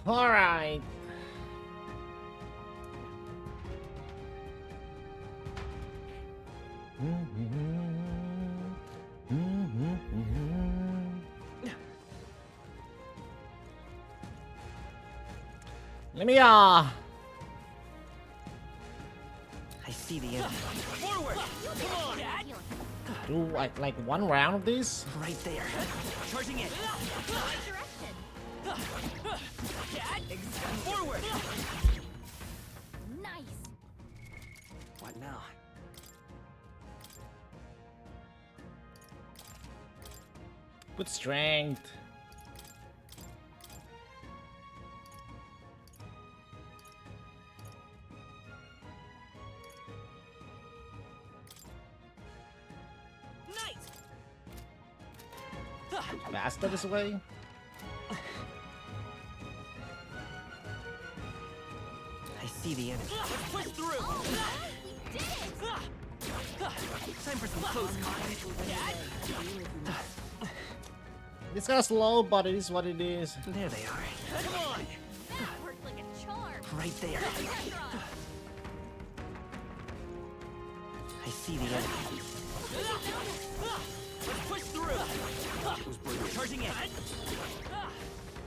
All right. Let me I see the enemy. Forward! Come on! do like one round of this. Right there. Charging in! Forward! Nice. What now? Good strength. Nice! Faster this way. I see the enemy. Let's push through! Oh, we did it. Time for some close combat. It's kind of slow, but it is what it is. There they are. Come on! That worked like a charm. Right there. Pressure on. I see the enemy. Let's push through! Charging in!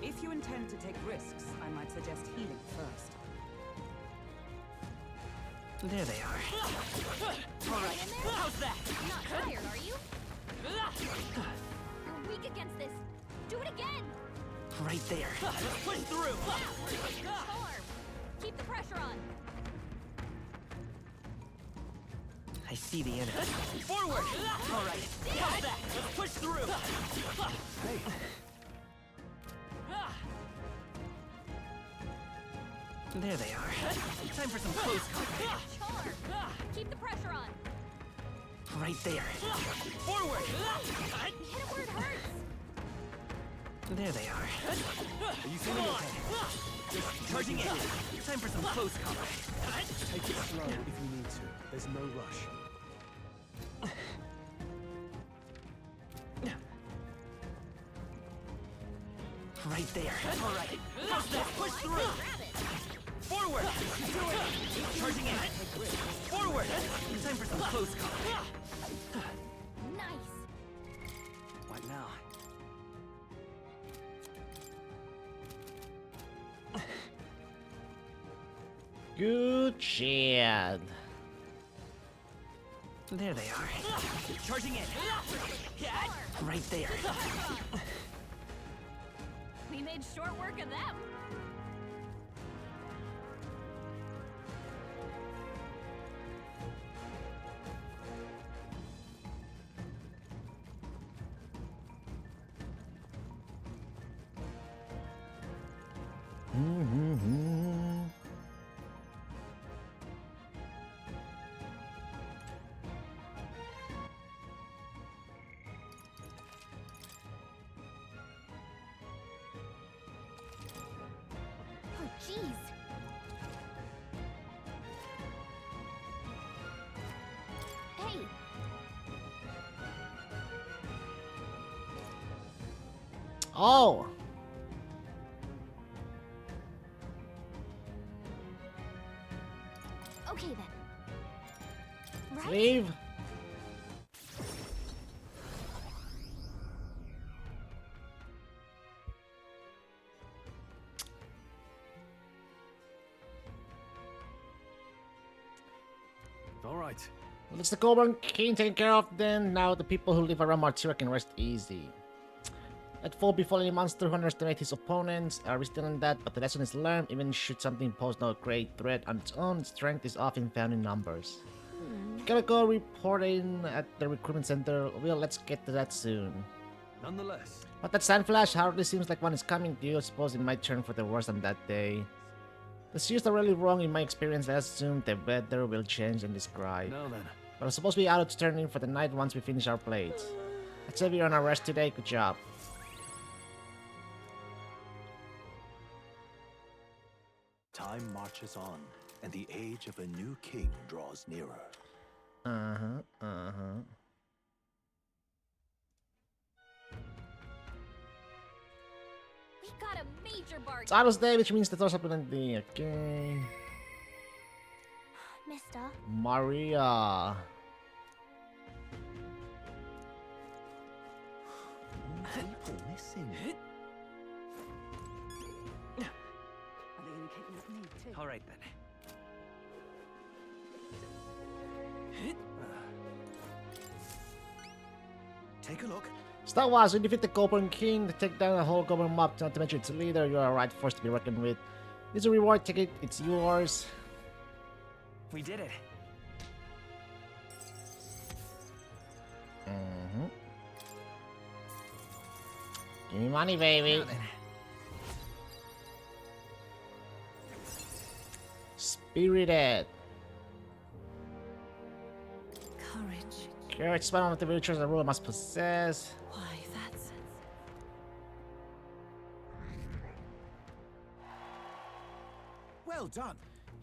If you intend to take risks, I might suggest healing first. There they are. Alright, how's that? You're not tired, are you? You're weak against this. Do it again. Right there. Let's push through! That worked like a charm. Keep the pressure on. I see the enemy. Forward! Alright, how's that? Let's push through! Hey. There they are. Time for some close combat. Charm. Keep the pressure on. Right there. Forward! Hit it where it hurts. There they are. Are you feeling okay? Charging in! Time for some close combat. Take it slow if you need to. There's no rush. Right there. Alright, how's that? Push through! Grab it. Forward! Charging in! Forward! Time for some close combat. Nice. What now? Good shit. There they are. Charging in! Right there. We made short work of them. Oh, jeez. Hey, Oh, okay then. Right? leave. All right. Well, it's the Cobra King taken care of then. Now the people who live around Martyra can rest easy. Let foe befall any monster who underestimates his opponents. We still in that, but the lesson is learned. Even should something pose no great threat on its own, strength is often found in numbers. You gotta go reporting at the recruitment center. Well, let's get to that soon. Nonetheless, But that Sandflash hardly seems like one is coming to you. I suppose it might turn for the worse on that day. The seers are really wrong in my experience. I assume the weather will change and describe. now then. But I'm supposed to be out to turn in for the night once we finish our plates. Let's say we're on our rest today. Good job. Time marches on, and the age of a new king draws nearer. We got a major bargain. Titles Day, which means the doors open on the okay. Mister. Maria. People missing. Are they gonna kidnap me too? All right then. Take a look. Star Wars, you defeat the Goblin King to take down the whole Goblin mob, not to mention its leader. You are a right force to be reckoned with. It's a reward ticket, it's yours. We did it. Mm-hmm. Give me money, baby. Now then. Spirited. Courage. Courage is one of the virtues a ruler must possess. Why, that's... Well done.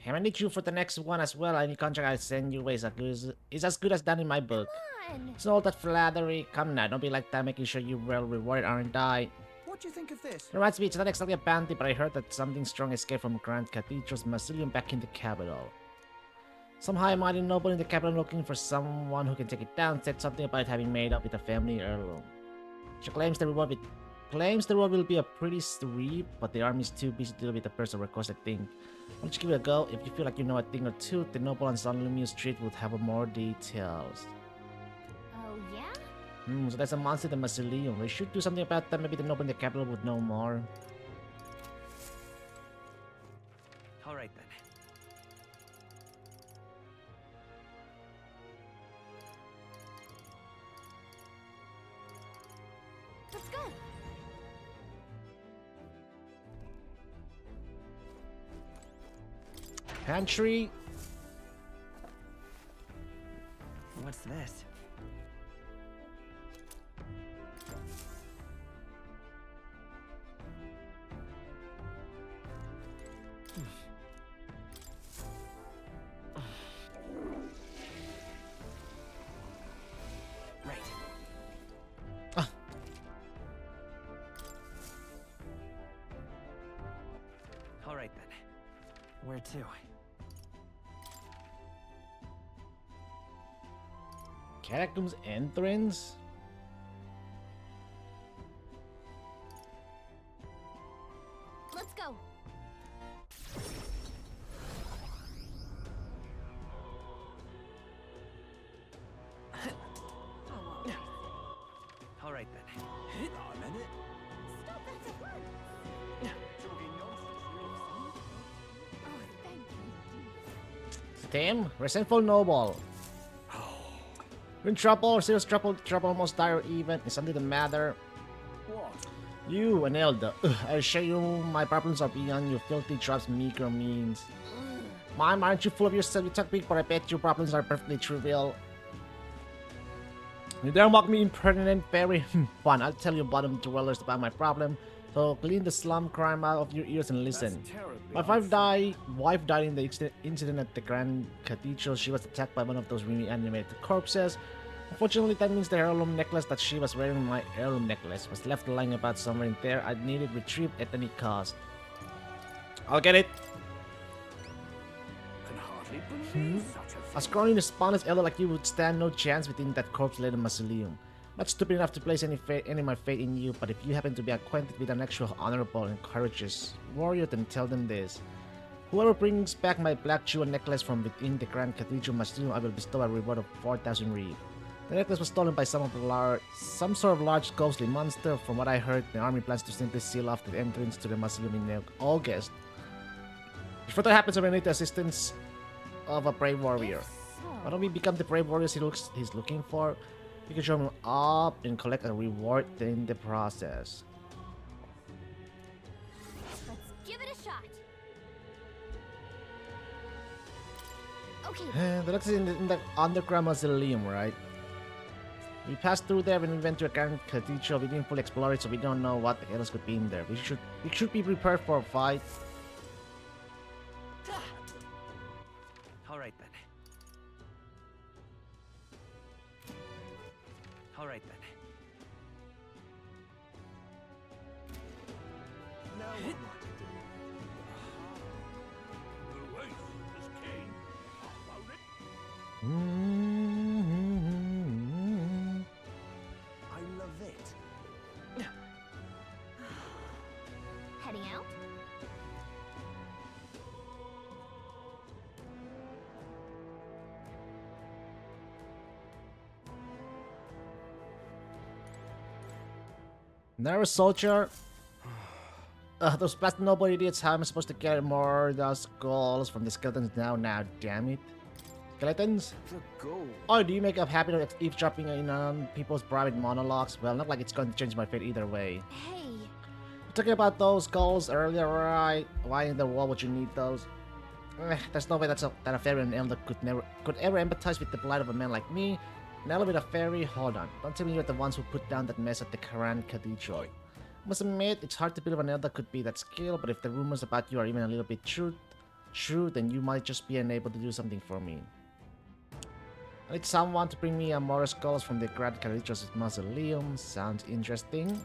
I need you for the next one as well. Any contract I send you is as good as done in my book. Come on. It's not all that flattery. Come now, don't be like that, making sure you're well rewarded, aren't I? What do you think of this? Reminds me, it's not exactly a bounty, but I heard that something strong escaped from Grand Cathedral's mausoleum back in the capital. Some high-minded noble in the capital looking for someone who can take it down said something about it having made up with a family heirloom. She claims the reward will be a pretty steep, but the army is too busy to deal with the personal request, I think. Why don't you give it a go? If you feel like you know a thing or two, the noble on Sunlumiu Street would have more details. Oh, yeah? So there's a monster in the mausoleum. We should do something about that. Maybe the noble in the capital would know more. All right then. Let's go. Pantry. What's this? Right. All right then. Where to? Catacombs entrance? Let's go. All right then. Stop that at once. Oh, thank you. Tim, resentful noble. You're in trouble, serious trouble, almost dire or even. Is something the matter? What? You, an elder. I assure you, my problems are beyond your filthy traps, meager means. Mime, aren't you full of yourself? You talk big, but I bet your problems are perfectly trivial. You dare mock me, impertinent fairy? Fine, I'll tell you bottom dwellers about my problem. So clean the slum crime out of your ears and listen. That's terribly My wife died in the incident at the Grand Cathedral. She was attacked by one of those reanimated corpses. Unfortunately, that means the heirloom necklace that she was wearing, my heirloom necklace, was left lying about somewhere in there. I need it retrieved at any cost. I'll get it. Can hardly believe such a A thing. scrawny, despondent elder like you would stand no chance within that corpse-laden mausoleum. Not stupid enough to place any of my faith in you, but if you happen to be acquainted with an actual honorable and courageous warrior, then tell them this. Whoever brings back my black jewel necklace from within the Grand Cathedral mausoleum, I will bestow a reward of 4,000 reef. The necklace was stolen by some sort of large ghostly monster. From what I heard, the army plans to simply seal off the entrance to the mausoleum in August. Before that happens, I will need the assistance of a brave warrior. If so, Why don't we become the brave warriors he's looking for? We can show him up and collect a reward in the process. let's give it a shot. Okay, The next is in the underground mausoleum, right? We passed through there when we went to a Grand Cathedral. We didn't fully explore it, so we don't know what else could be in there. We should be prepared for a fight. All right then. All right then. what to do. The race is king. How about it? I love it. Heading out? Nervous soldier. Those blasted noble idiots. How am I supposed to get more of those skulls from the skeletons now? Now, damn it. Skeletons? The goal. Oh, do you make up happy with eavesdropping in on people's private monologues? Well, not like it's going to change my fate either way. Hey. Talking about those skulls earlier, right? Why in the world would you need those? There's no way that a fairy and elder could ever empathize with the plight of a man like me. An elder with a fairy? Hold on. Don't tell me you're the ones who put down that mess at the Karan Cathedral. Must admit, it's hard to believe an elder could be that skilled, but if the rumors about you are even a little bit true, then you might just be unable to do something for me. I need someone to bring me more skulls from the Grand Cathedral's mausoleum. Sounds interesting.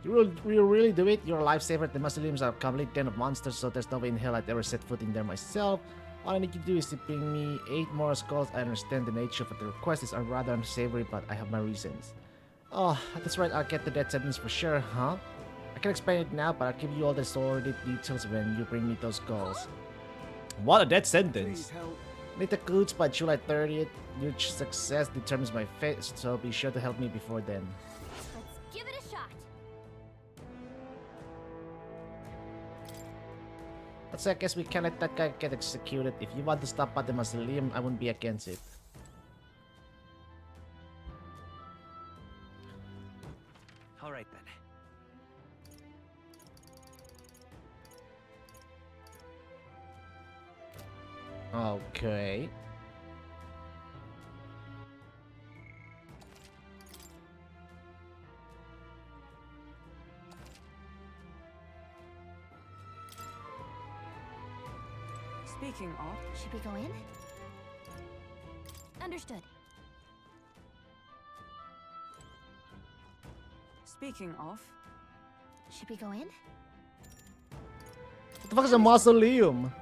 You will really do it? You're a lifesaver. The mausoleums are a complete den of monsters, so there's no way in hell I'd ever set foot in there myself. All I need you to do is to bring me 8 more skulls. I understand the nature of the request is rather unsavory, but I have my reasons. Oh, that's right, I'll get the death sentence for sure, huh? I can explain it now, but I'll give you all the sordid details when you bring me those skulls. What a death sentence! Please help. Need the goods by July 30th. Your success determines my fate, so be sure to help me before then. Let's give it a shot. But I guess we can't let that guy get executed. If you want to stop at the mausoleum, I wouldn't be against it. All right then. Okay. Speaking of, Should we go in? Understood. speaking of, Should we go in? What the fuck is a mausoleum?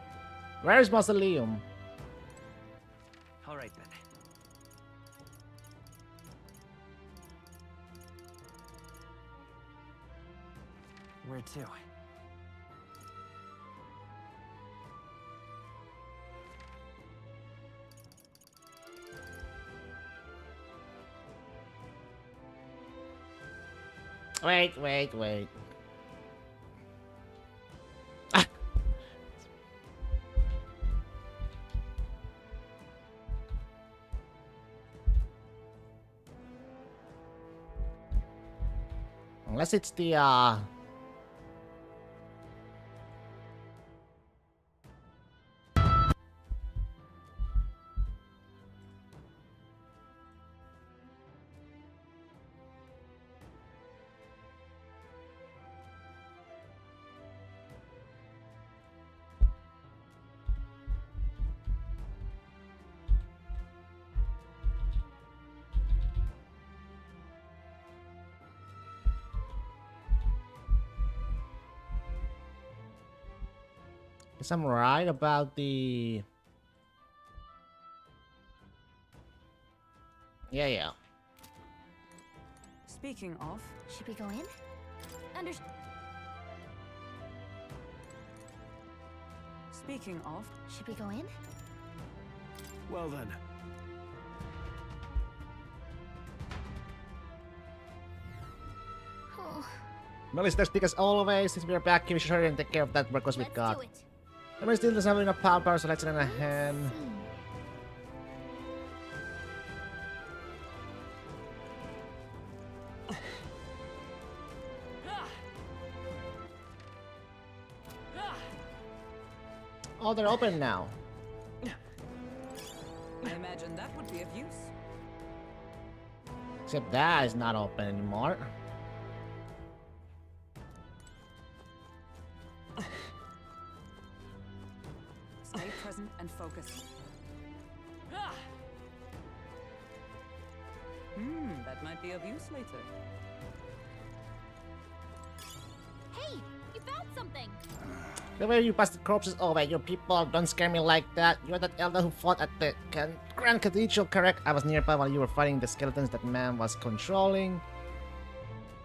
Where is mausoleum? All right then. Where to? Wait. Ah. Unless it's the Guess I'm right about the... Yeah. speaking of, Should we go in? Understood. speaking of, Should we go in? Well then. Oh, Well, it's thick as always. Since we're back, we should hurry and take care of that request we let's got. do it. I mean, still doesn't have enough power, so let's in a hand. Hmm. Oh, they're open now. I imagine that would be of use. Except that is not open anymore. Stay present and focused. That might be of use later. found something. The way you pass the corpses over, you people don't scare me like that. You're that elder who fought at the Grand Cathedral, correct? I was nearby while you were fighting the skeletons that man was controlling.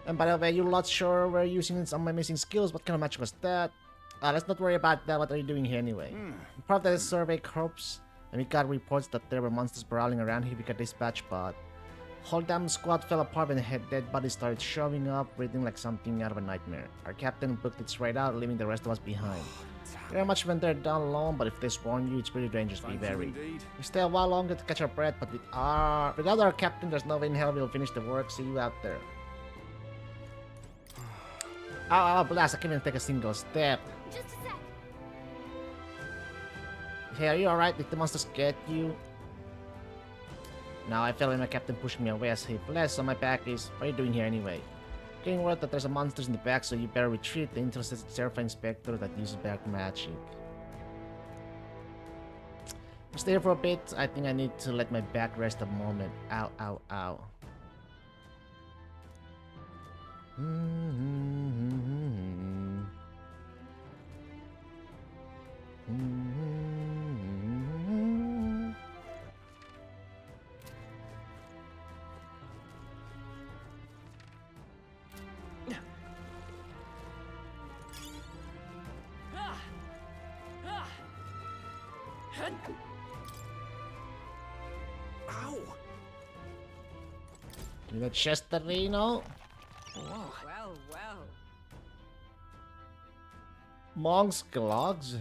And by the way, you lot sure were using some amazing skills. What kind of match was that? Let's not worry about that. What are you doing here anyway? Part of the survey corps, and we got reports that there were monsters prowling around here. We got dispatched, but whole damn squad fell apart when the dead bodies started showing up, breathing like something out of a nightmare. Our captain booked it straight out, leaving the rest of us behind. Very much when they're down alone, but if they swarm you, it's pretty dangerous. Be wary. We stay a while longer to catch our breath, but without our captain, there's no way in hell we'll finish the work. See you out there. Oh, blast! I can't even take a single step. Just a sec. Hey, are you alright? Did the monsters get you? Now I felt like my captain pushed me away as he fled, so my back is... What are you doing here anyway? Getting word that there's a monsters in the back, so you better retreat. The interested terrifying spectre that uses black magic. Stay here for a bit. I think I need to let my back rest a moment. Ow, ow, ow. Ow! Give me the Chesterino. Whoa. Well, well. Monk's clogs.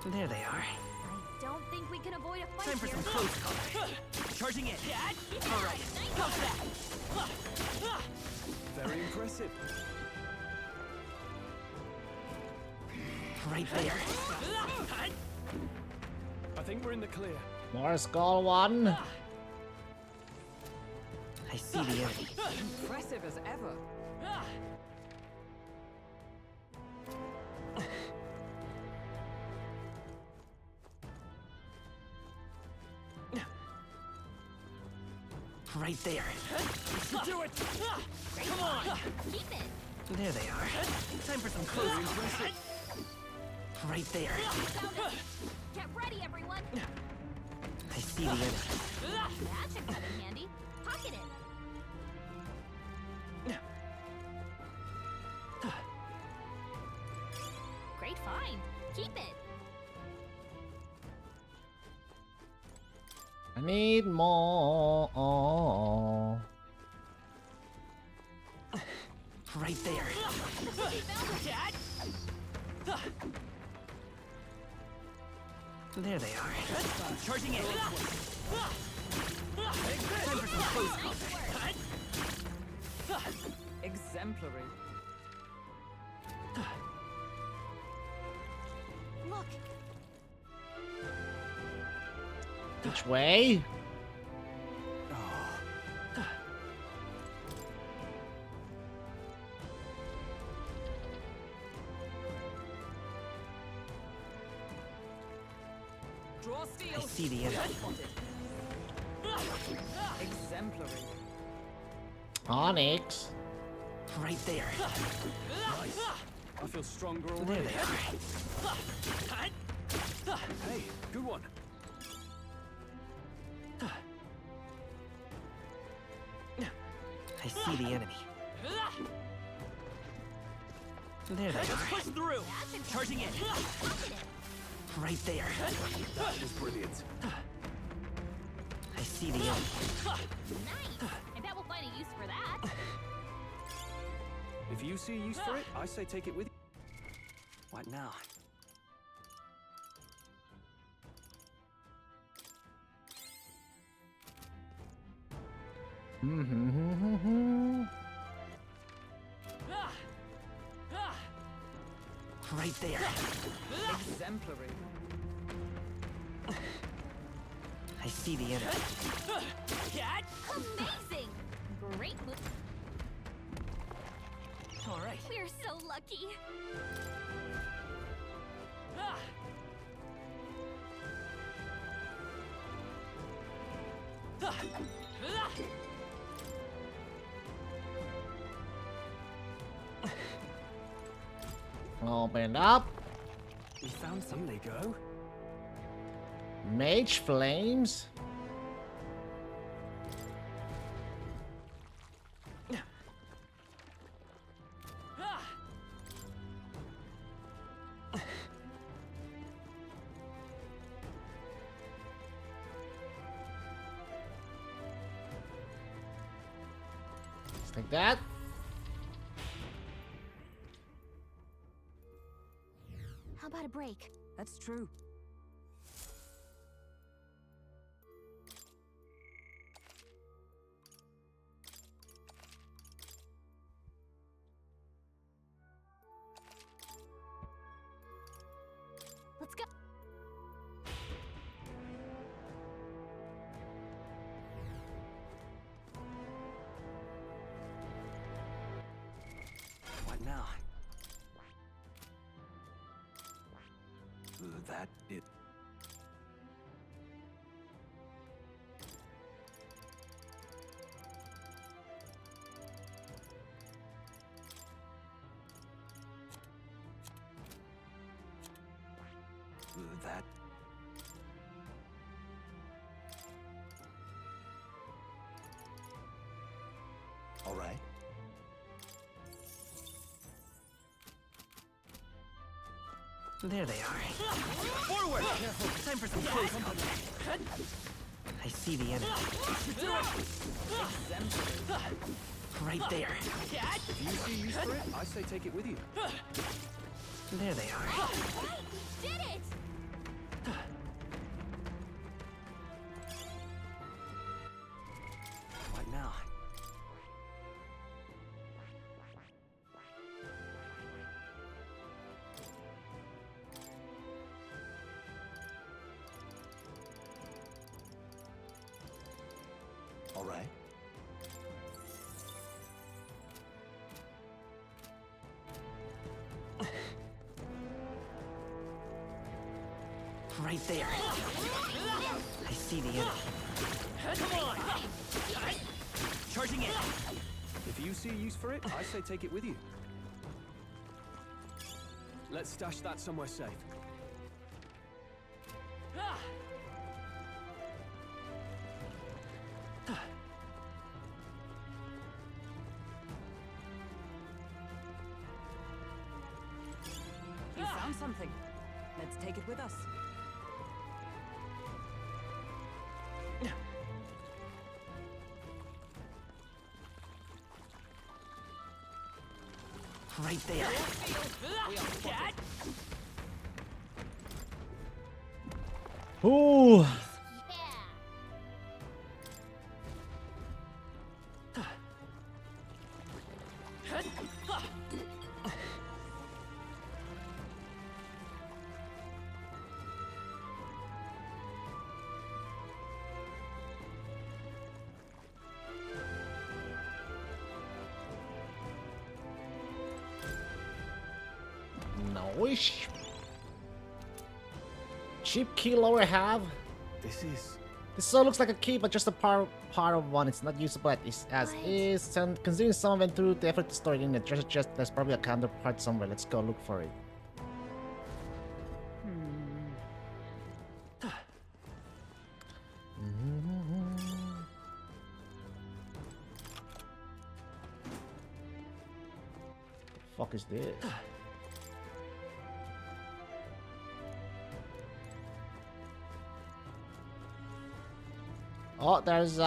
There they are. I don't think we can avoid a Time fight for here. some close call. Charging in. All right. How's that? Very impressive. Right there. I think we're in the clear. More skull one. I see the enemy. Impressive as ever. Right there. Do it. Come on. Keep it. There they are. Time for some close call. Right there. Found it. Get ready, everyone. I see the enemy. That should come in handy. Pocket it. Great find. Keep it. I need more. Right there. Dad. There they are. Charging in. Time for some close call. Exemplary. Look. Which way? Draw I steel. see the enemy. Exemplary. Onyx. Right there. Nice. I feel stronger There already. they are. Hey, good one. I see the enemy. There they Let's are. push through. Charging in. Right there. That was brilliant. I see the enemy. Nice. I bet we'll find a use for that. If you see a use for it, I say take it with you. What now? Right there. Exemplary. I see the enemy. Dad. Amazing. Great move. All right. We're so lucky. Ah! Ah! Ah! Open up. We found some. Here they go. Mage flames. Ah! Just like that. How about a break? That's true. Let's go. What now? That it. That. All right. There they are. Forward! Time for some close combat. I see the enemy. Right there. If you see use for it, I say take it with you. There they are. Did it! What now? All right. Right there. I see the enemy. Come on! Charging in. If you see use for it, I say take it with you. Let's stash that somewhere safe. Ah! You found something. Let's take it with us. Right there. Cat! Ooh. Yeah. Nice. Cheap key lower half. This is. This so looks like a key, but just a part of one. It's not usable as What? is. And considering some went through the effort to store it in the treasure chest, there's probably a counterpart somewhere. Let's go look for it. Fuck is this? Oh, there's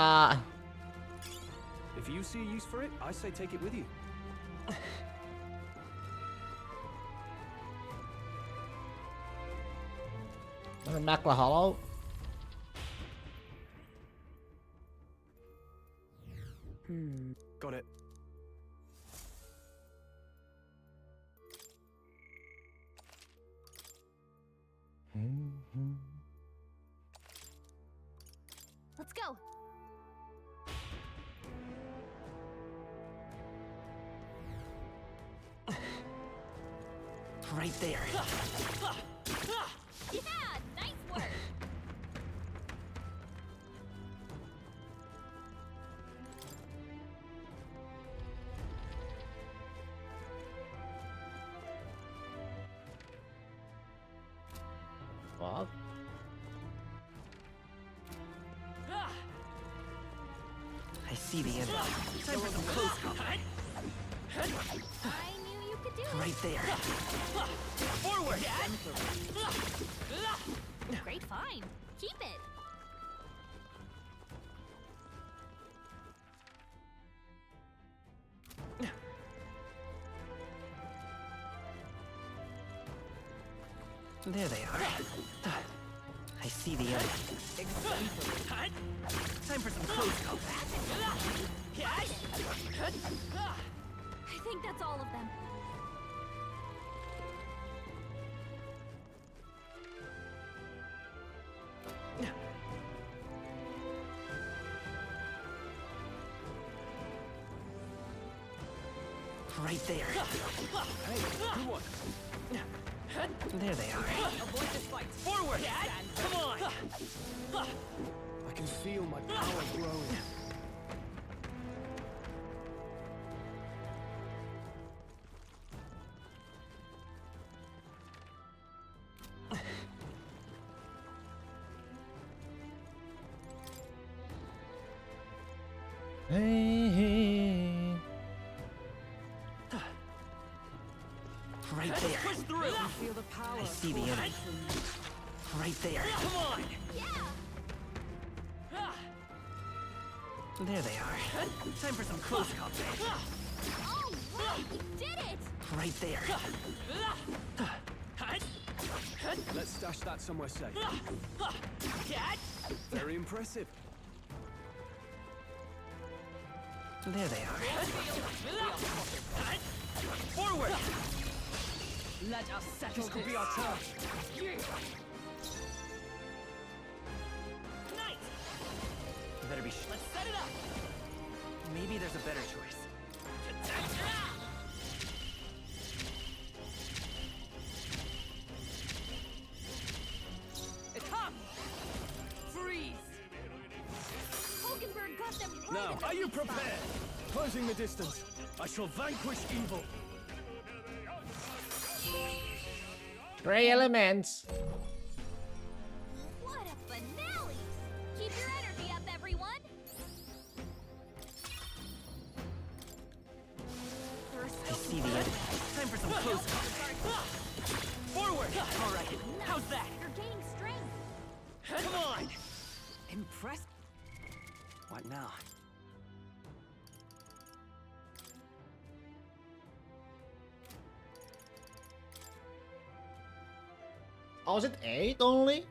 If you see use for it, I say take it with you. another Macla Hollow. Got it. Let's go. Right there. Yeah, nice work. Fuck. I see the enemy. Time for some close combat. I knew you could do it. Right there. Forward! Great find. Keep it. There they are. I see the enemy. Time for some close combat. I think that's all of them. Right there. Hey, who won? There they are. Avoid this fight. Forward! Come on! I can feel my power growing. Hey. Right there. Push through! Feel the power. I see the enemy. Right there. Come on! There they are. Time for some close combat. All right, you did it. Right there. Let's stash that somewhere safe. Catch! Very impressive. There they are. Forward! Let us settle This could be our turn. Nice! Better be. Let's set it up! Maybe there's a better choice. Attack! Freeze! Hogenberg got them right Now, at the are you sweet spot. prepared? Closing the distance. I shall vanquish evil. Gray elements. What a finale! Keep your energy up, everyone. I see the enemy. Time for some close combat. Forward! All right, how's that? You're gaining strength. Come on! Impressed. What now? Oh, is it 8 only?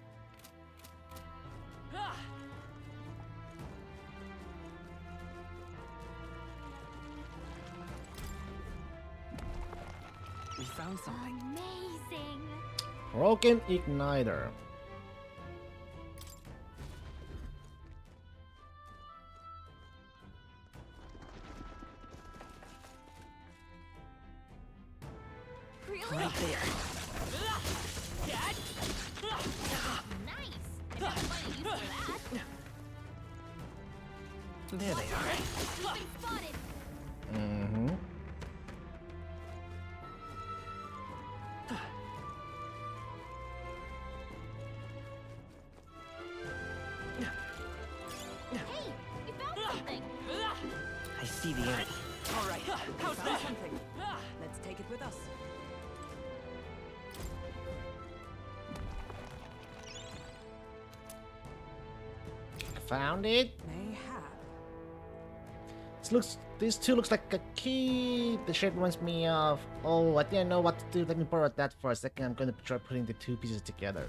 We found something. Amazing. Broken igniter. Really? Right there. Catch! Nice. I never find a use for that. There they are. You've been spotted. Mm-hmm. Hey, you found something. I see the enemy. All right, how's Found that? something. Let's take it with us. Found it. Mayhap. This two looks like a key. The shape reminds me of. Oh, I didn't know what to do. Let me borrow that for a second. I'm going to try putting the two pieces together.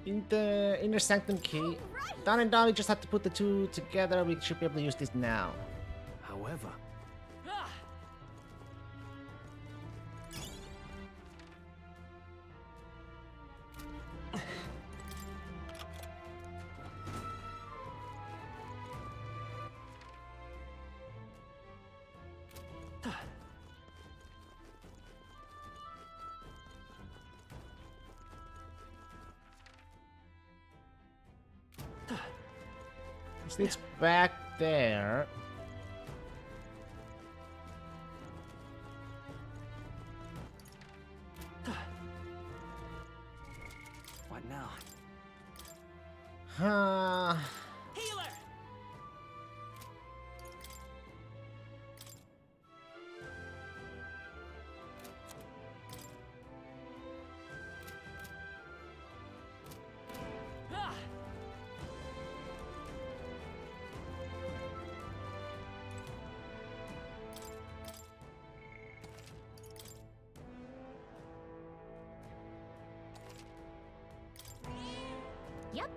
In the inner sanctum key. Done and done. We just have to put the two together. We should be able to use this now. However, It's back there. What now? Healer! Ah! Yep.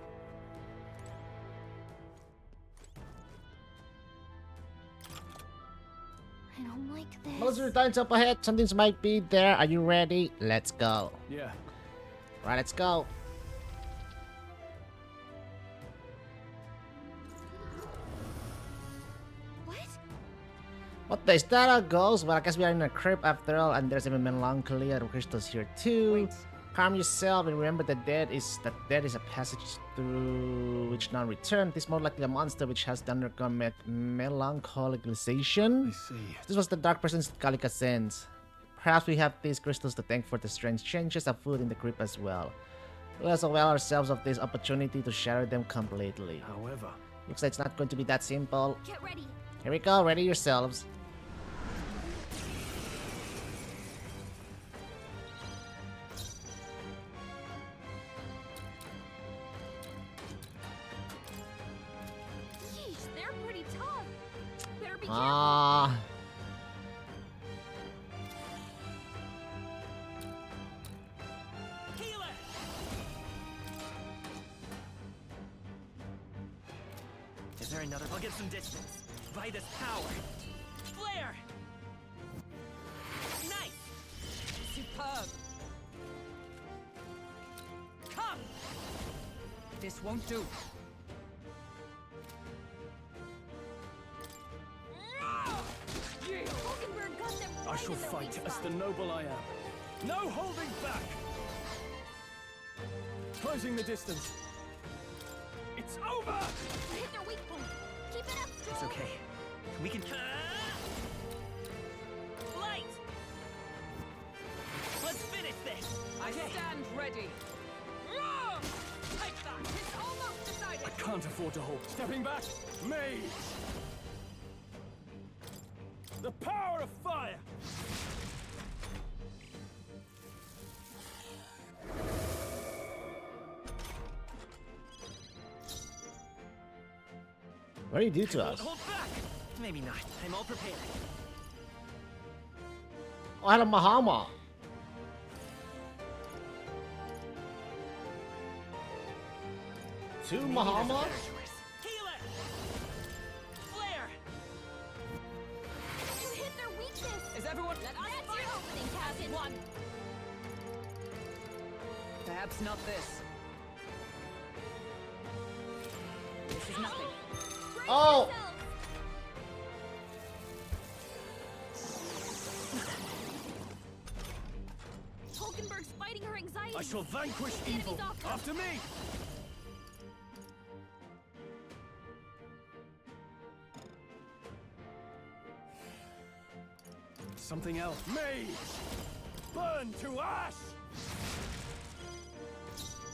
I don't like Most of this. the time's up ahead. Something might be there. Are you ready? Let's go. Yeah. Right, let's go. What? What the? Is that how it goes? Well, I guess we are in a crypt after all, and there's even melancholy and crystals here too. Wait. Calm yourself and remember that death is a passage through which none return. This is more likely a monster which has undergone melancholicization. I see. This was the dark person's Kalika sense. Perhaps we have these crystals to thank for the strange changes afoot in the crypt as well. Let's avail ourselves of this opportunity to shatter them completely. However, Looks like it's not going to be that simple. Get ready. Here we go, ready yourselves. Yeesh, they're pretty tough. Better be careful. Ah. Healer! Is there another? I'll get some distance. By this power. Flare! Nice! Superb. Come! This won't do. Hulkenberg got them I right shall in their fight weak as spot. the noble I am. No holding back! Closing the distance. It's over! You hit their weak point. Keep it up, It's Stroll. okay. We can. Light! Let's finish this! I stand ready. Take that. It's almost decided. I can't afford to hold. Stepping back. Mage! The power of fire! What do you do to Won't us? hold back! Maybe not. I'm all prepared. Oh, I had a Mahama. Two Maybe there's a Mahamas? better choice. Healer! Flare! You hit their weakness. Is everyone? That's your opening, Captain. One. Perhaps not this. This is nothing. Oh! Hulkenberg's fighting her anxiety. I shall vanquish The enemy's evil. off her. After me! Something else. Mage! Burn to ash!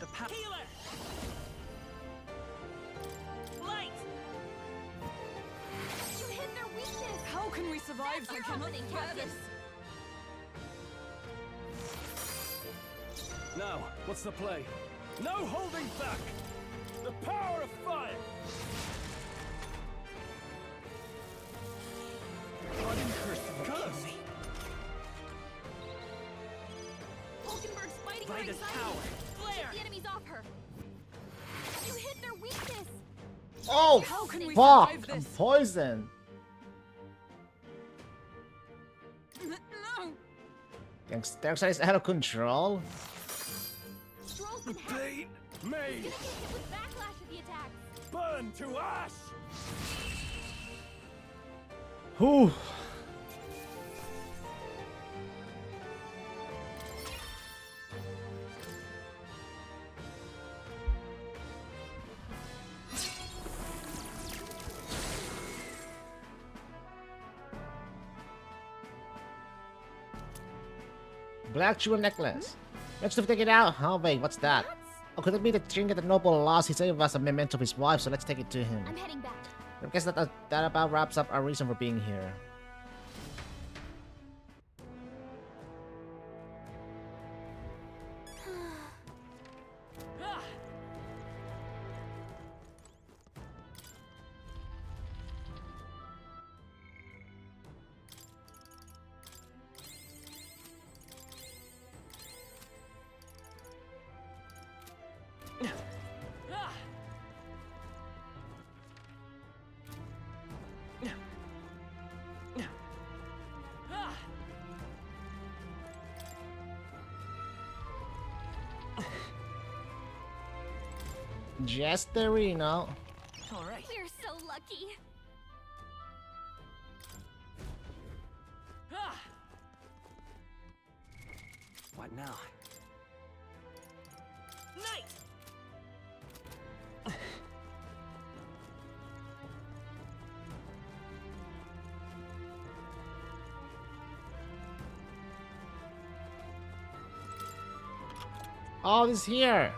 The power. Healer! Light! You hit their weakness. How can we survive? That's I your cannot opening, bear Captain. this. Now, what's the play? No holding back! The power of fire! God curse! Curse! Hulkenberg's fighting her By this anxiety. power. Flare! The enemy's off her. You hit their weakness. Oh! How can we Fuck! survive I'm this? poisoned. No. Darkseid is out of control. Stroll's been hacked. Pain! He's Mage! gonna get hit with backlash of the attack. Burn to ash! Whew. Black jewel necklace. Let's take it out. Oh wait, what's that? Oh, could it be the trinket that Noble lost? He saved us a memento of his wife, so let's take it to him. I'm heading back. I guess that about wraps up our reason for being here. Jesterino. All right. We're so lucky. What now? Night. Oh, this here.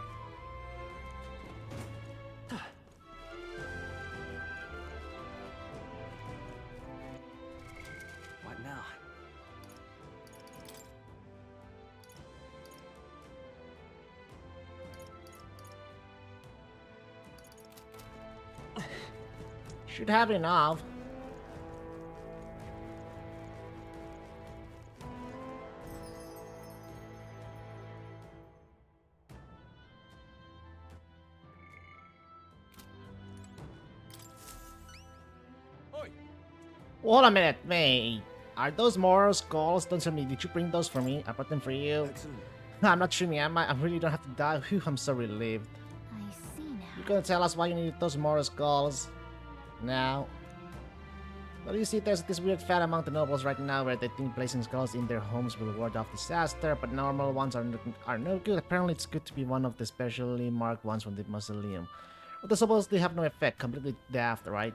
What now? Should have enough. Oi! Hold a minute, mate. Are those moral skulls? Don't tell me. Did you bring those for me? I brought them for you. Excellent. I'm not dreaming, am I? I really don't have to die. Whew, I'm so relieved. I see now. You're gonna tell us why you needed those moral skulls? Now. Well, you see, there's this weird fad among the nobles right now where they think placing skulls in their homes will ward off disaster, but normal ones are no good. Apparently, it's good to be one of the specially marked ones from the mausoleum. But they supposedly have no effect, completely daft, right?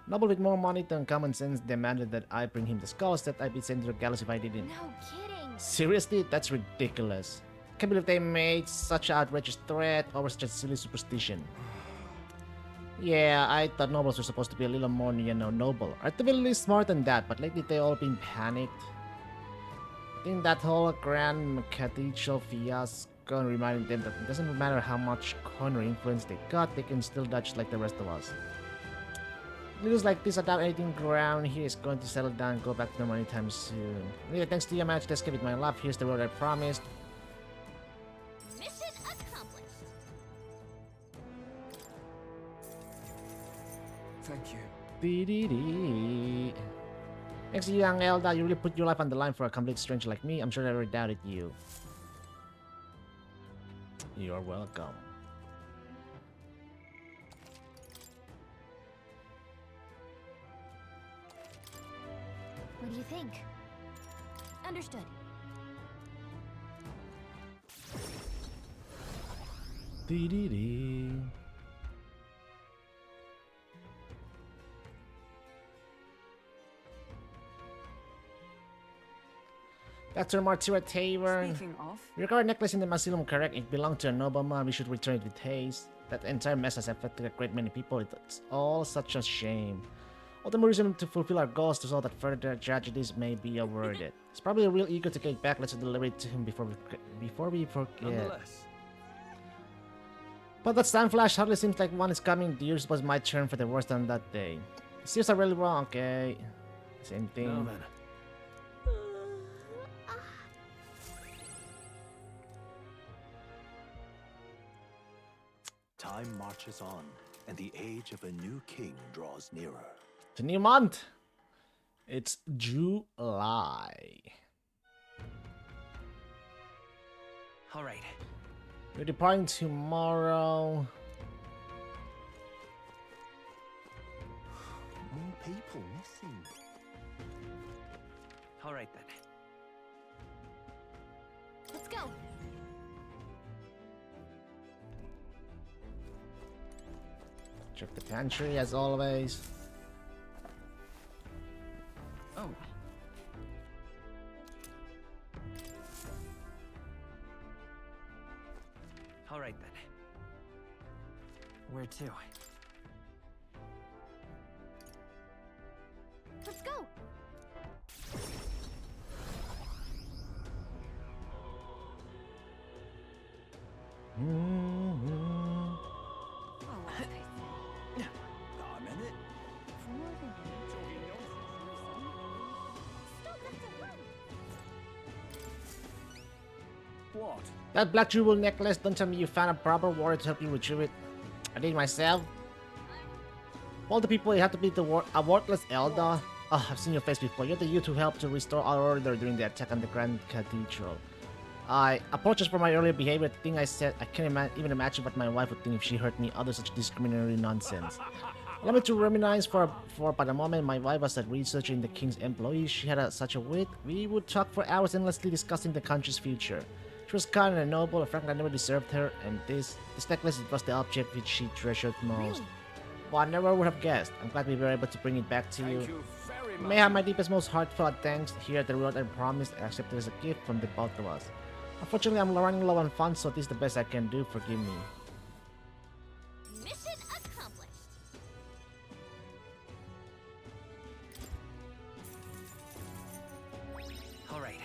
Noble with more money than common sense demanded that I bring him the skulls, that I'd be sent to the gallows if I didn't. No kidding. Seriously? That's ridiculous. Can't believe they made such an outrageous threat over such a silly superstition. Yeah, I thought nobles were supposed to be a little more, noble. Or at the very least smarter than that, but lately they all been panicked. I think that whole grand cathedral fiasco reminded them that it doesn't matter how much coin or influence they got, they can still dodge like the rest of us. News like this, I doubt anything around here is going to settle down and go back to normal anytime soon. Anyway, thanks to your match, let's give it my love. Here's the road I promised. Mission accomplished. Thank you. Dee-dee-dee. Thanks to you, young Elda. You really put your life on the line for a complete stranger like me. I'm sure I never doubted you. You're welcome. What do you think? Understood. Dee-dee-dee. Dr. Martira Tavern. Speaking of, We recovered necklace in the mausoleum, correct? It belonged to a nobleman. We should return it with haste. That entire mess has affected a great many people. It's all such a shame. All the more reason to fulfill our goals to so that further tragedies may be averted. He's probably real eager to get back. Let's deliver it to him before we forget. Nonetheless, But that time flash hardly seems like one is coming. The years was my turn for the worst on that day. Seems are really wrong, okay? Same thing. now then. Time marches on, and the age of a new king draws nearer. It's a new month. It's July. All right. We're departing tomorrow. More people missing. All right then. Let's go. Check the pantry as always. Oh. too. Let's go. I'm in it. Stop, that's a run. What? That black jewel necklace, don't tell me you found a proper warrior to help you retrieve it. I did myself. All the people you have to beat a worthless elder. Oh, I've seen your face before. You're the youth who helped to restore our order during the attack on the Grand Cathedral. I apologize for my earlier behavior. The thing I said, I can't even imagine what my wife would think if she heard me utter such discriminatory nonsense. Allow me to reminisce for but a moment my wife was a researcher in the king's employees. She had such a wit. We would talk for hours endlessly discussing the country's future. She was kind and noble, and frankly I never deserved her, and this necklace was the object which she treasured most. Well, I never would have guessed. I'm glad we were able to bring it back to you. Thank you very You much. may have my deepest, most heartfelt thanks. Here at the reward I promised and accepted as a gift from the both of us. Unfortunately, I'm running low on funds, so this is the best I can do. Forgive me. Mission accomplished. All right.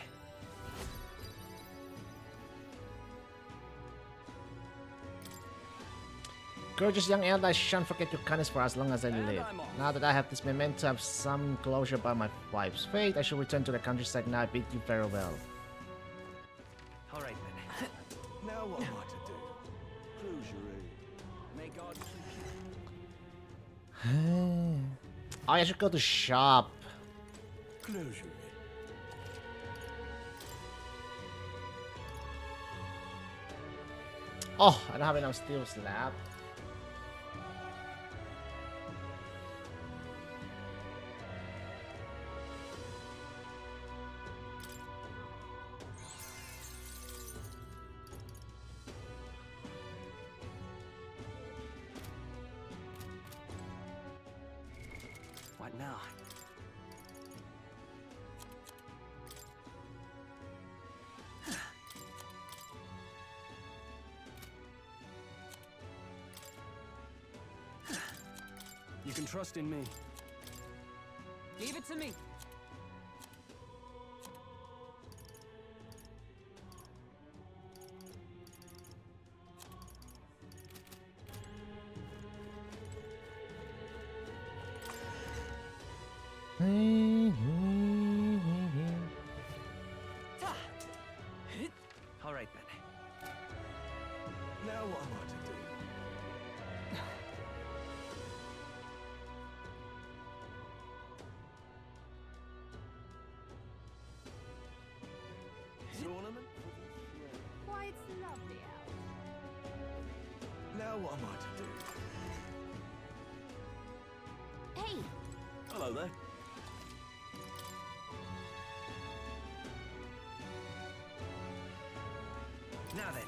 Gorgeous young elder, I shan't forget your kindness for as long as I live. I'm off. Now that I have this memento of some closure about my wife's fate, I shall return to the countryside. Now I bid you farewell. All right then. Now what am I to do? Cruisery. May God keep Oh, I should go to shop. Cruisery. Oh, I don't have enough steel slab. What now? You can trust in me. Leave it to me. All right then. Now what am I to do? Tournament? Why, it's lovely out. Now what am I to do? Hey, Hello there. Now then.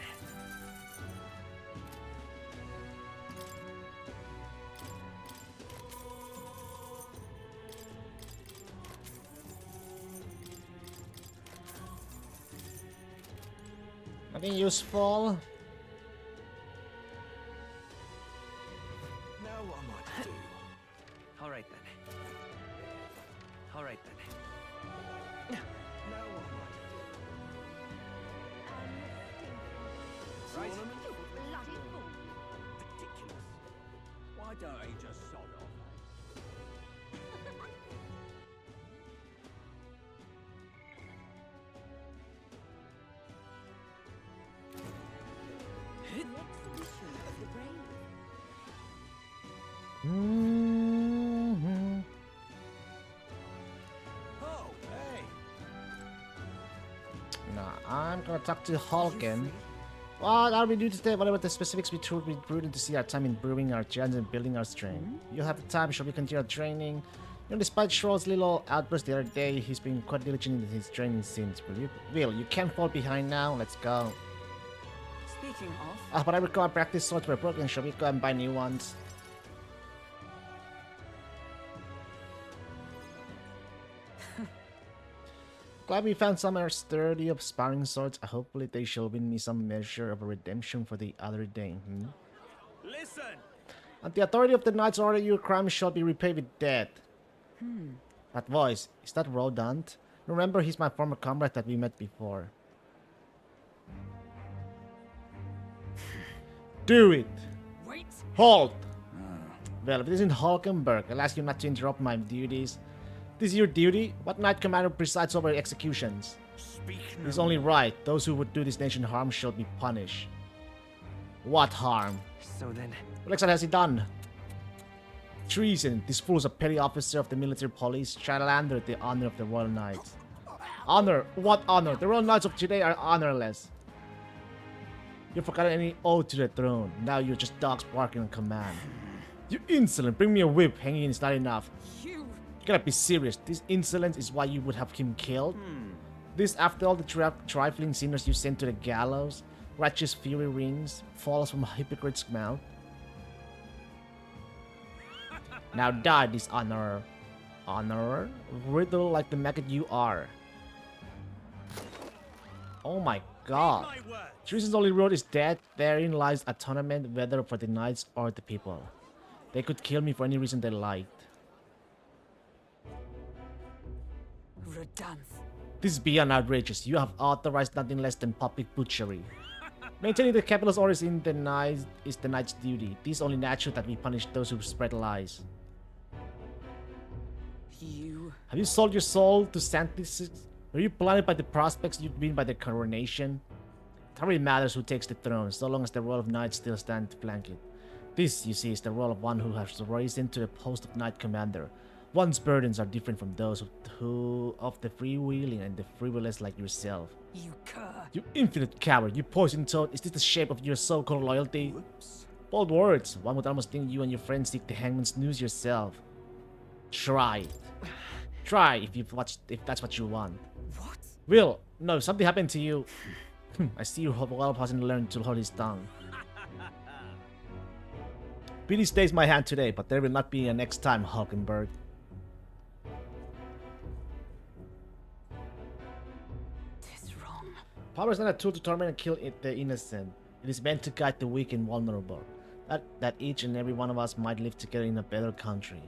Nothing useful. Now what am I to do? All right then. All right then. Now what am I to do? Tournament? bloody fool. Ridiculous. Why don't he just sod off? The exhibition of the brave. Mhm. Oh, hey. Nah, I'm gonna talk to Hulken. What are we doing today? Whatever the specifics, we would be prudent to see our time in brewing our gems and building our strength. You'll have the time, shall we continue our training? You know, despite Schroll's little outburst the other day, he's been quite diligent in his training since. You can't fall behind now. Let's go. Speaking of, But I recall our practice swords were broken. Shall we go and buy new ones? Glad we found some are sturdy of sparring swords. Hopefully they shall win me some measure of a redemption for the other day. Listen. And the authority of the knights order your crime shall be repaid with death. That voice, is that Rodant? Remember, he's my former comrade that we met before. Do it! Wait. Halt! Well, if it isn't Hulkenberg, I'll ask you not to interrupt my duties. This is your duty? What knight commander presides over executions? Speak It's only right. Those who would do this nation harm shall be punished. What harm? So then, What exactly has he done? Treason. This fool is a petty officer of the military police, slandered the honor of the Royal Knights. Honor? What honor? The Royal Knights of today are honorless. You've forgotten any oath to the throne. Now you're just dogs barking on command. You insolent! Bring me a whip. Hanging is not enough. You. You gotta be serious. This insolence is why you would have him killed? This after all the trifling sinners you sent to the gallows? Righteous fury rings, falls from a hypocrite's mouth. Now die, dishonorer. Honorer? Riddle like the maggot you are. Oh my god. my word. Treason's only road is death. Therein lies atonement, whether for the knights or the people. They could kill me for any reason they liked. Redanth. This is beyond outrageous. You have authorized nothing less than public butchery. Maintaining the capital's orders in the knights is the knight's duty. It is only natural that we punish those who spread lies. You. Have you sold your soul to sanctity? Are you blinded by the prospects you've been by the coronation? It hardly matters who takes the throne, so long as the royal of knights still stand to flank it. This, you see, is the role of one who has risen to the post of knight commander. One's burdens are different from those of the freewheeling and the frivolous like yourself. You cur. You infinite coward, you poisoned toad, is this the shape of your so-called loyalty? Bold words, one would almost think you and your friends seek the hangman's noose yourself. Try it. Try if that's what you want. What? Will, no, something happened to you. I see you well hasn't learned to hold his tongue. Pity stays my hand today, but there will not be a next time, Hulkenberg. Tis wrong. Power is not a tool to torment and kill the innocent. It is meant to guide the weak and vulnerable. That each and every one of us might live together in a better country.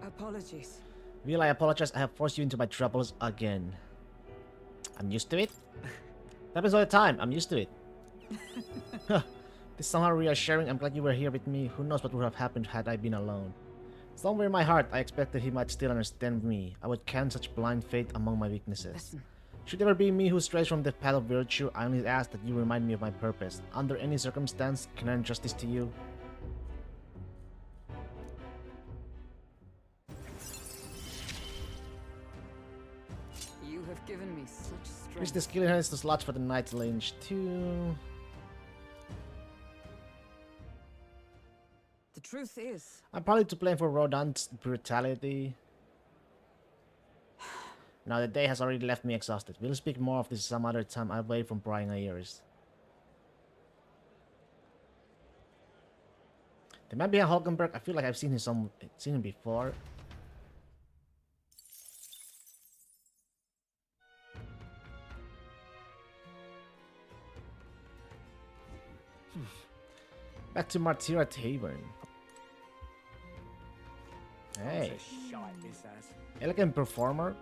Apologies. Will, I apologize. I have forced you into my troubles again. I'm used to it. Happens all the time. I'm used to it. This is somehow reassuring. I'm glad you were here with me. Who knows what would have happened had I been alone. Somewhere in my heart, I expected he might still understand me. I would count such blind faith among my weaknesses. Listen. Should it ever be me who strays from the path of virtue, I only ask that you remind me of my purpose. Under any circumstance, can I entrust this to you? You have given me such Reach strength. the skill enhance the slots for the Knight's Lynch too. The truth is, I'm probably to blame for Rodant's brutality. Now the day has already left me exhausted. We'll speak more of this some other time away from prying ears. The man behind Hulkenberg, I feel like I've seen him before. Back to Martira Tavern. Hey, Shite, this ass. elegant performer.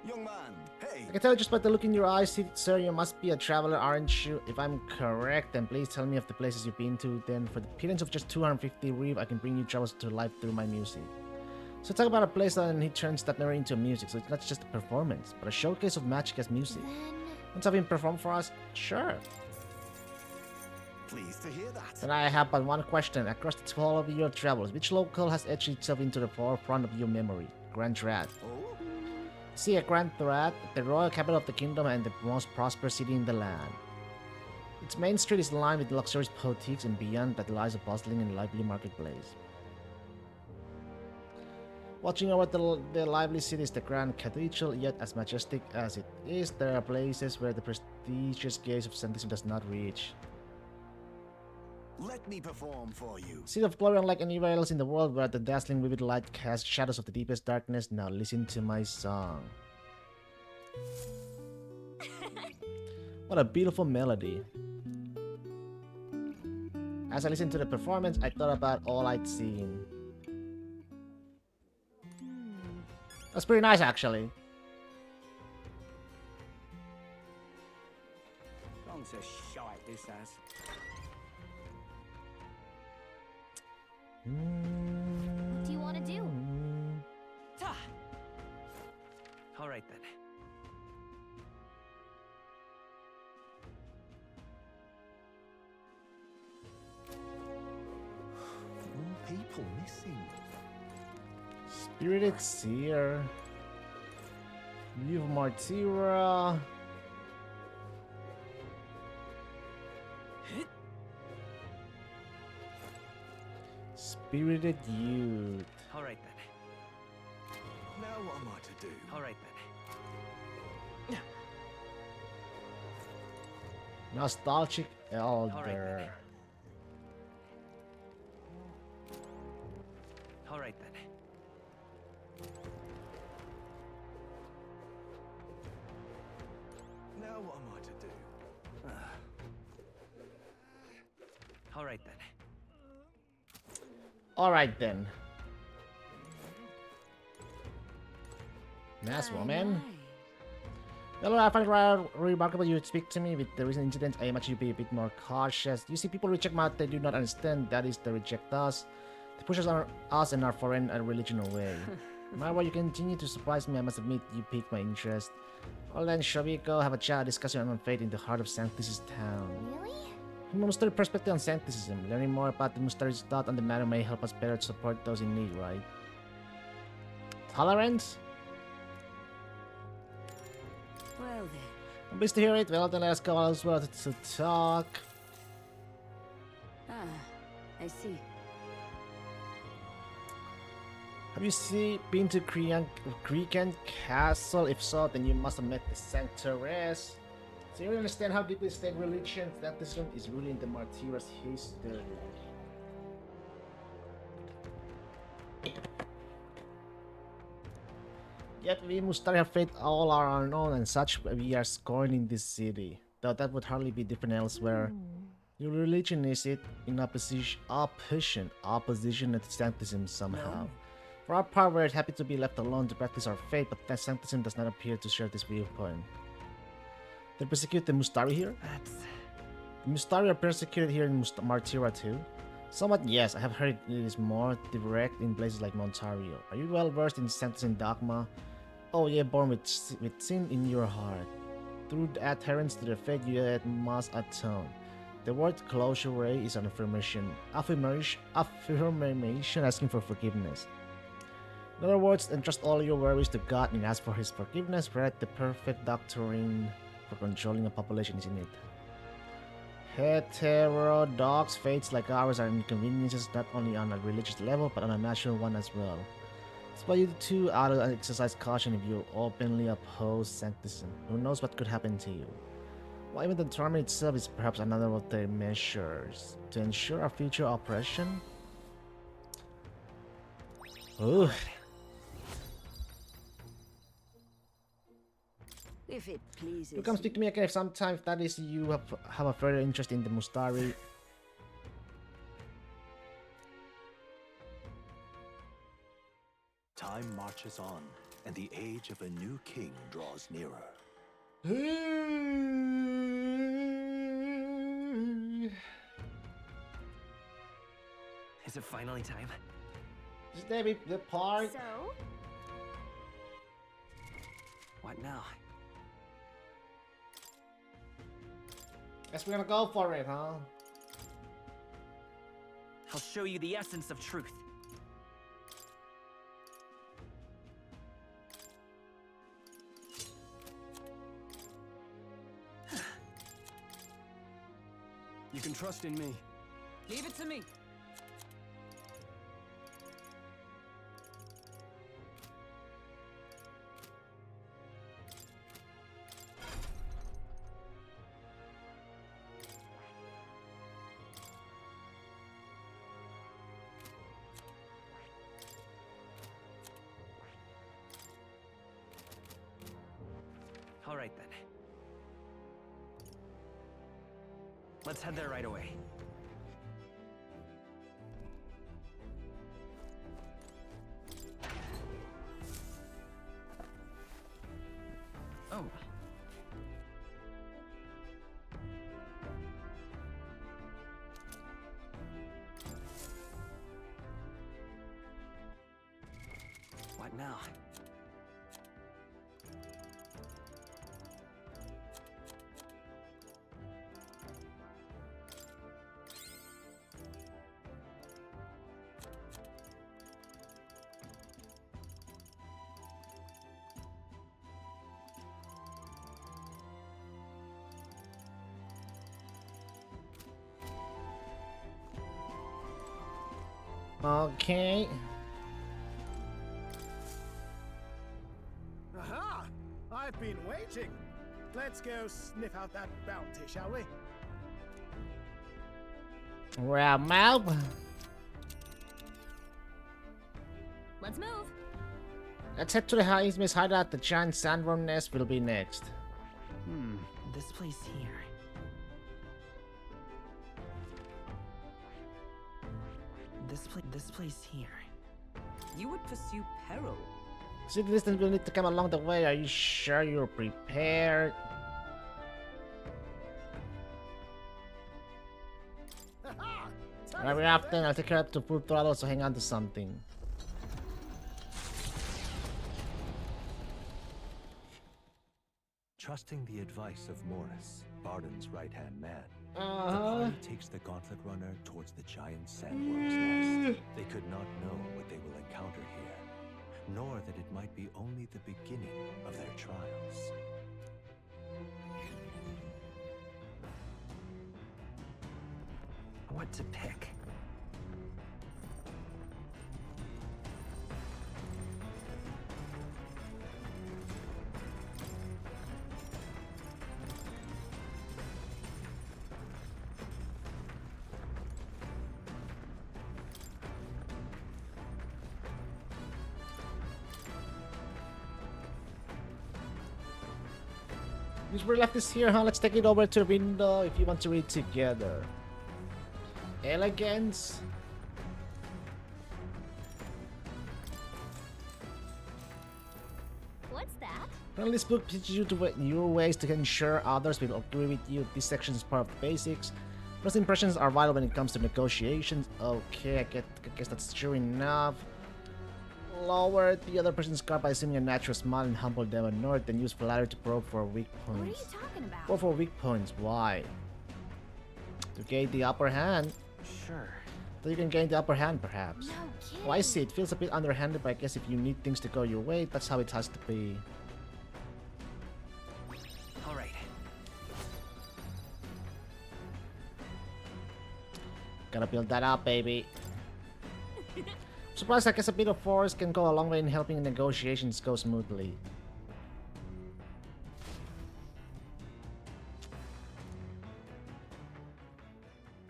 Young man, hey! I can tell just by the look in your eyes, sir, you must be a traveler, aren't you? If I'm correct, then please tell me of the places you've been to. Then for the pittance of just 250 reeve, I can bring you travels to life through my music. So talk about a place and he turns that memory into music, so it's not just a performance, but a showcase of magic as music. Want to have him perform for us? Sure. Pleased to hear that. Then I have but one question. Across the 12 of your travels, which local has etched itself into the forefront of your memory? Grand Rat. Oh? See, a Grand Rat, the royal capital of the kingdom and the most prosperous city in the land. Its main street is lined with luxurious boutiques, and beyond that lies a bustling and lively marketplace. Watching over the lively city is the Grand Cathedral, yet as majestic as it is, there are places where the prestigious gaze of Santism does not reach. Let me perform for you. City of glory unlike anywhere else in the world, where the dazzling vivid light casts shadows of the deepest darkness. Now listen to my song. What a beautiful melody. As I listened to the performance, I thought about all I'd seen. That's pretty nice, actually. Gong's a shite, this has. What do you want to do? Ta! All right then. More people missing. Spirited Seer. View of Martira. Spirited Youth. All right then. Now what am I to do? All right then. Nostalgic Elder. All right then. Now what am I to do? All right then. Alright then. Nice woman. Hello, I find it rather remarkable you speak to me. With the recent incident, I imagine you be a bit more cautious. You see, people reject what they do not understand. That is, they reject us. They push us and our foreign religion away. My word, you continue to surprise me. I must admit, you piqued my interest. Well then, shall we go have a chat, discussing on fate in the heart of Sanctus' town? Really? From a Mustari perspective on Sancticism, learning more about the Mustari's thought on the matter may help us better support those in need, right? Tolerance? Well then. I'm pleased to hear it. Well, then let's go elsewhere to talk. Ah, I see. Have you been to Cretan Castle? If so, then you must have met the Sanctoress. So you really understand how deeply state religion Sanctism is really in the Martyrs' history. Yet we Mustari have faith all are unknown and such we are scorned in this city. Though that would hardly be different elsewhere. Your religion is it in opposition to Sanctism somehow. For our part, we're happy to be left alone to practice our faith, but that Sanctism does not appear to share this viewpoint. They persecute the Mustari here? That's... The Mustari are persecuted here in Martira too? Somewhat, yes. I have heard it is more direct in places like Montario. Are you well versed in Sanctism dogma? Oh yeah, born with sin in your heart. Through the adherence to the faith, you yet must atone. The word closure is an affirmation asking for forgiveness. In other words, entrust all your worries to God and ask for His forgiveness, right? The perfect doctrine for controlling a population, isn't it? Heterodox faiths like ours are inconveniences not only on a religious level but on a national one as well. That's why you two ought to exercise caution if you openly oppose Sanctism. Who knows what could happen to you? Well, even the tournament itself is perhaps another of their measures to ensure our future oppression. Ooh. If it pleases. You come speak to me again if sometimes that is you have a further interest in the Mustari. Time marches on, and the age of a new king draws nearer. Is it finally time? Is that the part? So? What now? Guess we're gonna go for it, huh? I'll show you the essence of truth. You can trust in me. Leave it to me. All right then. Let's head there right away. now. Okay. Aha! I've been waiting. Let's go sniff out that bounty, shall we? Well, Mal. Let's move. Let's head to the Miss hideout. The giant sandworm nest will be next. This place here. This place here. You would pursue peril. See, the distance will need to come along the way. Are you sure you're prepared? Every often, I'll take her up to full throttle, so hang on to something. Trusting the advice of Morris, Barden's right-hand man, the Uh-huh. party takes the Gauntlet Runner towards the giant sandworm's nest. They could not know what they will encounter here, nor that it might be only the beginning of their trials. What to pick? Because we're left this here, huh? Let's take it over to the window if you want to read together. Elegance. What's that? Apparently this book teaches you your ways to ensure others will agree with you. This section is part of the basics. First impressions are vital when it comes to negotiations. Okay, I guess that's true enough. Lower the other person's guard by assuming a natural smile and humble them a nod, then use flattery to probe for weak What are you points. talking about? Or for weak points, why? To gain the upper hand. Sure. So you can gain the upper hand, perhaps. No kidding. Oh, I see. It feels a bit underhanded, but I guess if you need things to go your way, that's how it has to be. All right. Gotta build that up, baby. Surprised, I guess a bit of force can go a long way in helping negotiations go smoothly.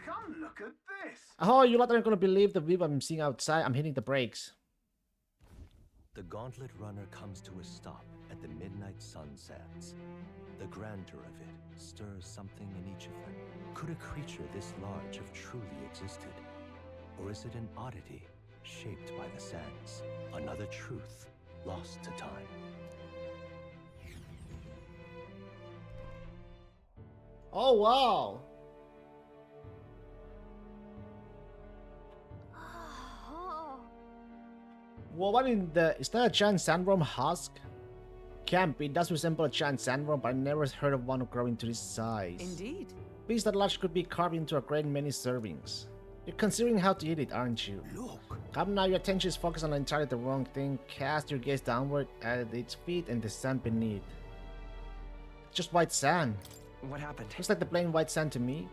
Come look at this. Oh, you lot aren't gonna believe the view I'm seeing outside. I'm hitting the brakes. The Gauntlet Runner comes to a stop at the midnight sunsands. The grandeur of it stirs something in each of them. Could a creature this large have truly existed? Or is it an oddity shaped by the sands? Another truth lost to time. Oh, wow. Oh. Well, what in the... Is that a giant sandworm husk? Can't be. It does resemble a giant sandworm, but I never heard of one growing to this size. Indeed. Beast that large could be carved into a great many servings. You're considering how to eat it, aren't you? Look! Come now, your attention is focused on entirely the wrong thing. Cast your gaze downward at its feet and the sand beneath. Just white sand. What happened? Looks like the plain white sand to me.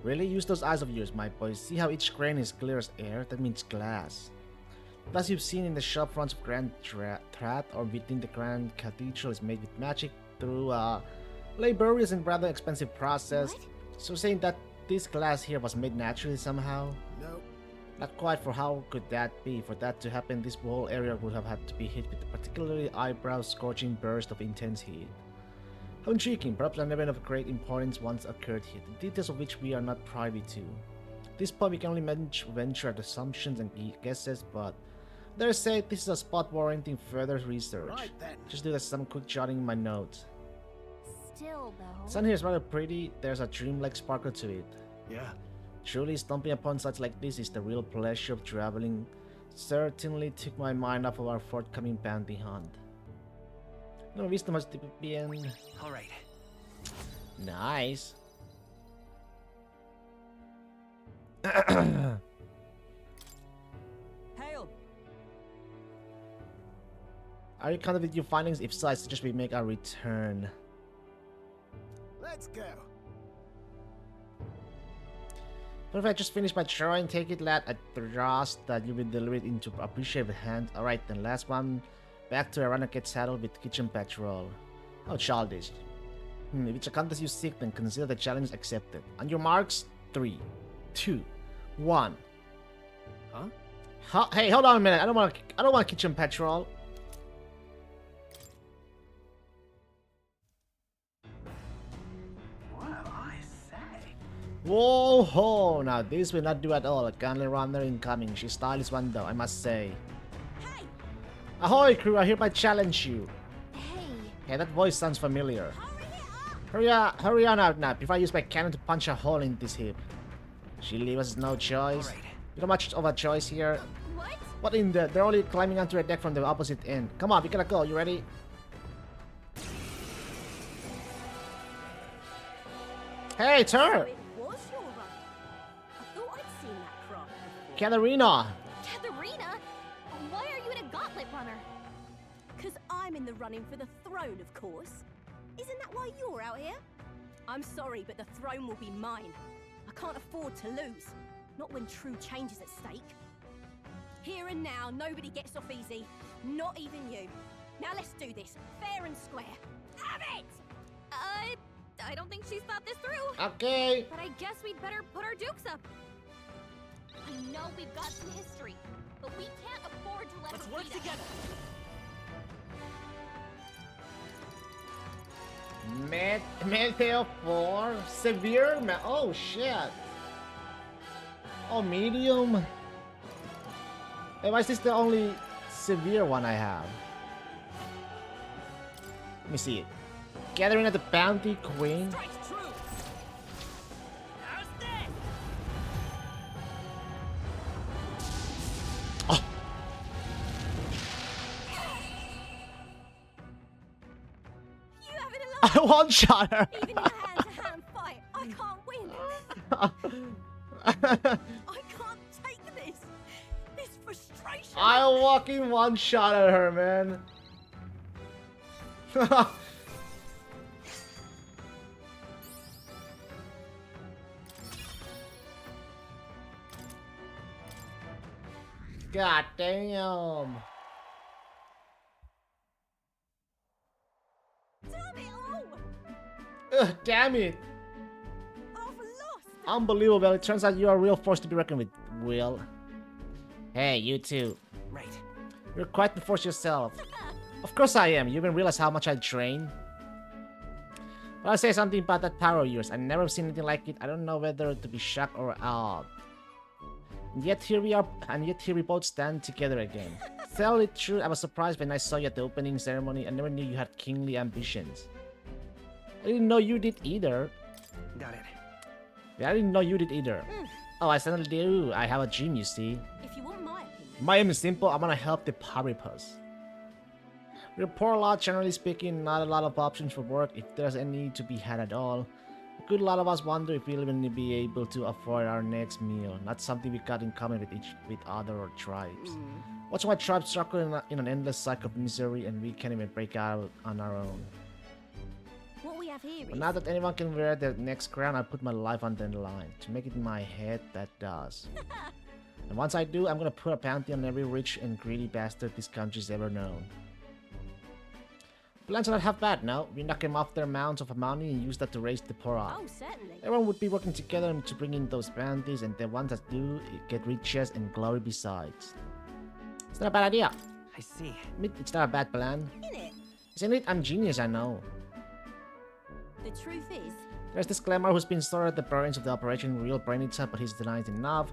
Really? Use those eyes of yours, my boy. See how each grain is clear as air? That means glass. Glass you've seen in the shop fronts of Grand Trat or within the Grand Cathedral is made with magic through a laborious and rather expensive process. What? So saying that this glass here was made naturally somehow? No. Not quite, for how could that be? For that to happen, this whole area would have had to be hit with a particularly eyebrow-scorching burst of intense heat. How intriguing, perhaps an event of great importance once occurred here, the details of which we are not privy to. At this point we can only venture at assumptions and guesses, but dare say this is a spot warranting further research. Right then. Just do some quick jotting in my notes. Still, though. The sun here is rather pretty, there's a dreamlike sparkle to it. Yeah. Truly, stumbling upon such like this is the real pleasure of traveling. Certainly took my mind off of our forthcoming bounty hunt. No wisdom has to be in. All right. Nice. Hail! Are you content with your findings? If so, I suggest we make our return. Let's go. But if I just finish my chore and take it, lad, I trust that you will deliver it into appreciative hand. Alright then, last one. Back to a renegade saddle with kitchen patrol. How childish. If it's a contest you seek, then consider the challenge accepted. On your marks, 3, 2, 1. Huh? Hey, hold on a minute. I don't want kitchen patrol. Well, I say. Whoa ho! Now this will not do at all. A gunly runner incoming. She's stylish one though, I must say. Hey! Ahoy crew, I hereby challenge you. Hey! Yeah, that voice sounds familiar. Hurry it up! Hurry on out now before I use my cannon to punch a hole in this hip. She leaves us no choice. Alright. You don't much of a choice here. What? What in the? They're only climbing onto a deck from the opposite end. Come on, we gotta go. You ready? Hey, it's her! It was your run. I thought I'd seen that craft before. Katarina! Katharina? Why are you in a gauntlet runner? Because I'm in the running for the throne, of course. Isn't that why you're out here? I'm sorry, but the throne will be mine. I can't afford to lose. Not when true change is at stake. Here and now, nobody gets off easy. Not even you. Now let's do this, fair and square. Have it! I don't think she's thought this through. Okay. But I guess we'd better put our dukes up. I know we've got some history, but we can't afford to let Let's her work beat us. together. Meteo 4? Severe? Oh shit. Oh, medium? Hey, why is this the only severe one I have? Let me see it. Gathering at the Bounty Queen. Strikes true. How's this? Oh. You having a laugh? I one-shot her. Even in a hand-to-hand fight, I can't win. I can't take this. This frustration. I walking one-shot at her, man. God damn. Damn it all. Ugh, damn it. I've lost. Unbelievable. It turns out you're a real force to be reckoned with, Will. Hey, you too. Right. You're quite the force yourself. Of course I am. You even realize how much I train? But I'll say something about that power of yours. I've never seen anything like it. I don't know whether to be shocked or awed. And yet here we are, and yet here we both stand together again. To tell it true, I was surprised when I saw you at the opening ceremony. I never knew you had kingly ambitions. I didn't know you did either. Got it. Yeah, I didn't know you did either. Oh, I suddenly do. I have a dream, you see. If you want my opinion. My aim is simple. I want to help the Paripus. We're a poor lot, generally speaking. Not a lot of options for work, if there's any to be had at all. A good lot of us wonder if we'll even be able to afford our next meal. Not something we got in common with other tribes. Watch my tribe struggle in an endless cycle of misery, and we can't even break out on our own. What we have here But is... now that anyone can wear the next crown, I put my life on the line. To make it in my head, that does. And once I do, I'm gonna put a bounty on every rich and greedy bastard this country's ever known. Plans are not half bad, no? We knock them off their mounds of money and use that to raise the poor up. Oh, certainly. Everyone would be working together to bring in those bounties, and the ones that do get riches and glory besides. It's not a bad idea. I see. It's not a bad plan. Innit? Isn't it? I'm genius, I know. The truth is... There's this Glamour who's been sort of the brains of the operation, real brainy-type, but he's denied enough.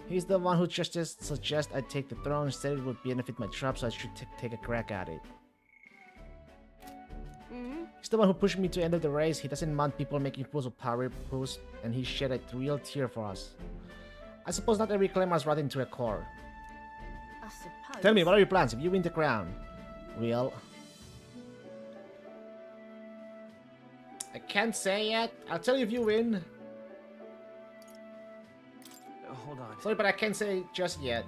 He's the one who just suggests I take the throne, said it would benefit my tribe, so I should take a crack at it. He's the one who pushed me to enter the race. He doesn't mind people making fools of Paripus, and he shed a real tear for us. I suppose not every Glamour is rotten to a core. I suppose. Tell me, what are your plans if you win the crown? Well, I can't say yet. I'll tell you if you win. Hold on. Sorry, but I can't say just yet.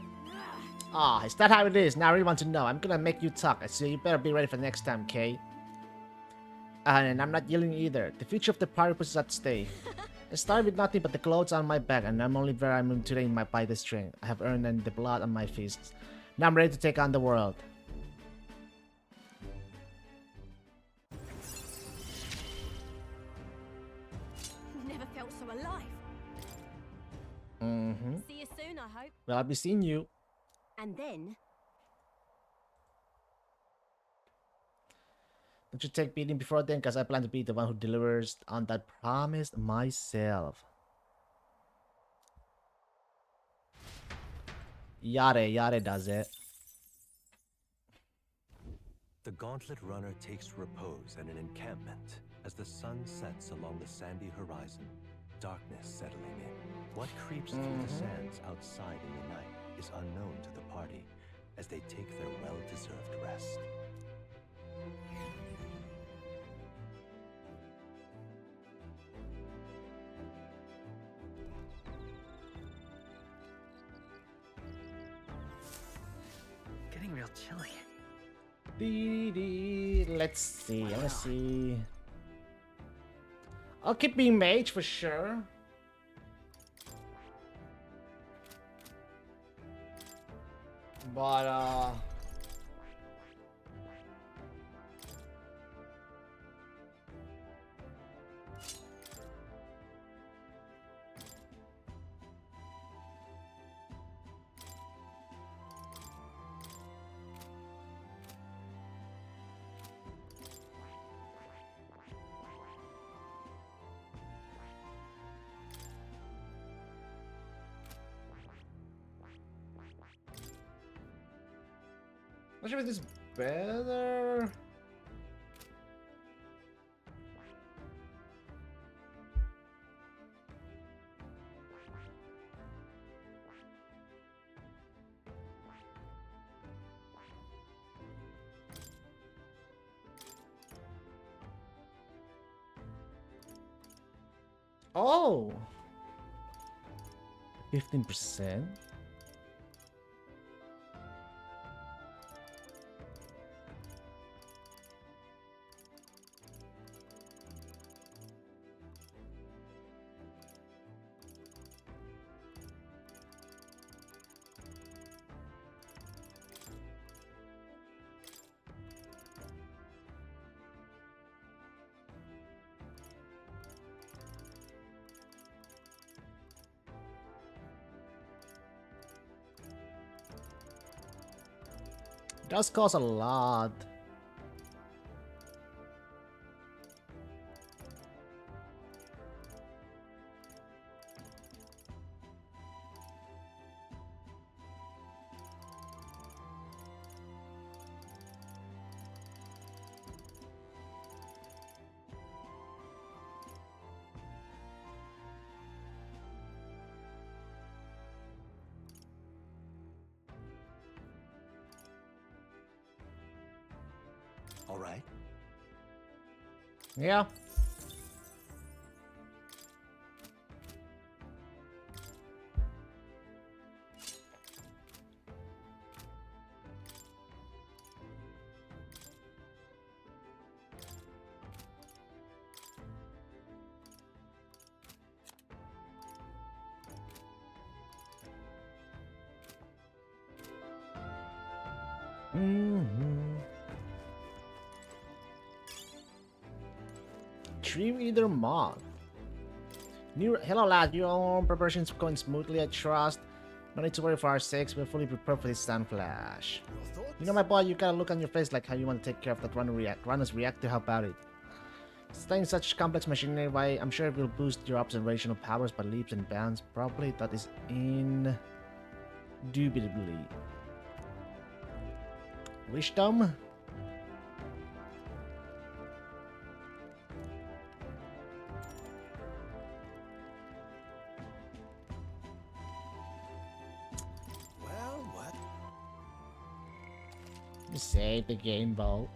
Ah, is that how it is? Now I really want to know. I'm gonna make you talk, so you better be ready for the next time, Kay? And I'm not yelling either. The future of the platypus is at stake. I started with nothing but the clothes on my back, and I'm only where I'm today by the strength I have earned and the blood on my fists. Now I'm ready to take on the world. Never felt so alive. Mm-hmm. See you soon, I hope. Well, I'll be seeing you. And then, Don't you take beating before then, because I plan to be the one who delivers on that promise myself. Yare does it. The Gauntlet Runner takes repose at an encampment as the sun sets along the sandy horizon, darkness settling in. What creeps through the sands outside in the night is unknown to the party as they take their well-deserved rest. Getting real chilly. Let's see. Let's see. I'll keep being mage for sure. But not sure if this is better. Oh, 15%. Does cost a lot. All right. Yeah. Dream Eater mod. Hello lad, your own preparations going smoothly, I trust. No need to worry for our sakes, we're fully prepared for this sun flash. Your thoughts? You know my boy, you got a look on your face like how you want to take care of that runner's reactor, how about it? Studying such complex machinery, why I'm sure it will boost your observational powers by leaps and bounds. Probably that is indubitably. Wisdom? Well, what? You save the game, ball.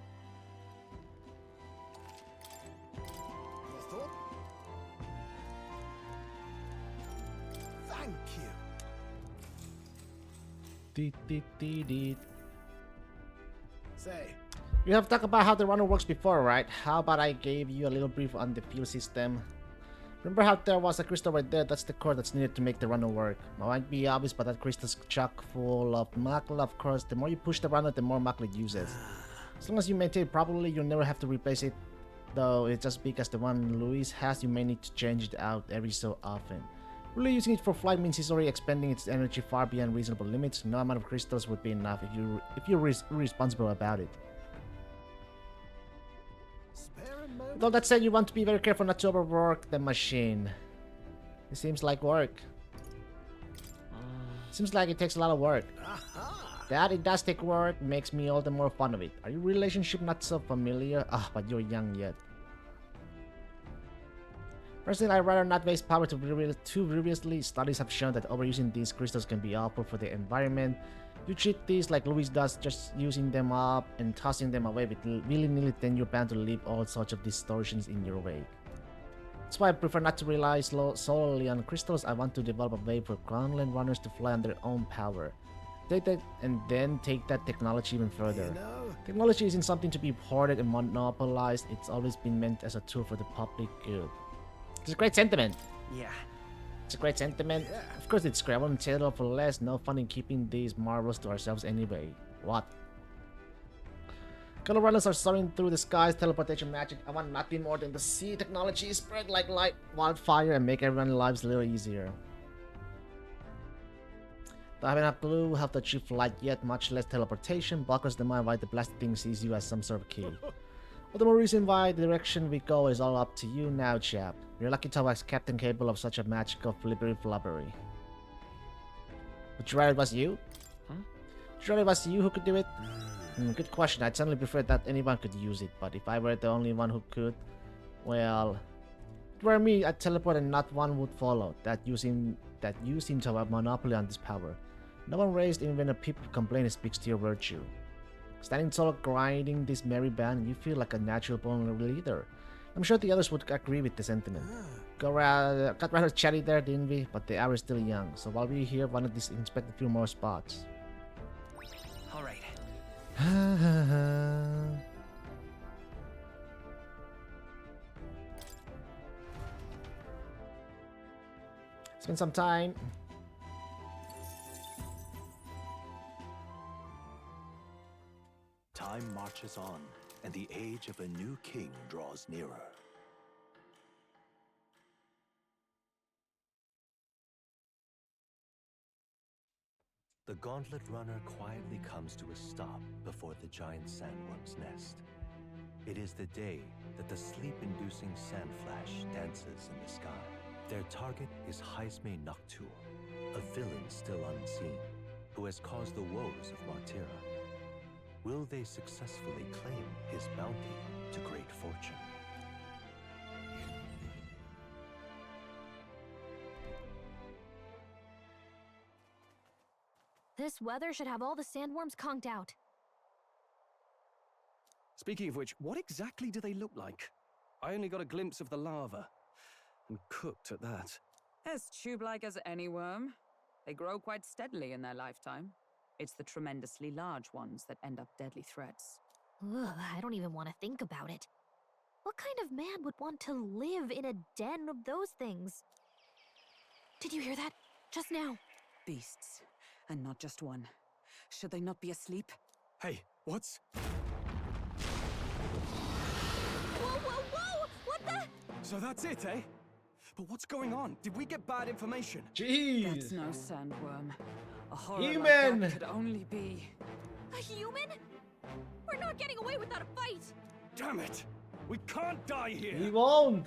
Thought? Thank you. Deet. Say, We have talked about how the runner works before, right? How about I gave you a little brief on the fuel system? Remember how there was a crystal right there? That's the core that's needed to make the runner work. It might be obvious, but that crystal's chock full of macula. Of course, the more you push the runner, the more macula it uses. As long as you maintain it properly, you'll never have to replace it. Though it's just because the one Luis has, you may need to change it out every so often. Really using it for flight means he's already expending its energy far beyond reasonable limits. No amount of crystals would be enough if you're irresponsible about it. spare a moment. Though that said, you want to be very careful not to overwork the machine. It seems like work. Seems like it takes a lot of work. Aha! That it does take work makes me all the more fun of it. Are your relationship not so familiar? But you're young yet. Personally, I'd rather not waste power too previously. Studies have shown that overusing these crystals can be awful for the environment. You treat these like Luis does, just using them up and tossing them away with willy-nilly, then you're bound to leave all sorts of distortions in your wake. That's why I prefer not to rely solely on crystals. I want to develop a way for groundland runners to fly on their own power. Take that and then take that technology even further. You know, Technology isn't something to be hoarded and monopolized. It's always been meant as a tool for the public good. It's a great sentiment. Yeah. It's a great sentiment. Yeah. Of course, it's great. I won't settle for less. No fun in keeping these marvels to ourselves anyway. What? Color runners are soaring through the skies. Teleportation magic. I want nothing more than to see technology spread like light wildfire and make everyone's lives a little easier. I haven't a clue how to achieve flight yet, much less teleportation. Blockers the mind why the plastic thing sees you as some sort of key. All the more reason why the direction we go is all up to you now, chap. You're lucky to have a captain capable of such a magical flibbery-flubbery. Would you rather it was you? Huh? Would you rather it was you who could do it? Good question. I'd certainly prefer that anyone could use it, but if I were the only one who could, well, if it were me, I'd teleport and not one would follow. That you seem to have a monopoly on this power. No one raised, even when a people complain, it speaks to your virtue. Standing tall, grinding this merry band, you feel like a natural born leader. I'm sure the others would agree with the sentiment. Got rather chatty there, didn't we? But the hour is still young, so while we're here, why not inspect a few more spots? All right. Spend some time. Time marches on, and the age of a new king draws nearer. The gauntlet runner quietly comes to a stop before the giant sandworm's nest. It is the day that the sleep-inducing sand flash dances in the sky. Their target is Jaime Noctur, a villain still unseen, who has caused the woes of Martira. Will they successfully claim his bounty to great fortune? This weather should have all the sandworms conked out. Speaking of which, what exactly do they look like? I only got a glimpse of the lava. And cooked at that. As tube-like as any worm. They grow quite steadily in their lifetime. It's the tremendously large ones that end up deadly threats. Ugh, I don't even want to think about it. What kind of man would want to live in a den of those things? Did you hear that? Just now. Beasts. And not just one. Should they not be asleep? Hey, what's... Whoa, whoa, whoa! What the? So that's it, eh? But what's going on? Did we get bad information? That's Jeez! no sandworm. A horror Human! like that could only be... A human? We're not getting away without a fight! Damn it! We can't die here! He won't!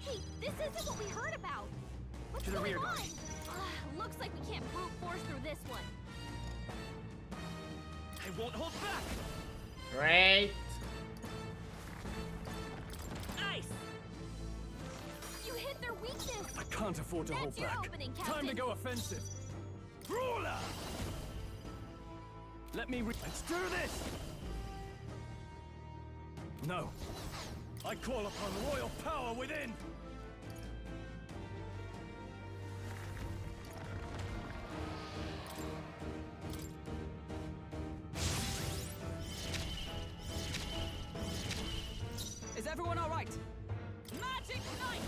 Hey, this isn't what we heard about! What's To the going rear on? guard. Looks like we can't brute force through this one. I won't hold back! Great! Nice! You hit their weakness! I can't can't afford to hold That's your back. opening, Time Captain. to go offensive. Brawler! Let's do this! No. I call upon royal power within! Is everyone all right? Magic Knight!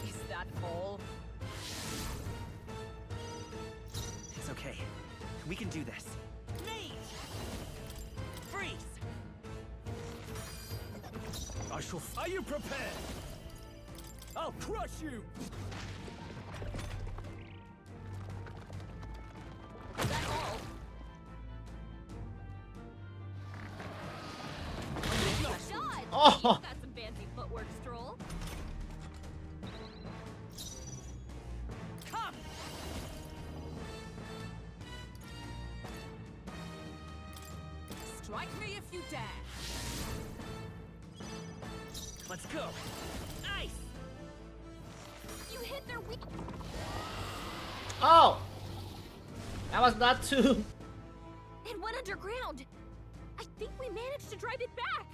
Is that all? It's okay. We can do this. Mage! Freeze! Are you prepared? I'll crush you! Is that all? God! Oh! You got some fancy footwork, Stroll. Come! Strike me if you dare! Let's go! Ice! You hit their weak. Oh! That was not too. It went underground. I think we managed to drive it back.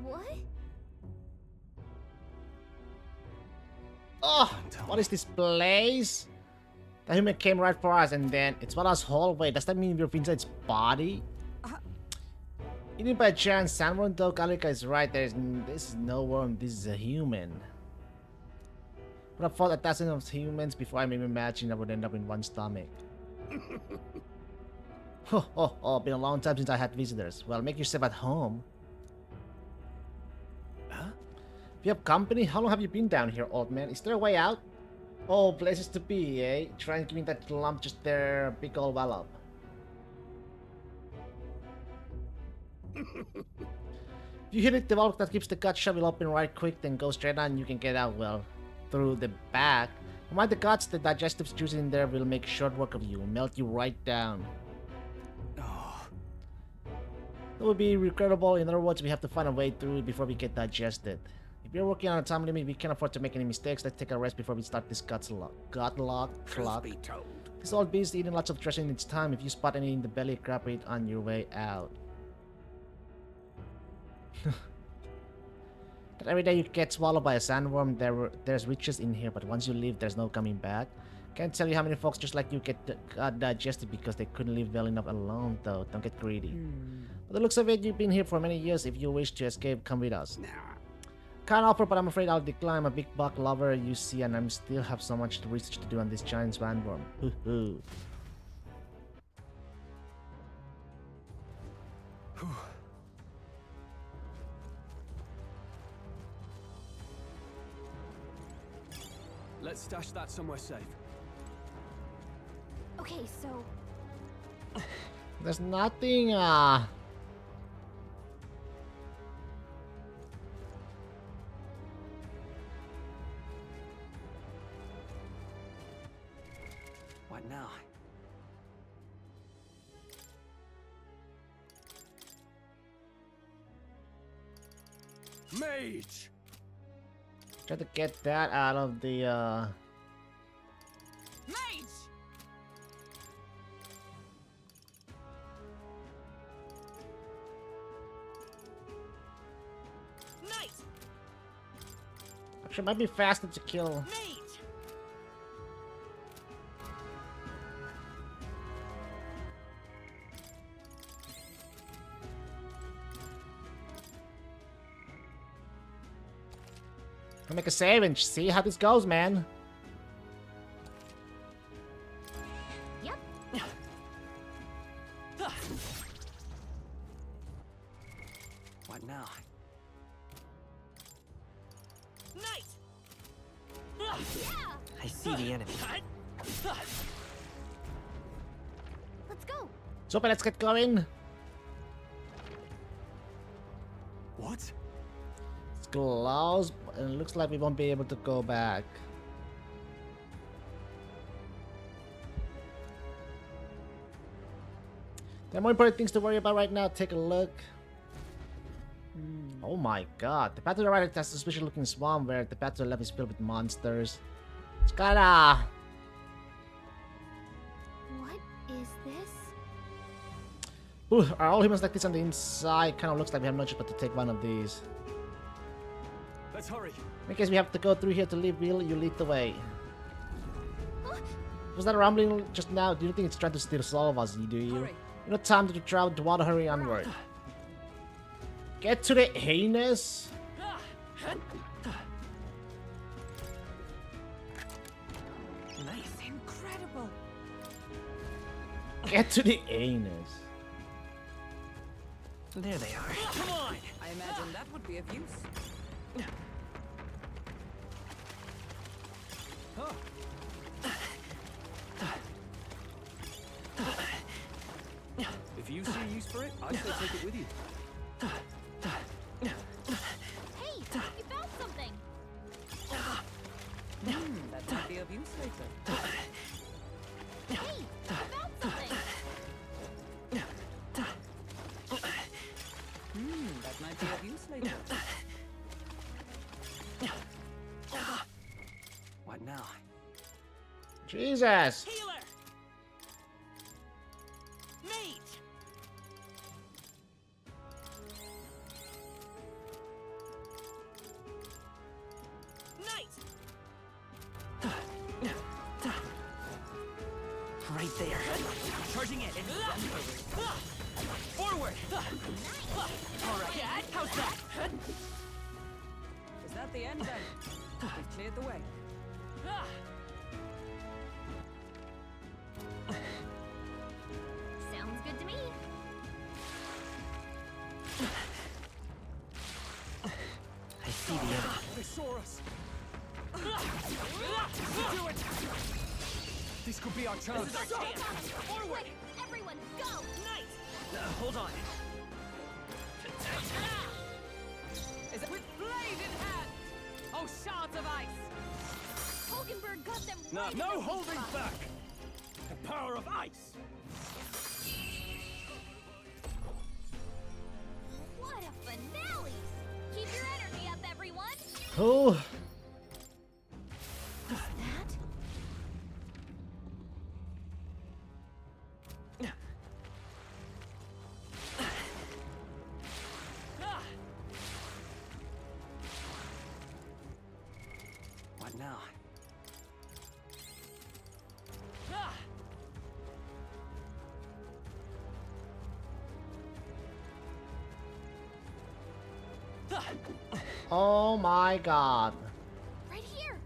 What? Oh! What is this place? The human came right for us and then it's what us hallway. Does that mean we're inside its body? Even by chance, Sandworm though Gallica is right. This is no worm, this is a human. Would have fought a dozen of humans before I maybe imagine I would end up in one stomach. Oh, been a long time since I had visitors. Well, make yourself at home. Huh? If you have company, how long have you been down here, old man? Is there a way out? Oh, places to be, eh? Try and give me that lump just there, big old wallop. If you hit it, the valve that keeps the gut shut will open right quick, then go straight on, you can get out, well, through the back. Mind the guts, the digestive juice in there will make short work of you, melt you right down. Oh, That would be regrettable. In other words, we have to find a way through it before we get digested. If we're working on a time limit, we can't afford to make any mistakes. Let's take a rest before we start this gut lock clock. be told. This old beast eating lots of treasure in its time. If you spot any in the belly, grab it on your way out. That every day you get swallowed by a sandworm, there's riches in here, but once you leave, there's no coming back. Can't tell you how many folks just like you got digested because they couldn't live well enough alone, though. Don't get greedy. But the looks of it, you've been here for many years. If you wish to escape, come with us. Can't offer, but I'm afraid I'll decline. I'm a big buck lover, you see, and I still have so much research to do on this giant sandworm. Hoo-hoo. Let's stash that somewhere safe. Okay, so There's nothing, What now? Mage! Try to get that out of the, Mage! Knight! Actually, it might be faster to kill. Mage! I'll make a save and see how this goes, man. yep. What now? Knight! I see the enemy. Let's go. Super, let's get going. What? It's close, and it looks like we won't be able to go back. There are more important things to worry about right now. Take a look. Oh my god. The path to the right has a suspicious looking swamp where the path to the left is filled with monsters. It's kinda... What is this? Ooh, are all humans like this on the inside? Kinda looks like we have no choice but to take one of these. Let's hurry. In case we have to go through here to leave, Will, you lead the way. Huh? Was that rumbling just now? Do you think it's trying to steal all of us, do you? Hurry. You know, time to travel to water, hurry onward. Get to the anus. Nice. Incredible. Get to the anus. There they are. Come on! I imagine that would be of use. If you see use for it, I'd say take it with you. Hey, you found something. That might be of use later. Hey, you found something. That might be of use later. What now? Jesus. Healer! Mate! Knight! Right there. Charging in. Forward! Alright, how's that? Is that the end then? We've cleared the way. Sounds good to me. I see the enemy. They saw us. Do it! This could be our chance. Forward! Everyone, go! Hold on. Is it with blade in hand? Oh, shards of ice! Hulkenberg got them No, right in no the holding spot. back. The power of ice. What a finale! Keep your energy up, everyone! Who? That? What now? Oh my god. Right here!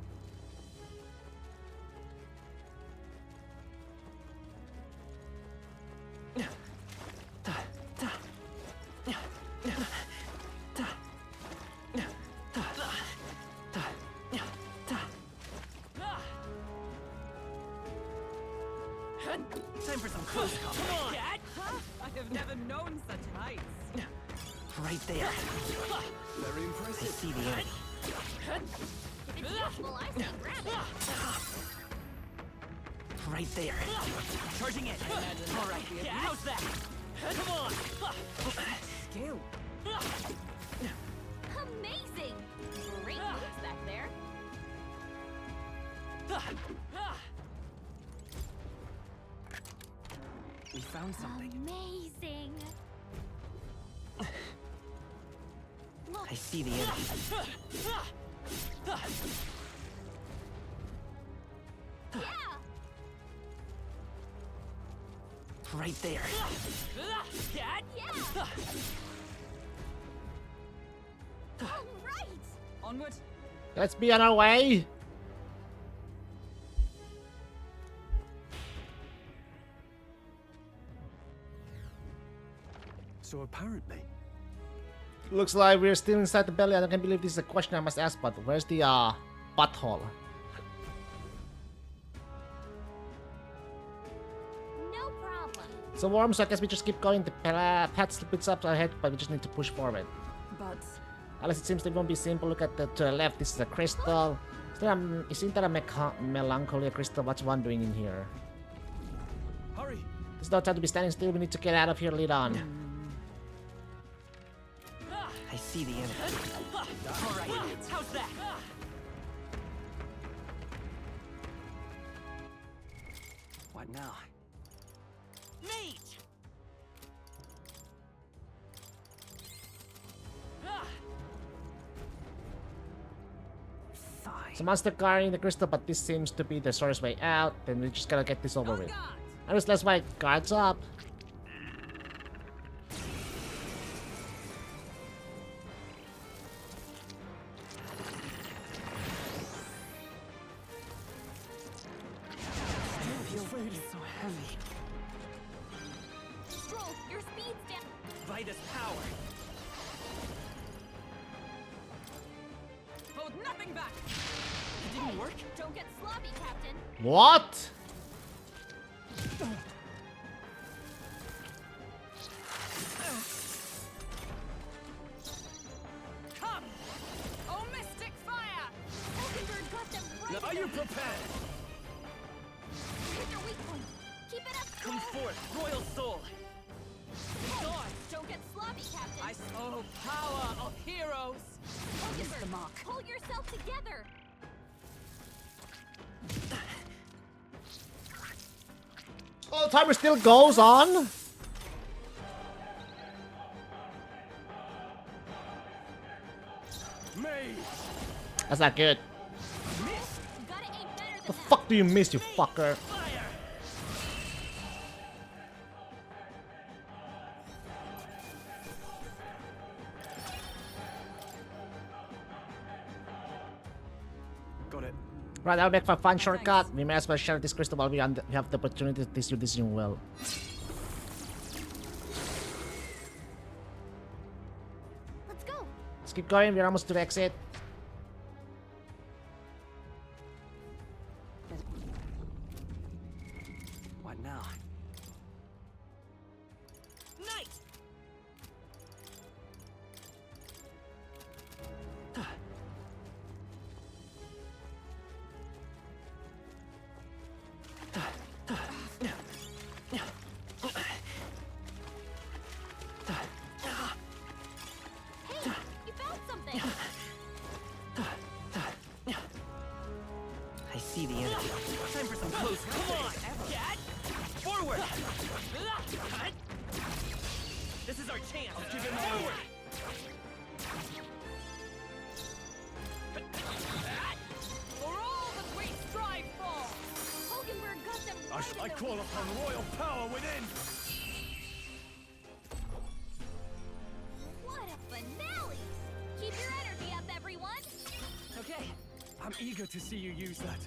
Time for some close combat. Come on! I have never known such heights. Right there. Very I impressive. see the enemy. If it's useful, I say grab it. Right there. Charging in. Alright, how's that? Come on! Skill. Amazing! Great moves back there. We found something. Amazing! Look, I see the enemy. yeah! Right there. Yeah! All right! Onward. Let's be on our way. So apparently, Looks like we're still inside the belly. I can't believe this is a question I must ask, but where's the butthole? It's a worm, so I guess we just keep going. The path splits up ahead, but we just need to push forward. But Alice, it seems it won't be simple. Look at the to the left. This is a crystal. Isn't that a melancholia crystal? What's one doing in here? Hurry! There's no time to be standing still. We need to get out of here. Lead on. I see the enemy. All right, how's that? What now? Meat! So monster carrying the crystal, but this seems to be the shortest way out. Then we just gotta get this over with. And just let's wait. Guards up. So heavy. Stroll, your speed's down. Vitus power. hold nothing back. It didn't work? Don't get sloppy, Captain. What? Come! Oh, mystic fire! Hulkenberg got them right. Are you prepared? Here's your weak point. Keep it up. Come forth, royal soul. Don't get sloppy, Captain. I oh, power of heroes! Hulkenberg, the mark. pull yourself together. Oh, the timer still goes on. Me! That's not good. You gotta aim better The than that. fuck do you miss, you fucker? Fire! Got it. Right, that'll make for a fun shortcut. We may as well share this crystal while we have the opportunity to test your decision well. Let's go. Let's keep going. We're almost to the exit. What now? Night! Hey, you found something. I see the enemy. Time for some close. Come on! Get forward! This is our chance. I'll give him forward. For all that we strive for! Hulkenberg got them I, right sh- I in the call upon royal power within! What a finale! Keep your energy up, everyone. Okay. I'm eager to see you use that.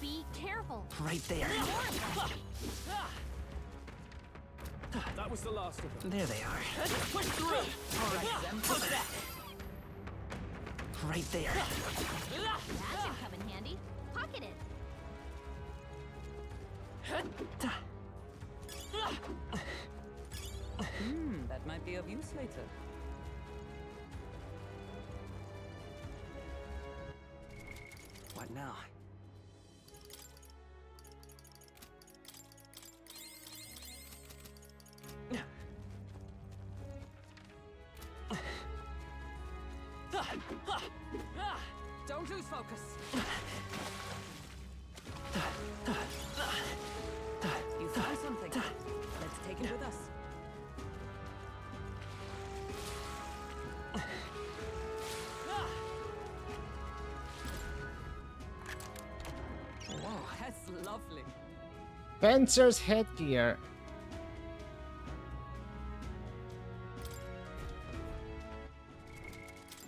Be careful. Right there. More of them. That was the last of them. There they are. Push through. All right, then. Push that. Right there. That should come in handy. Pocket it. That might be of use later. What now? Don't lose focus. You found something. Let's take it with us. Whoa, that's lovely. Fencer's headgear.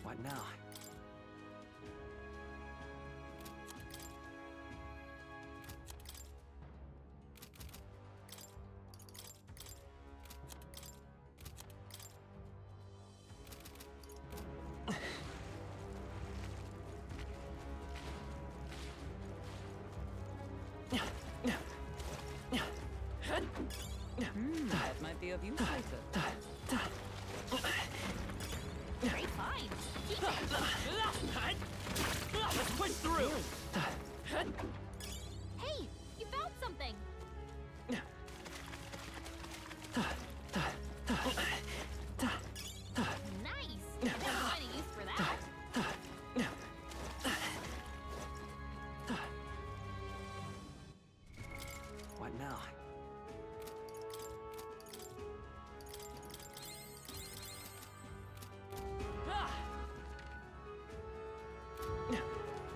What now? with you later. Great find. Keep it. Let's push through. Hey, you found something. Nice. Never had any use for that. What now?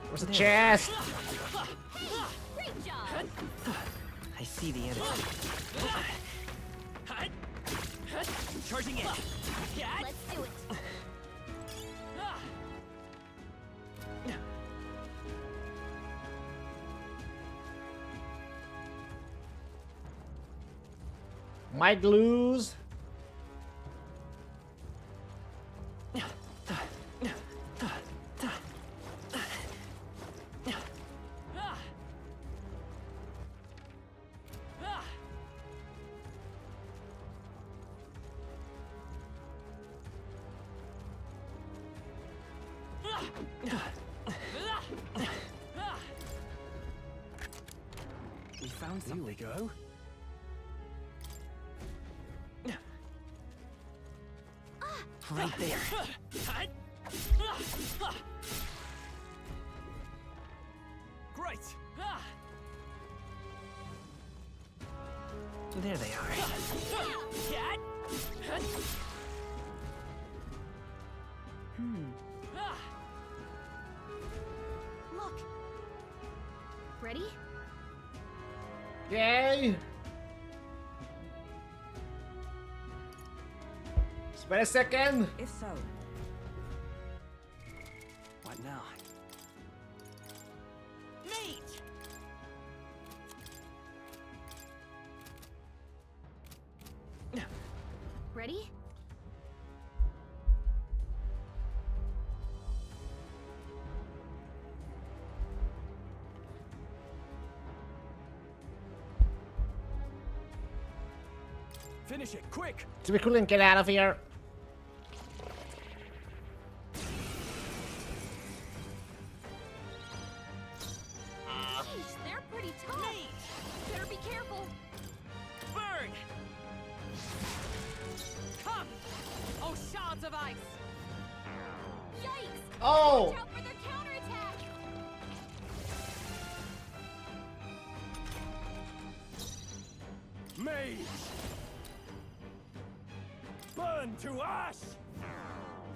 Where's the chest? Great job. I see the enemy. Charging in. Let's do it. Might lose. We found something. Here we go. Right there. Great. There they are. Look. Ready? Yay! Spare a second. If so, What now? Mate! Ready? Finish it, quick! So we couldn't get out of here. Jeez, they're pretty tough. Better be careful. Burn! Come! Oh, shards of ice! Yikes! Oh! Watch out for their counterattack. Mage! Burn to ash!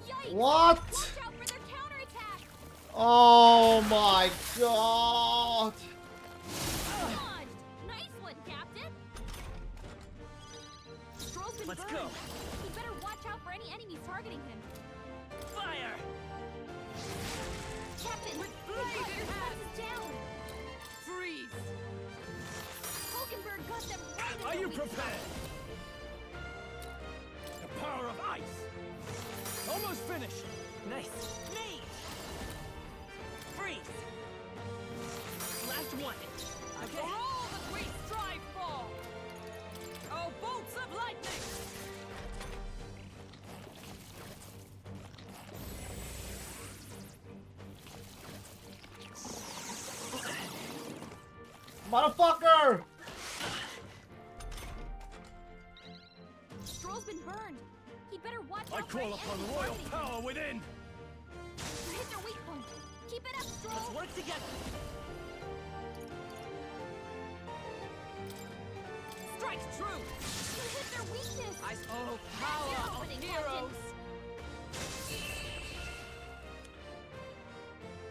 Yikes! What? Watch out for their counterattack. Oh my god! Dodged. Nice one, Captain. Stroll's been Let's burned. go. He better watch out for any enemies targeting him. Fire! Captain, his defense is down. Freeze! Hulkenberg got them right in Are the you weak prepared? The power of ice! Almost finished! Nice! Mate! Freeze! Last one! for all that we strive for! Oh, bolts of lightning! Motherfucker! Stroll's been burned. He'd better watch I out for call any upon enemies royal targeting him. power within! You hit their weak point. Keep it up, Stroll. Let's work together! Strike true! You hit their weakness. Oh, That's power your of opening, heroes!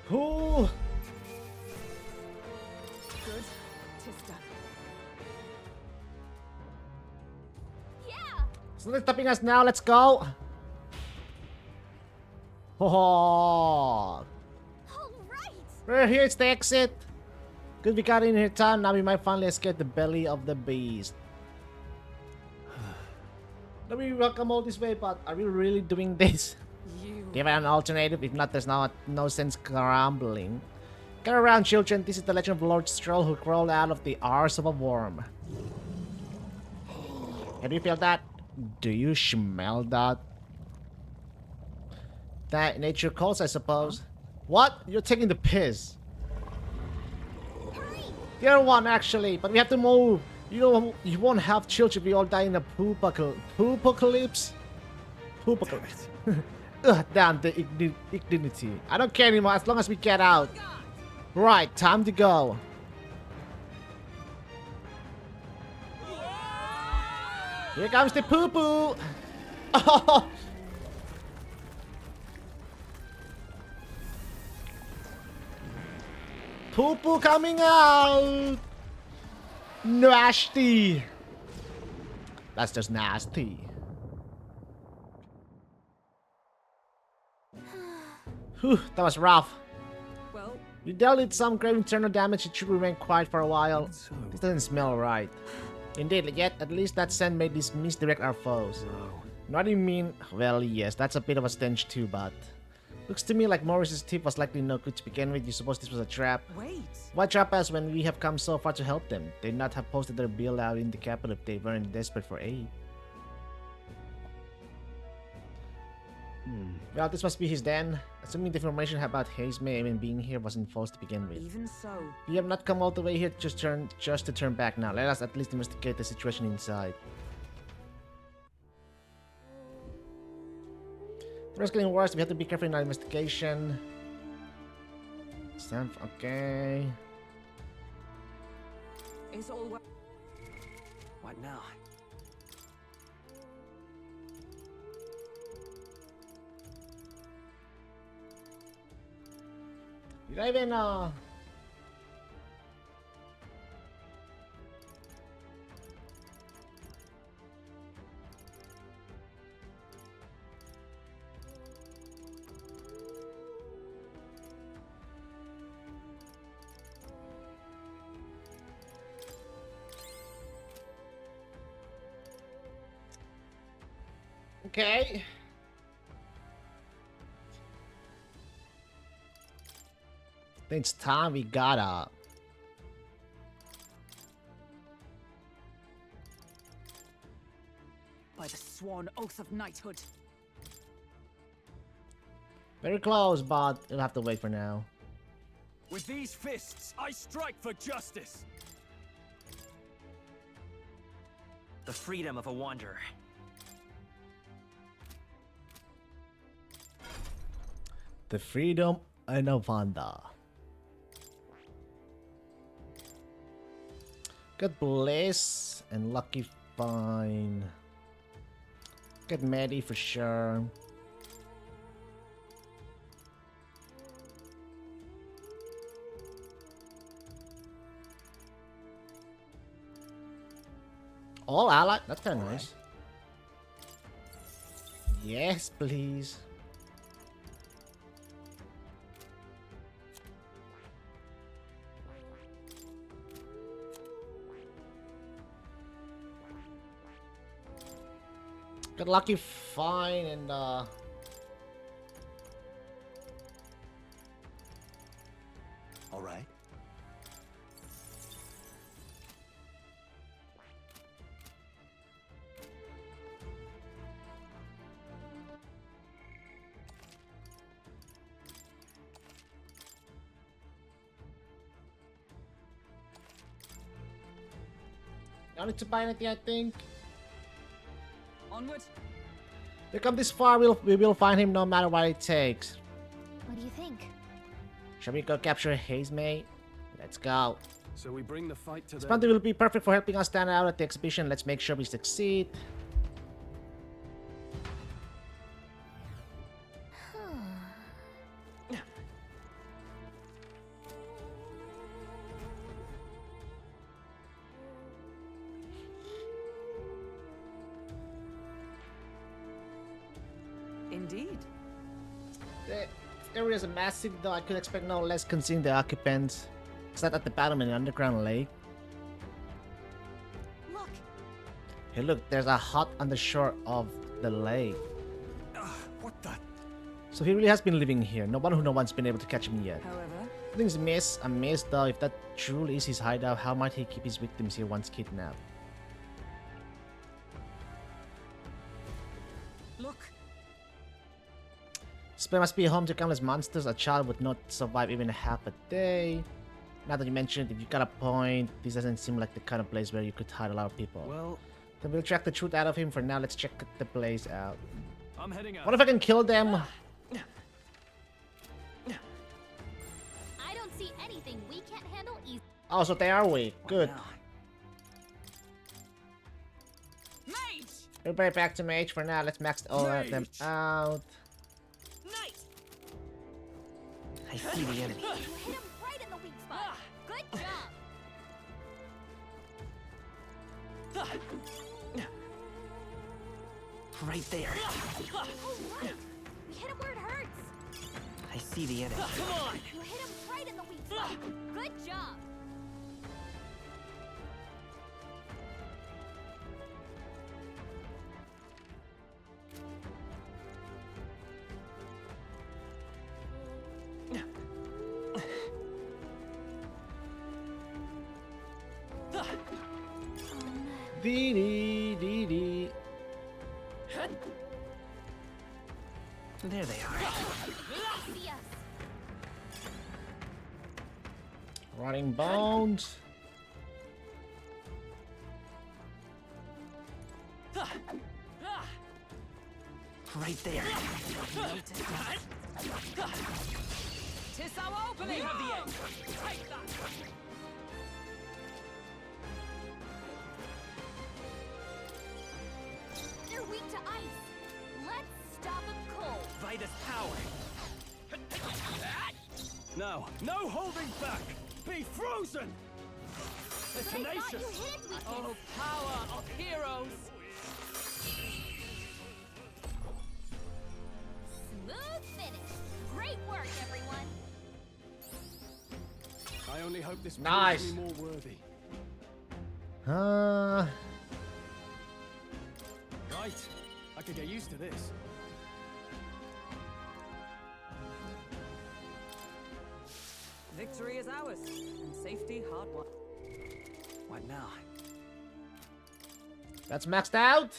Who? Good. 'Tis done. Yeah. So they're stopping us now. Let's go. Oh, All right. we're here. It's the exit. Good, we got in here time. Now we might finally escape the belly of the beast. Let me welcome all this way, but are we really doing this? You. Give it an alternative. If not, there's no sense grumbling. Get around, children. This is the legend of Lord Stroll who crawled out of the arse of a worm. Can you feel that? Do you smell that? That nature calls, I suppose. What? You're taking the piss. The other one, actually, but we have to move. You know, you won't have children if we all die in a poopacalypse. Poopacalypse. Ugh, damn the indignity. I don't care anymore as long as we get out. Right, time to go. Here comes the poo-poo. Oh. Poo-poo coming out. Nasty. That's just nasty. Whew, that was rough. Well, You dealt with some grave internal damage. It should remain quiet for a while. This doesn't smell right. Indeed, yet at least that scent made this misdirect our foes. What do you mean? Well, yes, that's a bit of a stench too, but... Looks to me like Morris's tip was likely no good to begin with. You suppose this was a trap? wait. Why trap us when we have come so far to help them? They'd not have posted their bill out in the capital if they weren't desperate for aid. Well, this must be his den. Assuming the information about Hayes May even being here wasn't false to begin with. Even so, We have not come all the way here just to turn back now. Let us at least investigate the situation inside. The risk getting worse. We have to be careful in our investigation. Stamp, okay. it's all well. What now? Did I even Okay. I think it's time we gotta. By the sworn oath of knighthood. Very close, but you'll have to wait for now. With these fists, I strike for justice. The freedom of a wanderer. The freedom and Avanda. Good bliss and lucky find. Good Medi for sure. All allied. That's kind of nice. Yes, please. Good lucky fine and All right. don't need to buy anything, I think. Onward. We come this far, we will find him no matter what it takes. What do you think? Shall we go capture Hayes, mate? Let's go. So we bring the fight to This them. bounty will be perfect for helping us stand out at the exhibition. Let's make sure we succeed. Indeed. The area is massive, though I could expect no less considering the occupants. It's not at the bottom in an underground lake. Look, Hey, look, there's a hut on the shore of the lake. What the? So he really has been living here. No one's been able to catch him yet. However, Things amiss though. If that truly is his hideout, how might he keep his victims here once kidnapped? This place must be home to countless monsters. A child would not survive even half a day. Now that you mention it, if you got a point, this doesn't seem like the kind of place where you could hide a lot of people. Well, Then we'll track the truth out of him. For now, let's check the place out. I'm heading out. What if I can kill them? I don't see anything we can't handle easily. Oh, so they are weak. Good. Mage! Everybody back to mage for now. Let's max all of them out. Knight! I see the enemy. You hit him right in the weak spot. Good job. Right there. All right. We hit him where it hurts. I see the enemy. Come on! You hit him right in the weak spot. Good job. Dee dee dee dee. There they are. See us. Rotting bones. Right there. Tis our opening! We have the egg! Take that! They're weak to ice. Let's stop them cold. Vitus power! Now, no holding back. Be frozen. But I thought Tenacious. you hit its weakness. Oh, power of heroes! Smooth finish. Great work, everyone. I only hope this Nice. proves me more worthy. Right. I could get used to this. Victory is ours, and safety hard won. What now? That's maxed out.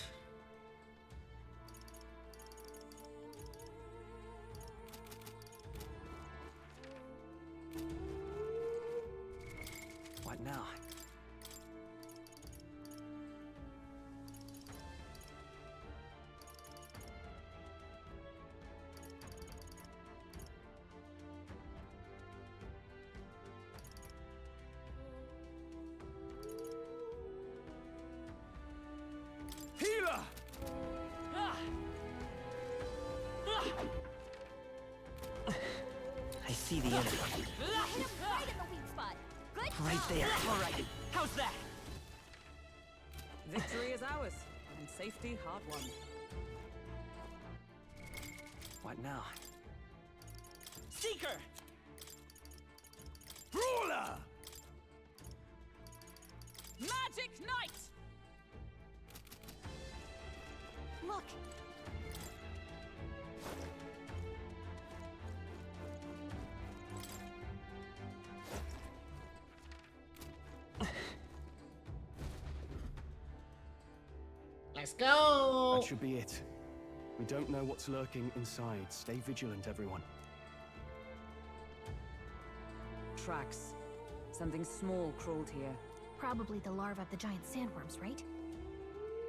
What now? Healer! I see the enemy. Hit him right in the weak spot. Good Right job. there. Alright, how's that? Victory is ours, and safety hard won. What now? Seeker! Brawler! Magic Knight! Look. Let's go. That should be it. We don't know what's lurking inside. Stay vigilant, everyone. Tracks. Something small crawled here. Probably the larvae of the giant sandworms, right?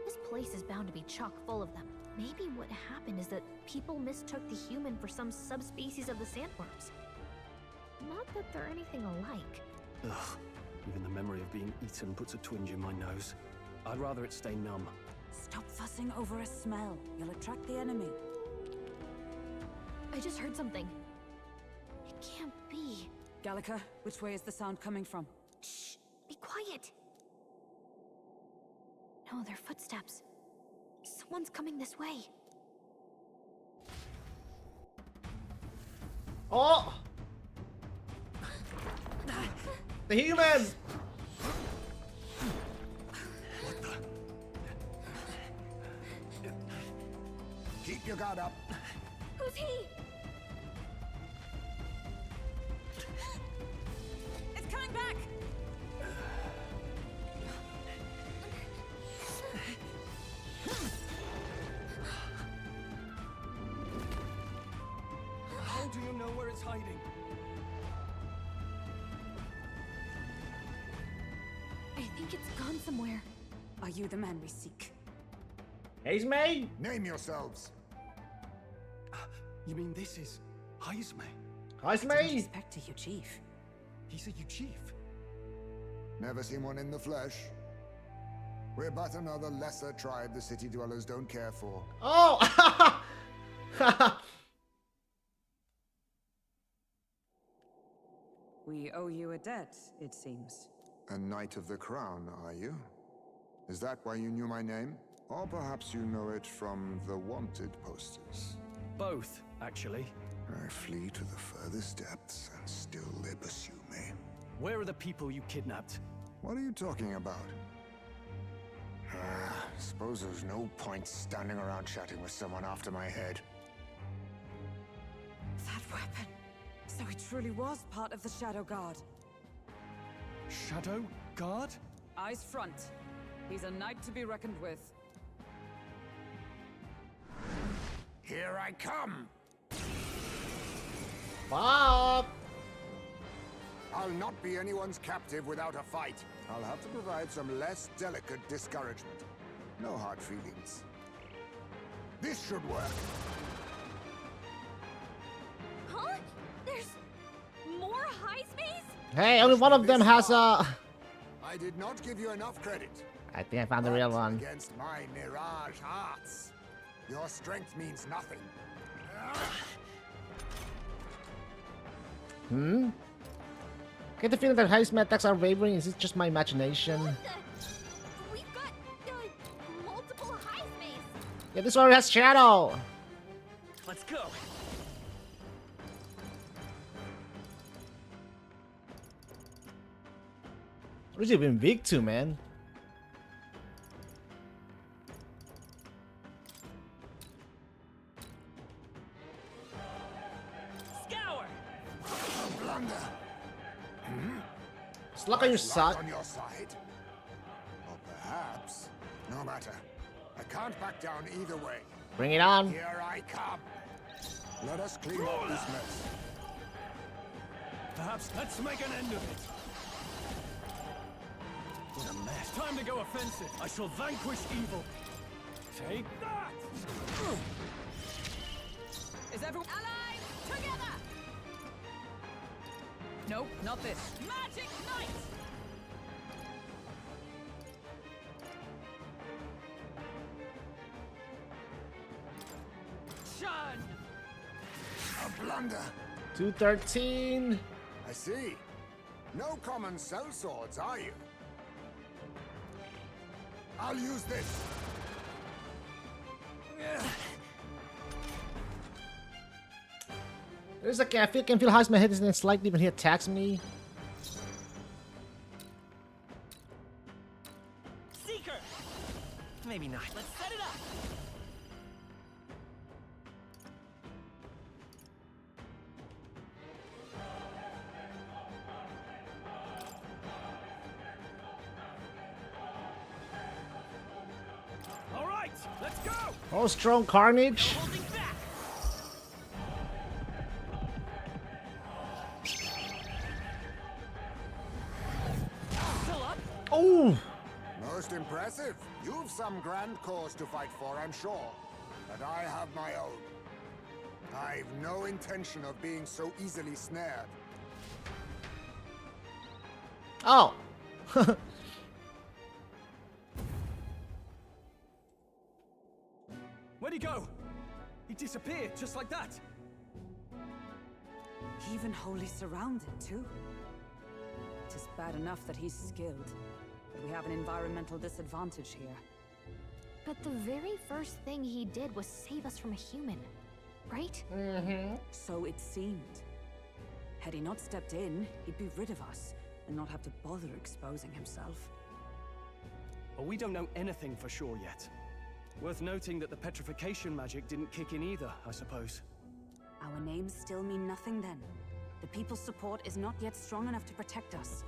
This place is bound to be chock full of them. Maybe what happened is that people mistook the human for some subspecies of the sandworms. Not that they're anything alike. Ugh. Even the memory of being eaten puts a twinge in my nose. I'd rather it stay numb. Stop fussing over a smell. You'll attract the enemy. I just heard something. It can't be. Gallica, which way is the sound coming from? Shh! Be quiet! No, they're footsteps. Someone's coming this way. Oh! The human! Keep your guard up. Who's he? It's coming back! where it's hiding. I think it's gone somewhere. Are you the man we seek? Hazme? Name yourselves. You mean this is Heisme? Didn't Hazme? expect you, Chief. He's a chief. Never seen one in the flesh. We're but another lesser tribe the city dwellers don't care for. Oh! We owe you a debt, it seems. A Knight of the Crown, are you? Is that why you knew my name? Or perhaps you know it from the wanted posters? Both, actually. I flee to the furthest depths, and still they pursue me. Where are the people you kidnapped? What are you talking about? Suppose there's no point standing around chatting with someone after my head. That weapon. So he truly was part of the Shadow Guard. Shadow Guard? Eyes front. He's a knight to be reckoned with. Here I come! Bob! I'll not be anyone's captive without a fight. I'll have to provide some less delicate discouragement. No hard feelings. This should work. Huh? There's more high space? Hey, only one of them has a... I did not give you enough credit. I think I found the real But one. against my mirage arts, your strength means nothing. Hmm? Get the feeling that Heisme attacks are wavering. Is it just my imagination? We've got multiple high space. Yeah, this one has shadow. Let's go. What is he even weak to, man? Scour. Blunder. It's luck on your Luck side. on your side. Or perhaps, no matter. I can't back down either way. Bring it on. Here I come. Let us clean up this mess. Perhaps let's make an end of it. What a mess. Time to go offensive. I shall vanquish evil. Take that! Is everyone allies together? Nope, not this. Magic Knight! Shun! A blunder. 213. I see. No common cell swords, are you? I'll use this. There's like, I can feel Heisme head isn't slightly when he attacks me. Seeker. Maybe not. Let's set it up. All right, let's go! Oh, strong carnage. Holding back. Still up? Oh! Most impressive. You've some grand cause to fight for, I'm sure. But I have my own. I've no intention of being so easily snared. Oh! Where'd he go? He disappeared just like that. Even wholly surrounded, too. It is bad enough that he's skilled, but we have an environmental disadvantage here. But the very first thing he did was save us from a human, right? So it seemed. Had he not stepped in, he'd be rid of us, and not have to bother exposing himself. But we don't know anything for sure yet. Worth noting that the petrification magic didn't kick in either, I suppose. Our names still mean nothing then. The people's support is not yet strong enough to protect us.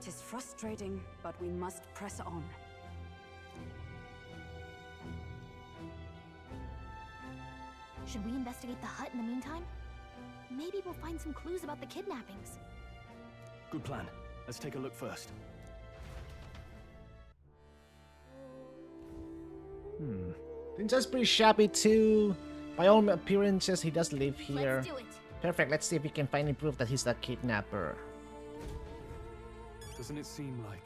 Tis frustrating, but we must press on. Should we investigate the hut in the meantime? Maybe we'll find some clues about the kidnappings. Good plan. Let's take a look first. Dinja's pretty shabby too. By all appearances, he does live here. Let's do it. Perfect, let's see if we can find any proof that he's a kidnapper. Doesn't it seem like...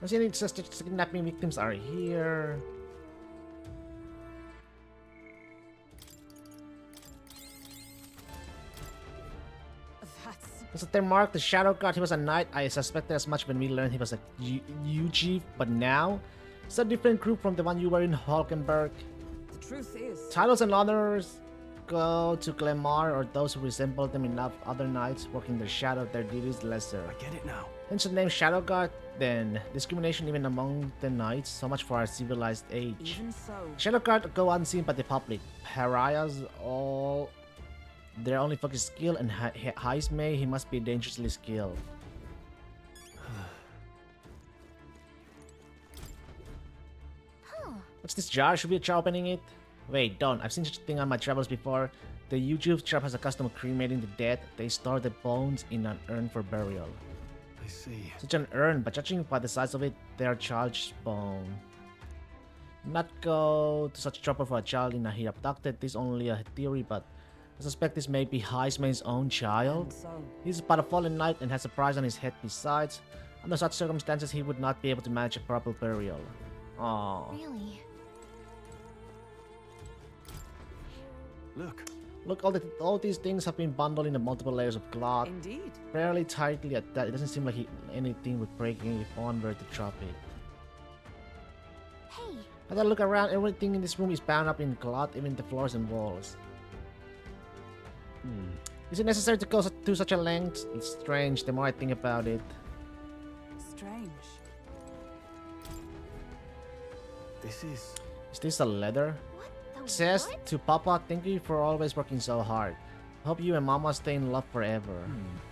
I'm seeing it's just the kidnapping victims are here. That's... Was it their mark? The Shadow God, he was a knight. I suspected as much when we learned he was a UG, but now it's a different group from the one you were in Hulkenberg. The truth is... Titles and honors go to Glemar or those who resemble them enough. Other knights working the shadow of their duties lesser. I get it now. Hence the name Shadow God, then discrimination even among the knights, so much for our civilized age. Even so... Shadow God go unseen by the public. Pariahs, all their only focus is skill, and Heismay, he must be dangerously skilled. What's this jar? Should we try opening it? Wait, don't. I've seen such a thing on my travels before. The Yujuv tribe has a custom of cremating the dead. They store the bones in an urn for burial. I see. Such an urn, but judging by the size of it, they are child's bone. Not go to such trouble for a child in a he abducted. This is only a theory, but I suspect this may be Heismay's own child. And so... He's but a fallen knight and has a price on his head besides. Under such circumstances, he would not be able to manage a proper burial. Aww. Really? Look. Look, all these things have been bundled into multiple layers of cloth. Indeed. Fairly tightly at that. It doesn't seem like anything would break if one were to drop it. Hey, As I look around, everything in this room is bound up in cloth, even the floors and walls. Is it necessary to go to such a length? It's strange the more I think about it. Strange. This is... Is this a letter? what the It says, what? to Papa, thank you for always working so hard. Hope you and Mama stay in love forever.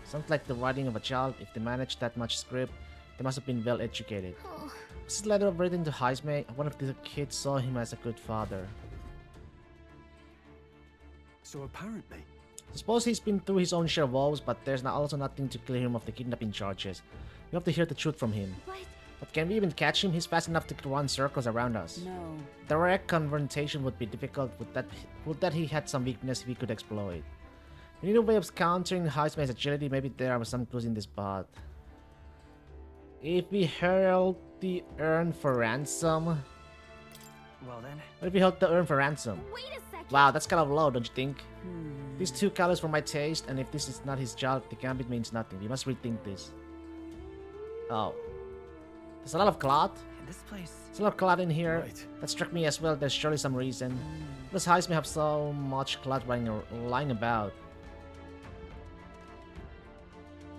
Sounds like the writing of a child. If they managed that much script, they must have been well educated. Oh, This letter written to Heismay. One of the kids saw him as a good father. So apparently... I suppose he's been through his own share of woes, but there's also nothing to clear him of the kidnapping charges. We have to hear the truth from him. But can we even catch him? He's fast enough to run circles around us. No. Direct confrontation would be difficult. Would that he had some weakness we could exploit. We need a way of countering Heismay's agility. Maybe there are some clues in this spot. If we hurl the urn for ransom... Well then. What if we held the urn for ransom? wait a second. Wow, that's kind of low, don't you think? These two colors for my taste, and if this is not his child, the gambit means nothing. We must rethink this. Oh. There's a lot of cloth. In this place. There's a lot of cloth in here. Right. That struck me as well. There's surely some reason. Does Heismay have so much cloth lying about?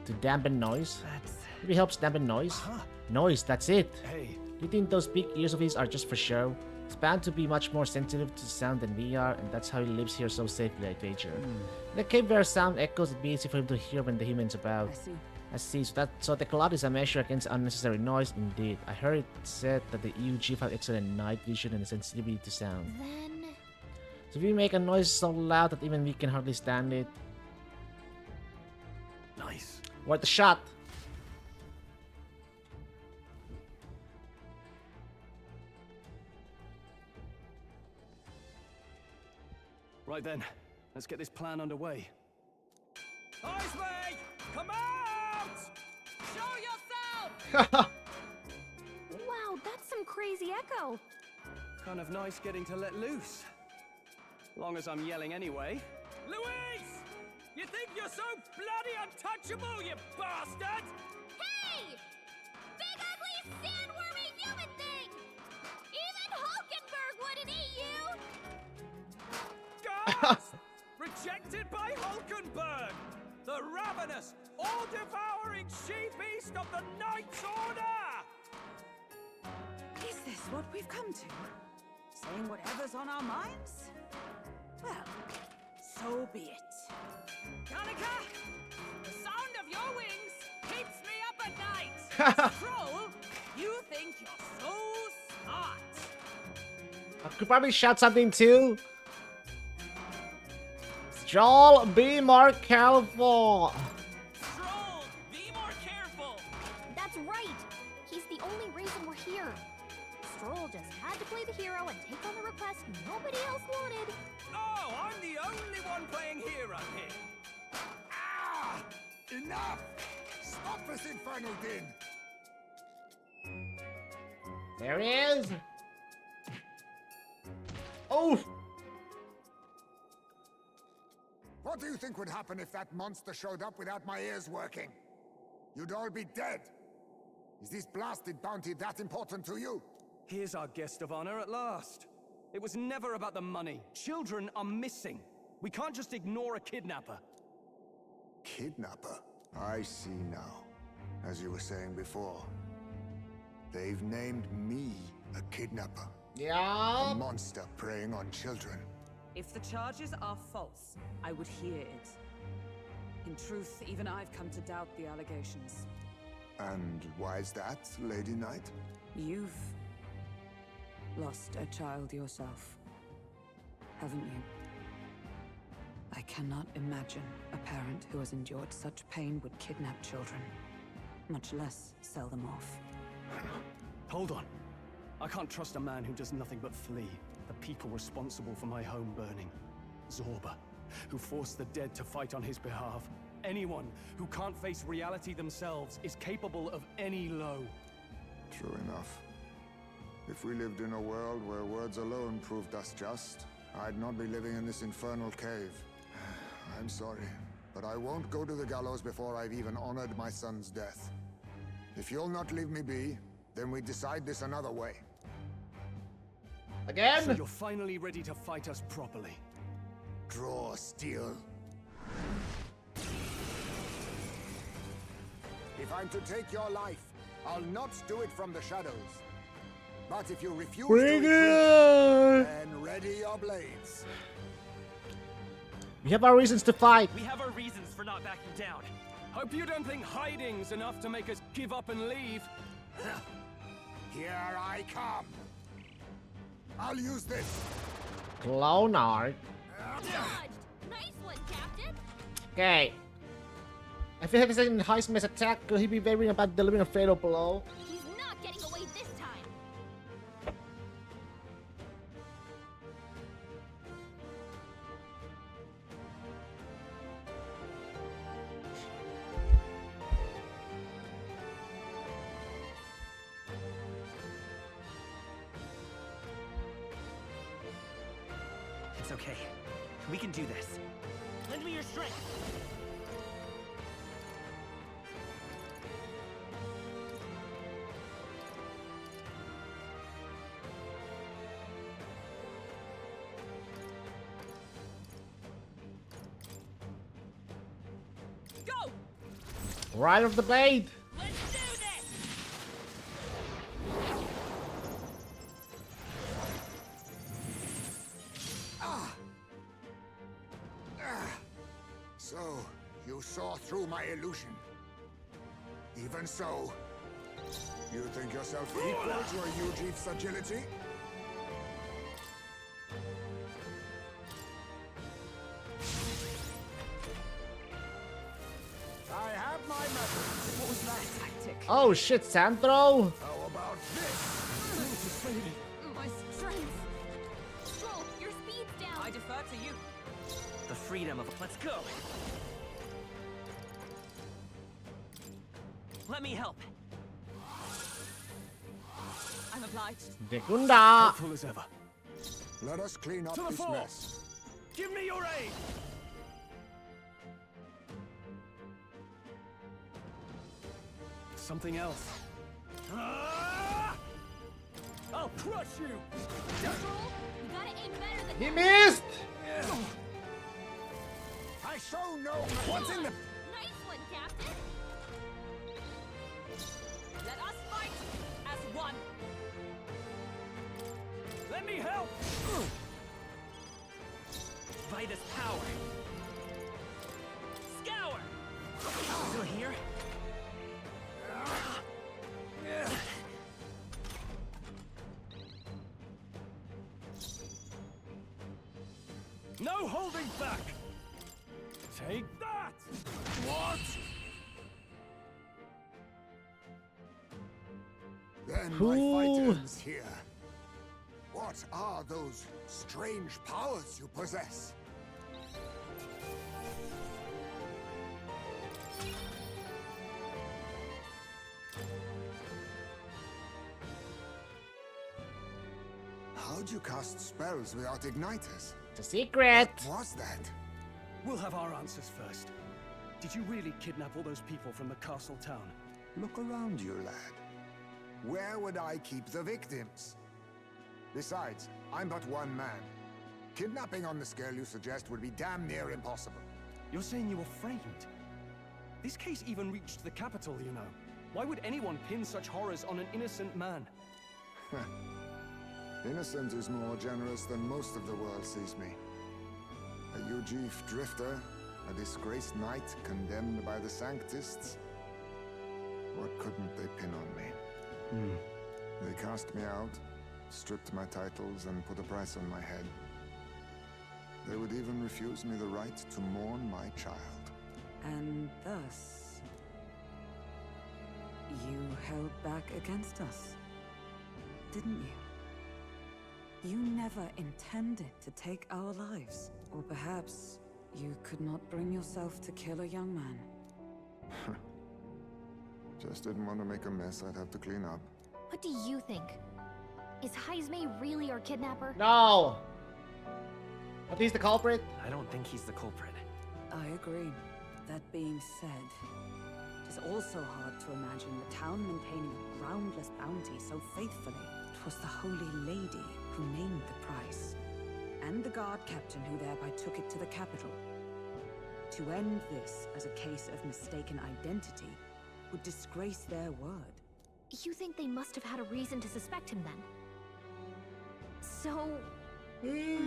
To dampen noise? That's... Maybe helps dampen noise? Huh. Noise, that's it. Hey. Do you think those big ears of his are just for show? He's bound to be much more sensitive to sound than we are, and that's how he lives here so safely, I wager. In the cave where sound echoes, it'd be easy for him to hear when the human's about. I see. I see, so the cloud is a measure against unnecessary noise, indeed. I heard it said that the EU chief had excellent night vision and sensitivity to sound. Then... So if we make a noise so loud that even we can hardly stand it... Nice. What the shot? Right then. Let's get this plan underway. Heismay! Come out! Show yourself! Wow, that's some crazy echo. Kind of nice getting to let loose. Long as I'm yelling anyway. Louise! You think you're so bloody untouchable, you bastard? Hey! Big ugly sandwormy human thing! Even Hulkenberg wouldn't eat you! Gasp! Rejected by Hulkenberg! The ravenous, all-devouring she-beast of the Knight's Order! Is this what we've come to? Saying whatever's on our minds? Well, so be it. Kanika! The sound of your wings keeps me up at night! Troll, you think you're so smart! I could probably shout something too. Stroll, be more careful. Stroll, be more careful. That's right! He's the only reason we're here. Stroll just had to play the hero and take on the request nobody else wanted. Oh, I'm the only one playing hero here. Ah! Enough! Stop this infernal din! There he is. Oh, What do you think would happen if that monster showed up without my ears working? You'd all be dead. Is this blasted bounty that important to you? Here's our guest of honor at last. It was never about the money. Children are missing. We can't just ignore a kidnapper. Kidnapper? I see now. As you were saying before, they've named me a kidnapper. A yeah. monster preying on children. If the charges are false, I would hear it. In truth, even I've come to doubt the allegations. And why is that, Lady Knight? You've lost a child yourself, haven't you? I cannot imagine a parent who has endured such pain would kidnap children, much less sell them off. Hold on. I can't trust a man who does nothing but flee. The people responsible for my home burning. Zorba, who forced the dead to fight on his behalf. Anyone who can't face reality themselves is capable of any low. True enough. If we lived in a world where words alone proved us just, I'd not be living in this infernal cave. I'm sorry, but I won't go to the gallows before I've even honored my son's death. If you'll not leave me be, then we decide this another way. So Again. you're finally ready to fight us properly. Draw steel. If I'm to take your life, I'll not do it from the shadows. But if you refuse Bring to it! retreat, then ready your blades. We have our reasons to fight. We have our reasons for not backing down. Hope you don't think hiding's enough to make us give up and leave. Here I come. I'll use this. Clone art. Dodged! Nice one, Captain! Okay. I feel like this is Heisman's attack. Could he be wavering about delivering a fatal blow? He's not getting away this time! It's okay. We can do this. Lend me your strength. Go! Right of the blade. Let's do this! So, you saw through my illusion. Even so, you think yourself equal to a huge Eve's agility? I have my methods. What was that tactic? Oh shit, sand throw? How about this? My strength! Stroll, your speed's down! I defer to you. The freedom of... Let's go! Let me help. I'm obliged. Dekunda. Helpful as ever. Let us clean up To the this fore. mess. Give me your aid! Something else. Ah! I'll crush you! Stroll, you gotta aim better than He that! missed. I show no... What's in the... Nice one, Captain! Let us fight as one. Let me help! Vitus power. Scour! Still here? No holding back! Take that! What? Then Who? my fight ends here. What are those strange powers you possess? How'd you cast spells without igniters? It's a secret. What was that? We'll have our answers first. Did you really kidnap all those people from the castle town? Look around you, lad. Where would I keep the victims? Besides, I'm but one man. Kidnapping on the scale you suggest would be damn near impossible. You're saying you were framed? This case even reached the capital, you know. Why would anyone pin such horrors on an innocent man? Innocent is more generous than most of the world sees me. A Ujif drifter, a disgraced knight condemned by the Sanctists. What couldn't they pin on me? They cast me out, stripped my titles, and put a price on my head. They would even refuse me the right to mourn my child. And thus, you held back against us, didn't you? You never intended to take our lives. Or perhaps you could not bring yourself to kill a young man. Just didn't want to make a mess I'd have to clean up. What do you think? Is Heismay really our kidnapper? No. But he's the culprit. I don't think he's the culprit. I agree. That being said, it is also hard to imagine the town maintaining a groundless bounty so faithfully. It was the Holy Lady who named the price, and the guard captain who thereby took it to the capital. To end this as a case of mistaken identity would disgrace their word. You think they must have had a reason to suspect him then? So,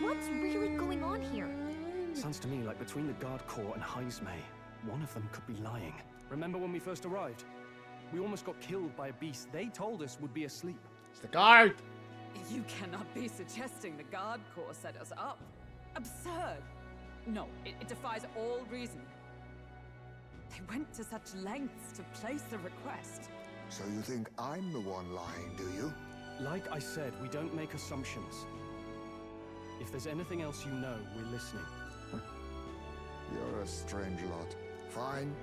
what's really going on here? Sounds to me like between the Guard Corps and Heismay, one of them could be lying. Remember when we first arrived? We almost got killed by a beast they told us would be asleep. It's the guard. You cannot be suggesting the Guard Corps set us up. Absurd! No, it defies all reason. They went to such lengths to place the request. So you think I'm the one lying, do you? Like I said, we don't make assumptions. If there's anything else you know, we're listening. You're a strange lot. Fine.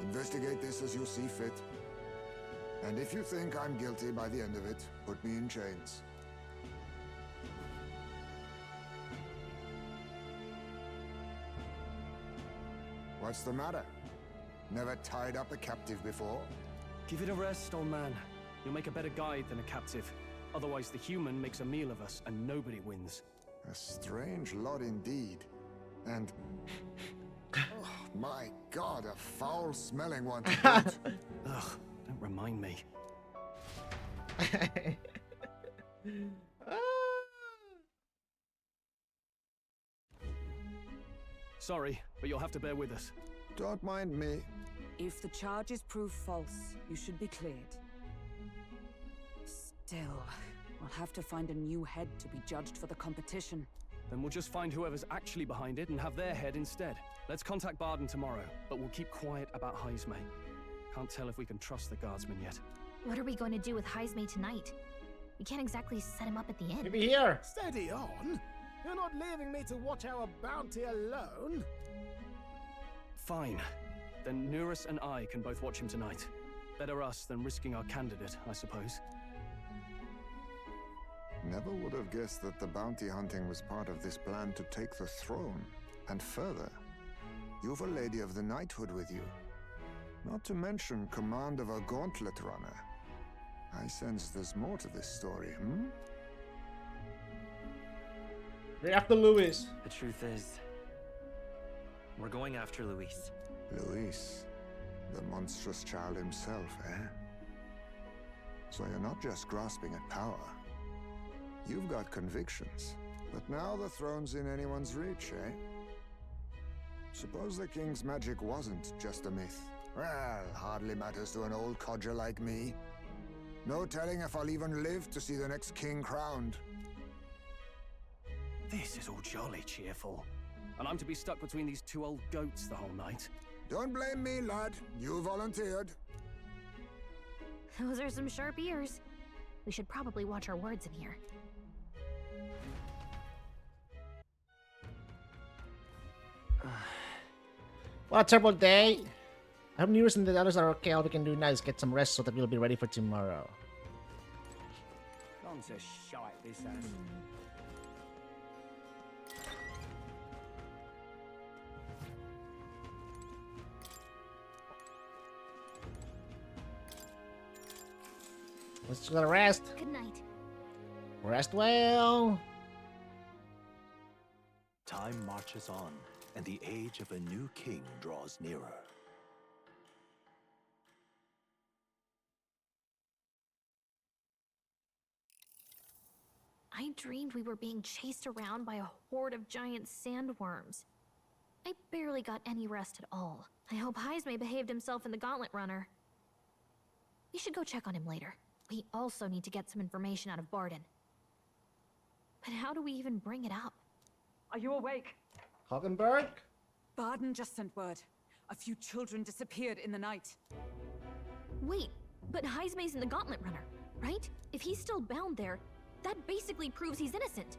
Investigate this as you see fit. And if you think I'm guilty by the end of it, put me in chains. What's the matter? Never tied up a captive before? Give it a rest, old man. You'll make a better guide than a captive. Otherwise, the human makes a meal of us, and nobody wins. A strange lot indeed. And... oh, my God, a foul-smelling one to boot. Ugh, don't remind me. Sorry, but you'll have to bear with us. Don't mind me. If the charges prove false, you should be cleared. Still, we'll have to find a new head to be judged for the competition. Then we'll just find whoever's actually behind it and have their head instead. Let's contact Barden tomorrow, but we'll keep quiet about Heismay. Can't tell if we can trust the guardsman yet. What are we going to do with Heismay tonight? We can't exactly set him up at the inn. Maybe here. Steady on! You're not leaving me to watch our bounty alone! Fine. Then Nurus and I can both watch him tonight. Better us than risking our candidate, I suppose. Never would have guessed that the bounty hunting was part of this plan to take the throne. And further, you've a Lady of the Knighthood with you. Not to mention command of a gauntlet runner. I sense there's more to this story, hmm? We're after Luis. The truth is, we're going after Luis. Luis, the monstrous child himself, eh? So you're not just grasping at power. You've got convictions. But now the throne's in anyone's reach, eh? Suppose the king's magic wasn't just a myth. Well, hardly matters to an old codger like me. No telling if I'll even live to see the next king crowned. This is all jolly cheerful. And I'm to be stuck between these two old goats the whole night. Don't blame me, lad. You volunteered. Those are some sharp ears. We should probably watch our words in here. What a terrible day. I hope News and the others are okay. All we can do now is get some rest so that we'll be ready for tomorrow. Gone to shite, this ass. Let's just gotta rest. Good night. Rest well. Time marches on, and the age of a new king draws nearer. I dreamed we were being chased around by a horde of giant sandworms. I barely got any rest at all. I hope Heisme behaved himself in the Gauntlet Runner. We should go check on him later. We also need to get some information out of Barden. But how do we even bring it up? Are you awake? Hockenberg? Barden just sent word. A few children disappeared in the night. Wait, but Heisme's in the Gauntlet Runner, right? If he's still bound there, that basically proves he's innocent.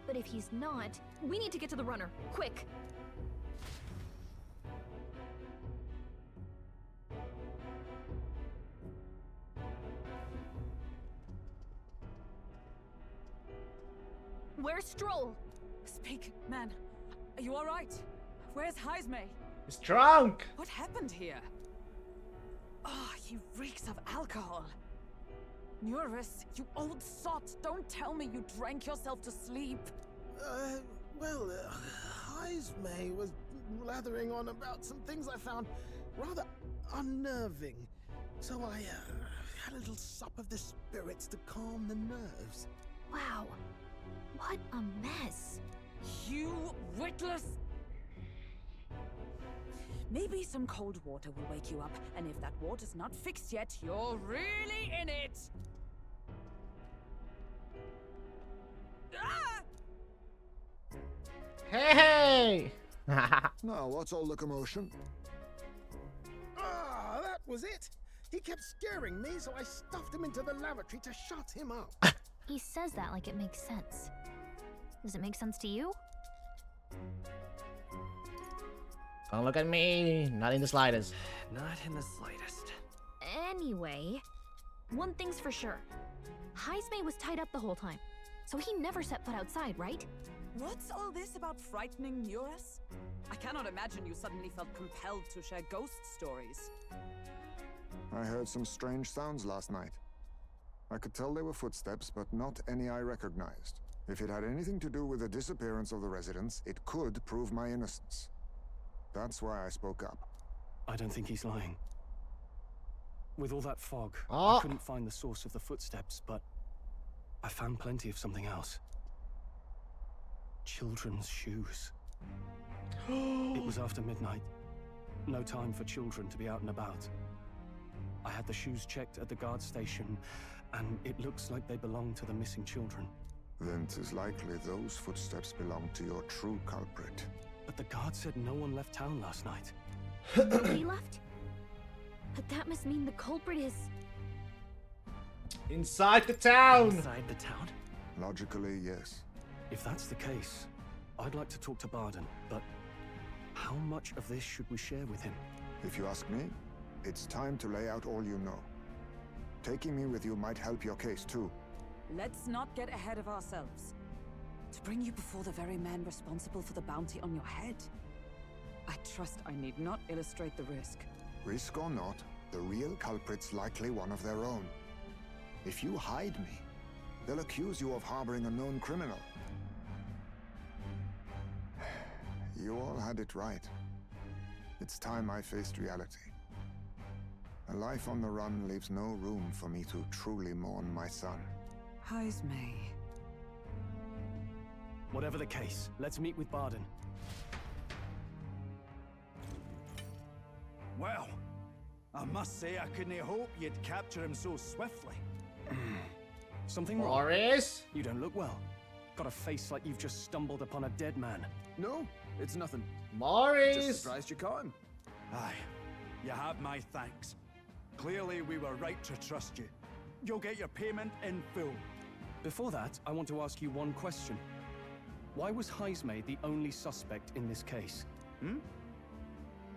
But if he's not, we need to get to the runner, quick! Where's Stroll? Speak, man. Are you all right? Where's Heisme? He's drunk! What happened here? Ah, he reeks of alcohol. Neurus, you old sot, don't tell me you drank yourself to sleep. Well, Heisme was blathering on about some things I found rather unnerving. So I had a little sup of the spirits to calm the nerves. Wow, what a mess. You witless... Maybe some cold water will wake you up, and if that water's not fixed yet, you're really in it! Ah! Hey! Now, what's all the commotion? Ah, that was it! He kept scaring me, so I stuffed him into the lavatory to shut him up. He says that like it makes sense. Does it make sense to you? Don't look at me. Not in the slightest. Not in the slightest. Anyway, one thing's for sure. Heisme was tied up the whole time, so he never set foot outside, right? What's all this about frightening Neurus? I cannot imagine you suddenly felt compelled to share ghost stories. I heard some strange sounds last night. I could tell they were footsteps, but not any I recognized. If it had anything to do with the disappearance of the residents, it could prove my innocence. That's why I spoke up. I don't think he's lying. With all that fog, Oh. I couldn't find the source of the footsteps, but I found plenty of something else. Children's shoes. It was after midnight. No time for children to be out and about. I had the shoes checked at the guard station, and it looks like they belong to the missing children. Then 'tis likely those footsteps belong to your true culprit. But the guard said no one left town last night. Nobody left? But that must mean the culprit is... Inside the town! Inside the town? Logically, yes. If that's the case, I'd like to talk to Barden, but how much of this should we share with him? If you ask me, it's time to lay out all you know. Taking me with you might help your case too. Let's not get ahead of ourselves. To bring you before the very man responsible for the bounty on your head. I trust I need not illustrate the risk. Risk or not, the real culprit's likely one of their own. If you hide me, they'll accuse you of harboring a known criminal. You all had it right. It's time I faced reality. A life on the run leaves no room for me to truly mourn my son. Heisme. Whatever the case, let's meet with Barden. Well, I must say I couldn't hope you'd capture him so swiftly. Something wrong? Boris? You don't look well. Got a face like you've just stumbled upon a dead man. No, it's nothing. Just Maurice! surprised you caught him. Aye, you have my thanks. Clearly, we were right to trust you. You'll get your payment in full. Before that, I want to ask you one question. Why was Heismay the only suspect in this case?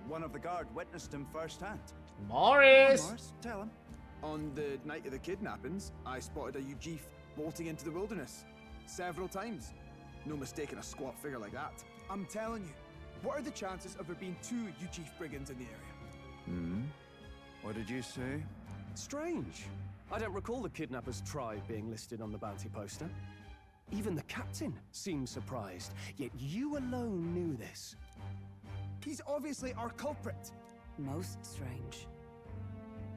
One of the guard witnessed him firsthand. Maurice! Morris, tell him. On the night of the kidnappings, I spotted a Ujif bolting into the wilderness. Several times. No mistaking a squat figure like that. I'm telling you, what are the chances of there being 2 Ujif brigands in the area? What did you say? Strange. I don't recall the kidnappers' tribe being listed on the bounty poster. Even the captain seemed surprised, yet you alone knew this. He's obviously our culprit. Most strange.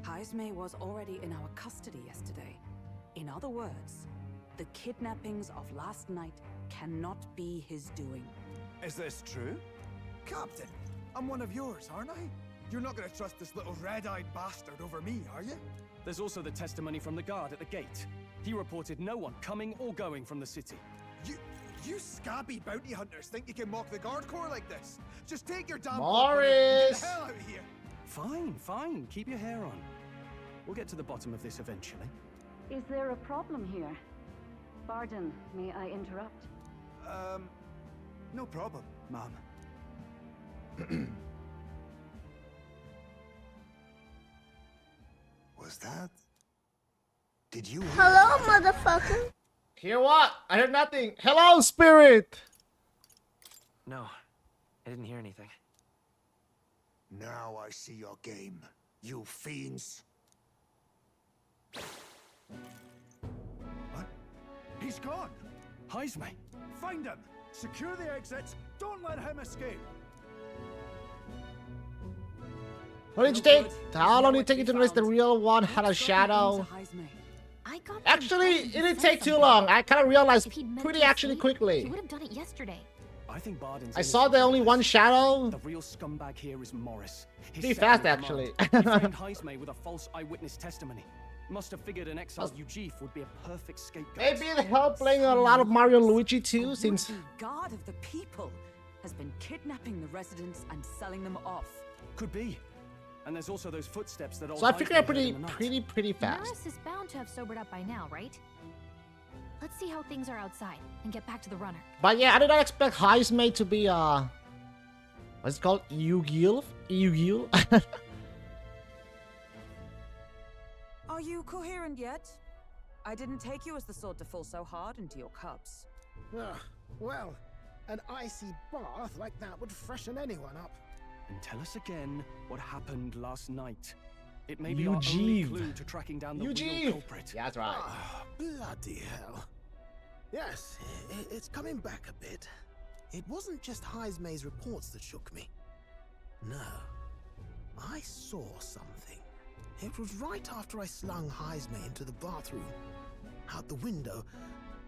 Heismay was already in our custody yesterday. In other words, the kidnappings of last night cannot be his doing. Is this true? Captain, I'm one of yours, aren't I? You're not gonna trust this little red-eyed bastard over me, are you? There's also the testimony from the guard at the gate. He reported no one coming or going from the city. You scabby bounty hunters think you can mock the guard corps like this? Just take your damn Maurice! and get the hell out of here! Fine, fine. Keep your hair on. We'll get to the bottom of this eventually. Is there a problem here? Pardon, may I interrupt? No problem, ma'am. Was that? Did you? Hello, motherfucker. Hear what? I heard nothing. Hello, spirit! No, I didn't hear anything. Now I see your game, you fiends. What? He's gone! Heismay! Find him! Secure the exits! Don't let him escape! What did you take? How long did it take you to notice the real one had a shadow? I got the Actually, impression it he didn't said take too something. long. I kind of realized If he'd meant pretty to actually escape, quickly. He would have done it yesterday. I think Barden's I saw the only one shadow. The real scumbag here is Morris. His Pretty second fast, in actually. command. He framed Heismay with a false eyewitness testimony. Must have figured an exiled Ujif would be a perfect scapegoat. Maybe it helped playing a lot of Mario and Luigi too, since The guard of the people has been kidnapping the residents and selling them off. Could be. And there's also those footsteps that old so I figured out Heismay heard pretty in the night. fast. Morris is bound to have sobered up by now, right? Let's see how things are outside and get back to the runner. But yeah, I did not expect Heismay to be what's it called? Yu-Gi-Oh? Are you coherent yet? I didn't take you as the sort to fall so hard into your cups. Well, an icy bath like that would freshen anyone up. And tell us again what happened last night. It may be our only Eugene. clue to tracking down the Eugene. real culprit. Yeah, that's right. Bloody hell. Yes, it's coming back a bit. It wasn't just Heismay's reports that shook me. No. I saw something. It was right after I slung Heismay into the bathroom. Out the window,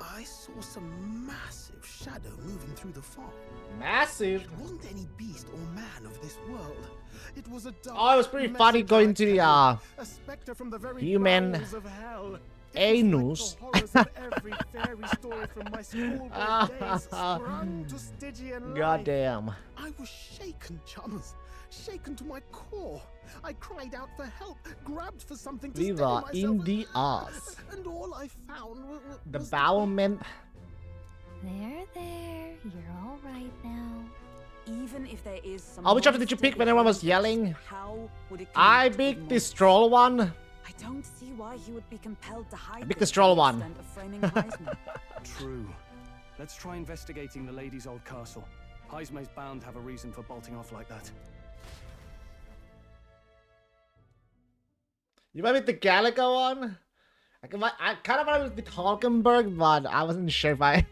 I saw some massive shadow moving through the fog. Massive. It wasn't any beast or man of this world. It was a dark, Oh, it was pretty funny messy going to the a specter from the very human bowels of hell. anus. It was like the horrors of every fairy story from my schoolboy days sprung to Stygian life. Goddamn. I was shaken, chums. Shaken to my core. I cried out for help, grabbed for something to We steady were myself, in the ass. and all I found was The bowelment. There. You're all right now. Even if there is some. Oh, which one did you pick when everyone was yelling? How would it I connect with picked the Morris? stroll one. I don't see why he would be compelled to hide. picked the this stroll to one. extent of framing Heisman. True. Let's try investigating the lady's old castle. Heismay's bound to have a reason for bolting off like that. You might with the Galaga one? I kind of wanted with Hulkenberg, but I wasn't sure if I...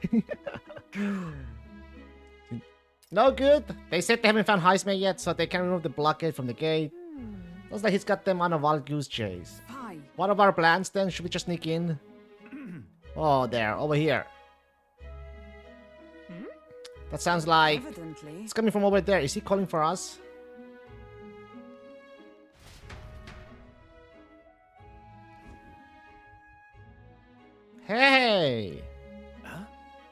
No good. They said they haven't found Heisman yet, so they can remove the blockade from the gate. Looks like he's got them on a wild goose chase. Hi. What of our plans then? Should we just sneak in? Oh, there. Over here. That sounds like... Evidently. It's coming from over there. Is he calling for us? Hey! Huh?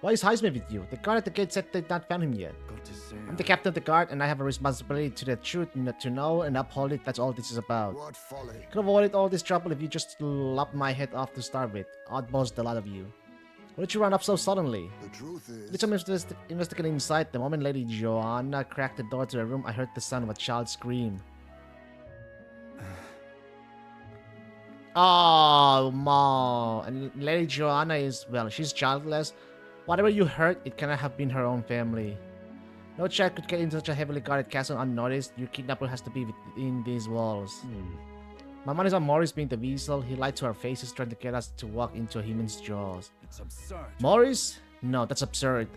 Why is Heisman with you? The guard at the gate said they'd not found him yet. Got to say, I'm the captain of the guard, and I have a responsibility to the truth, to know and uphold it. That's all this is about. What folly. Could have avoided all this trouble if you just lopped my head off to start with. Oddballs, the lot of you. Why did you run up so suddenly? The truth is... Did some investigating inside. The moment Lady Joanna cracked the door to her room, I heard the sound of a child scream. Oh, Mom. And Lady Joanna is, well, she's childless. Whatever you heard, it cannot have been her own family. No child could get into such a heavily guarded castle unnoticed. Your kidnapper has to be within these walls. My money's on Morris being the weasel. He lied to our faces, trying to get us to walk into a human's jaws. it's absurd. Morris? No, that's absurd.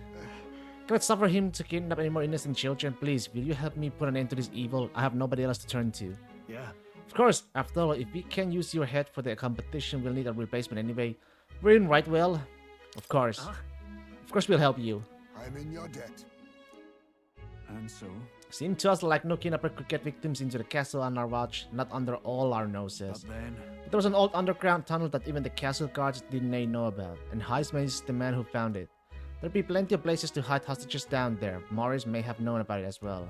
Cannot suffer him to kidnap any more innocent children. Please, will you help me put an end to this evil? I have nobody else to turn to. Yeah. Of course, after all, if we can use your head for the competition, we'll need a replacement anyway. We're in right well. Of course. Of course we'll help you. I'm in your debt. And so? Seemed to us like no kidnapper could get victims into the castle on our watch, not under all our noses. But then... There was an old underground tunnel that even the castle guards didn't know about, and Heisman is the man who found it. There'd be plenty of places to hide hostages down there. Morris may have known about it as well.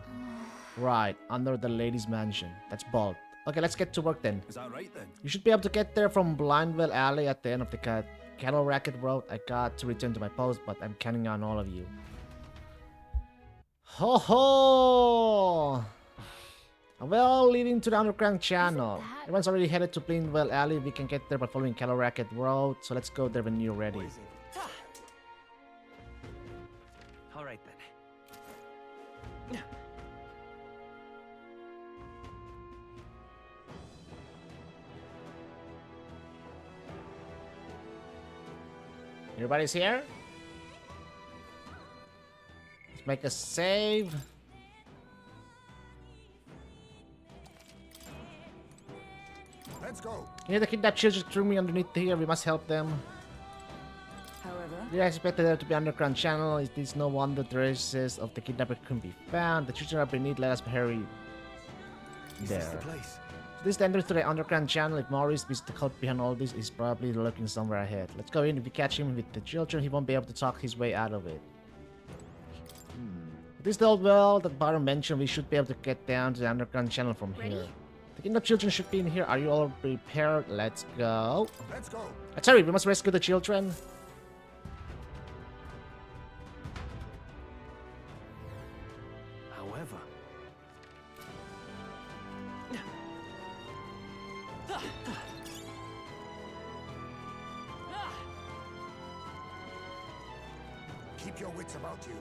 Right, under the lady's mansion. That's bold. Okay, let's get to work then. Is that right then? You should be able to get there from Blindwell Alley at the end of the Cattle Racket Road. I got to return to my post, but I'm counting on all of you. Ho ho! Well, leading to the underground channel. Everyone's already headed to Blindwell Alley. We can get there by following Cattle Racket Road, so let's go there when you're ready. What is it? All right then. Everybody's here? Let's make a save. Let's go. Yeah, the kidnapped children threw me underneath here. We must help them. However, We expected there to be underground channel. It is no wonder the traces of the kidnapper couldn't be found. The children are beneath. Let us hurry. Is this the There. place? This is the entrance to the underground channel. If Morris is the cult behind all this, he's probably lurking somewhere ahead. Let's go in. If we catch him with the children, he won't be able to talk his way out of it. This is the old well that Baron mentioned. We should be able to get down to the underground channel from Ready? here. The kidnapped children should be in here. Are you all prepared? Let's go. Let's go. Let's hurry. We must rescue the children. However... Keep your wits about you.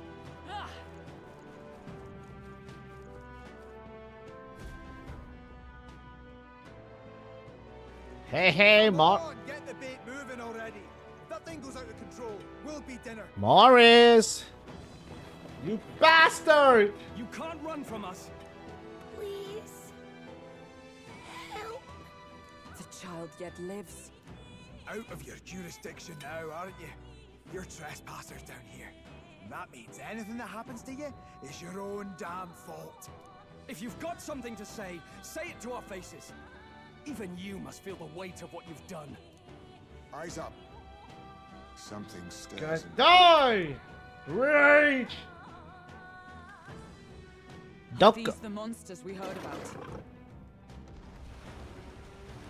Hey, Come on, get the bait moving already. If that thing goes out of control, we'll be dinner. Morris! You bastard! You can't run from us! Please. Help. the child yet lives. Out of your jurisdiction now, aren't you? You're trespassers down here. And that means anything that happens to you is your own damn fault. If you've got something to say it to our faces. Even you must feel the weight of what you've done. Eyes up. Something stirs. Gonna in- die! Rage! Duck. These the monsters we heard about.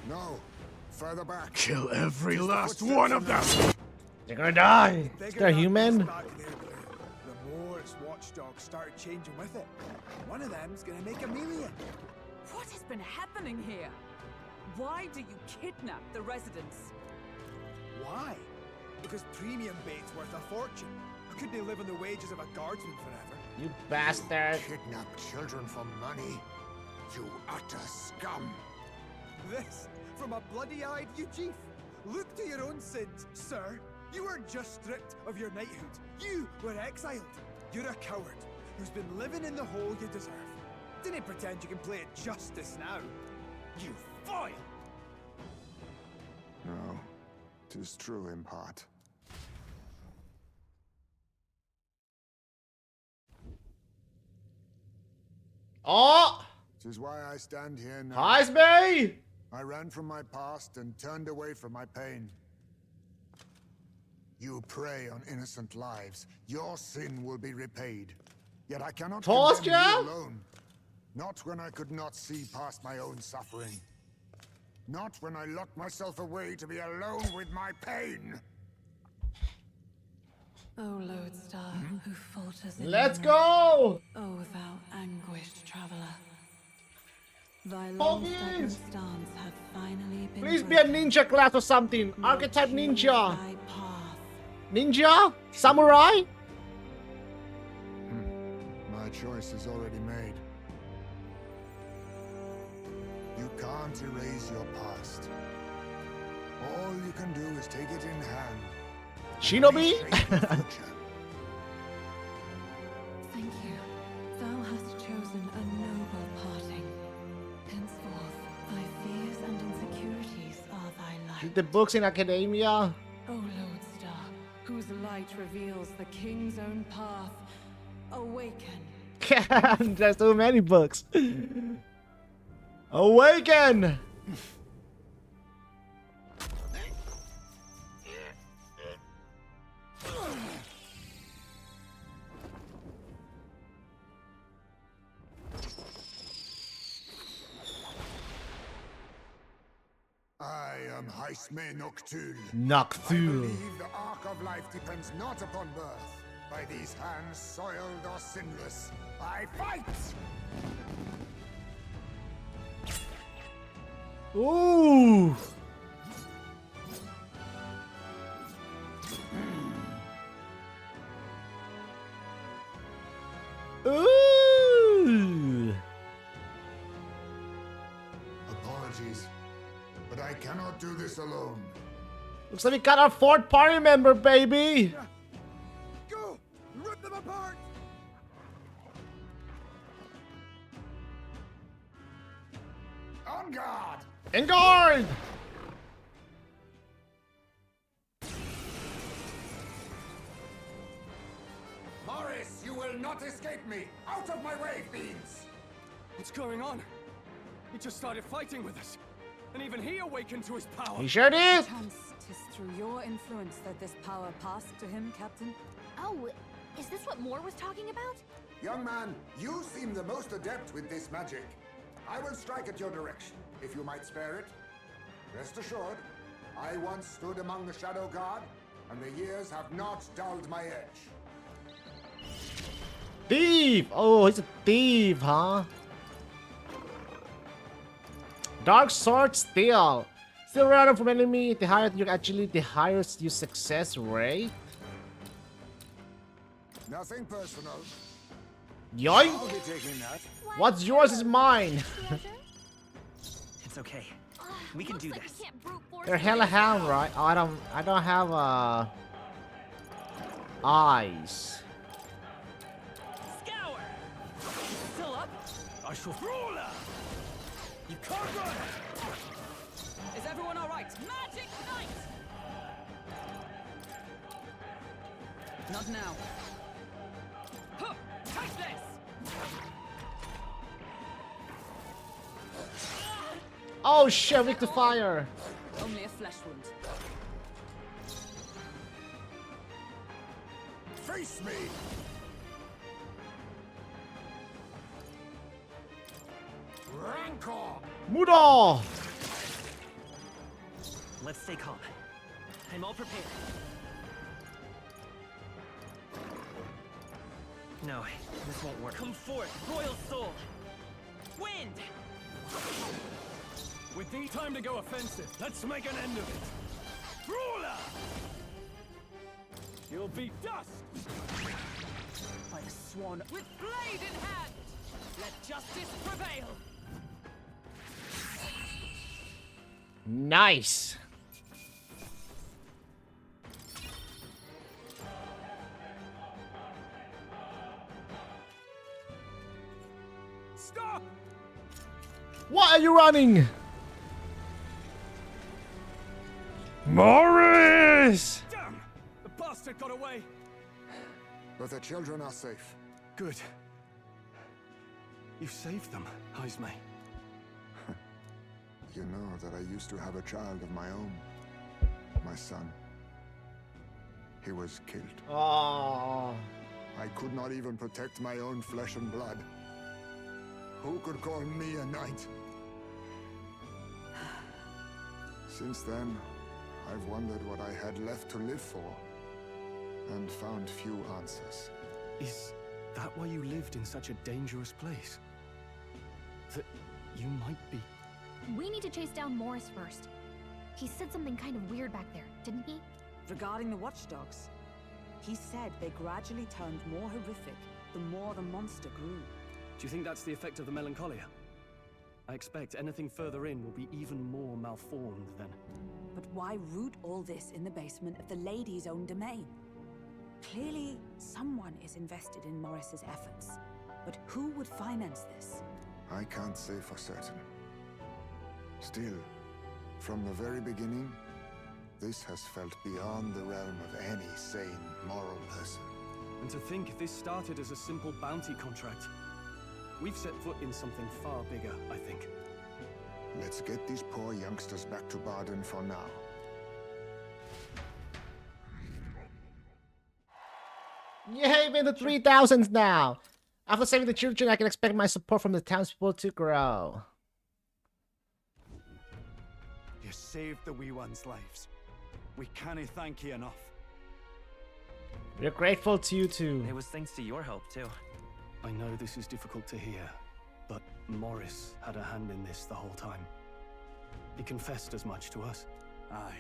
No. Further back. Kill every Just last footsteps one in of there. them! They're gonna die! The Is bigger there a that human? beast back there grew, the more its watchdogs started changing with it. One of them's gonna make a million. What has been happening here? Why do you kidnap the residents? Why? Because premium bait's worth a fortune. How could they live on the wages of a guardsman forever? You bastard! Kidnap children for money. You utter scum. This from a bloody-eyed Eugene. Look to your own sins, sir. You weren't just stripped of your knighthood. You were exiled. You're a coward who's been living in the hole you deserve. Didn't pretend you can play at justice now. You foil! No. 'Tis true in part. Oh! 'Tis why I stand here now. Heisman! I ran from my past and turned away from my pain. You prey on innocent lives. Your sin will be repaid. Yet I cannot Pause, condemn you Joe? alone. Not when I could not see past my own suffering. Not when I locked myself away to be alone with my pain. O lodestar, who falters in Let's memory. go! O thou anguished traveler. Thy long-stagnant stance hath finally been Please be a broken. ninja class or something. Now Archetype choose ninja. thy path. Ninja? Samurai? My choice is already made. You can't erase your past. All you can do is take it in hand. Shinobi? Reshape your future. Thank you. Thou hast chosen a noble parting. Henceforth, thy fears and insecurities are thy light. Read the books in academia. O lodestar, whose light reveals the king's own path, awaken. There's too many books. Awaken! I am Haisme Noctul. I Noctul. believe the arc of life depends not upon birth. By these hands soiled or sinless, I fight! Ooh! Ooh! Apologies, but I cannot do this alone. Looks like we got our fourth party member, baby! Go! Rip them apart! On guard! En guard! Morris, you will not escape me! Out of my way, fiends! What's going on? He just started fighting with us. And even he awakened to his power. He sure did! Chance 'tis through your influence that this power passed to him, Captain. Oh, is this what Moore was talking about? Young man, you seem the most adept with this magic. I will strike at your direction, if you might spare it. Rest assured, I once stood among the Shadow Guard, and the years have not dulled my edge. Thief! Oh, he's a thief, huh? Dark Sword Steel. Still random from enemy. The higher you actually, the higher your success rate. Nothing personal. Yoink! I'll be taking that. What's yours is mine. It's okay. We can do Looks like this. we can't brute force They're our hella way through ham, it. right? Oh, I don't have eyes. Scour! Still up? I shall brawler! You can't run! Is everyone alright? Magic Knight! Not now. Huh! Take this! Oh shit, weak to fire. Only a flesh wound. Face me! Rancor! Mudo! Let's stay calm. I'm all prepared. No, this won't work. Come forth, Royal Soul! Wind! With the time to go offensive, let's make an end of it. Brawler! You'll be dust! By the swan with blade in hand! Let justice prevail! Nice. Stop! Why are you running? Morris! Damn! The bastard got away! But the children are safe. Good. You saved them, Haisme. You know that I used to have a child of my own. My son. he was killed. Oh. I could not even protect my own flesh and blood. Who could call me a knight? Since then, I've wondered what I had left to live for, and found few answers. Is that why you lived in such a dangerous place? That you might be... We need to chase down Morris first. He said something kind of weird back there, didn't he? Regarding the watchdogs, he said they gradually turned more horrific the more the monster grew. Do you think that's the effect of the melancholia? I expect anything further in will be even more malformed then. But why root all this in the basement of the lady's own domain? Clearly, someone is invested in Morris's efforts. But who would finance this? I can't say for certain. Still, from the very beginning, this has felt beyond the realm of any sane, moral person. And to think this started as a simple bounty contract. We've set foot in something far bigger, I think. Let's get these poor youngsters back to Barden for now. Yay, we're in the 3000s now! After saving the children, I can expect my support from the townspeople to grow. You saved the wee ones' lives. We can't thank you enough. We're grateful to you too. It was thanks to your help, too. I know this is difficult to hear, but Morris had a hand in this the whole time. He confessed as much to us. Aye.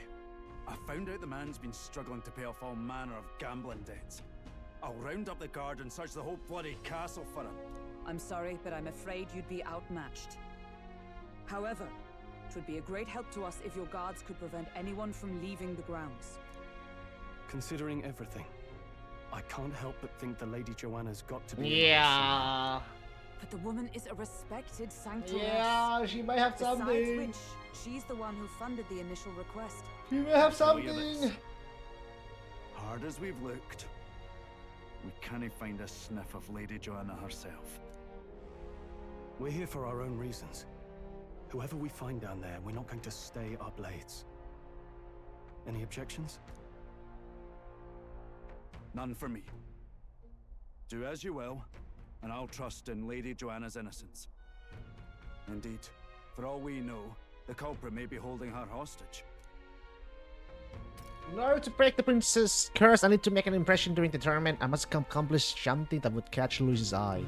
I found out the man's been struggling to pay off all manner of gambling debts. I'll round up the guard and search the whole bloody castle for him. I'm sorry, but I'm afraid you'd be outmatched. However, it would be a great help to us if your guards could prevent anyone from leaving the grounds. Considering everything, I can't help but think the Lady Joanna's got to be... Yeah. But the woman is a respected sanctuaress. Yeah, she might have Besides something. which, she's the one who funded the initial request. She may have something. Hard as we've looked, we can't find a sniff of Lady Joanna herself. We're here for our own reasons. Whoever we find down there, we're not going to stay our blades. Any objections? None for me. Do as you will, and I'll trust in Lady Joanna's innocence. Indeed, for all we know, the culprit may be holding her hostage. In order to break the princess' curse, I need to make an impression during the tournament. I must accomplish something that would catch Lucy's eye.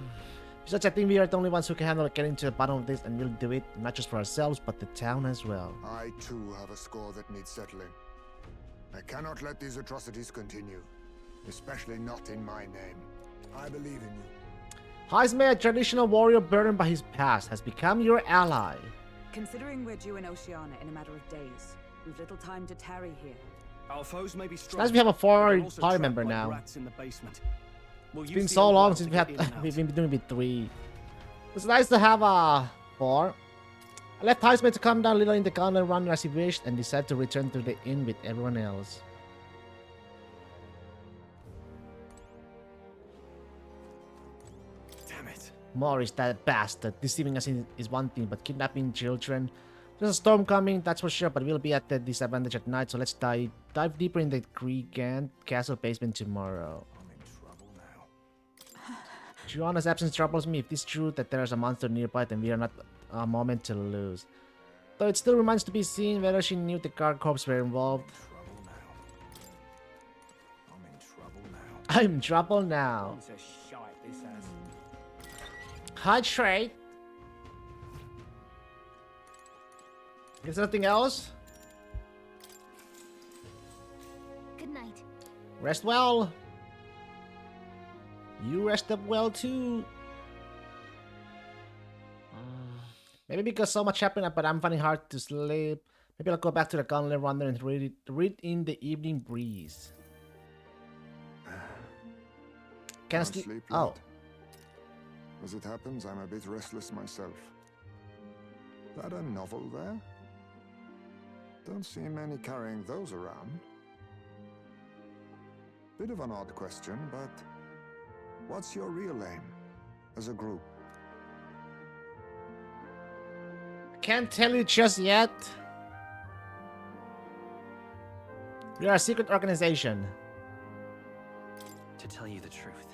Besides, I think we are the only ones who can handle getting to the bottom of this, and we'll do it not just for ourselves, but the town as well. I too have a score that needs settling. I cannot let these atrocities continue, especially not in my name. I believe in you. Heisme, a traditional warrior burdened by his past, has become your ally. Considering we're due in Oceania in a matter of days, we've little time to tarry here. Our foes may be strong. Nice we have a but foreign they're also party trapped member like now. rats in the basement. We'll It's use been the so old long well since to get in and we've out. been doing with 3. It's nice to have a 4. I left Heisman to calm down a little in the gauntlet run as he wished, and decided to return to the inn with everyone else. Damn it. Morris, that bastard. Deceiving us is one thing, but kidnapping children... There's a storm coming, that's for sure, but we'll be at the disadvantage at night, so let's dive deeper in the Gregant Castle basement tomorrow. I'm in trouble now. Joanna's absence troubles me. If it's true that there's a monster nearby, then we are not a moment to lose. Though it still remains to be seen whether she knew the guard corps were involved. I'm in trouble now. Bunch of shite, this has. Hydrate. Is there nothing else? Good night. Rest well. You rest up well too. Maybe because so much happened, but I'm finding hard to sleep. Maybe I'll go back to the gauntlet runner and read in the evening breeze. Can I Can't sleep? sleep Oh. yet. As it happens, I'm a bit restless myself. That a novel there? Don't see many carrying those around. Bit of an odd question, but what's your real aim as a group? Can't tell you just yet. We are a secret organization. To tell you the truth,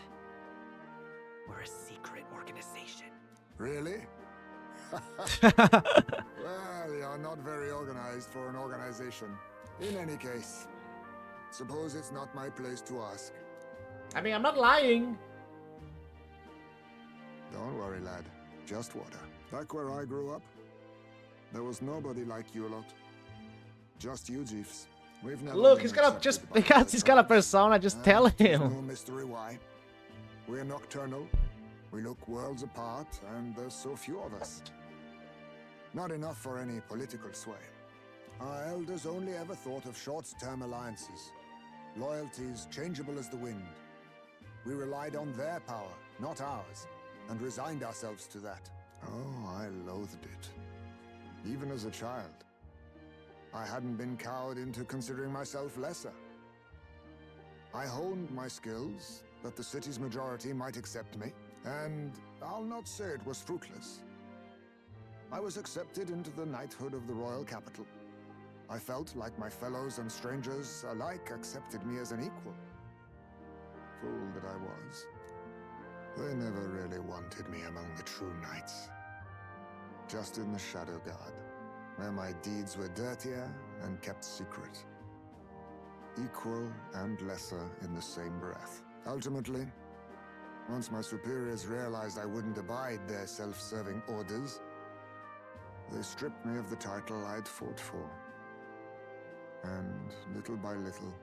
we're a secret organization. Really? Well, you're not very organized for an organization. In any case, suppose it's not my place to ask. I mean, I'm not lying. Don't worry, lad. Just water. Back where I grew up, there was nobody like you lot. Just you, Jeeves. We've never Look, been he's got a accepted just by because other he's got a tribes. persona. Just And tell there's him. no mystery why. We're nocturnal. We look worlds apart, and there's so few of us. Not enough for any political sway. Our elders only ever thought of short-term alliances. Loyalties changeable as the wind. We relied on their power, not ours, and resigned ourselves to that. Oh, I loathed it. Even as a child. I hadn't been cowed into considering myself lesser. I honed my skills, that the city's majority might accept me, and I'll not say it was fruitless. I was accepted into the knighthood of the royal capital. I felt like my fellows and strangers alike accepted me as an equal. Fool that I was. They never really wanted me among the true knights. Just in the Shadow Guard, where my deeds were dirtier and kept secret. Equal and lesser in the same breath. Ultimately, once my superiors realized I wouldn't abide their self-serving orders, they stripped me of the title I'd fought for. And little by little,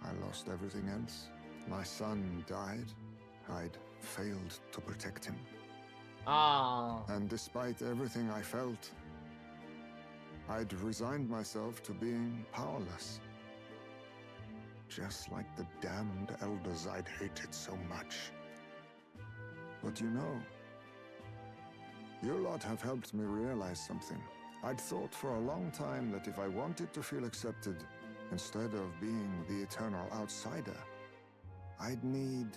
I lost everything else. My son died. I'd failed to protect him. Ah. And despite everything I felt, I'd resigned myself to being powerless. Just like the damned elders I'd hated so much. But you know, you lot have helped me realize something. I'd thought for a long time that if I wanted to feel accepted, instead of being the eternal outsider, I'd need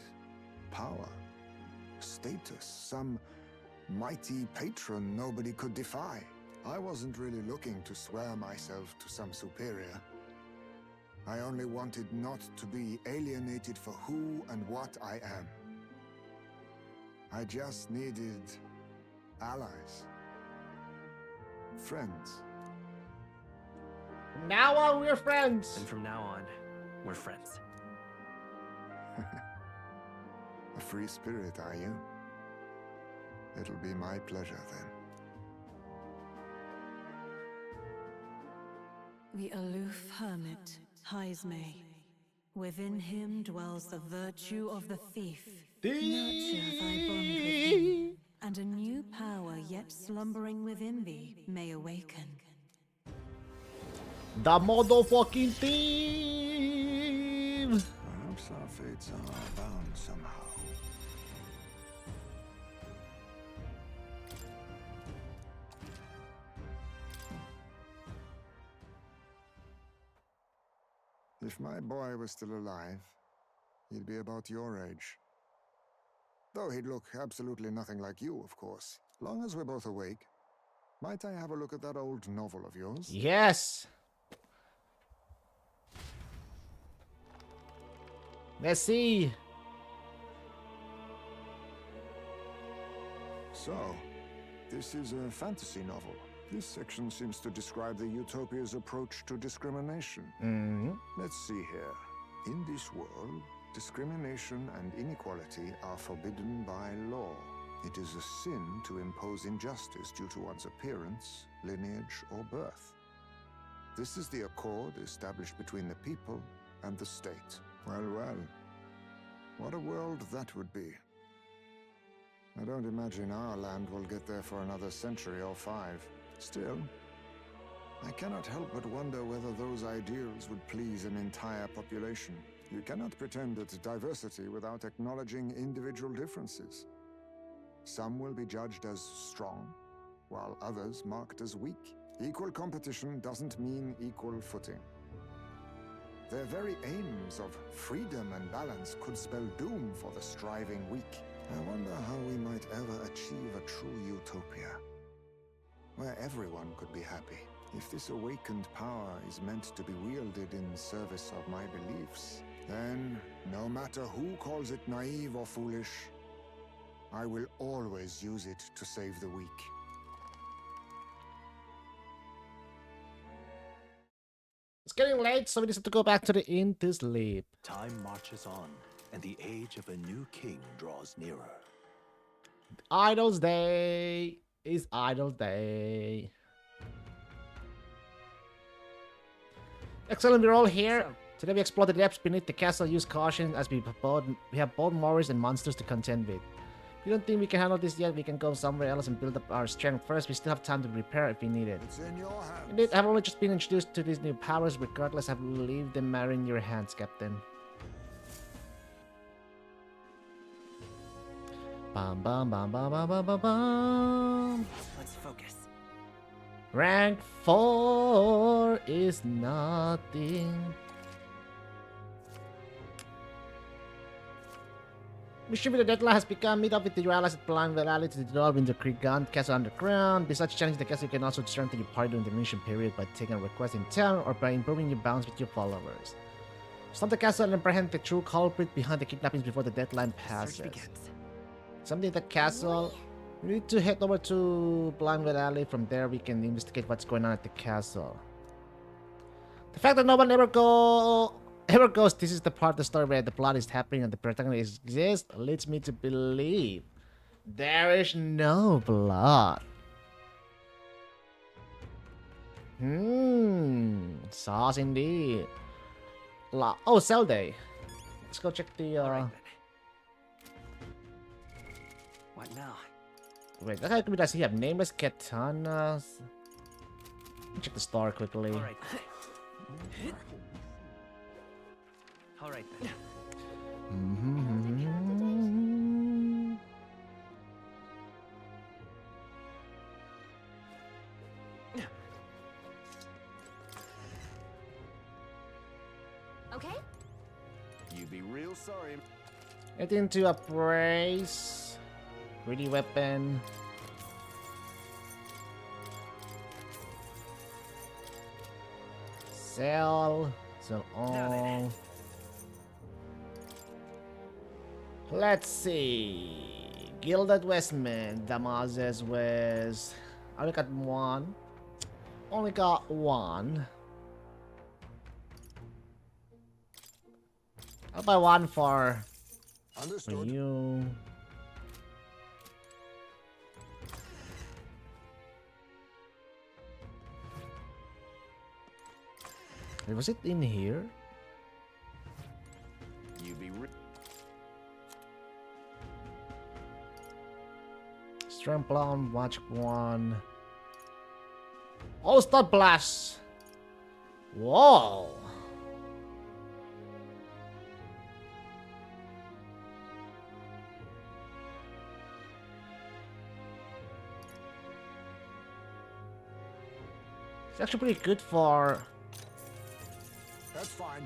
power, status, some mighty patron nobody could defy. I wasn't really looking to swear myself to some superior. I only wanted not to be alienated for who and what I am. I just needed allies. Friends. From now on, we're friends. And from now on, we're friends. A free spirit, are you? It'll be my pleasure then. The aloof hermit, Haizme. Within him dwells the virtue of the thief. Nurture thy bond with him, and a new power yet slumbering within thee may awaken. The motherfucking team. Perhaps our fates are bound somehow. If my boy was still alive, he'd be about your age. Though he'd look absolutely nothing like you, of course. Long as we're both awake. Might I have a look at that old novel of yours? Yes. Let's see. So, this is a fantasy novel. This section seems to describe the Utopia's approach to discrimination. Let's see here. In this world, discrimination and inequality are forbidden by law. It is a sin to impose injustice due to one's appearance, lineage, or birth. This is the accord established between the people and the state. Well, well. What a world that would be. I don't imagine our land will get there for another century or 5. Still, I cannot help but wonder whether those ideals would please an entire population. You cannot pretend at diversity without acknowledging individual differences. Some will be judged as strong, while others marked as weak. Equal competition doesn't mean equal footing. Their very aims of freedom and balance could spell doom for the striving weak. I wonder how we might ever achieve a true utopia, where everyone could be happy. If this awakened power is meant to be wielded in service of my beliefs, then no matter who calls it naive or foolish, I will always use it to save the weak. It's getting late, so we just have to go back to the inn to sleep. Time marches on, and the age of a new king draws nearer. Idol's Day is Idol's Day. Excellent, we're all here. Today we explore the depths beneath the castle. Use caution as we have both Morris and monsters to contend with. If you don't think we can handle this yet, we can go somewhere else and build up our strength first. We still have time to prepare if we need it. It's in your hands. Indeed, I've only just been introduced to these new powers. Regardless, I will leave the matter in your hands, Captain. Bum bum bum bum bum bum bum bum. Let's focus. Rank 4 is nothing. Mission with the deadline has become meet up with your allies at Blind Valley to dissolve in the Krigan Castle underground. Besides challenging the castle, you can also strengthen your party during the mission period by taking a request in town or by improving your bonds with your followers. Storm the castle and apprehend the true culprit behind the kidnappings before the deadline passes. Search begins. Something at the castle. We need to head over to Blindwood Alley. From there, we can investigate what's going on at the castle. The fact that no one ever goes, this is the part of the story where the plot is happening and the protagonist exists, leads me to believe there is no plot. Sauce indeed. Oh, sell day. Let's go check the Right, what now? Wait, that guy does he have nameless katanas? Check the store quickly. All right. All right then. Okay? You'd be real sorry. Anything to appraise? Greedy weapon. Sell. Sell all. Let's see. Gilded Westman. Damases West. I only got one. Only got one. I'll buy one for you. Wait, was it in here? You be Strength Blonde, Watch One. All-Star Blast! Whoa! It's actually pretty good for... That's fine.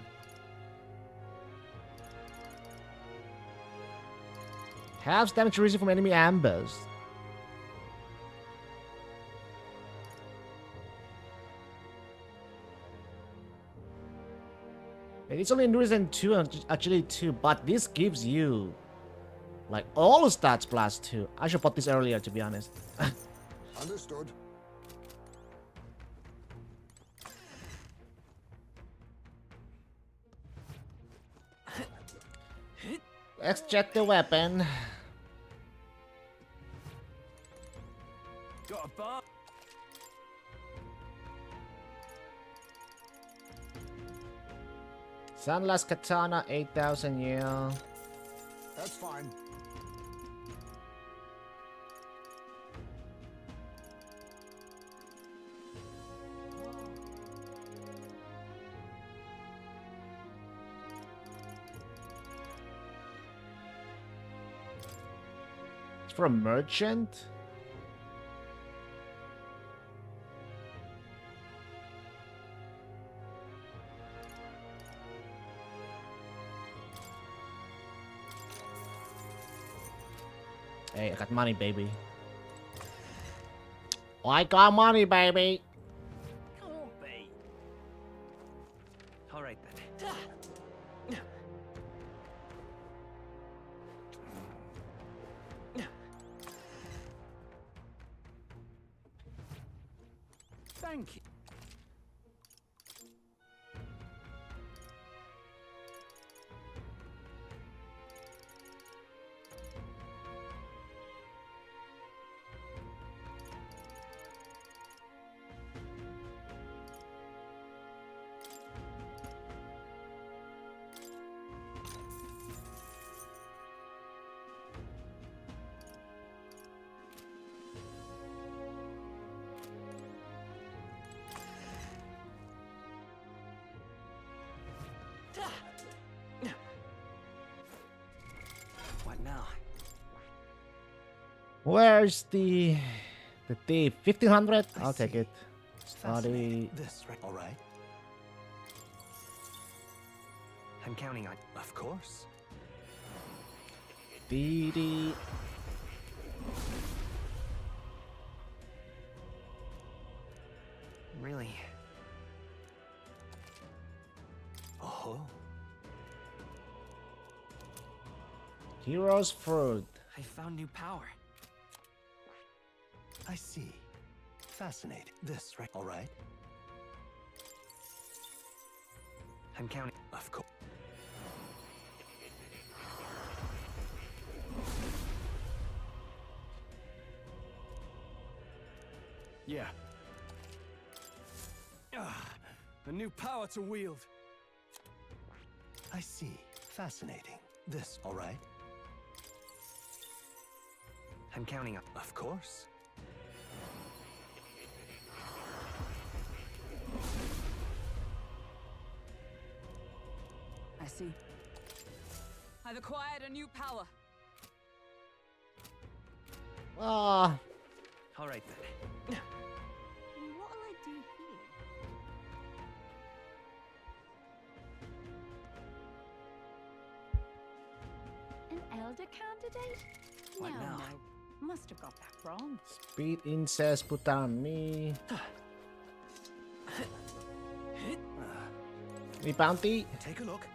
halves damage received from enemy ambers. It's only endurance and 2, actually 2, but this gives you like all stats plus 2. I should put this earlier, to be honest. Understood. Let's check the weapon. Got a bar. Sunless Katana, 8,000, yeah. That's fine. It's for a merchant? Hey, I got money, baby. I got money, baby. Can't be. All right then. Thank you. What now? Where's the thief? 1500? I'll take it. Fascinating. This, right? All right. I'm counting on. Of course. Dee. Really? Oh. Hero's fruit. I found new power. I see. Fascinating. This, right? All right. I'm counting. Of course. Yeah. A new power to wield. I see. Fascinating. This, all right. I'm counting on. Of course. I see. I've acquired a new power. Ah. All right then. What'll I do here? An elder candidate? What no, now? no. Must have got that wrong. Speed incest put on me. Any bounty? Take a look.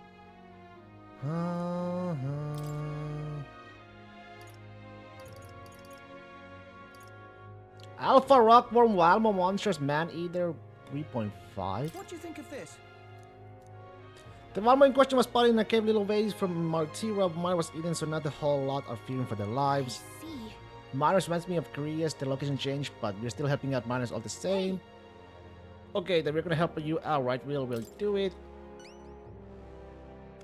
Alpha Rockworm Walmo Monsters Man Eater 3.5. What do you think of this? The Walmo in question was spotted in a cave little ways from Martira. Mine was eaten, so not a whole lot are fearing for their lives. See, Miners reminds me of Korea's. The location changed, but we're still helping out miners all the same. Okay, then we're gonna help you out, right? We'll do it.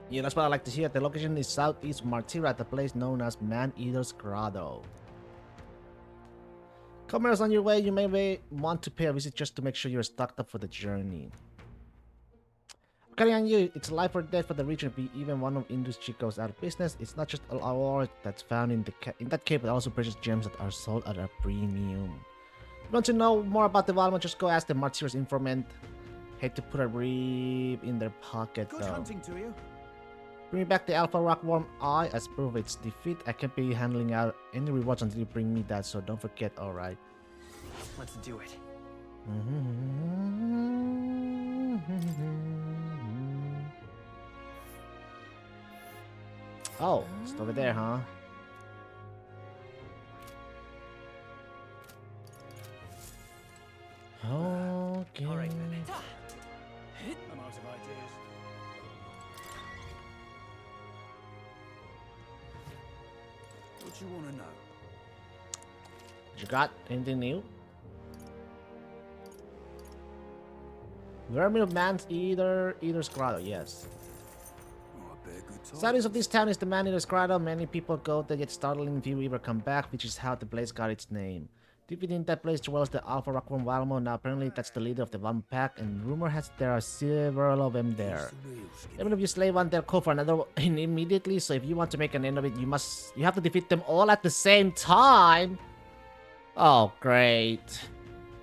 Yeah, that's what I like to hear. The location is southeast Martira at the place known as Man-Eater's Grotto. Commerce on your way, you may want to pay a visit just to make sure you're stocked up for the journey. Carrying on you, it's life or death for the region. If even one of industry goes out of business, it's not just all ore that's found in that cave, but also precious gems that are sold at a premium. If you want to know more about the Valmont, just go ask the Martira's informant. Hate to put a rib in their pocket Good though. hunting to you. Bring me back the Alpha Rockworm Eye as proof of its defeat. I can't be handling out any rewards until you bring me that, so don't forget, alright. Let's do it. Oh, it's over there, huh? Okay. All right then. I'm out of ideas. What you want to know? You got anything new? Vermin of Man's Eater's Grotto, yes. Oh, I bet good time. Status of this town is the Man-Eater's Grotto. Many people go there, yet startling few ever come back, which is how the place got its name. Deep within that place dwells the Alpha Rockworm Valmo. Now apparently that's the leader of the Valmo pack, and rumor has there are several of them there. Even if you slay one, they'll call for another one immediately, so if you want to make an end of it, you have to defeat them all at the same time. Oh, great.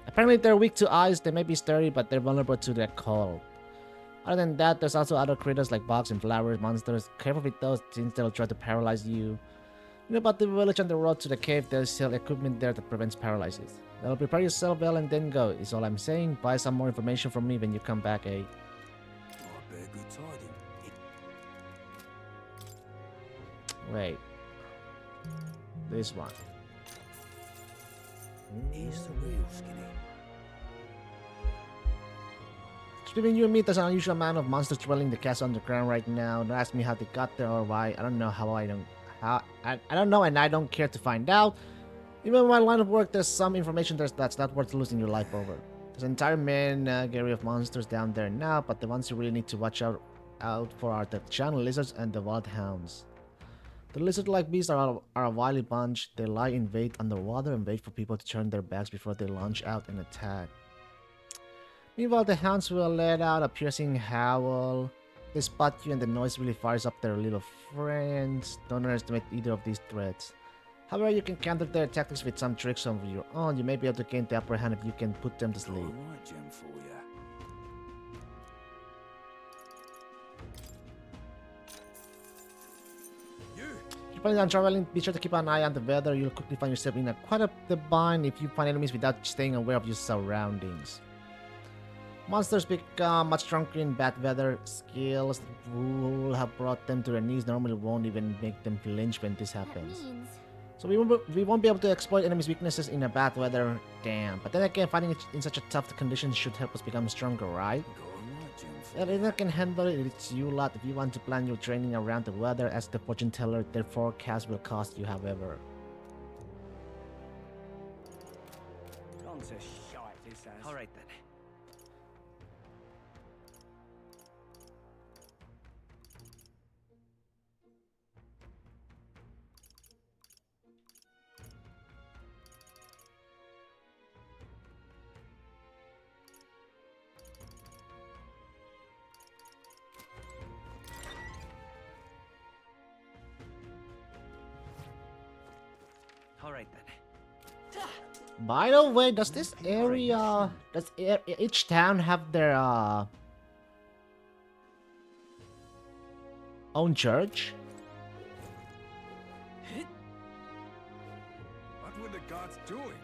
Apparently they're weak to ice, they may be sturdy, but they're vulnerable to the cold. Other than that, there's also other critters like bugs and flowers, monsters. Careful with those, since they'll try to paralyze you. You know about the village on the road to the cave, there's still equipment there that prevents paralysis. Well, prepare yourself well and then go, is all I'm saying. Buy some more information from me when you come back, eh? Oh, I bet good tiding. Wait. This one. He's the real skinny. Between you and me, there's an unusual amount of monsters dwelling the castle underground right now. Don't ask me how they got there or why. I don't know how I don't I don't know, and I don't care to find out. Even in my line of work, there's some information that's not worth losing your life over. There's an entire menagerie of monsters down there now, but the ones you really need to watch out for are the giant lizards and the wild hounds. The lizard-like beasts are a wily bunch. They lie in wait underwater and wait for people to turn their backs before they launch out and attack. Meanwhile, the hounds will let out a piercing howl. They spot you and the noise really fires up their little friends. Don't underestimate either of these threats. However, you can counter their tactics with some tricks of your own. You may be able to gain the upper hand if you can put them to sleep. Alright, Jim, for ya. If you're planning on traveling, be sure to keep an eye on the weather. You'll quickly find yourself in quite a bind if you find enemies without staying aware of your surroundings. Monsters become much stronger in bad weather. Skills that will have brought them to their knees normally won't even make them flinch when this happens. So we won't be able to exploit enemies' weaknesses in a bad weather. Damn. But then again, fighting it in such a tough conditions should help us become stronger, right? If anyone can handle it, it's you lot. If you want to plan your training around the weather, ask the fortune teller. Their forecast will cost you, however. On to shite, this has. Alright then. Alright then. By the way, does this area, each town have their own church? What were the gods doing?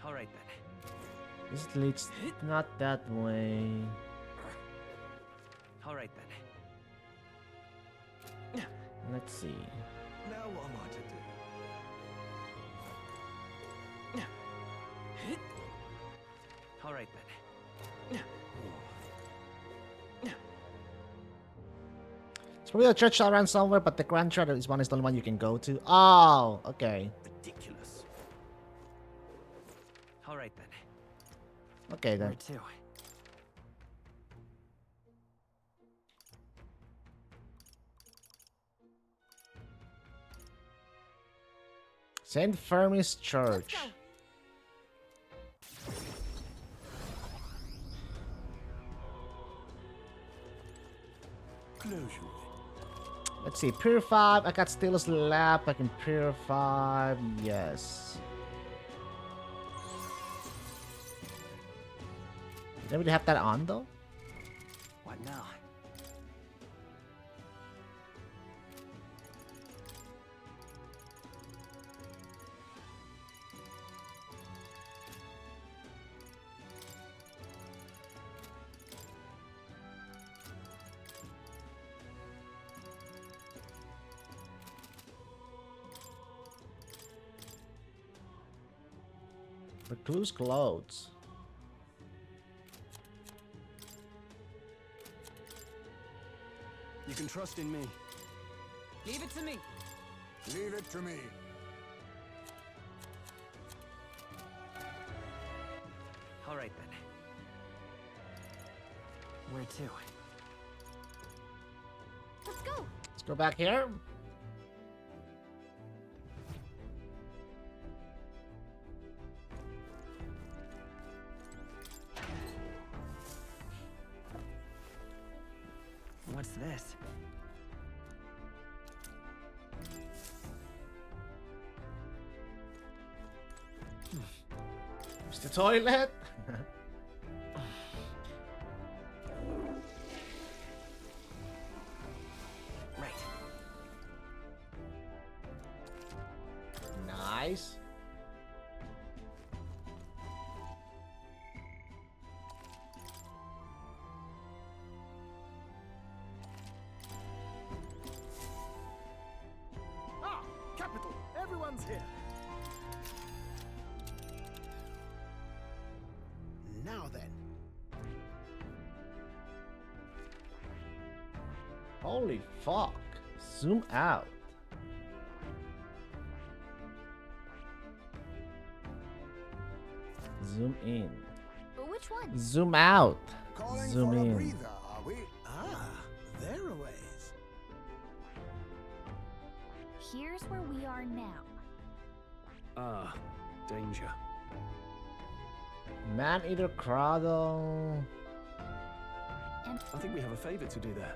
Alright then. This leads not that way. Alright then. Let's see. Now what am I to do? Alright then. It's probably a church around somewhere, but the Grand Church is the only one you can go to. Oh, okay. Ridiculous. Alright then. Okay then. Where to? Saint Fermis Church. Let's see, purify. I got Steel's Lap. I can purify. Yes. Did we have that on though? What now? Recluse clothes. You can trust in me. Leave it to me. Leave it to me. Alright then. Where to? Let's go. Let's go back here. What's this? It's the toilet. Right. Nice. Ah, capital. Everyone's here. Holy fuck. Zoom out. Zoom in. Which one? Zoom out. Calling Zoom for a in. breather, are we? Ah, there a ways. Here's where we are now. Ah, danger. Man-eater Crado. I think we have a favor to do there.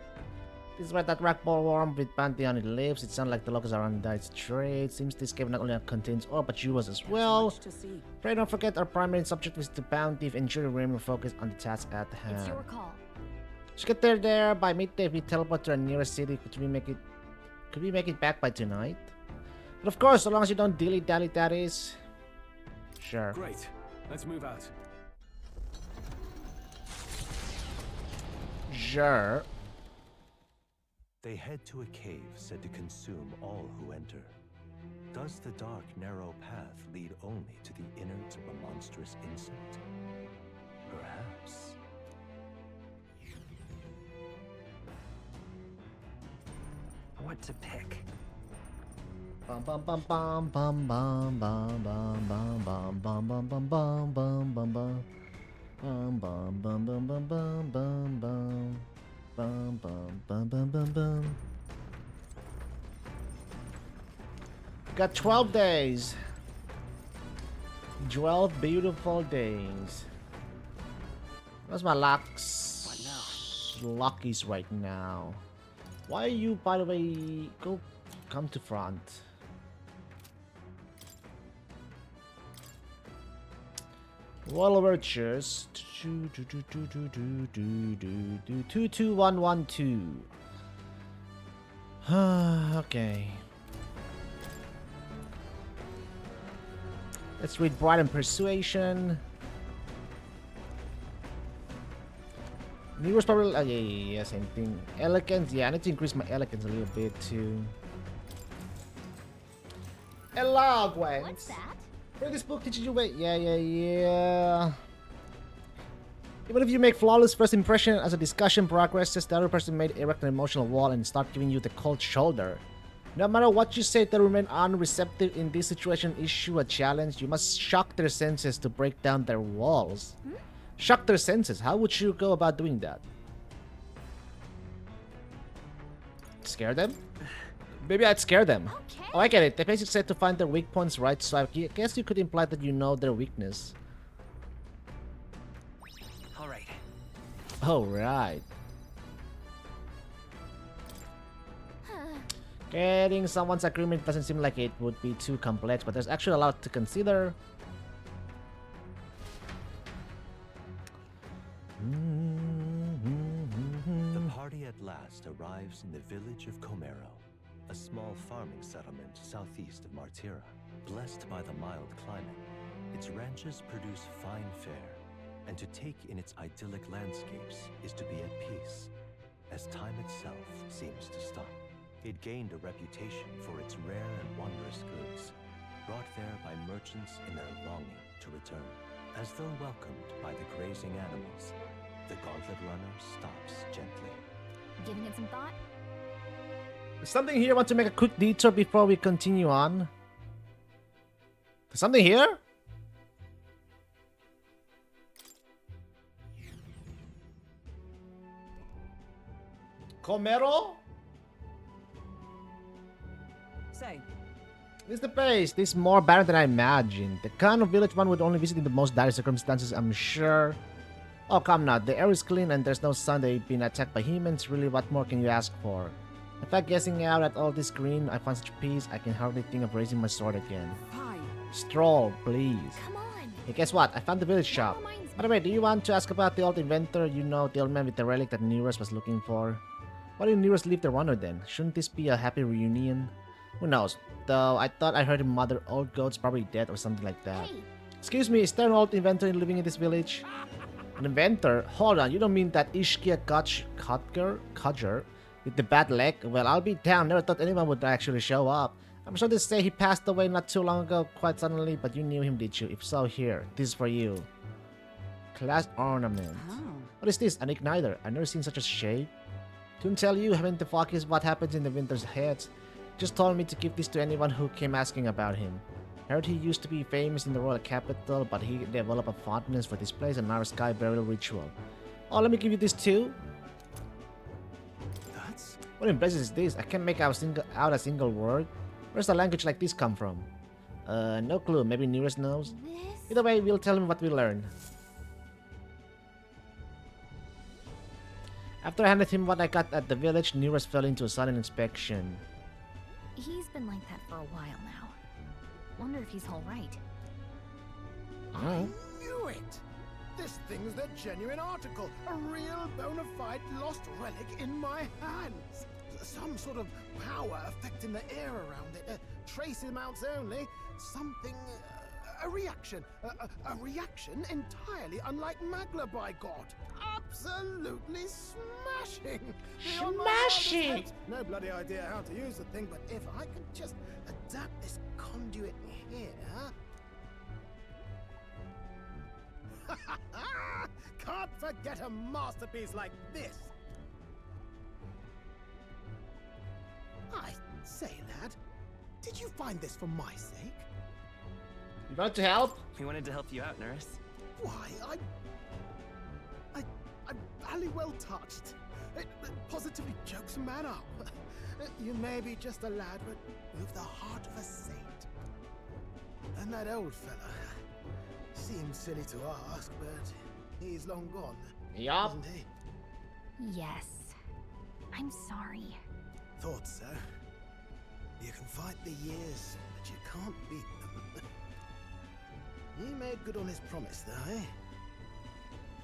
This is where that rockball worm with Pantheon it lives. It sounds like the locusts are on its trade. Seems this cave not only contains ore but jewels as well. Much to see. Pray don't forget our primary subject is the bounty. Ensure we remain focused on the task at hand. It's your call. Let's get there by midday. If we teleport to our nearest city, could we make it back by tonight? But of course, so long as you don't dilly-dally, that is. Sure. Great. Let's move out. Sure. They head to a cave said to consume all who enter. Does the dark, narrow path lead only to the innards of a monstrous insect? Perhaps. What to pick? Bum bum bum bum bum bum bum bum bum bum bum bum bum bum bum bum. Bum bum bum bum bum bum bum bum. Bum bum bum bum bum bum. Got 12 days. 12 beautiful days. Where's my locks? Luckies right now. Why are you, by the way, come to front? Royal Virtues 22112. Okay. Let's read Bright and Persuasion. Nero's probably yeah, same thing. Elegance, yeah, I need to increase my elegance a little bit too. Hello, Gwen. What's that? This book teaches you wait. Yeah. Even if you make flawless first impression as a discussion progresses, the other person may erect an emotional wall and start giving you the cold shoulder. No matter what you say, they remain unreceptive in this situation. Issue a challenge. You must shock their senses to break down their walls. Shock their senses. How would you go about doing that? Scare them? Maybe I'd scare them. Okay. Oh, I get it. They basically said to find their weak points, right? So I guess you could imply that you know their weakness. All right. Alright. Getting someone's agreement doesn't seem like it would be too complex, but there's actually a lot to consider. The party at last arrives in the village of Comero, a small farming settlement southeast of Martira. Blessed by the mild climate, its ranches produce fine fare, and to take in its idyllic landscapes is to be at peace, as time itself seems to stop. It gained a reputation for its rare and wondrous goods, brought there by merchants in their longing to return. As though welcomed by the grazing animals, the Gauntlet Runner stops gently. Giving it some thought? There's something here. I want to make a quick detour before we continue on. There's something here? Comero? Say, This is the place. This is more barren than I imagined. The kind of village one would only visit in the most dire circumstances, I'm sure. Oh, come now. The air is clean and there's no sun. They've been attacked by humans. Really, what more can you ask for? In fact, guessing out at all this green, I find such peace, I can hardly think of raising my sword again. fine. Stroll, please. Come on. Hey, guess what? I found the village shop. That reminds By the way, do you want to ask about the old inventor? You know, the old man with the relic that Neros was looking for? Why did Neros leave the runner then? Shouldn't this be a happy reunion? Who knows? Though I thought I heard him mother old goat's probably dead or something like that. Hey, Excuse me, is there an old inventor living in this village? An inventor? Hold on, you don't mean that Ishkia Kudger with the bad leg? Well, I'll be down. Never thought anyone would actually show up. I'm sure they say he passed away not too long ago, quite suddenly, but you knew him, did you? If so, here. This is for you. Class ornament. Oh. What is this? An igniter. I've never seen such a shape. Couldn't tell you, haven't the foggiest what happens in the winter's heads. Just told me to give this to anyone who came asking about him. Heard he used to be famous in the royal capital, but he developed a fondness for this place and our sky burial ritual. Oh, let me give you this too. That's... What impressive is this? I can't make out a single word. Where's a language like this come from? No clue. Maybe Nearest knows. Either way, we'll tell him what we learned. After I handed him what I got at the village, Nearest fell into a sudden inspection. He's been like that for a while now. Wonder if he's alright. I knew it! This thing's the genuine article. A real bona fide lost relic in my hands. Some sort of power affecting the air around it. Trace amounts only. Something... a reaction. A reaction entirely unlike Magla, by God. Absolutely smashing! Beyond my wildest hopes. No bloody idea how to use the thing, but if I could just adapt this conduit here... Can't forget a masterpiece like this! I say, lad, did you find this for my sake? You want to help? We wanted to help you out, nurse. Why, I'm barely well touched. It positively chokes a man up. You may be just a lad, but with the heart of a saint. And that old fella seems silly to ask, but he's long gone. Yup. Isn't he? Yes. I'm sorry. Thought so. You can fight the years, but you can't beat them. He made good on his promise, though, eh?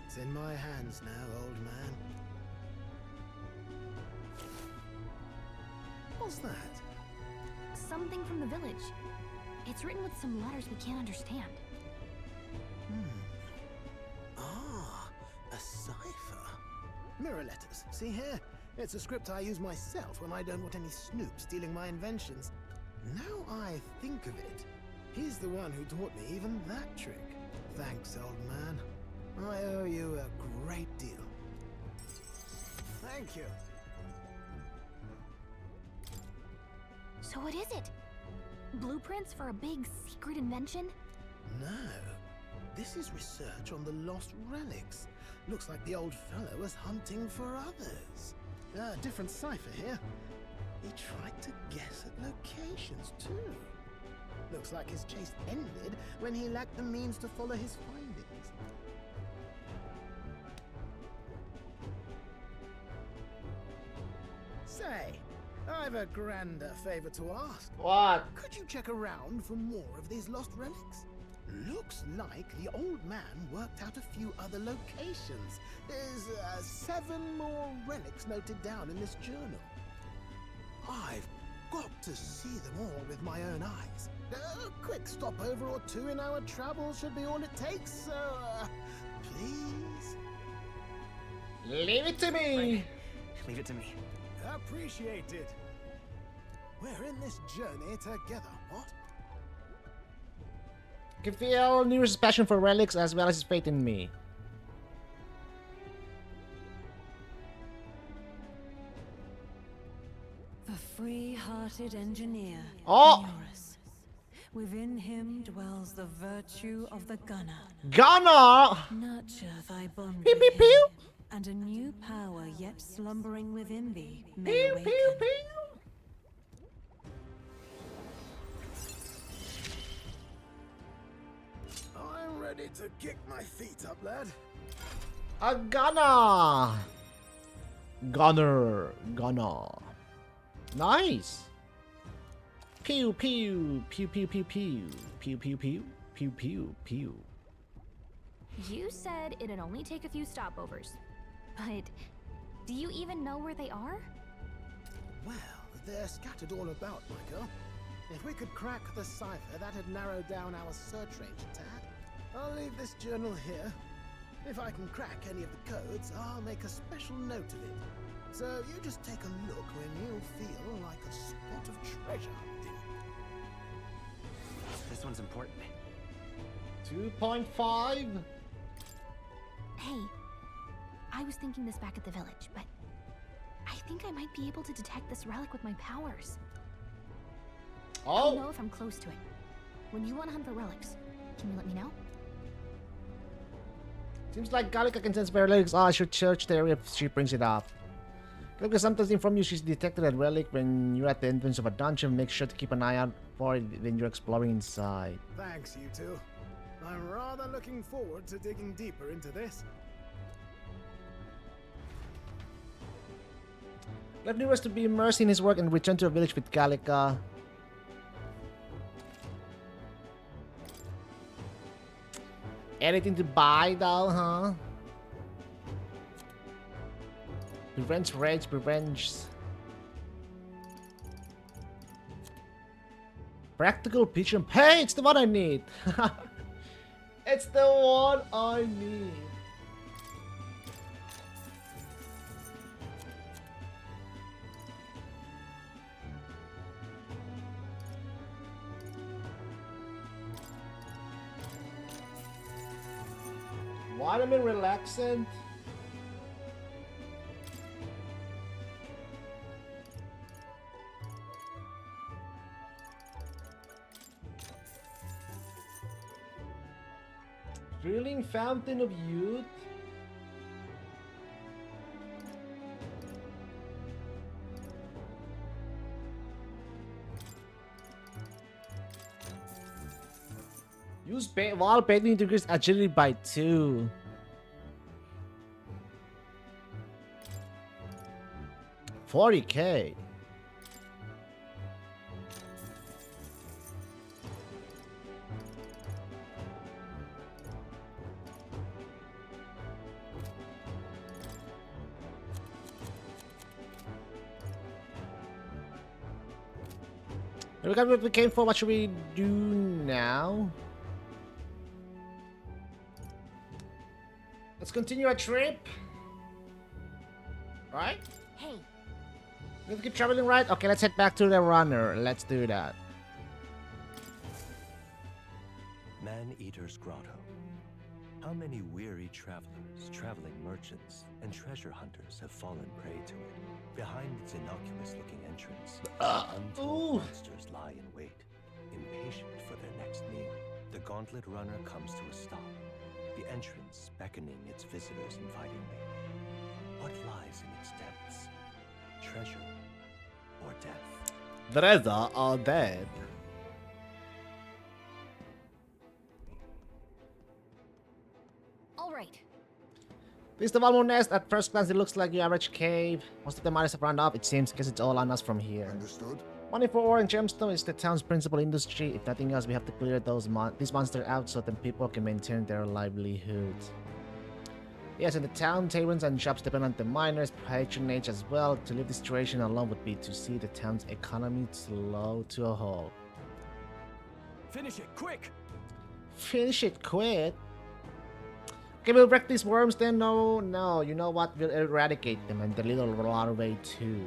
It's in my hands now, old man. What's that? Something from the village. It's written with some letters we can't understand. Ah, a cipher. Mirror letters. See here? It's a script I use myself when I don't want any snoop stealing my inventions. Now I think of it, he's the one who taught me even that trick. Thanks, old man. I owe you a great deal. Thank you. So what is it? Blueprints for a big secret invention? No. This is research on the lost relics. Looks like the old fellow was hunting for others. Different cipher here. He tried to guess at locations, too. Looks like his chase ended when he lacked the means to follow his findings. Say, I've a grander favor to ask. What? Could you check around for more of these lost relics? Looks like the old man worked out a few other locations. There's 7 more relics noted down in this journal. I've got to see them all with my own eyes. A quick stopover or two in our travels should be all it takes, so please? Leave it to me! Right. Leave it to me. Appreciated. We're in this journey together, what? I can feel Nearest's passion for relics as well as his faith in me. The free-hearted engineer, Oh! Neurus. Within him dwells the virtue of the gunner. Gunner! Nurture thy bond Pew, with pew, him, pew. and a new power yet slumbering within thee may Pew, awaken. pew, pew. I'm ready to kick my feet up, lad. A gunner! Gunner. Nice! Pew pew pew pew pew pew pew pew pew pew pew pew. You said it'd only take a few stopovers. But do you even know where they are? Well, they're scattered all about, my girl. If we could crack the cipher, that'd narrow down our search range a tad. I'll leave this journal here. If I can crack any of the codes, I'll make a special note of it. So you just take a look when you feel like a spot of treasure hunting. This one's important. 2.5. Hey, I was thinking this back at the village, but I think I might be able to detect this relic with my powers. Oh! I'll know if I'm close to it. When you want to hunt for relics, can you let me know? Seems like Gallica can sense where relics are. I should search the area if she brings it up. Gallica sometimes informs you she's detected a relic when you're at the entrance of a dungeon. Make sure to keep an eye out for it when you're exploring inside. Thanks, you two. I'm rather looking forward to digging deeper into this. Left Nero to be immersed in his work and return to a village with Gallica. Anything to buy though, huh? Revenge, rage, revenge. Practical pigeon. Hey, it's the one I need. It's the one I need. Vitamin relaxant. Thrilling Fountain of Youth. Use while painting to increase agility by 2. $40K. We got what we came for. What should we do now? Let's continue our trip. Right? Hey. We have to keep traveling, right? Okay, let's head back to the runner. Let's do that. Man-Eater's Grotto. How many weary travelers, traveling merchants, and treasure hunters have fallen prey to it? Behind its innocuous-looking entrance, untold monsters lie in wait, impatient for their next meal. The Gauntlet Runner comes to a stop, the entrance beckoning its visitors invitingly. What lies in its depths? Treasure or death? Treasure or death? All right. This is the Valmo Nest. At first glance, it looks like your average cave. Most of the miners have run off, it seems, because it's all on us from here. Understood. Money for ore and gemstone is the town's principal industry. If nothing else, we have to clear these monsters out so that people can maintain their livelihood. Yes, and the town taverns and shops depend on the miners' patronage as well. To leave this situation alone would be to see the town's economy slow to a halt. Finish it, quick! Finish it quick? Okay, we'll wreck these worms then. No, you know what? We'll eradicate them and the little larvae too.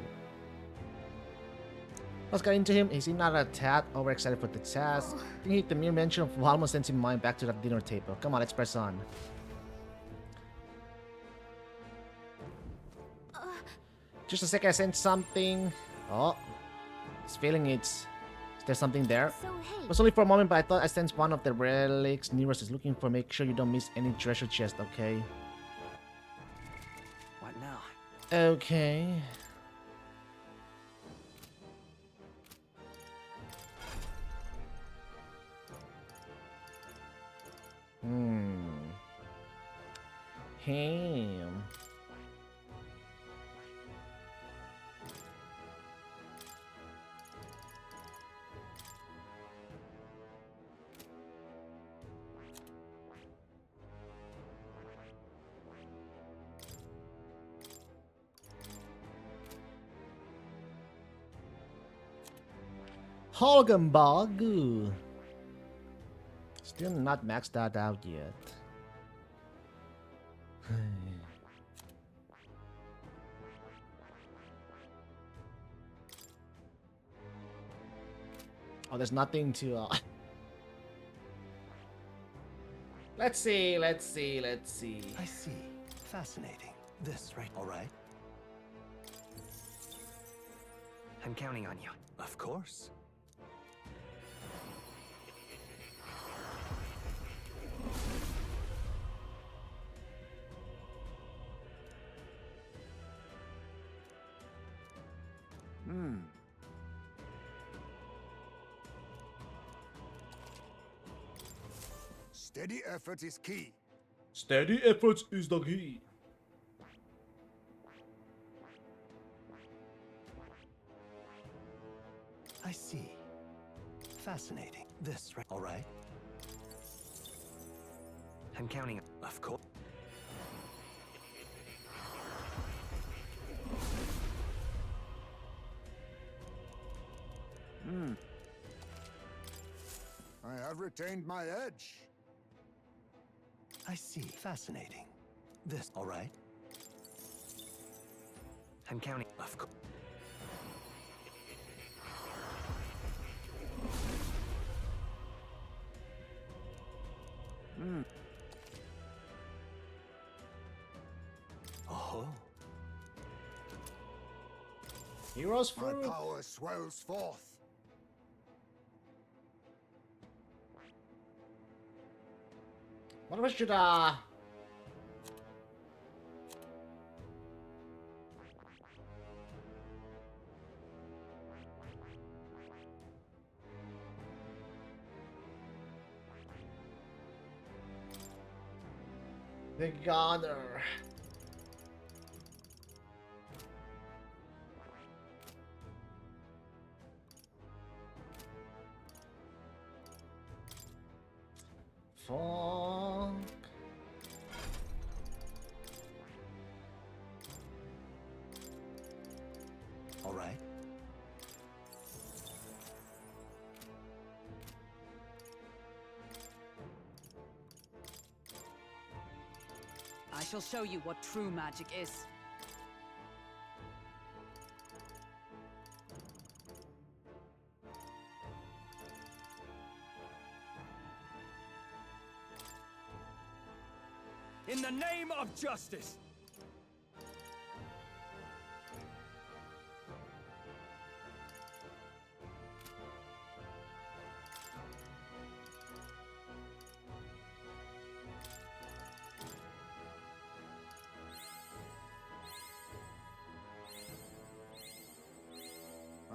Let's get into him. He seemed not a tad overexcited for the task. I think the mere mention of Valmo sends his mind back to that dinner table. Come on, let's press on. Just a second, I sent something. Oh, he's feeling it. Is there something there? So, hey. It was only for a moment, but I thought I sensed one of the relics Neros is looking for. Make sure you don't miss any treasure chest, okay? What now? Okay. Ham. Holgenbog. Still not maxed that out yet. Oh, there's nothing to Let's see. I see. Fascinating. This, right? All right. I'm counting on you. Of course. Steady effort is key. Steady effort is the key. I see. Fascinating. This, right? All right. I'm counting. Of course. I have retained my edge. I see. Fascinating. This, all right. I'm counting. Of course. Oh. Heroes My fruit. power swells forth. What we should the Gunner. Fuck. All right. I shall show you what true magic is. In the name of justice!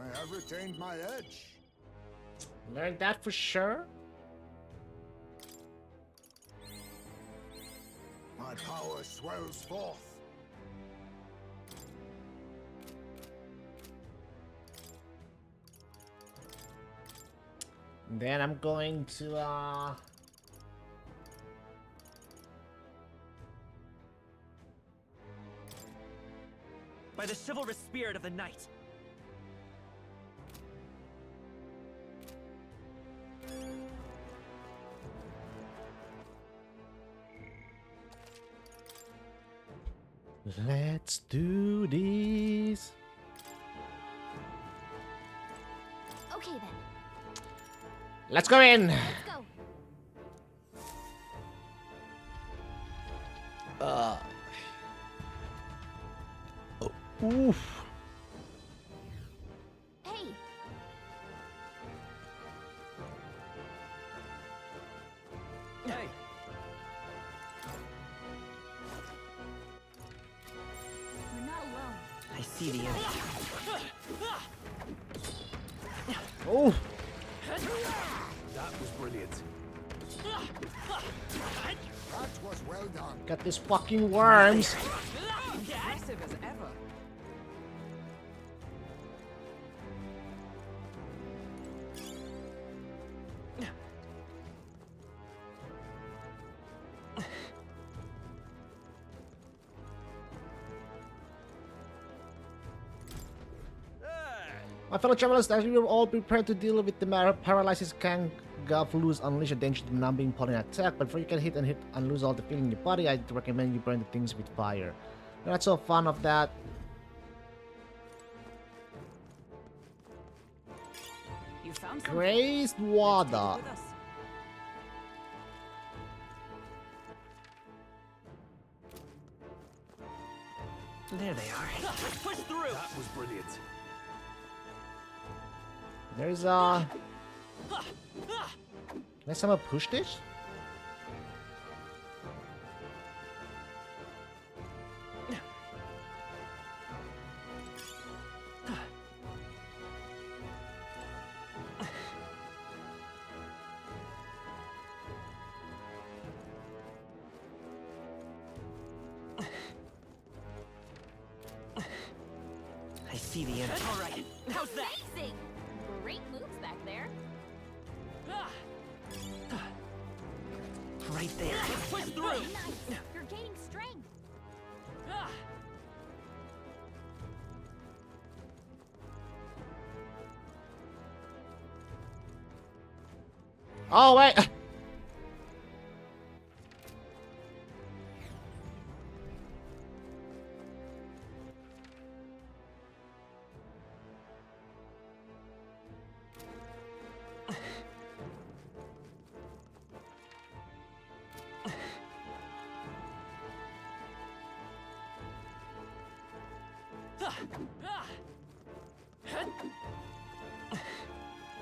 I have retained my edge. Learned that for sure. My power swells forth. Then I'm going to By the chivalrous spirit of the night. let's do this. Okay then, Let's go in. let's go. Oof. Hey, Hey! we're not alone. I see the enemy. Oh, That was brilliant. That was well done. got these fucking worms. Aggressive as ever. My fellow travelers, as you will all be prepared to deal with the paralysis can lose unleash a danger to numbing pollen attack, but before you can hit and lose all the feeling in your body, I recommend you burn the things with fire. You're not so fond of that. You found something. Crazed Take water. it with us. There they are. Push through! That was brilliant. There's Can I somehow push this? I see the enemy. All right. How's that? Amazing! Great moves back there. Right there. Push through. Nice. You're gaining strength. Oh wait.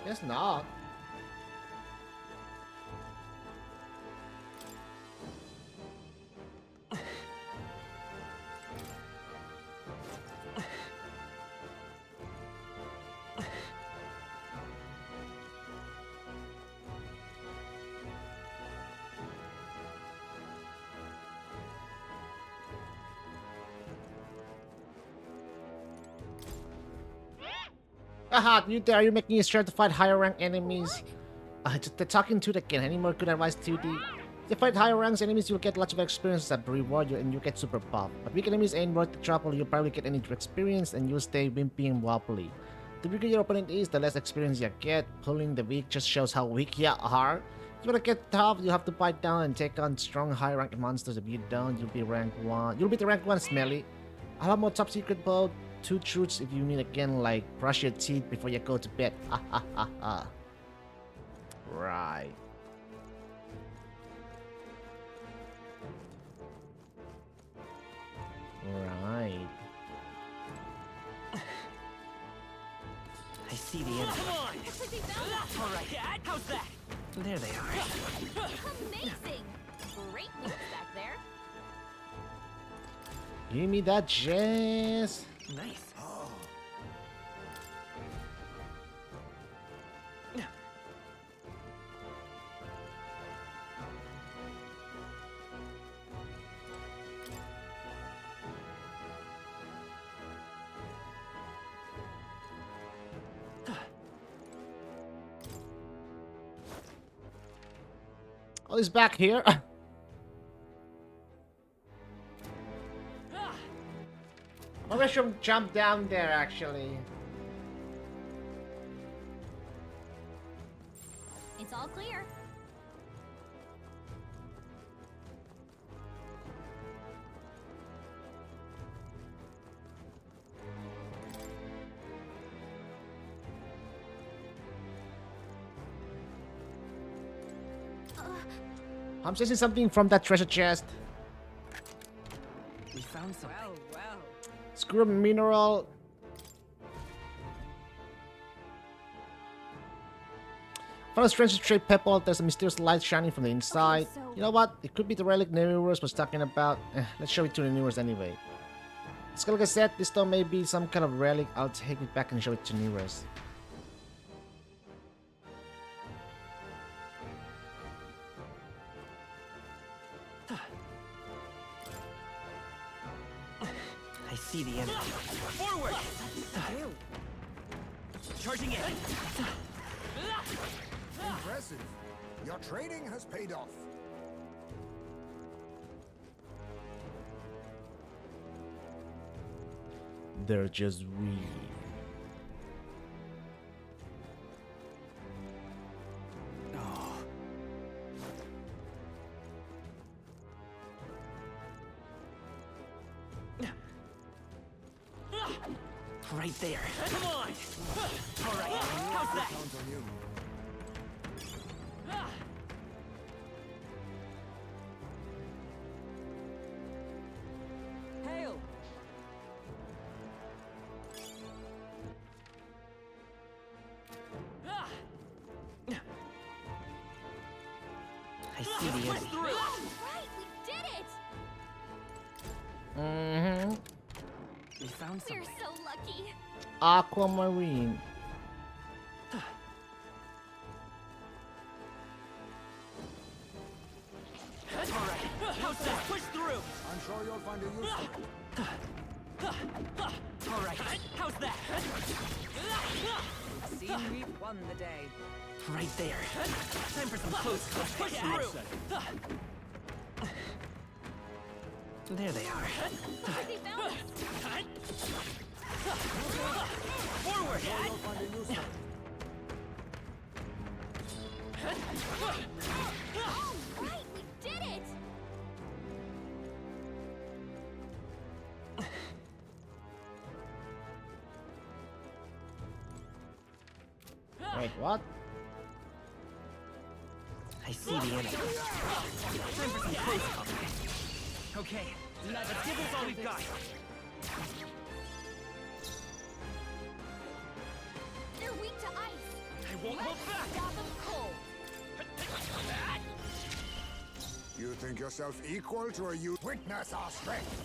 Guess not. Aha, you there, you're making it sure to fight higher rank enemies. They're talking to it again. Any more good advice to the... To fight higher ranks enemies, you'll get lots of experience that reward you and you get super buff. But weak enemies ain't worth the trouble, you'll probably get any experience and you'll stay wimpy and wobbly. The weaker your opponent is, the less experience you get. Pulling the weak just shows how weak you are. If you wanna get tough, you'll have to bite down and take on strong high rank monsters. If you don't, you'll be rank 1. You'll be the rank 1 smelly. I'll have more top secret mode. 2 truths if you need again, like brush your teeth before you go to bed. Ha ha ha ha. Right. Right. I see the enemy. All right. How's that? There they are. Amazing! Great moves back there. Give me that jazz. Nice. Oh, he's back here. Maybe I should jump down there, actually. It's all clear. I'm sensing something from that treasure chest. We found something. Well. Screw mineral. Found a strange straight pebble. There's a mysterious light shining from the inside. Okay, so- You know what? It could be the relic Neurus was talking about. Let's show it to the Neurus anyway. So like I said, this stone may be some kind of relic. I'll take it back and show it to Neurus. I see the enemy. Forward. Charging in. Impressive. Your training has paid off. They're just weak. Right there. Come on. All right. How's that? Count on you. Hail. see the enemy. Right, we did it! Mm-hmm. We found We're something. so lucky. Aquamarine. Alright, how's that? Push through! I'm sure you'll find a use for it. Alright, how's that? Seem we've won the day. Right there. Time for some close push through! There they are. They found us. Forward! You'll find a use for it. Oh, right, we did it! Wait, what? I see the enemy. Time for some close combat. Okay, let's give this all we've got. They're weak to ice. I won't hold back! Stop them cold. You think yourself equal to a you? Witness our strength.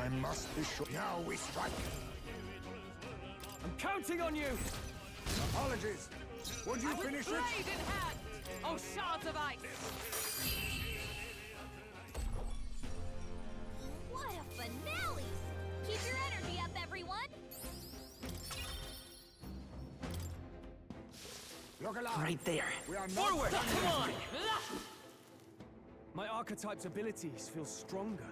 I must be sure. Now we strike. I'm counting on you! Apologies. Would you finish it? Blade in hand! Oh, shards of ice! What a finale! Keep your energy up, everyone! Look alive. Right there. We are not Forward! done Come yet. on! My archetype's abilities feel stronger.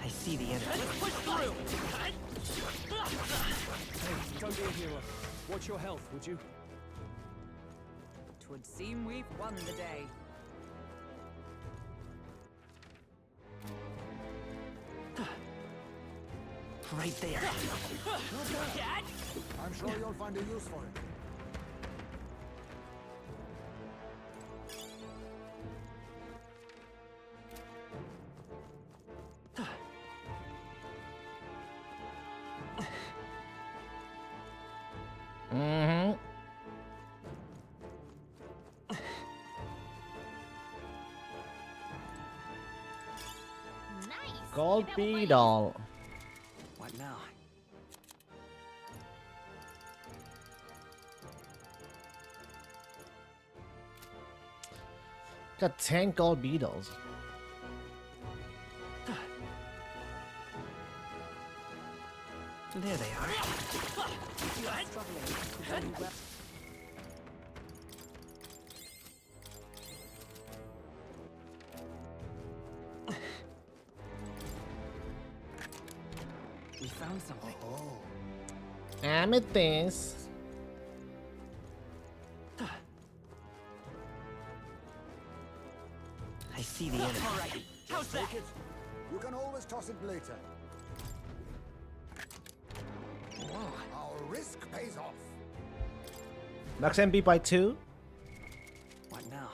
I see the enemy. Let's push through! Hey, don't be a hero. Watch your health, would you? Twould seem we've won the day. Right there. I'm sure you'll find a use for it. Mm-hmm. Nice! Gold Give it away. beetle. What now? Got 10 gold beetles. There they are. We found something. Amethyst. I see the enemy. Alright, how's that? Take it. You can always toss it later. Whoa. Our risk pays off. Max MP by 2. What now?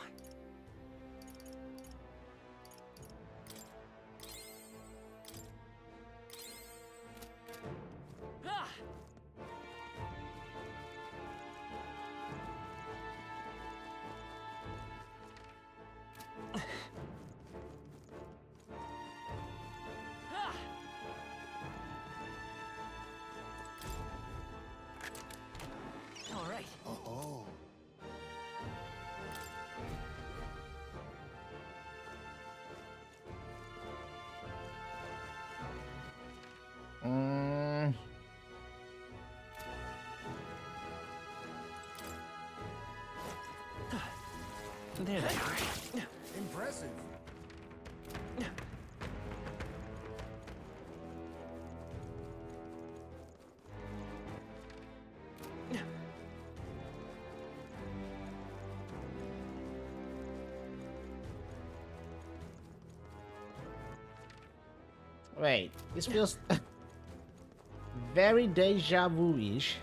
Ah! Ah! All right. Oh. Mm. There they are. Impressive. Wait, this feels very deja vu-ish.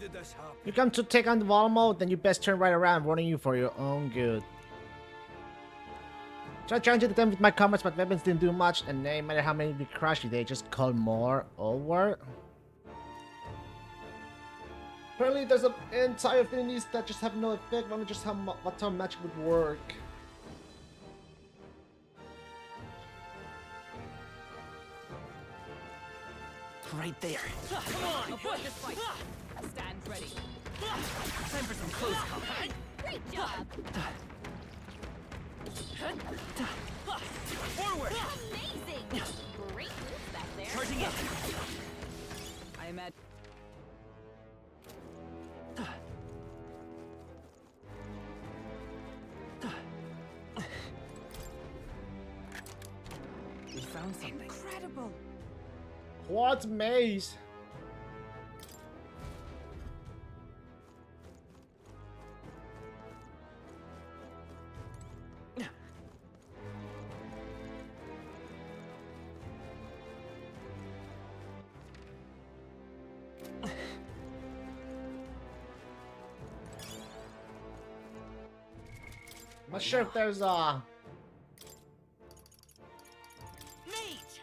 did this happen? You come to take on the wall mode, then you best turn right around, warning you for your own good. Tried trying to attempt with my comments, but weapons didn't do much, and no matter how many we crush, they just call more over. Apparently, there's an entire affinities that just have no effect, only just how what time magic would work. Right there. Come on, avoid this fight. Stand ready. Time for some close combat. Great job! Forward! Amazing! Great moves back there. Charging in. I imagine. We found something. Incredible! What maze? I'm not sure if there's a Mage!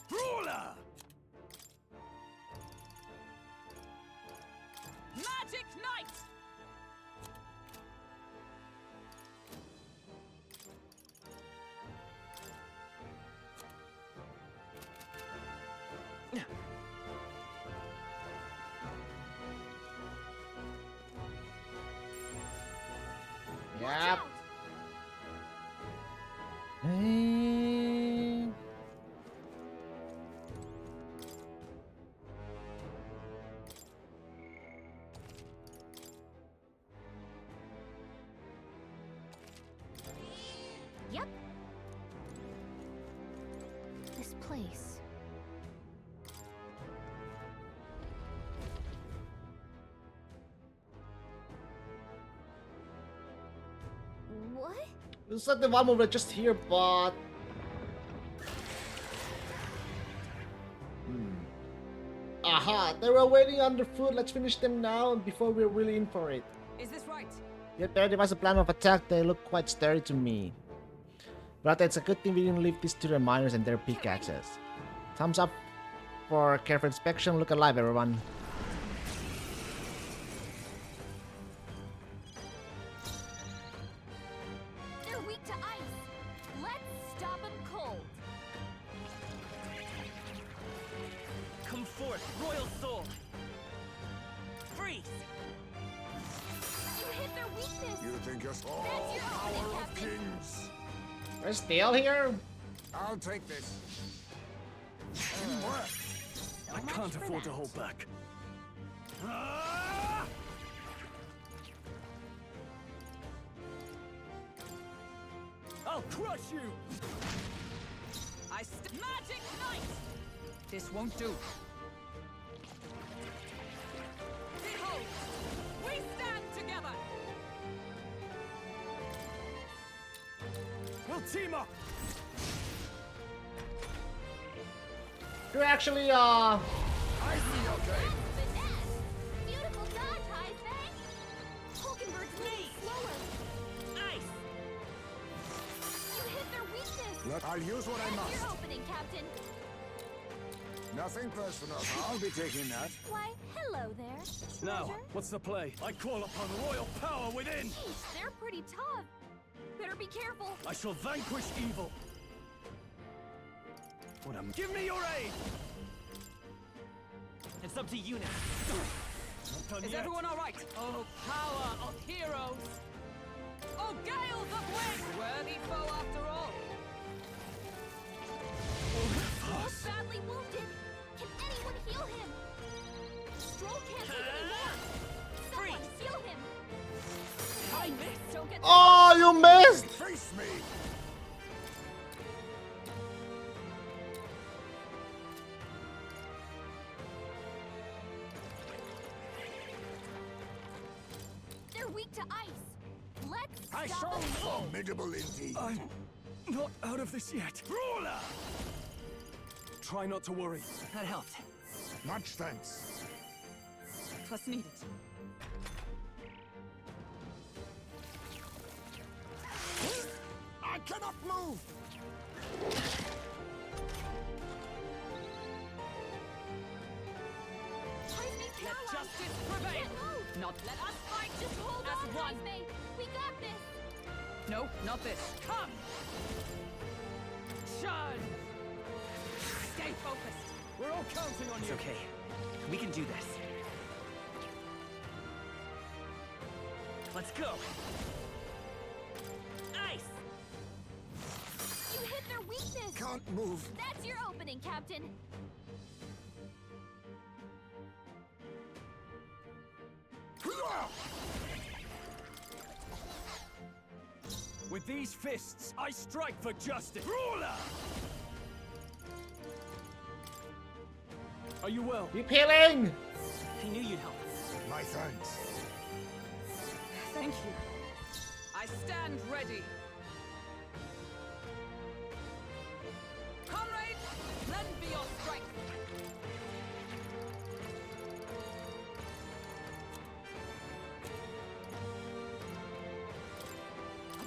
Brawler! Magic Knight! Yep. Hey. Yep. This place. What? Looks like the one over just here, but aha! They were waiting underfoot. Let's finish them now before we're really in for it. Is this right? Yet there was a plan of attack. They look quite sturdy to me. But it's a good thing we didn't leave this to the miners and their pickaxes. Thumbs up for careful inspection. Look alive, everyone. They're weak to ice. Let's stop them cold. Come forth, Royal Soul! Freeze! You hit their weakness. You think you're small? That's your Power opening, of Captain. kings. We're still here. I'll take this. I can't afford to hold back. I'll crush you! Magic Knight! This won't do. Behold! We stand together! We'll team up! You're actually I see your game. Finesse. Beautiful dodge, Heisman. Hulkenberg's moving slower. Ice! You hit their weakness. I'll use what I That's must. your opening, Captain. Nothing personal. I'll be taking that. Why, hello there. Now, treasure. what's the play? I call upon royal power within! Jeez, they're pretty tough. Better be careful. I shall vanquish evil! What am... Give me your aid! It's up to you now. Not done Is yet. everyone alright? Oh, power of heroes! Oh, gales of wind! Worthy foe after all! He's badly wounded. Can anyone heal him? Stroll can't take any more. Someone heal him. I missed. Don't get. Oh, you missed! Face me. They're weak to ice. Let's I stop shall them cold. formidable indeed. I'm not out of this yet. Brawler! try not to worry. That helped. Much thanks. Trust needed. I cannot move! Let justice prevail. Not let us fight. Just hold as on, one. May. We got this. No, not this. Come. Churn. Stay focused. We're all counting on It's you. okay. We can do this. Let's go. Ice! You hit their weakness. Can't move. That's your opening, Captain. With these fists, I strike for justice. Ruler! Are you well? Keep healing! I knew you'd help. My thanks. Thank you. I stand ready. Comrades, lend me your strength.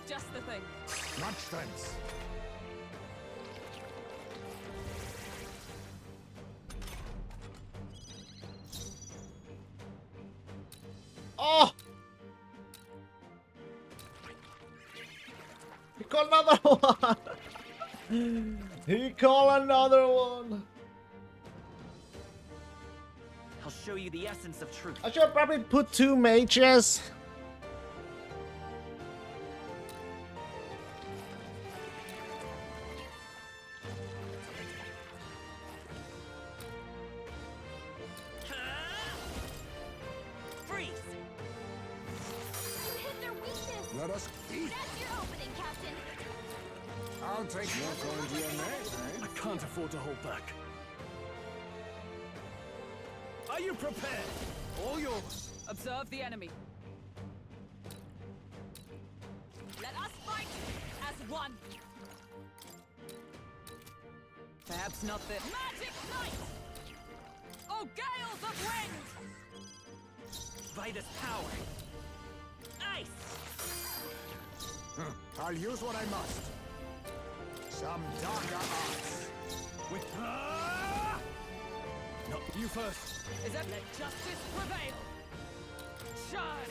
Just the thing. Much thanks. Oh! He called another one! He called another one! I'll show you the essence of truth. I should probably put 2 mages. Freeze! You hit their weakness. Let us eat. That's your opening, Captain. I'll take your point to your name, I can't afford to hold back. Are you prepared? All yours. Observe the enemy. Let us fight as one. Perhaps not this. Magic Knight! Oh, gales of wind! By this power. Ice! I'll use what I must. Some darker arts. With no, you first. Is that let justice prevail? Shine!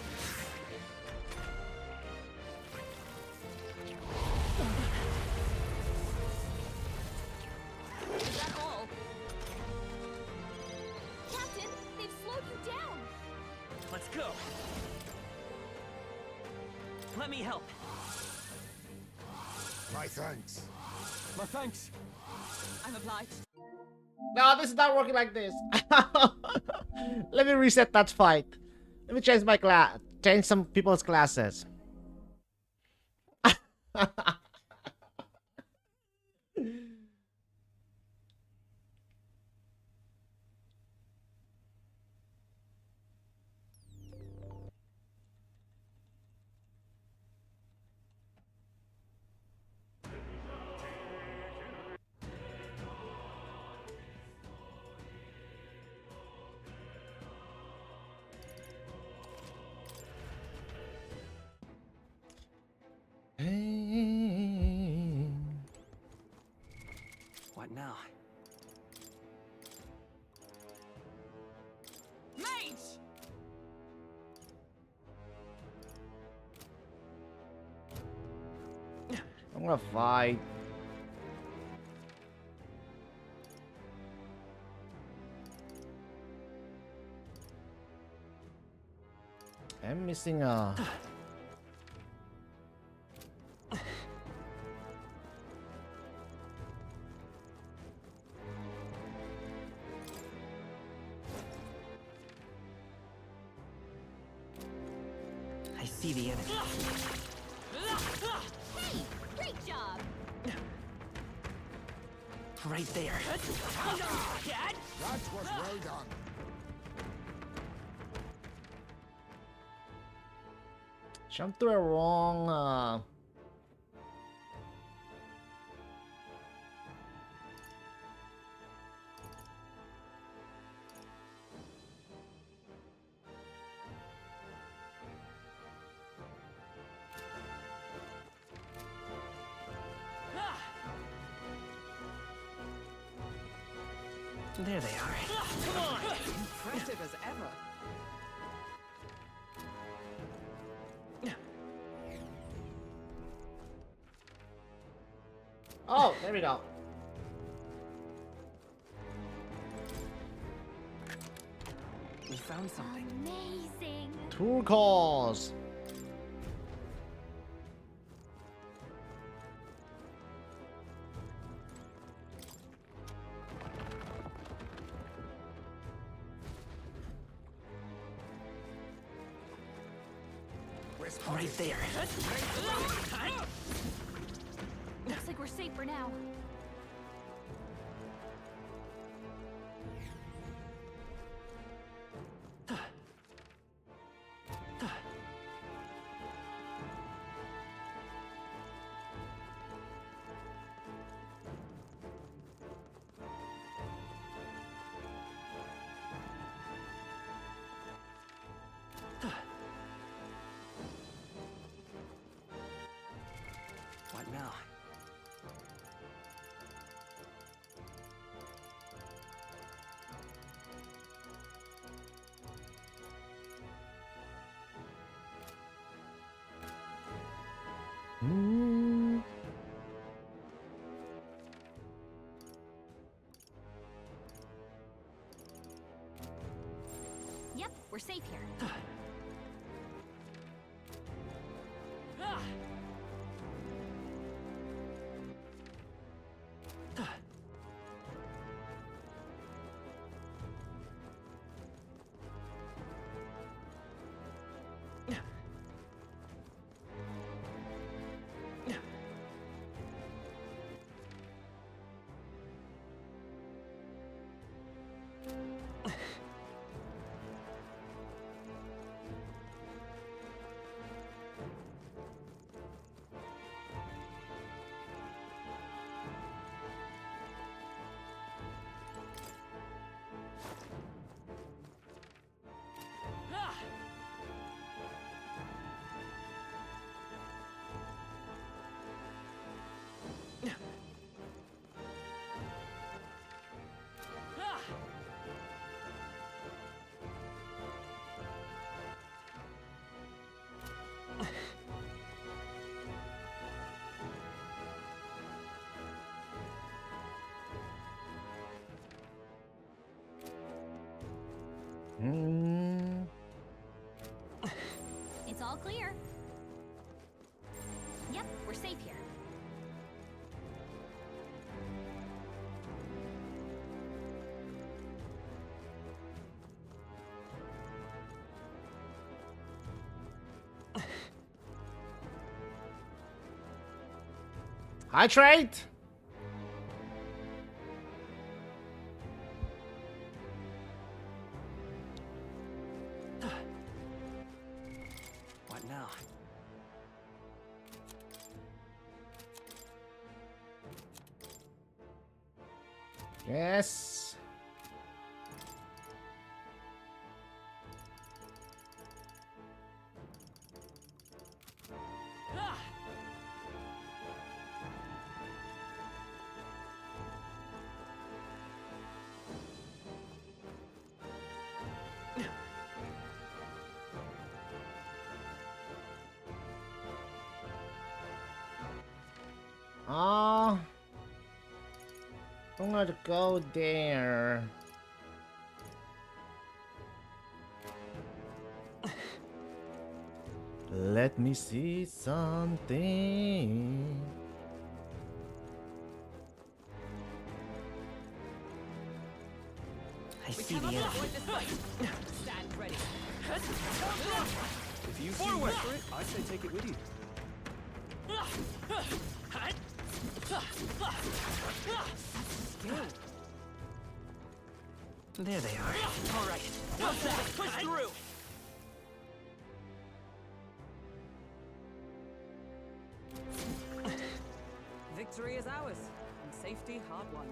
Is that all? Captain, they've slowed you down. Let's go. Let me help. My thanks. My thanks. I'm obliged. No, this is not working like this. Let me reset that fight. Let me change my class. Change some people's classes. What now? Mage! I'm gonna fight. I'm missing a. I see the enemy. Hey, great job. Right there. That was well done. Jumped to a wrong. There they are. Come on! Impressive as ever. Oh, there we go. We found something. Amazing. Turquoise. Right there. Looks like we're safe for now. What now? Yep, we're safe here. It's all clear. Yep, we're safe here. Hi, Trade. What now? Yes. Ah, I'm gonna go there. Let me see something. I see the enemy. Stand ready. If you feel up for it, I say take it with you. There they are. All right. What's that? Push through. Victory is ours, and safety hard won.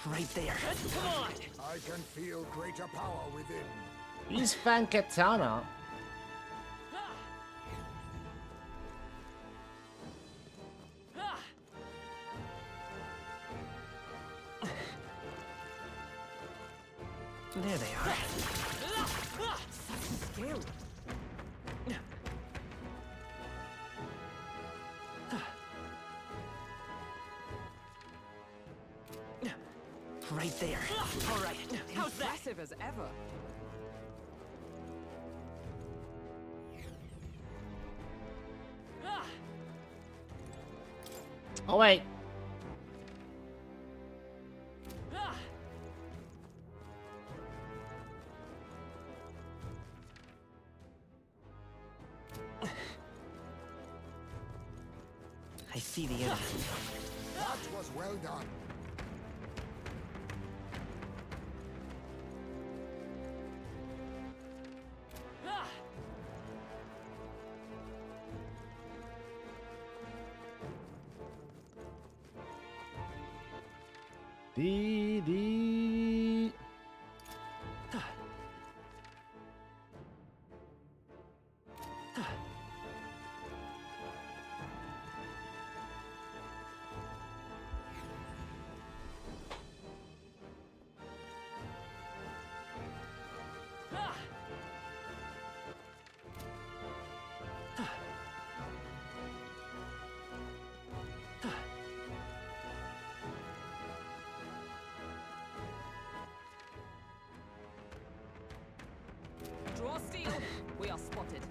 Right there. Come on. I can feel greater power within. He's Fan Katana. There they are. Scary. Right there. All right. How's that? Impressive as ever. Oh wait. I see the enemy. That was well done. Dee. Draw steel. We are spotted.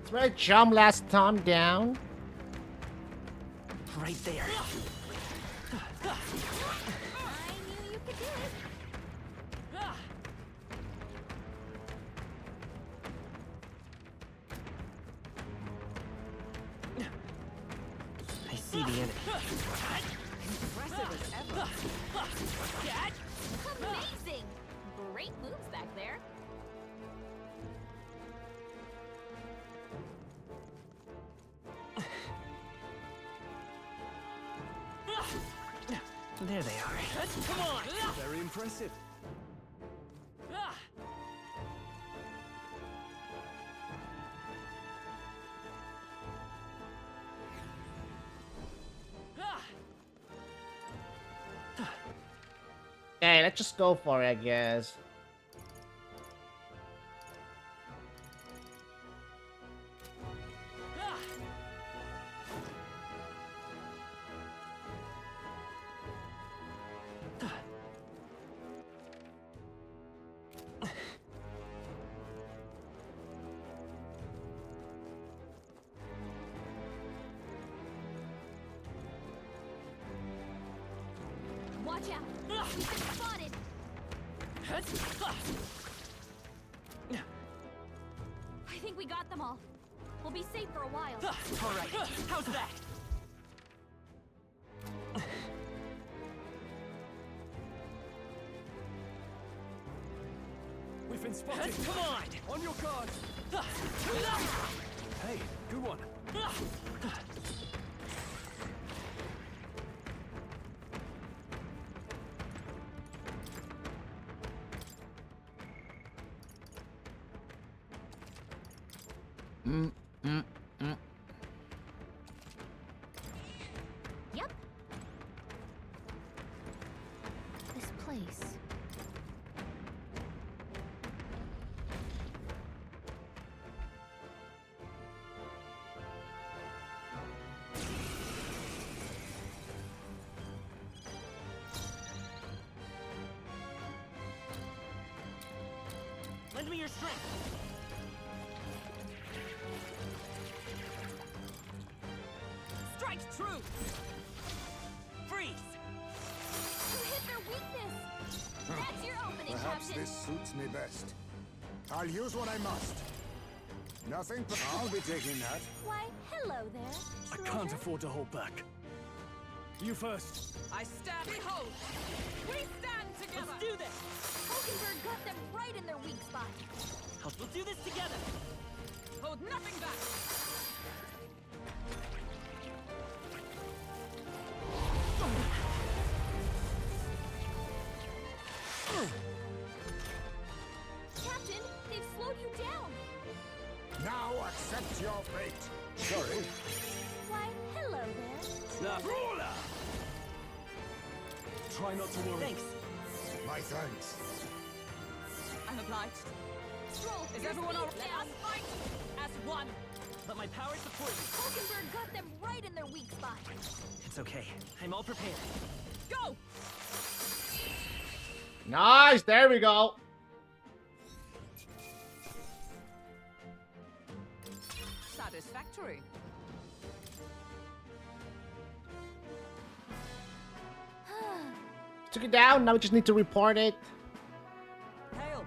It's where I jumped last time down. Right there. I knew you could do it. I see the enemy. Impressive as ever. Amazing! Great moves back there. There they are. Come on! Very impressive. Okay, let's just go for it, I guess. Watch out! We've been spotted! I think we got them all. We'll be safe for a while. All right. How's that? We've been spotted. Come on! On your guard. Hey, good one. Yep. This place. Lend me your strength. Strike true. Freeze. You hit their weakness! That's your opening, Perhaps Captain! this suits me best. I'll use what I must. Nothing, but I'll be taking that. Why, hello there. I can't afford to hold back. You first. I stand. Behold. We stand together. Let's do this. Hulkenberg got them right in their weak spot. We'll do this together. Hold nothing back. Captain, they've slowed you down! Now accept your fate. Sorry. Why, Brawler! Try not to worry. Thanks. My thanks. I'm obliged. Stroll, is everyone all right? Let us fight as one. Let my power support you. Hulkenberg got them right in their weak spot. It's okay. I'm all prepared. Go! Nice, there we go. Satisfactory. Took it down, now we just need to report it. Hail.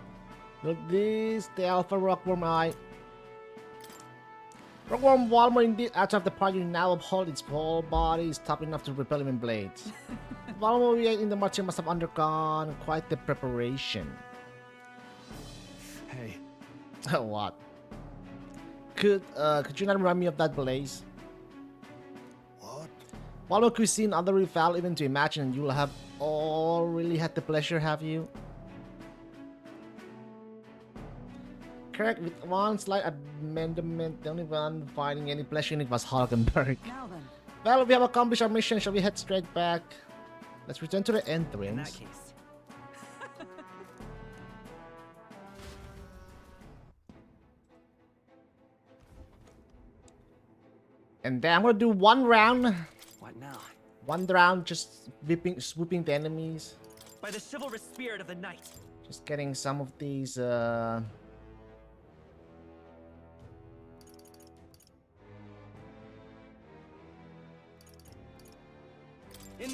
Look this, the Alpha Rockworm Eye. Rockworm Walmer indeed, out of the party now uphold its whole body is tough enough to repel him in blades. Walmer in the marching must have undergone quite the preparation. Hey. What? Could you not remind me of that blaze? What? Walmer cuisine other rival even to imagine, and you'll have all really had the pleasure, have you? Correct, with one slight amendment, the only one finding any pleasure in it was Hulkenberg. Now then. Well, we have accomplished our mission. Shall we head straight back? Let's return to the In that entrance. case. And then I'm gonna do one round. What now? One round, just swooping the enemies. By the chivalrous spirit of the night. Just getting some of these, In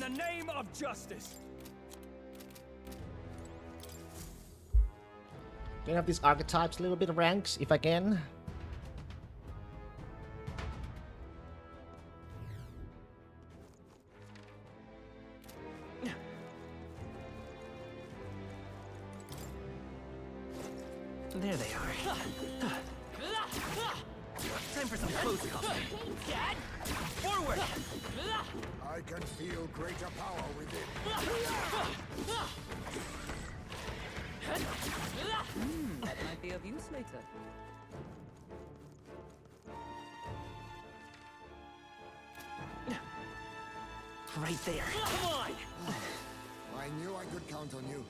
the name of justice. Getting up these archetypes, a little bit of ranks, if I can. There they are. Time for some close combat. Forward! I can feel greater power within. That might be of use later. Right there. Come on! I knew I could count on you.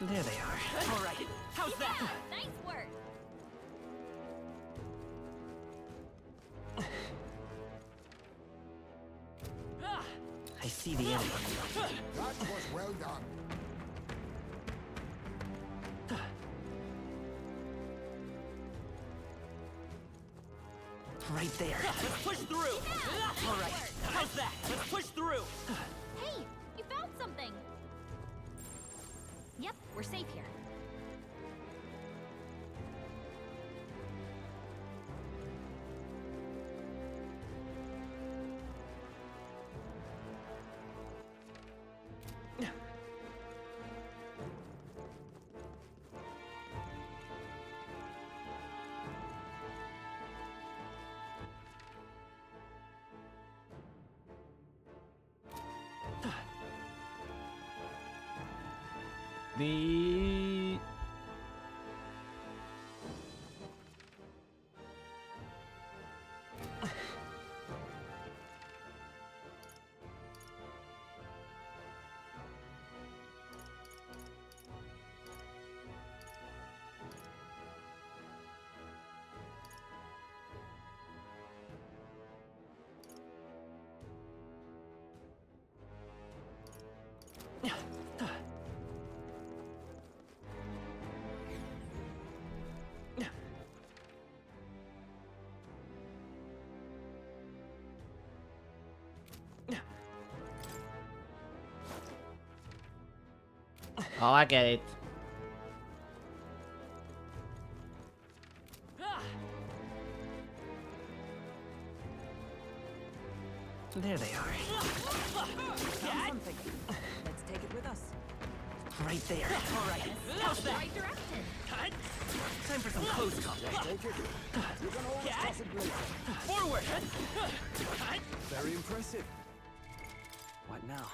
There they are. All right. How's that? Nice work. I see the enemy. That was well done. Right there. Let's push through. All right. How's that? Let's push through. Hey, you found something. Yep, we're safe here. The Oh, I get it. There they are. Something. Let's take it with us. Right there. All right. How's that? Right direction. Cut. Time for some close combat. Take it. You can always toss it later. Forward. Cut. Very impressive. now.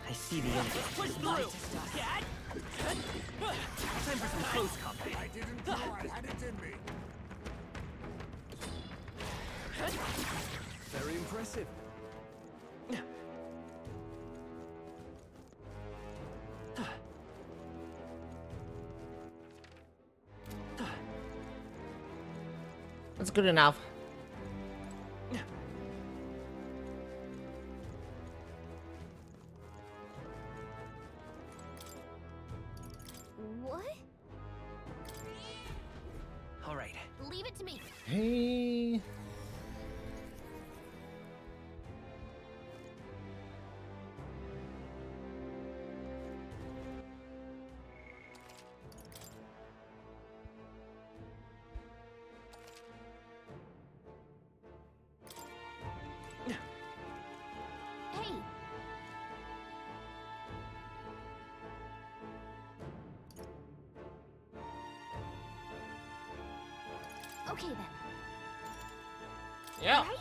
I see the end. Push through! Time for some close combat. I didn't know I had it in me. Very impressive. That's good enough. What? All right. Leave it to me. Hey. Hey. Okay then. Yeah. Right?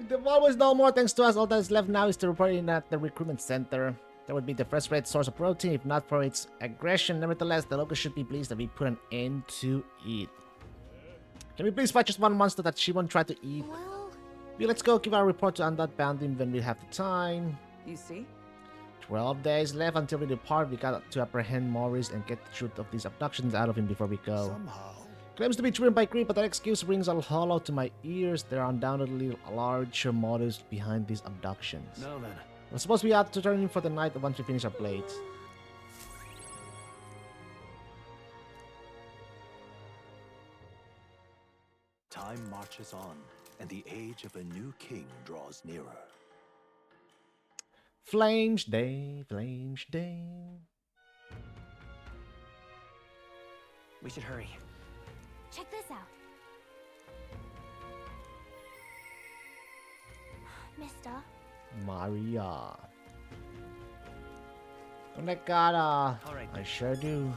The war is no more thanks to us. All that is left now is to report in at the recruitment center. That would be the first rate source of protein, if not for its aggression. Nevertheless, the locals should be pleased that we put an end to it. Can we please fight just one monster that she won't try to eat? Well, Let's go give our report to Undead Bounty when we have the time. You see? 12 days left until we depart. We got to apprehend Morris and get the truth of these abductions out of him before we go. Somehow. Claims to be true by creep, but that excuse rings all hollow to my ears. There are undoubtedly larger motives behind these abductions. Now then. We're supposed to be out to turn in for the night once we finish our blades. Time marches on, and the age of a new king draws nearer. Flames Day, Flames Day. We should hurry. check this out. Mister. Maria. Konekara. All right. I sure do.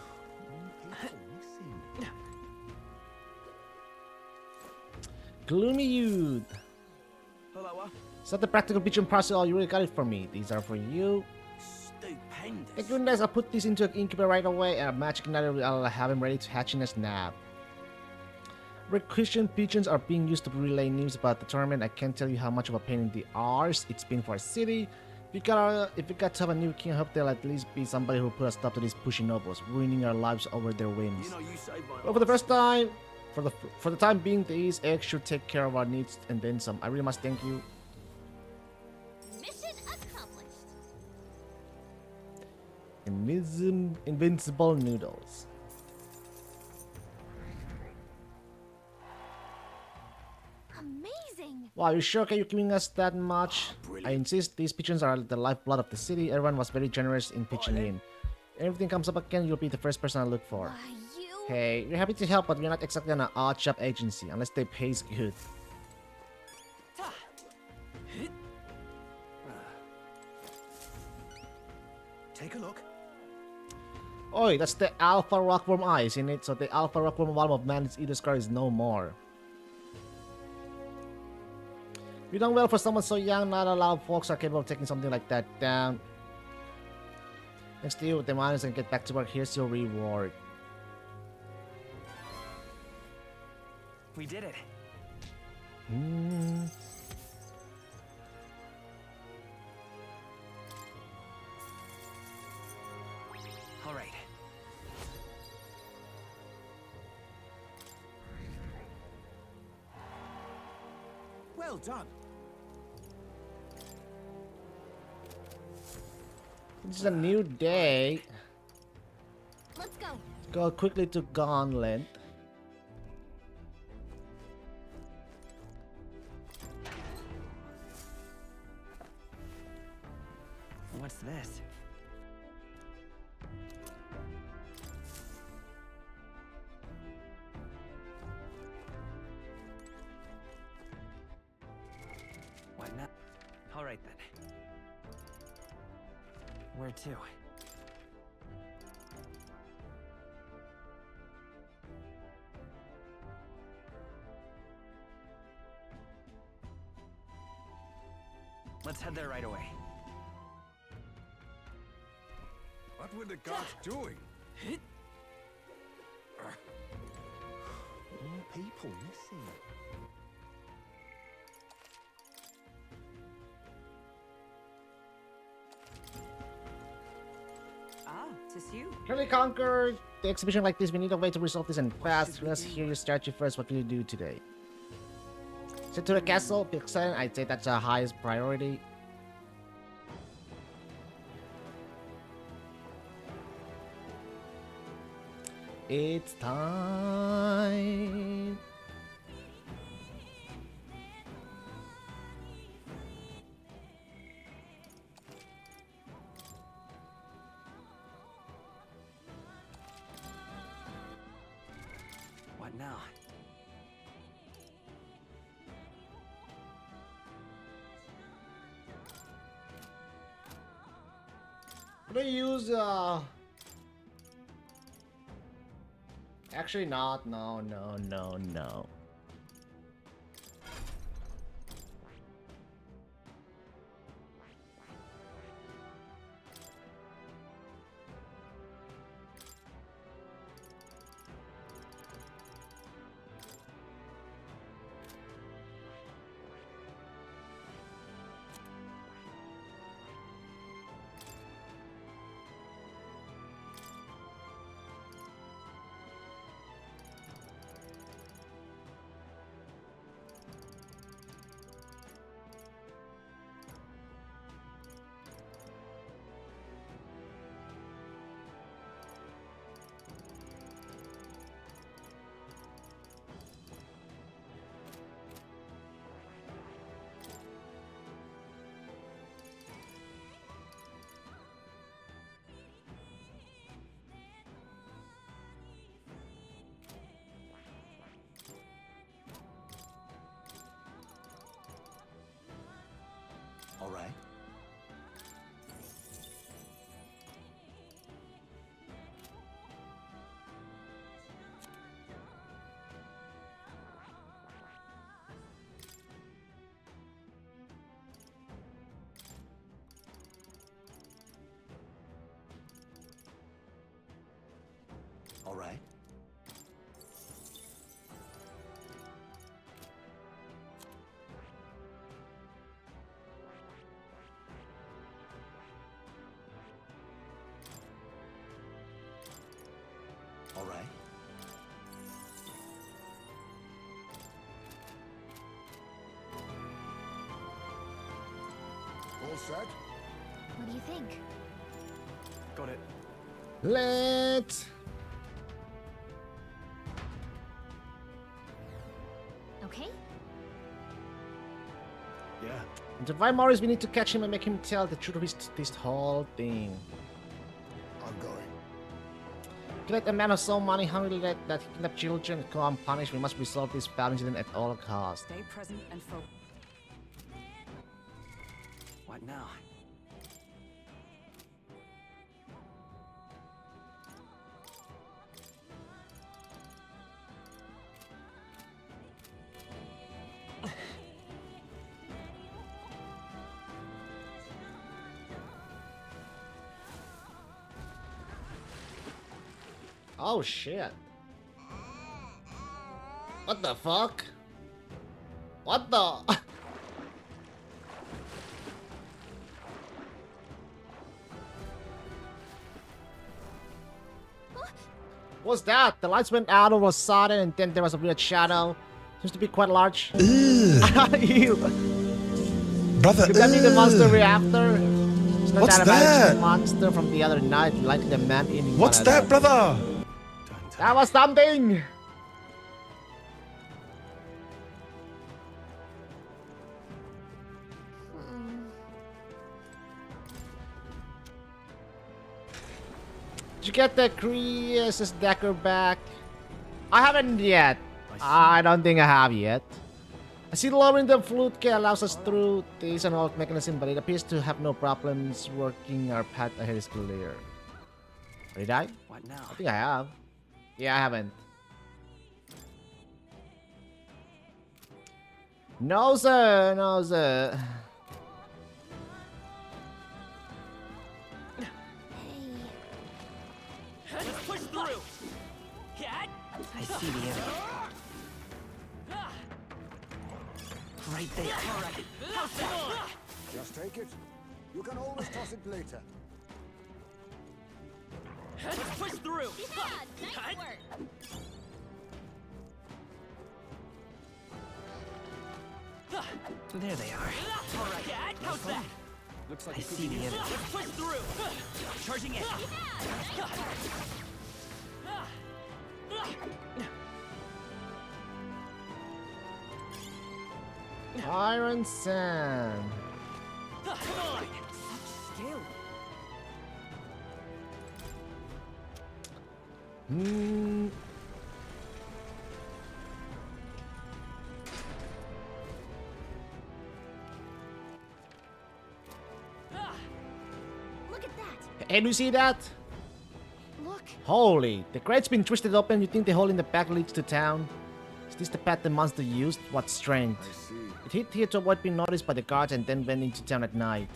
Gloomy Youth. Hello, Is that the practical pigeon parcel? You really got it for me. These are for you. Stupendous. Thank goodness, I'll put this into an incubator right away, and a magic night I'll have him ready to hatch in a snap. Red Christian pigeons are being used to relay news about the tournament. I can't tell you how much of a pain in the arse it's been for our city. If we got to have a new king, I hope there'll at least be somebody who put a stop to these pushy nobles, ruining our lives over their whims. You know, you saved my But for the first time, for the time being, these eggs should take care of our needs and then some. I really must thank you. Mission accomplished. Invincible noodles. Amazing. Wow, you sure? Can you giving us that much? I insist. These pigeons are the lifeblood of the city. Everyone was very generous in pitching in. Everything comes up again, you'll be the first person I look for. Why, you... Hey, we're happy to help, but we're not exactly an odd job agency unless they pays good. Take a look. Oi, that's the Alpha Rockworm eye, isn't it? So the Alpha Rockworm Worm of Man's Eater Scar is no more. You done well for someone so young. Not a lot of folks are capable of taking something like that down. Thanks to you with the miners and get back to work. Here's your reward. We did it. All right. Well done. This is a new day. Let's go. Go quickly to Gauntlet. What's this? Why not? All right then. Where to? Let's head there right away. What were the guards doing? More people missing. Ah, tis you. Clearly conquered the exhibition like this. We need a way to resolve this and fast. Let's hear your strategy first. What will you do today? Send to the castle, pick 7. I'd say that's our highest priority. It's time. What now? I'm gonna use actually not. No. All right. All right. All right. All set? What do you think? Got it. Let's. Okay? Yeah. To find Morris, we need to catch him and make him tell the truth of this whole thing. I'm going. To let a man of so money hungry that he kidnapped children go unpunished, we must resolve this bad incident at all costs. Stay present and focus. What now? Oh shit. What the fuck? What the? What's that? The lights went out all of a sudden and then there was a weird shadow. Seems to be quite large. Ew. Brother, could that be the monster we're after? It's not What's that? that? Monster from the other night, like the man eating. What's that, brother? That was something! Did you get the Creasus Decker back? I haven't yet. I don't think I have yet. I see lowering the flute key allows us through. There is an old mechanism, but it appears to have no problems working. Our path ahead is clear. Did I? What now? I think I have. Yeah, I haven't. No, sir. No, sir. Let's push through. I see the enemy. Right there. All right. How's that? Just take it. You can always toss it later. Let's push through. Yeah, nice work. There they are. All right. How's that? Looks like I see the enemy. Let's push through. Charging in. Iron Sand. Come on. Skill. Hmm. Look at that! Hey, do you see that? Look! Holy, the crate's been twisted open. You think the hole in the back leads to town? Is this the path the monster used? What strength? I see. It hit here to avoid being noticed by the guards and then went into town at night.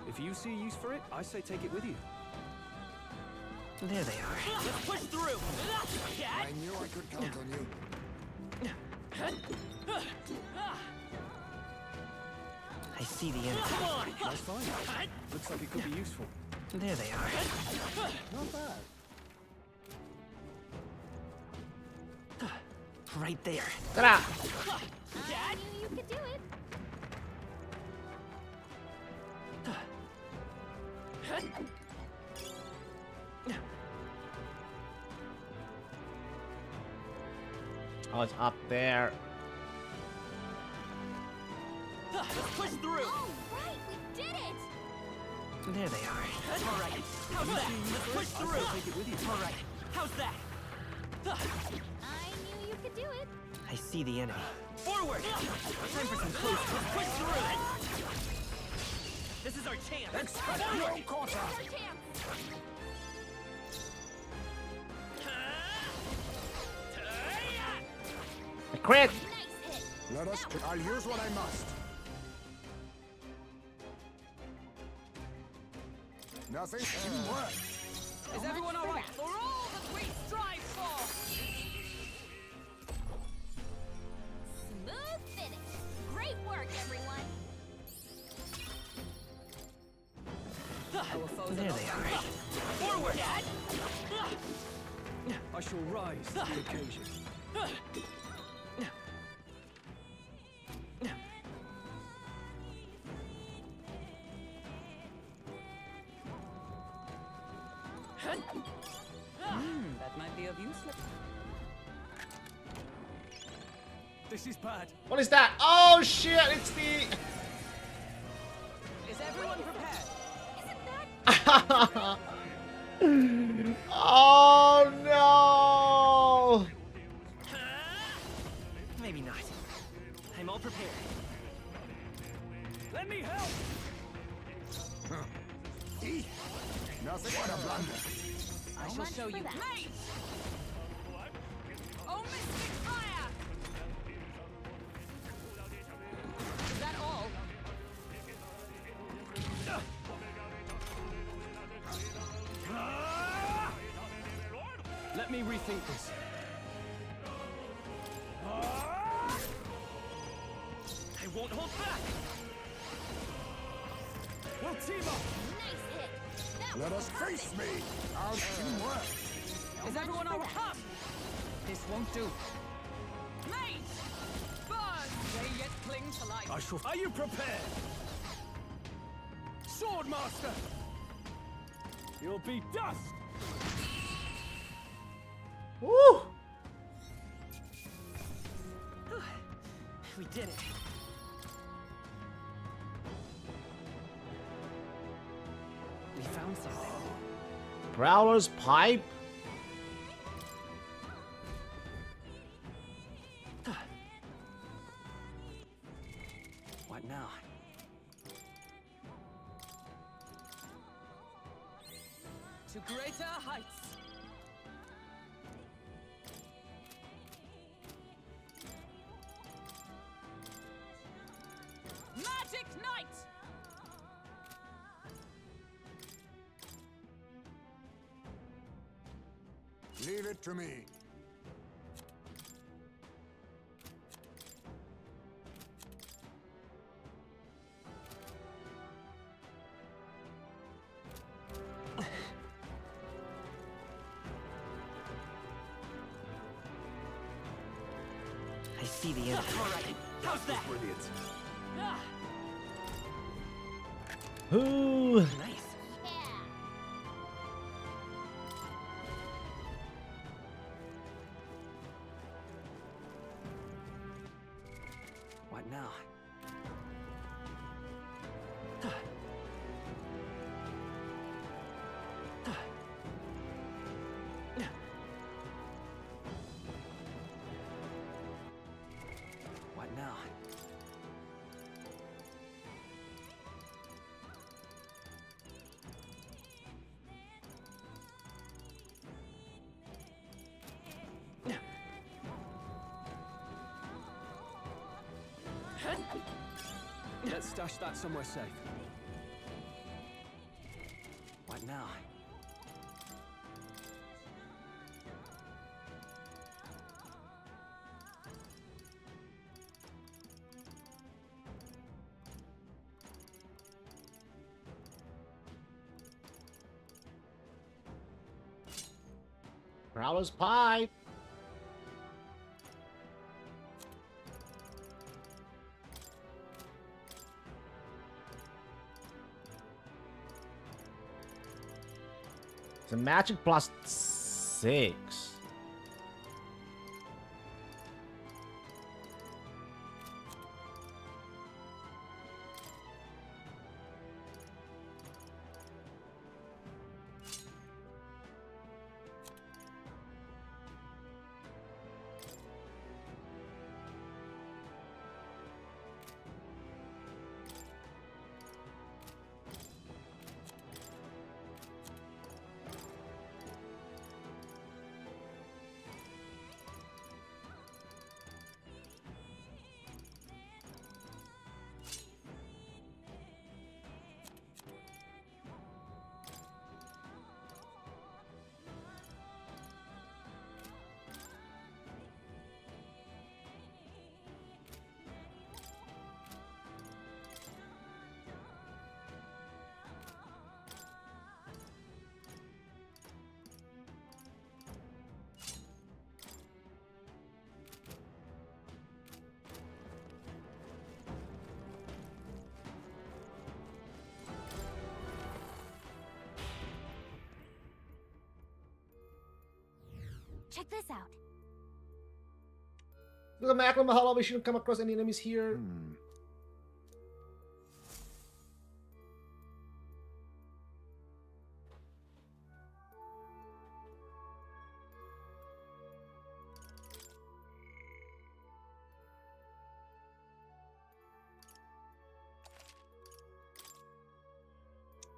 If you see use for it, I say take it with you. There they are. Let's push through. I knew I could count on you. I see the enemy. Come on. That's fine. Looks like it could be useful. There they are. Not bad. Right there. Ta-da! I knew you could do it. Oh, it's up there. Let's push through. Oh, right! We did it! There they are. All right. How's that? Let's push through. Take it with you. All right. How's that? I knew you could do it. I see the enemy. Forward. Time for some close. Let's push through. This is our chance. Forward. Quarter. Our chance. A crit! Nice hit. Let us. I'll use what I must. Nothing can work. Is everyone all right? For all that we strive for. Smooth finish. Great work, everyone. Our foes There they are. Forward. I shall rise to the occasion. That might be of use. This is bad. What is that? Oh shit, it's the... Is everyone prepared? Oh no! Maybe not. I'm all prepared. Let me help. Nothing but a blunder. I shall show you. Mate! Oh, mystic fire! Is that all? Let me rethink this. I won't hold back. We'll team up. Nice hit. That Let was us face me. Our teamwork. Is everyone all right? This won't do. Mate! Birds, they yet cling to life. I shall. Are you prepared? Swordmaster! You'll be dust! Woo! We did it. become something. Prowler's pipe? What now? To greater heights. Magic Knight! Leave it to me. I see the end. Alright, how's that? Brilliant. Ooh. Nice. What now? What now? Let's stash that somewhere safe. What now? Prowler's pipe. It's a magic plus 6. Check this out. Look at Macklin Mahalo, we shouldn't come across any enemies here.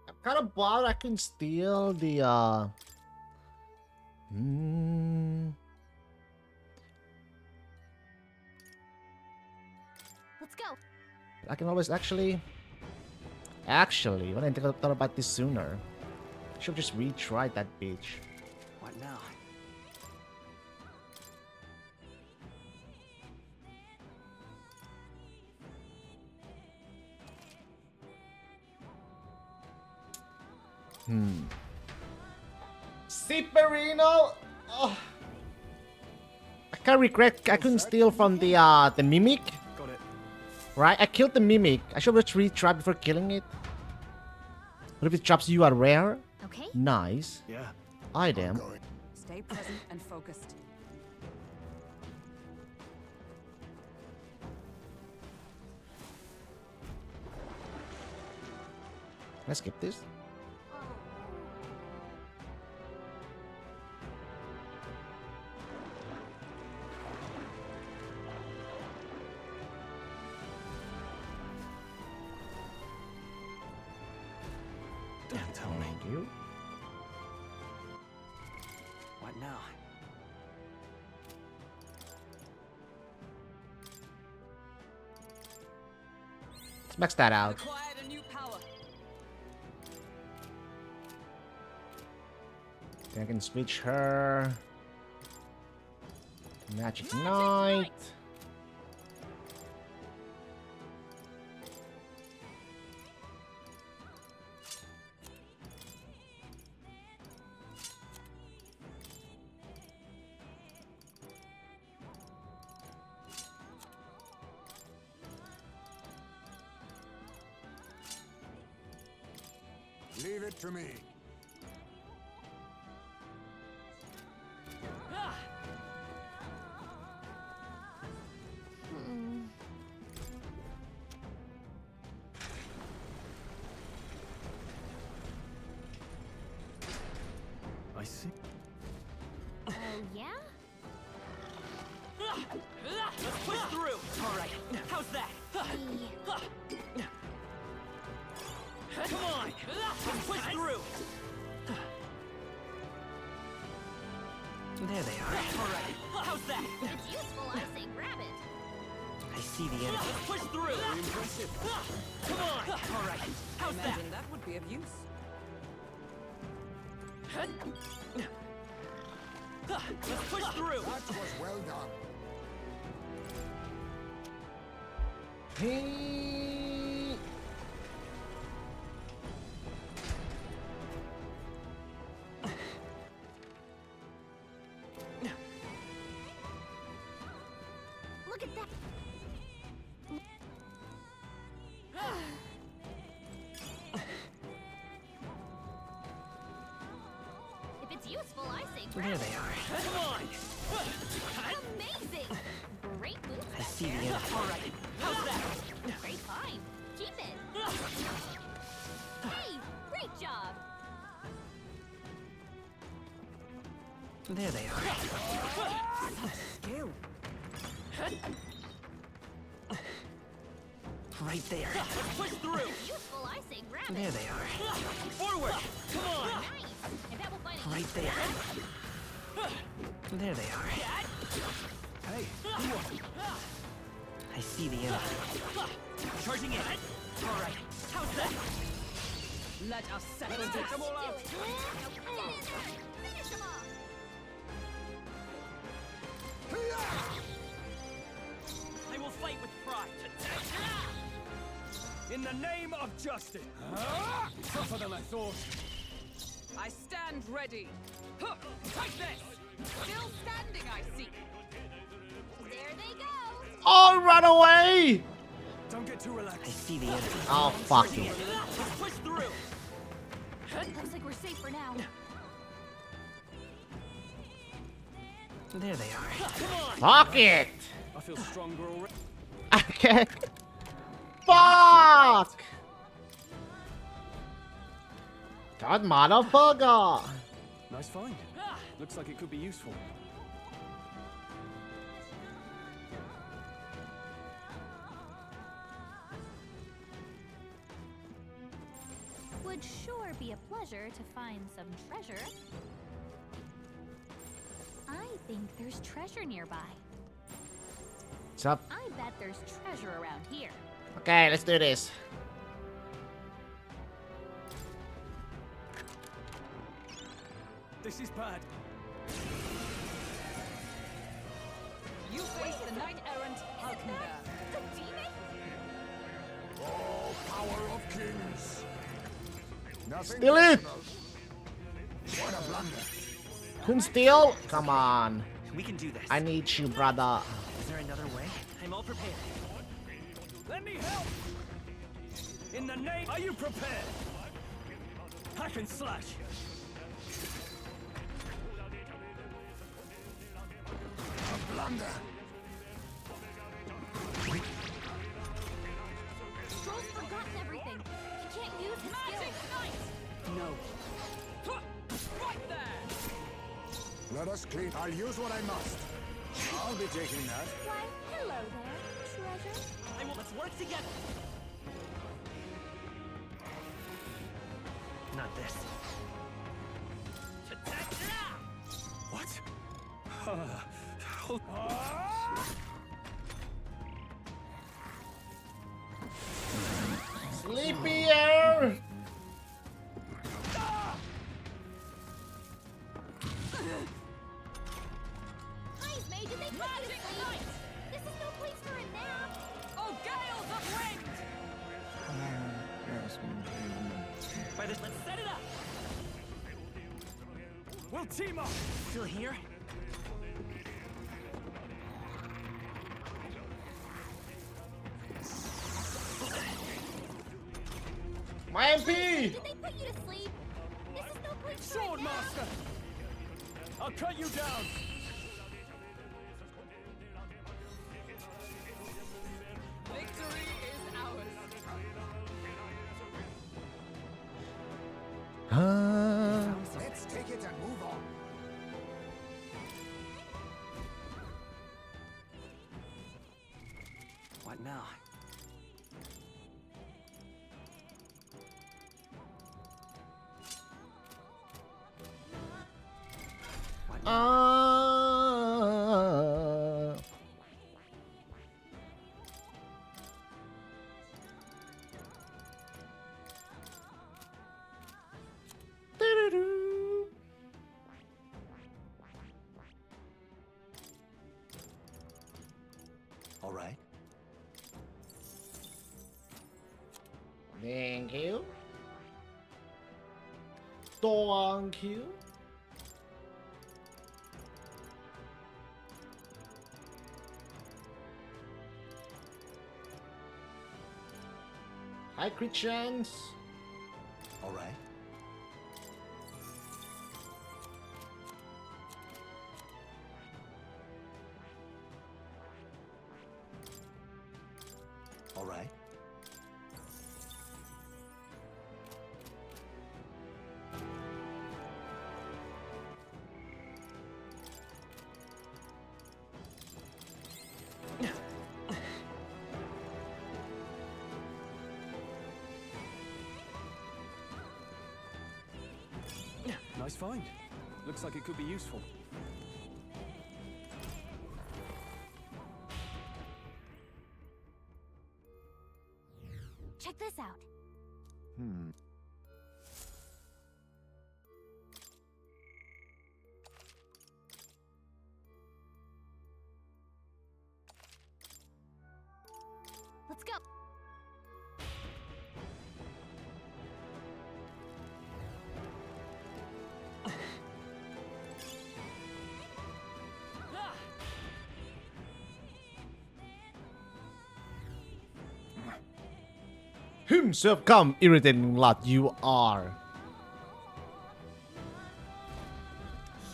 I'm kind of bothered I couldn't steal the Let's go. I can always actually, why didn't I thought about this sooner? Should've just retried that bitch. What now? Siperino! Oh. I can't regret I couldn't steal from the mimic. Got it. Right? I killed the mimic. I should have just retried before killing it. What if it drops you are rare? Okay. Nice. Yeah. Item. Stay present and focused. Can I skip this? tell me. Thank you. What now? Let's max that out. Acquired a new power. Then I can switch her. Magic Knight. Leave it to me. I see. Oh, yeah? Let's push through! Alright, how's that? Come on! Let's push through! There they are. Alright, how's that? It's useful, I say grab it. I see the enemy. Let's push through! Very impressive. Come on! Alright, how's that? Imagine that would be of use. Let's push through! That was well done. Hey. Look at that. If it's useful, I say grab There it. they are. Come on! Amazing! Great move. I see the enemy. Alright, how's that? Great find. Keep it. Hey, great job. There they are. Skill. Right there. Let's push through! If useful, I say grab it. There they are. Forward! Come on! Nice. If that will find it Right there. There they are. Hey, I see the enemy. Charging in. Alright, how's that? Let us settle Let's this. do it. Now get in there. Finish them off. I will fight with pride. In the name of justice. tougher than I thought. I stand ready. Huh, take this. Still standing, I see. There they go. Oh, run away! Don't get too I relaxed. see the enemy. Oh, fuck you. Let's push through. Looks like we're safe for now. There they are. Come on! Fuck it! I feel stronger already. Okay. Fuck! God, motherfucker! Nice find. Looks like it could be useful. Would sure be a pleasure to find some treasure. I think there's treasure nearby. What's up? I bet there's treasure around here. Okay, let's do this. This is bad. You face the knight-errant Halkenberg. The demon? Oh, power of kings. Nothing Steal it! personal. What a blunder. Couldn't steal? Come on. We can do this. I need you, brother. Is there another way? I'm all prepared. Let me help. In the name. Are you prepared? Hack and slash. A blunder. Stroll's forgotten everything. He can't use his Magic skills. Knight! No. Huh, right there! Let us clean. I'll use what I must. I'll be taking that. Why, hello there, treasure. Let's work together. Not this. What? Sleepier! Eyes, May, did they put you to sleep? This is no place for a nap. Oh, gales of wind! By this, let's set it up. We'll team up. Still here? My MP! Did they put you to sleep? This is no place for a Sword nap. Master! I'll cut you down! Victory is ours. Let's take it and move on. What now? Doo-doo-doo. All right. Thank you. Thank you. Hi, Christians. All right. All right. Nice find. Looks like it could be useful. Check this out. Let's go. Himself, come, irritating lot you are.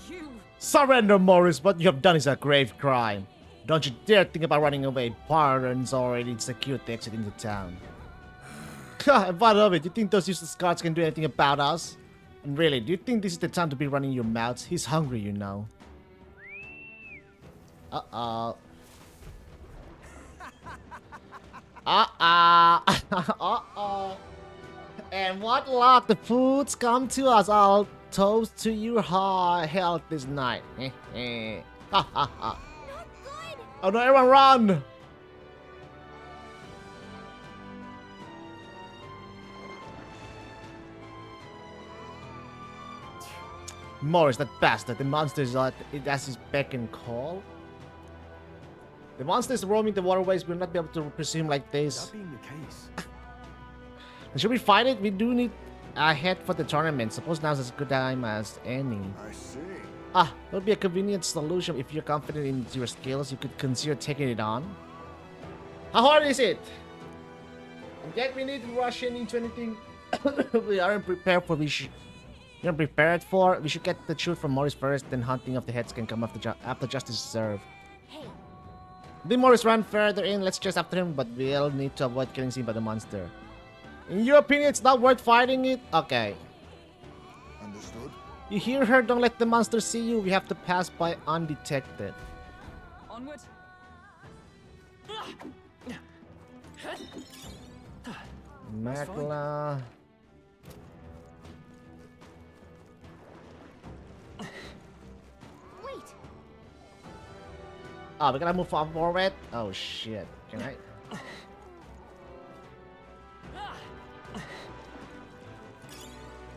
You. Surrender, Morris. What you have done is a grave crime. Don't you dare think about running away. Pardon's already secured the exit into town. And what of it? You think those useless guards can do anything about us? And really, do you think this is the time to be running your mouths? He's hungry, you know. Uh-oh. Uh-oh. And what luck, the foods come to us. I'll toast to your health this night. Ha ha ha. Oh no, everyone run! Morris, that bastard. The monster is it has his beck and call. The monster is roaming the waterways. We'll not be able to pursue him like this. That being the case. Should we fight it? We do need a head for the tournament. Suppose now's as good time as any. I see. Ah, it would be a convenient solution. If you're confident in your skills, you could consider taking it on. How hard is it? And yet we need to rush into anything we aren't prepared for. We aren't prepared for. We should get the truth from Morris first, then hunting of the heads can come after justice is served. Hey. Then Morris run further in. Let's chase after him, but we'll need to avoid getting seen by the monster. In your opinion, it's not worth fighting it? Okay. Understood. You hear her? Don't let the monster see you. We have to pass by undetected. Onward. Makla. Oh, we gotta move forward? Oh shit. Can I?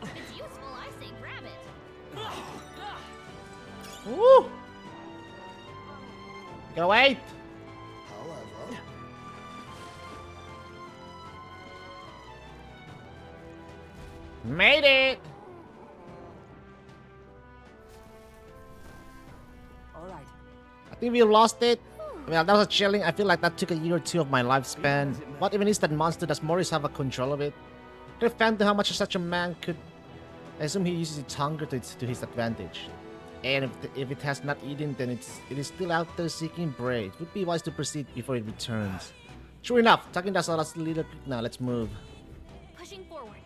If it's useful, I say grab it. Woo! You gotta wait! However, Made it! Alright. I think we lost it. Well, that was chilling. I feel like that took a year or two of my lifespan. What even is that monster? Does Morris have a control of it? Could have found how much such a man could. I assume he uses its hunger to his advantage. And if it has not eaten, then it is still out there seeking prey. It would be wise to proceed before it returns. True enough. Talking that's all us little quick now. Let's move. Pushing forward.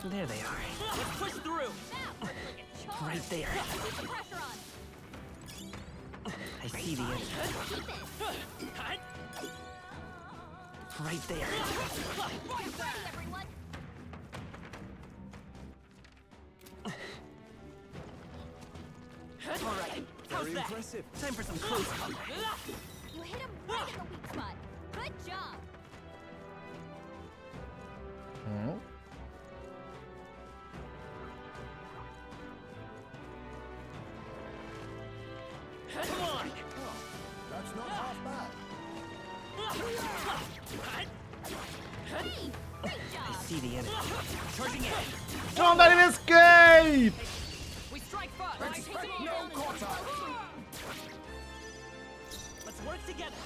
There they are. Let's push through. Right there. I see the enemy. Right there. Alright, how's Very that? impressive. Time for some close combat. You hit him right in the weak spot. Good job. Hmm? Come on! that's not half bad. Hey, great I job. see the enemy. Charging in. Don't let him escape! We strike first. Expect no quarter. Let's work together.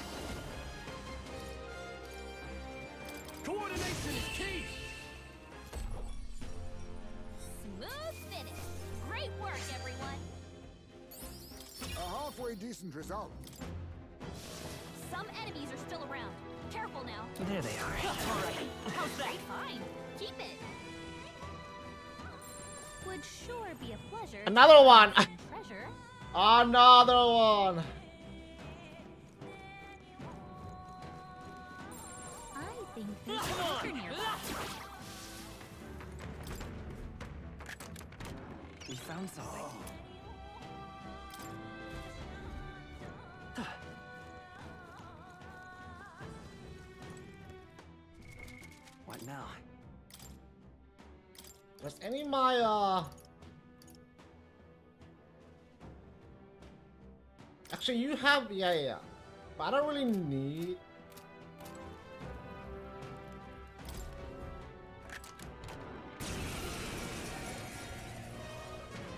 Coordination is key! Smooth finish. Great work, everyone. A halfway decent result. Some enemies are still around. Careful now. There they are. Alright, how's that? Fine. Keep it. Would sure be a pleasure. Another to one. find some treasure. Another one. I think there's treasure nearby. We found something. What now? Was any my actually you have yeah. But I don't really need.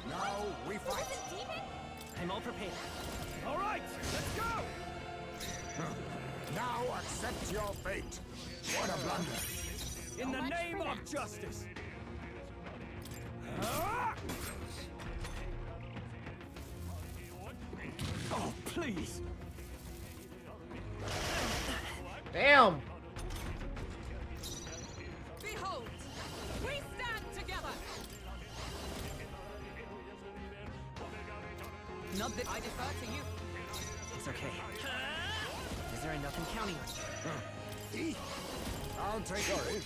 Now we fight. I'm all prepared. All right, let's go! Now accept your fate. What a blunder. In the much name for of that. justice! Oh, please! Damn. Behold, we stand together. Not that I defer to you. It's okay. Is there enough in counting on you? I'll take her in.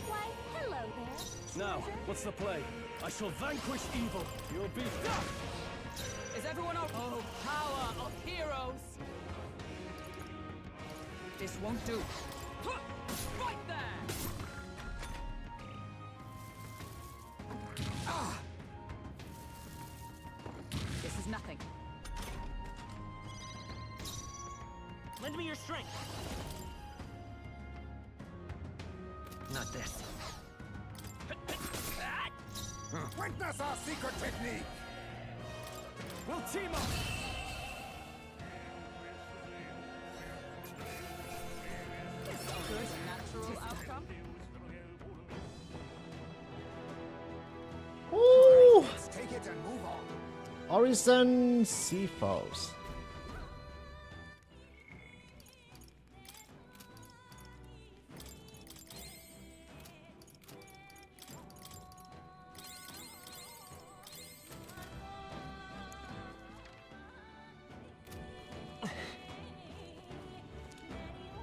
Why, hello there. Now, what's the play? I shall vanquish evil. You'll be... Is everyone out? Oh, power of heroes! This won't do. Right there! This is nothing. Lend me your strength. Not this. Witness our secret technique. We'll team up! Good natural outcome. Ooh. Let's take it and move on. Orison Seafoes.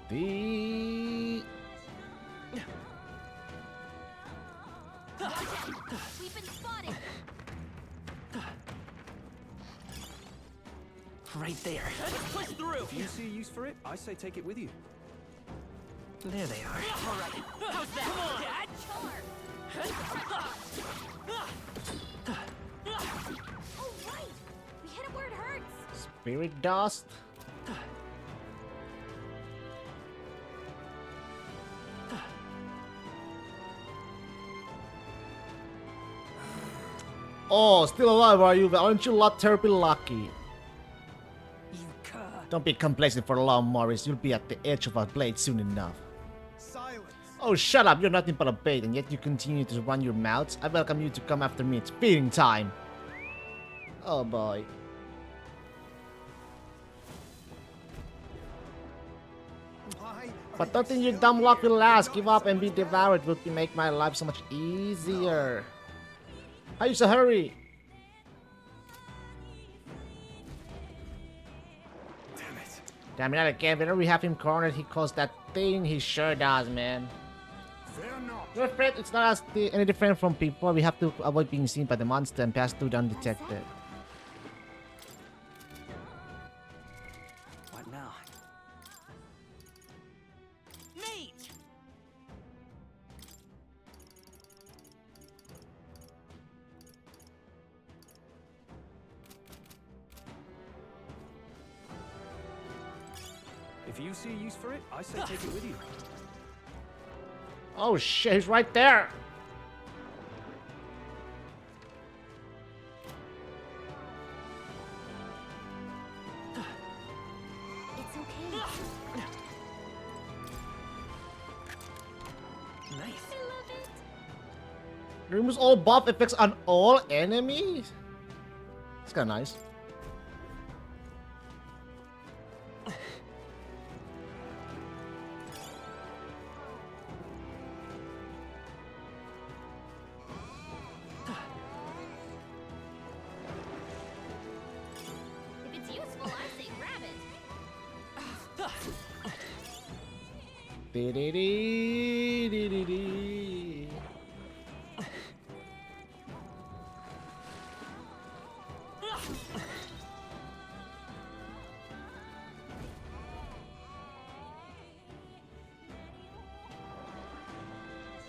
The We've been spotted. Right there. Let's push through. If you see use for it, I say take it with you. There they are. All right. How's that? Come on. Oh, right! We hit it where it hurts! Spirit dust. Oh, still alive, are you? Aren't you terribly lucky? You cur. Don't be complacent for long, Morris. You'll be at the edge of our blade soon enough. Silence! Oh, shut up. You're nothing but a bait, and yet you continue to run your mouths. I welcome you to come after me. It's feeding time. Oh, boy. Why? But don't think your dumb luck will last. Give up and be devoured will make my life so much easier. I used to hurry. Damn it. Damn it, not again. Whenever we have him cornered, he calls that thing. He sure does, man. Fear not. We're afraid it's not any different from people. We have to avoid being seen by the monster and pass through undetected. What now? Mate! If you see use for it, I say take it with you. Oh shit, he's right there. It's okay. Nice. I love it. Removes all buff effects on all enemies? It's kinda nice. If it's useful, I say grab it. Dee-dee-dee-dee-dee-dee.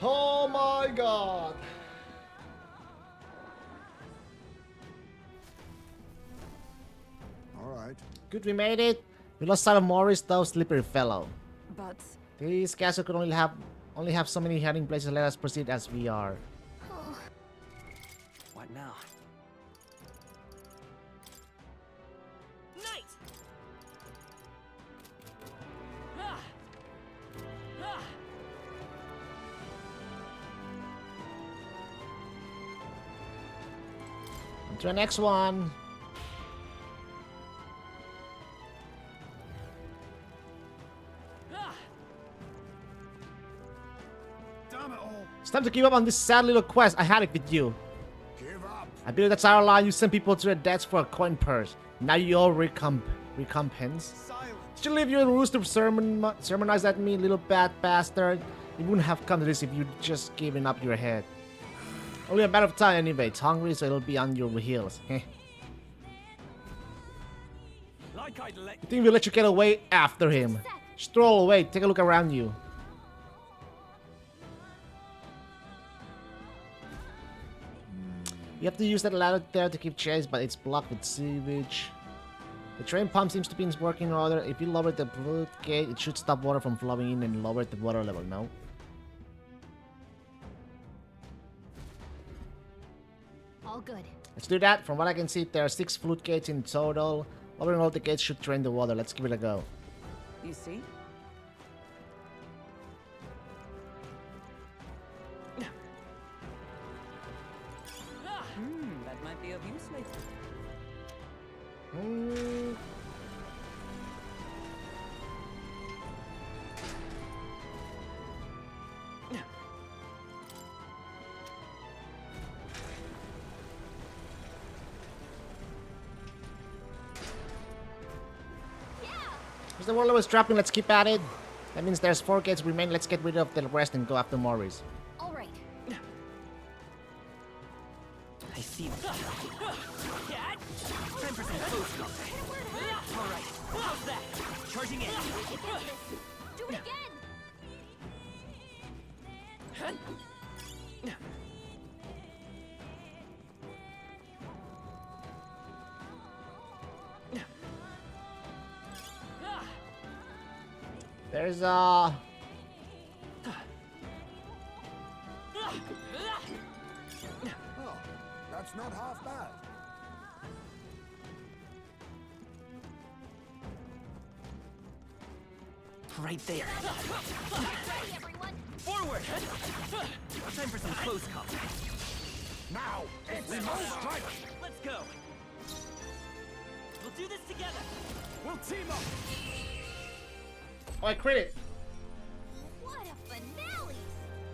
Oh my god. All right. Good, we made it. We lost sight of Morris, though, slippery fellow. But This castle could only have so many hiding places. Let us proceed as we are. What now? Knight! Ah! Ah! On to the next one. Ah! Damn it all! It's time to give up on this sad little quest. I had it with you. Give up. I believe that's our line. You send people to their deaths for a coin purse. Now you all recompense. Silence! Did you leave your roost to sermonize at me, little bad bastard? You wouldn't have come to this if you'd just given up your head. Only a matter of time anyway. It's hungry, so it'll be on your heels. Heh. Like I'd let You think we'll let you get away after him? Stroll away. Take a look around you. You have to use that ladder there to keep chase, but it's blocked with sewage. The train pump seems to be in working order. If you lower the flood gate, it should stop water from flowing in and lower the water level, no? All good. Let's do that. From what I can see, there are 6 flood gates in total. Lowering all the gates should drain the water. Let's give it a go. you see? That might be of use later. Hmm. Is the world was dropping? Let's keep at it. That means there's 4 gates remain. Let's get rid of the rest and go after Morris. All right. I see them. 10% boost. There's Oh, that's not half bad. Right there. Forward! Time for some close combat. Now, We must strike! Let's go! We'll do this together! We'll team up! Oh, I crit it. What a finale!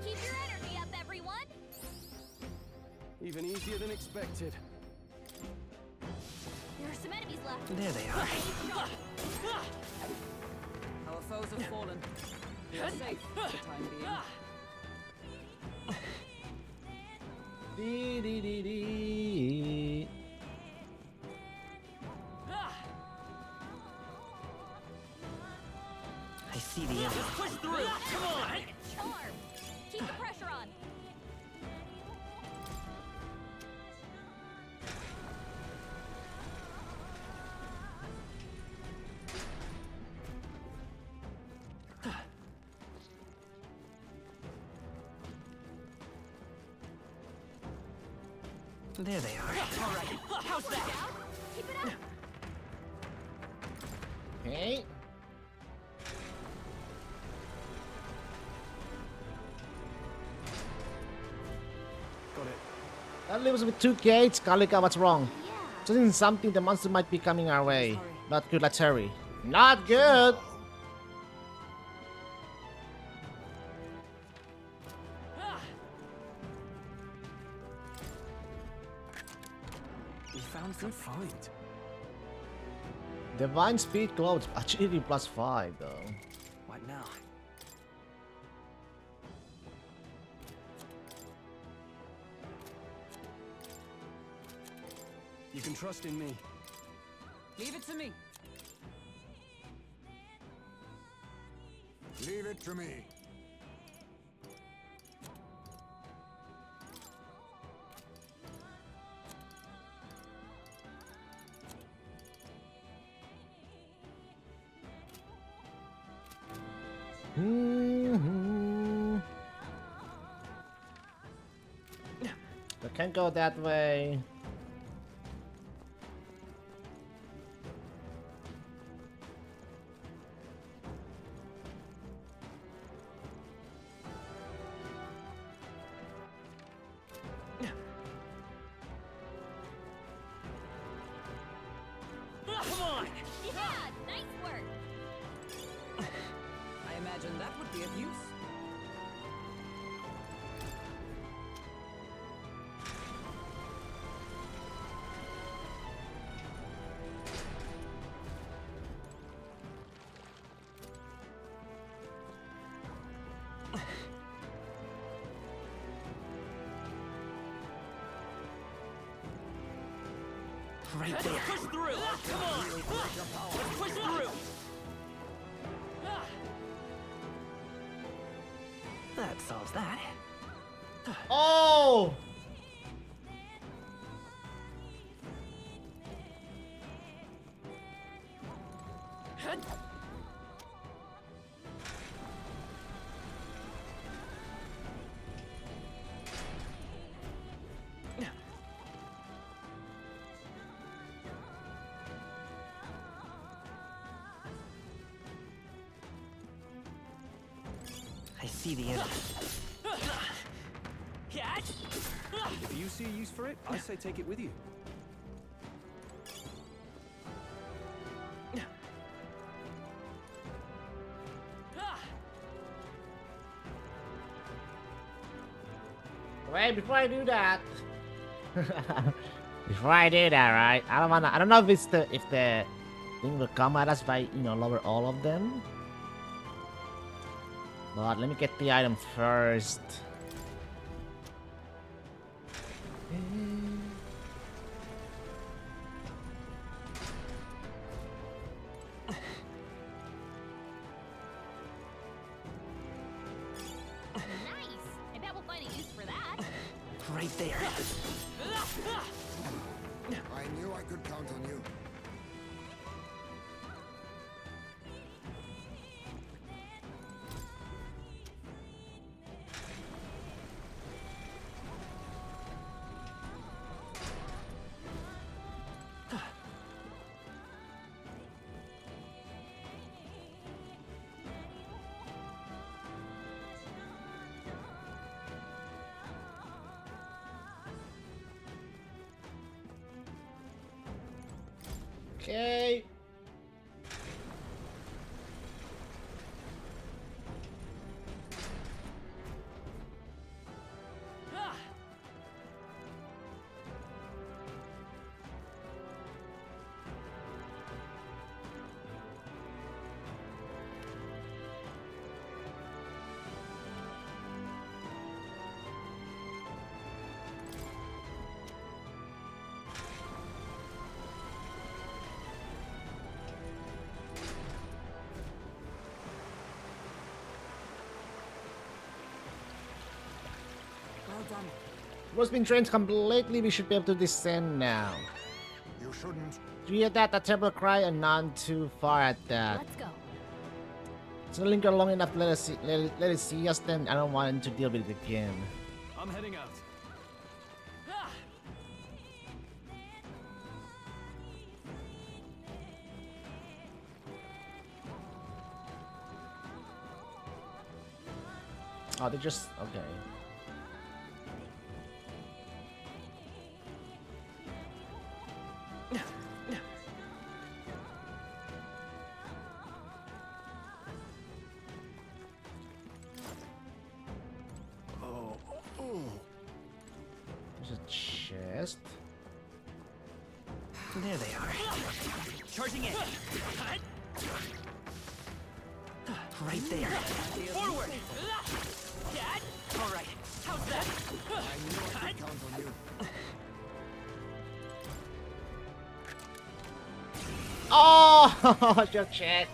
Keep your energy up, everyone! Even easier than expected. There are some enemies left. There they are. Our foes have fallen. We are safe for the time being. Dee dee dee dee. I see the enemy. Just push through! Come on! Charm! Keep the pressure on! There they are. All right. How's that? Keep it up! Okay. Got it. That leaves us with 2 gates. Kalika, what's wrong? Sensing something, the monster might be coming our way. Not good, let's hurry. Not good! We found some find. Divine speed clothes. Agility +5 though. What now? You can trust in me. Leave it to me. Leave it to me. I can't go that way. Come on! Yeah! Nice work! I imagine that would be of use. Right there. Push through! Come on! Let's push through! That solves that. Oh! I see the enemy. Catch! If you see a use for it, I say take it with you. Wait, before I do that. Before I do that, right? I don't know if it's the thing will come at us if I, lower all of them. But let me get the item first. Nice! I bet we'll find a use for that. Right there. I knew I could count on you. Force been drained completely. We should be able to descend now. You shouldn't. Do you hear that? A terrible cry and none too far at that. Let's go. It's gonna linger long enough to let it see us, then I don't want it to deal with it again. I'm heading out. Oh, they just... okay. There's a chest. There they are. Charging in. Right there. Forward. All right. How's that? I count on you. Oh, your check.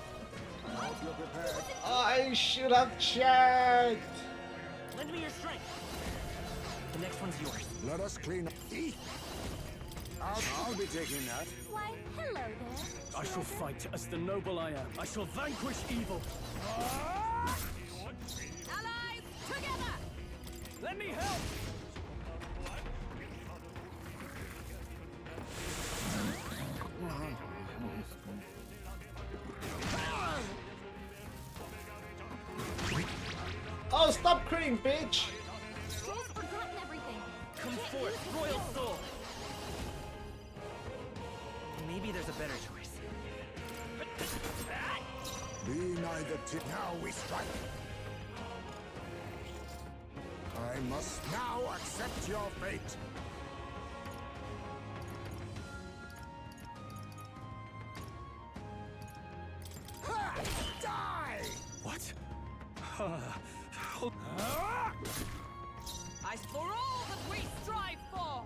I should have checked. Lend me your strength. The next one's yours. Let us clean up. I'll be taking that. Why, hello there. I shall fight as the noble I am. I shall vanquish evil. Allies, together! Let me help! Oh, stop critting, bitch. Troll's forgotten everything. Come forth, royal soul. Maybe there's a better choice. Be neither now we strike. I must now accept your fate. Ha! Die! What? I for all that we strive for!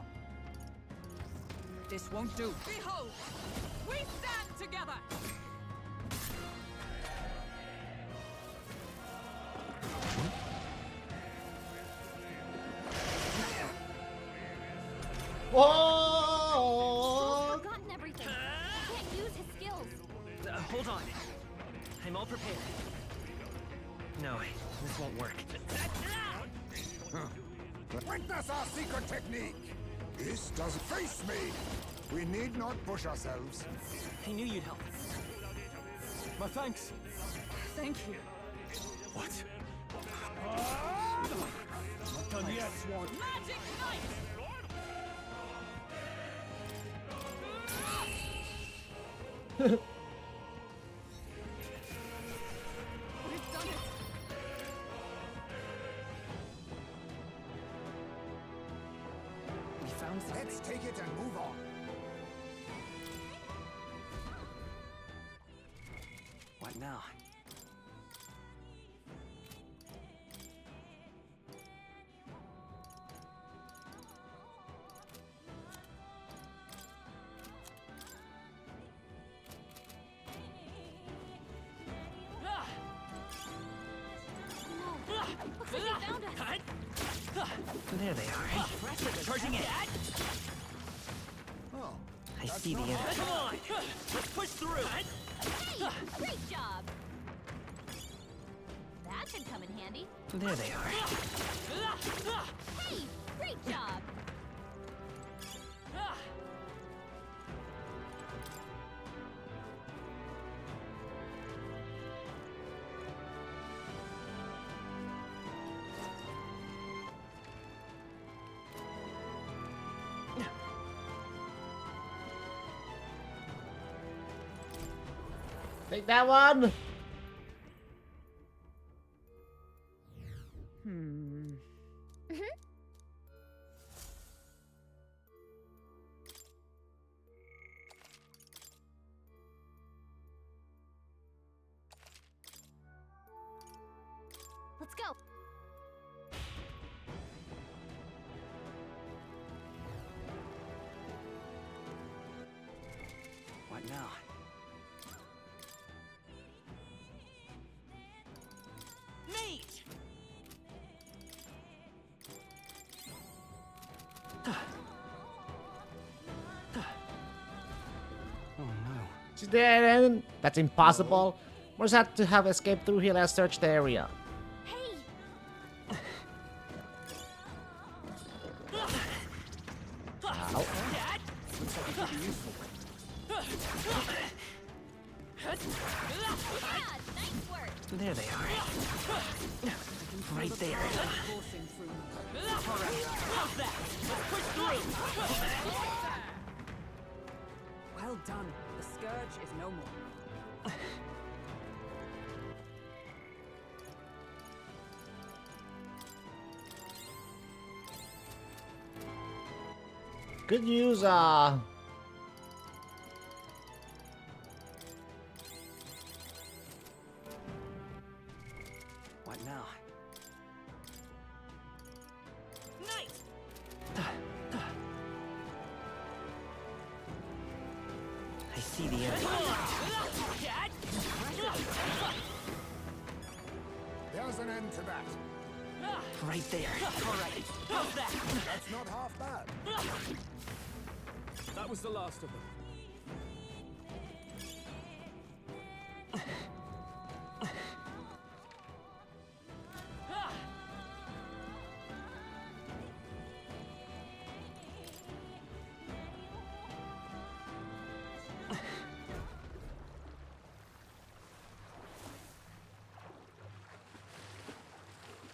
This won't do. Behold, we stand together! Whoa! Troll's forgotten everything. He can't use his skills. Hold on. I'm all prepared. No, this won't work. Witness our secret technique. This doesn't face me. We need not push ourselves. I knew you'd help. My thanks. Thank you. What? Not done yet, Swan. Magic Knight! We've done it! We found something. Let's take it and move on. What now? Looks like he found us. There they are. Charging in. Oh, I see the end. Come on! Let's push through! Hey, great job. That should come in handy. There they are. Hey, great job. Take that one. Let's go. What now? dead end. That's impossible. Morris had to have escaped through here. Let's search the area. Ow. There they are. Right there. Alright, how's that? Let's push through! Well done. The scourge is no more. Good news, What now? Nice! I see the area. There's an end to that. Right there. Alright, how's that? That's not half bad. That was the last of them.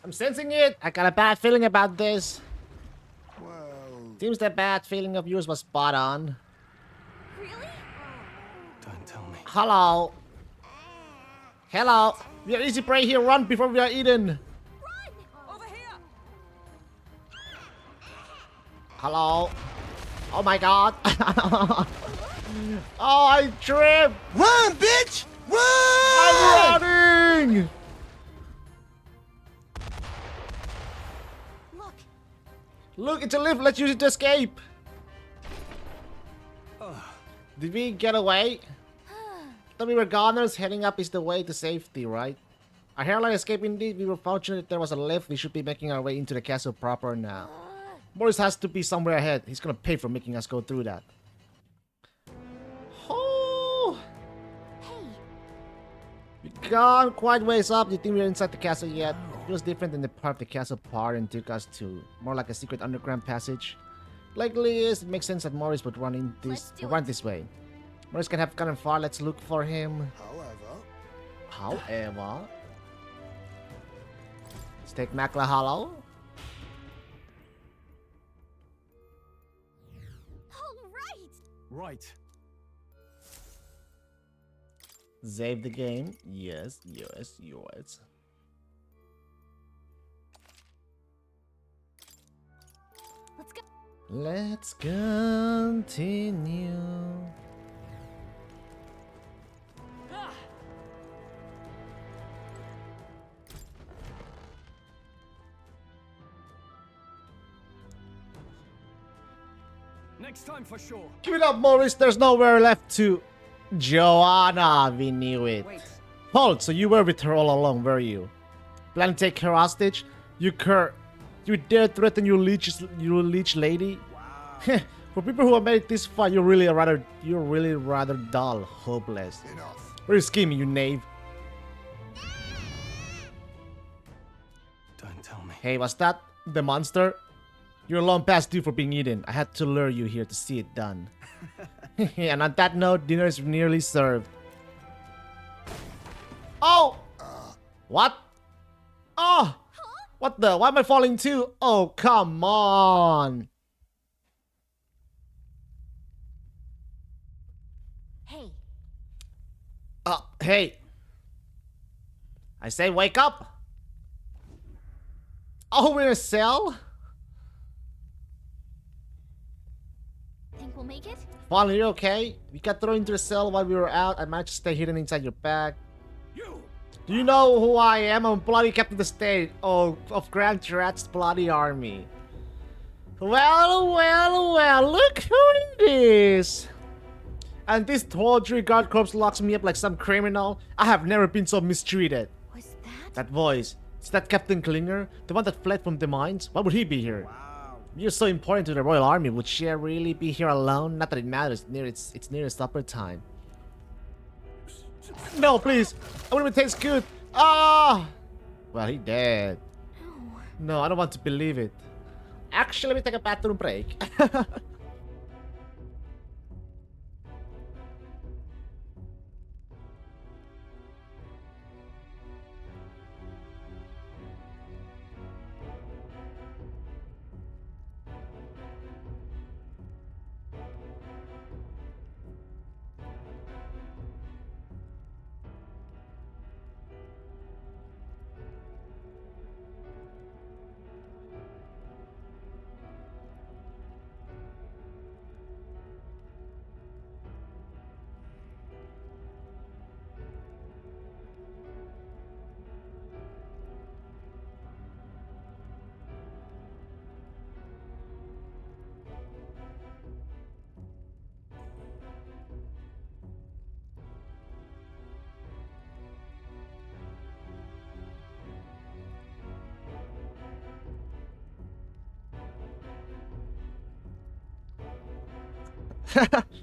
I'm sensing it. I got a bad feeling about this. Well, Seems the bad feeling of yours was spot on. Don't tell me. Hello. Hello. We are easy prey here. Run before we are eaten. Over here! Hello. Oh my god. Oh, I tripped. Run, bitch! Run! I'm running. Look, it's a lift. Let's use it to escape. Did we get away? Thought we were goners. Heading up is the way to safety, right? Our hairline escape indeed. We were fortunate there was a lift. We should be making our way into the castle proper now. Morris has to be somewhere ahead. He's gonna pay for making us go through that. Oh! We gone quite ways up. Do you think we're inside the castle yet? It feels different than the part of the castle part and took us to more like a secret underground passage. Likely is, it makes sense that Morris would run this way. Morris can have gotten far. Let's look for him. However, let's take Makla Hollow. Right. Save the game. Yes, yes, yes. Let's continue. Next time for sure. Give it up, Morris. There's nowhere left to. Joanna, we knew it. Hold, so you were with her all along, were you? Plan to take her hostage? You dare threaten your leech lady? Wow. For people who have made it this far, you're really rather dull, hopeless. Enough. What are you scheming, you knave? Don't tell me. Hey, was that the monster? You're long past due for being eaten. I had to lure you here to see it done. And on that note, dinner is nearly served. Oh! What? Oh! What the? Why am I falling too? Oh, come on! Hey. Hey. I say wake up! Oh, we're in a cell? Think we'll make it? Finally, you're okay? We got thrown into the cell while we were out. I managed to stay hidden inside your bag. Do you know who I am? I'm bloody captain of the state of Grand Turat's bloody army. Well, well, well, look who it is! And this tawdry guard corpse locks me up like some criminal. I have never been so mistreated. Was that? That voice. Is that Captain Klinger? The one that fled from the mines? Why would he be here? Wow. You're so important to the Royal Army. Would she really be here alone? Not that it matters. It's near supper time. No, please. I want him to taste good. Ah! Well, he dead. No, I don't want to believe it. Actually, let me take a bathroom break.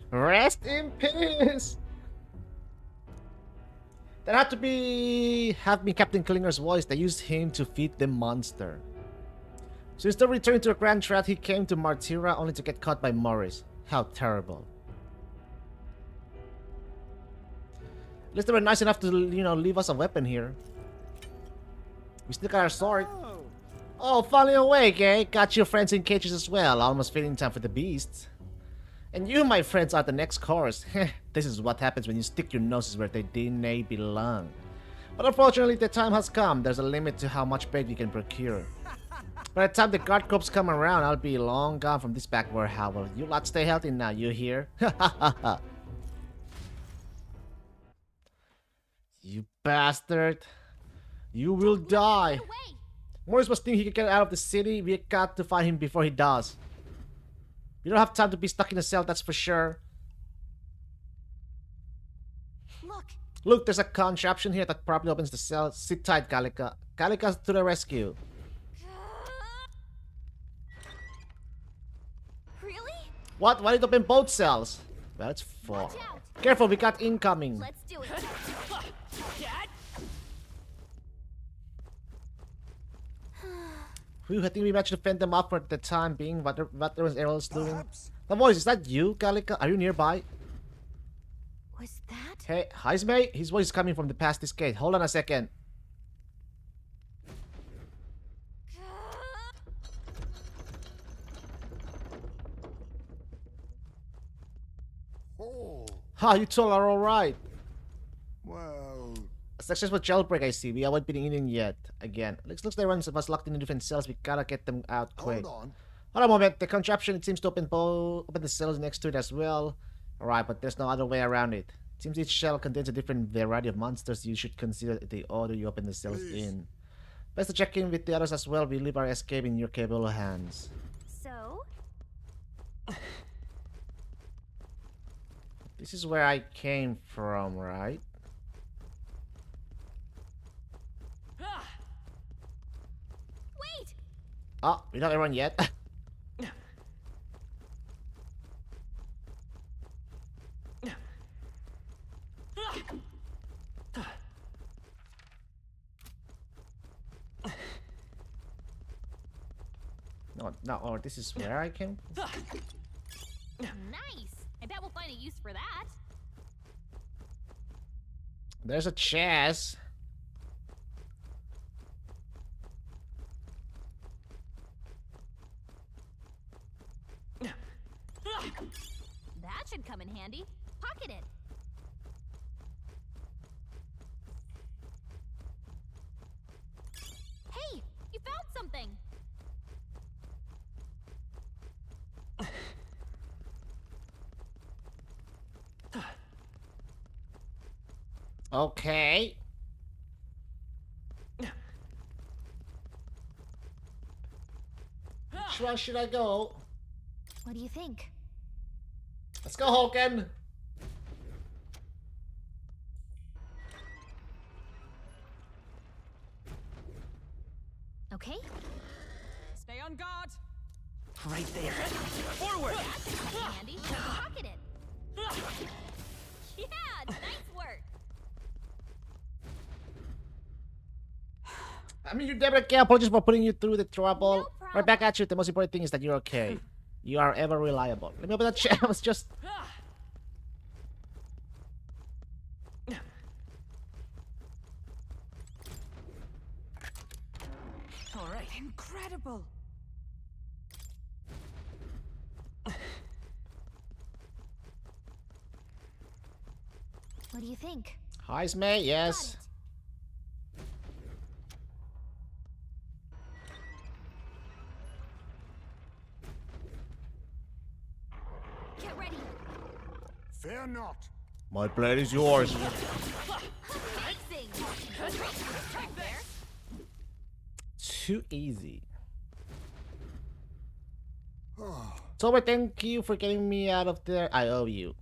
Rest in peace. That had to have been Captain Klinger's voice. They used him to feed the monster. So instead of returning to a Grand Threat, he came to Martira only to get caught by Morris. How terrible. At least they were nice enough to, leave us a weapon here. We still got our sword. Oh, finally awake, eh? Got your friends in cages as well. Almost fitting time for the beasts. And you, my friends, are the next chorus. This is what happens when you stick your noses where they DNA belong. But unfortunately, the time has come. There's a limit to how much bread you can procure. By the time the guard corps come around, I'll be long gone from this back warehouse. Well, you lot stay healthy now, you hear? You bastard. You will die. Morris must think he can get out of the city. We got to find him before he does. We don't have time to be stuck in a cell, that's for sure. Look, there's a contraption here that probably opens the cell. Sit tight, Gallica. Gallica's to the rescue. Really? What? Why did it open both cells? Well, it's 4. Careful, we got incoming. Let's do it. Whew, I think we managed to fend them off for the time being. What was Errol's doing? The voice, is that you, Gallica? Are you nearby? Was that? Hey, Heismay? His voice is coming from the past this gate. Hold on a second. Ha, you two are alright. Well... A successful jailbreak, I see. We haven't been in yet. Again. Looks like everyone was locked in different cells. We gotta get them out quick. Hold on. Hold on a moment. The contraption, it seems to open the cells next to it as well. Alright, but there's no other way around it. It seems each cell contains a different variety of monsters. You should consider the order you open the cells in. Best to check in with the others as well. We leave our escape in your capable hands. So? This is where I came from, right? Wait! Oh, we're not everyone yet. No, or this is where I came. Nice! I bet we'll find a use for that. There's a chest. That should come in handy. Pocket it. Hey, you found something. Okay. Which one should I go? What do you think? Let's go, Hulken. Okay. Stay on guard. Right there. Forward! Handy. Pocket it. Yeah, nice work. I mean, you never care. Apologies for putting you through the trouble. Right back at you. The most important thing is that you're okay. You are ever reliable. Let me open that chest. I was just... All right. Incredible. What do you think? Hi, Smay. Yes. Get ready. Fear not. My blade is yours. Amazing. Too easy. Sober, thank you for getting me out of there. I owe you.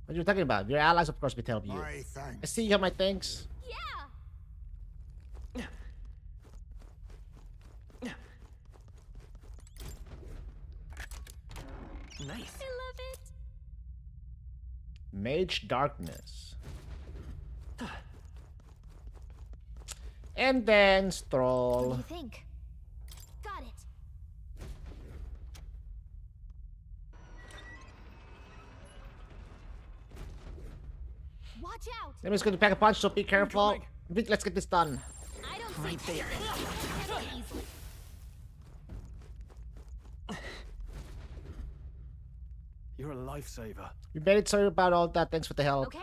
What are you talking about? Your allies, of course, will help you. My thanks. I see you have my thanks. Yeah. Nice. I love it. Mage Darkness. And then What Stroll. do you think? Got it. Watch out. Let me just going to pack a punch, so be careful. Vic, let's get this done. I don't Right think there. Get it easily. You're a lifesaver. We made it. Sorry about all that. Thanks for the help. Okay.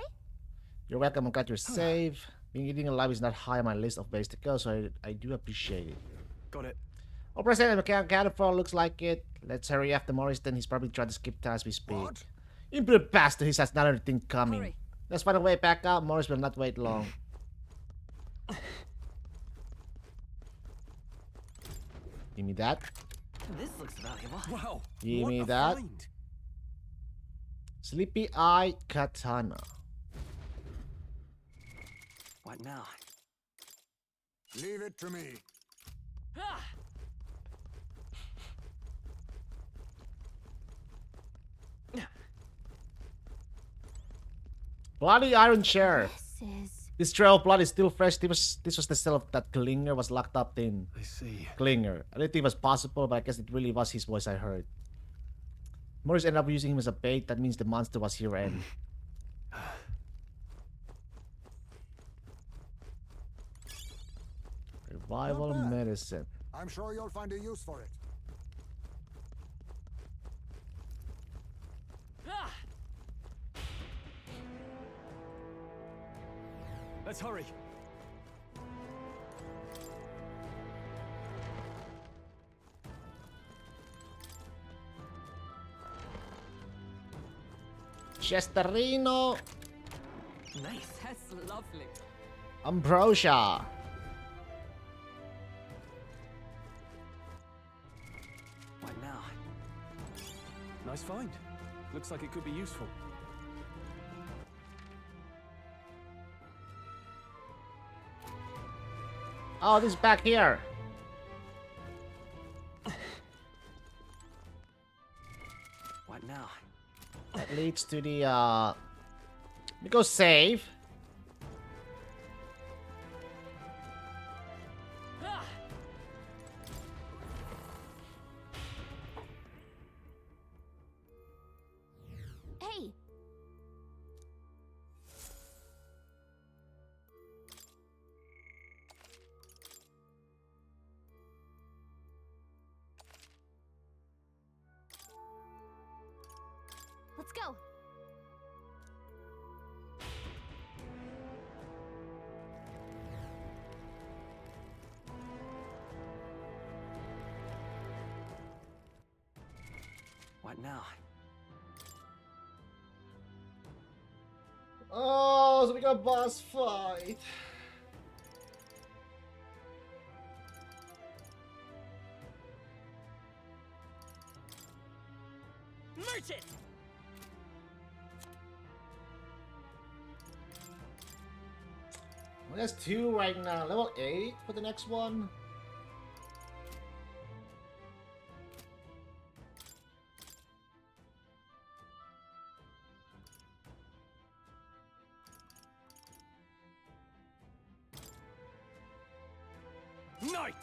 You're welcome. I'm glad you're safe. Being eating alive is not high on my list of ways to go, so I do appreciate it. Got it. Oh, President, accounted for looks like it. Let's hurry after Morriston. He's probably trying to skip time as we speak. What? Impudent bastard. He has another thing coming. Hurry. Let's find a way back out. Morris will not wait long. Give me that. This looks valuable. Wow. Give what me a that. find. Sleepy Eye Katana. What now? Leave it to me. Bloody Iron Chair. This is. This trail of blood is still fresh. This was the cell of that Klinger was locked up in. I see. Klinger. I didn't think it was possible, but I guess it really was his voice I heard. Morris ended up using him as a bait. That means the monster was here and... Revival Not bad. medicine. I'm sure you'll find a use for it. Let's hurry. Chesterino. Nice. That's lovely. Ambrosia. What now? Nice find. Looks like it could be useful. Oh, this is back here. What now? That leads to the we go save. Hey. Let's go. What now? Oh, so we got a boss fight. Merchant! Well, that's 2 right now. Level 8 for the next one. Knight!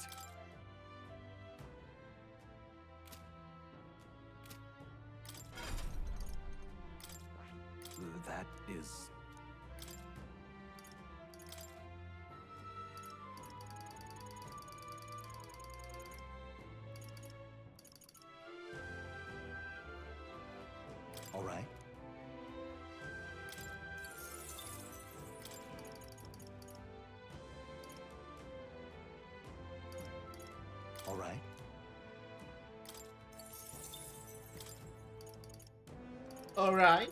That is... All right. All right. All right.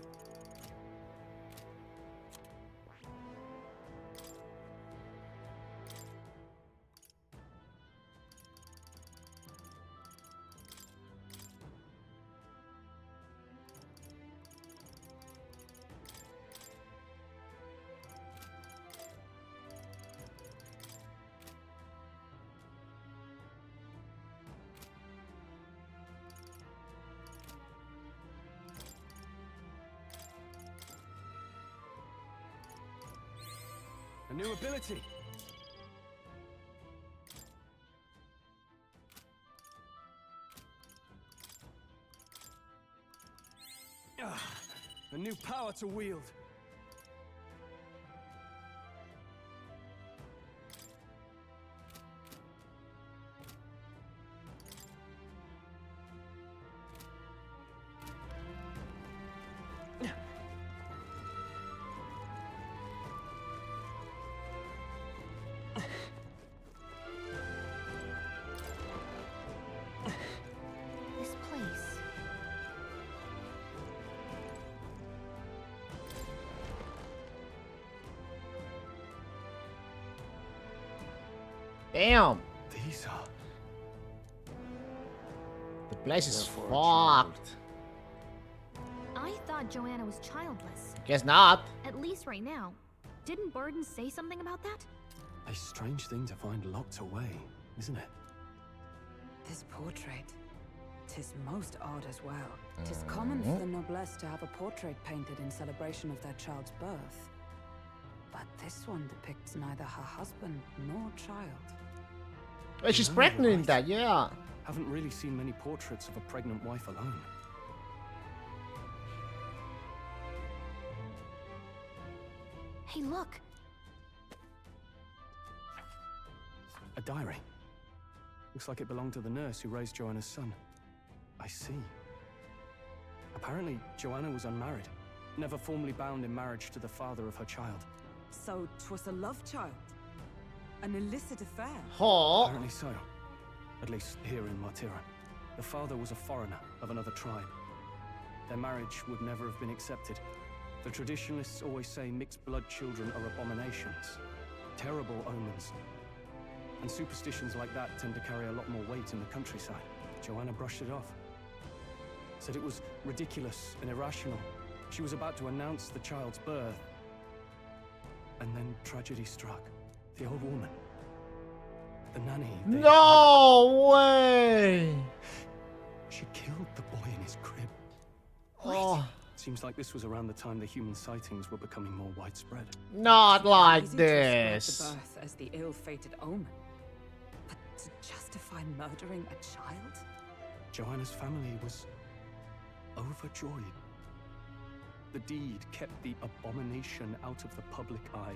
A new ability. A new power to wield. This place. Damn. These are... The place is Therefore, child. fucked. I thought Joanna was childless. Guess not. At least right now. Didn't Burden say something about that? A strange thing to find locked away, isn't it? This portrait. 'Tis most odd as well. 'Tis common for the noblesse to have a portrait painted in celebration of their child's birth. But this one depicts neither her husband nor child. Well, she's No, pregnant in right. that, yeah. Haven't really seen many portraits of a pregnant wife alone. Hey, look. A diary. Looks like it belonged to the nurse who raised Joanna's son. I see. Apparently, Joanna was unmarried, never formally bound in marriage to the father of her child. So 'twas a love child? An illicit affair? Oh. Apparently so. At least here in Martira. The father was a foreigner of another tribe. Their marriage would never have been accepted. The traditionalists always say mixed blood children are abominations. Terrible omens. And superstitions like that tend to carry a lot more weight in the countryside. Joanna brushed it off. Said it was ridiculous and irrational. She was about to announce the child's birth. And then tragedy struck. The old woman. The nanny. No way! She killed the boy in his crib. Oh, Seems like this was around the time the human sightings were becoming more widespread. not like Easy to ascribe this. the birth as the ill-fated omen. But to justify murdering a child? Joanna's family was overjoyed. The deed kept the abomination out of the public eye.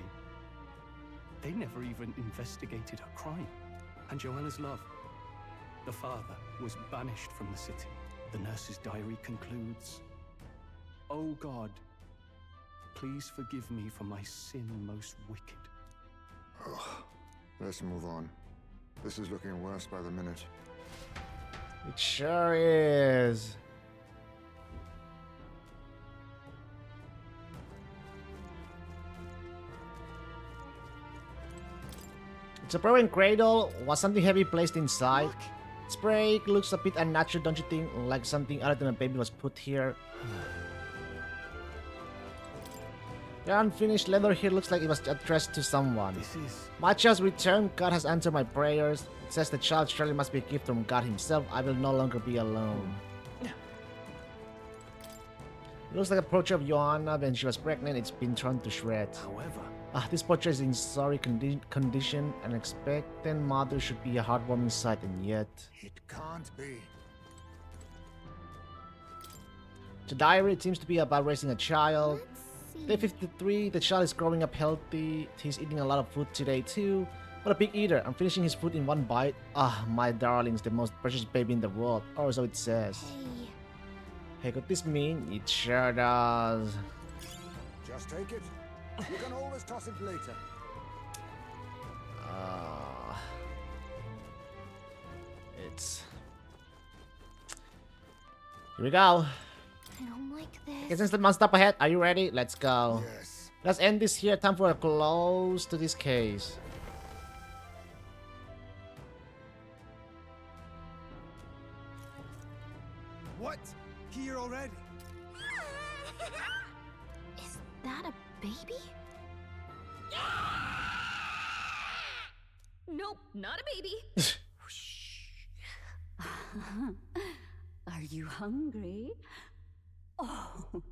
They never even investigated her crime. And Joanna's love. The father was banished from the city. The nurse's diary concludes, "O God, please forgive me for my sin most wicked." Ugh. Let's move on. This is looking worse by the minute. It sure is. It's a broken cradle. Was something heavy placed inside? Look. Its break looks a bit unnatural, don't you think? Like something other than a baby was put here. The unfinished leather here looks like it was addressed to someone. This is... My child's returned. God has answered my prayers. It says the child surely must be a gift from God himself. I will no longer be alone. It looks like a portrait of Joanna when she was pregnant. It's been torn to shreds. However, This portrait is in sorry condition. An expectant mother should be a heartwarming sight, and yet... It can't be. The diary seems to be about raising a child. Day 53, the child is growing up healthy. He's eating a lot of food today too. What a big eater. I'm finishing his food in one bite. My darling's the most precious baby in the world. Or so it says. Hey, could this mean? It sure does. Just take it. You can always toss it later. It's... Here we go. I don't like this. Okay, since the monster up ahead, are you ready? Let's go. Yes. Let's end this here. Time for a close to this case. What? Here already? Is that a baby? Nope, not a baby. Are you hungry? Oh,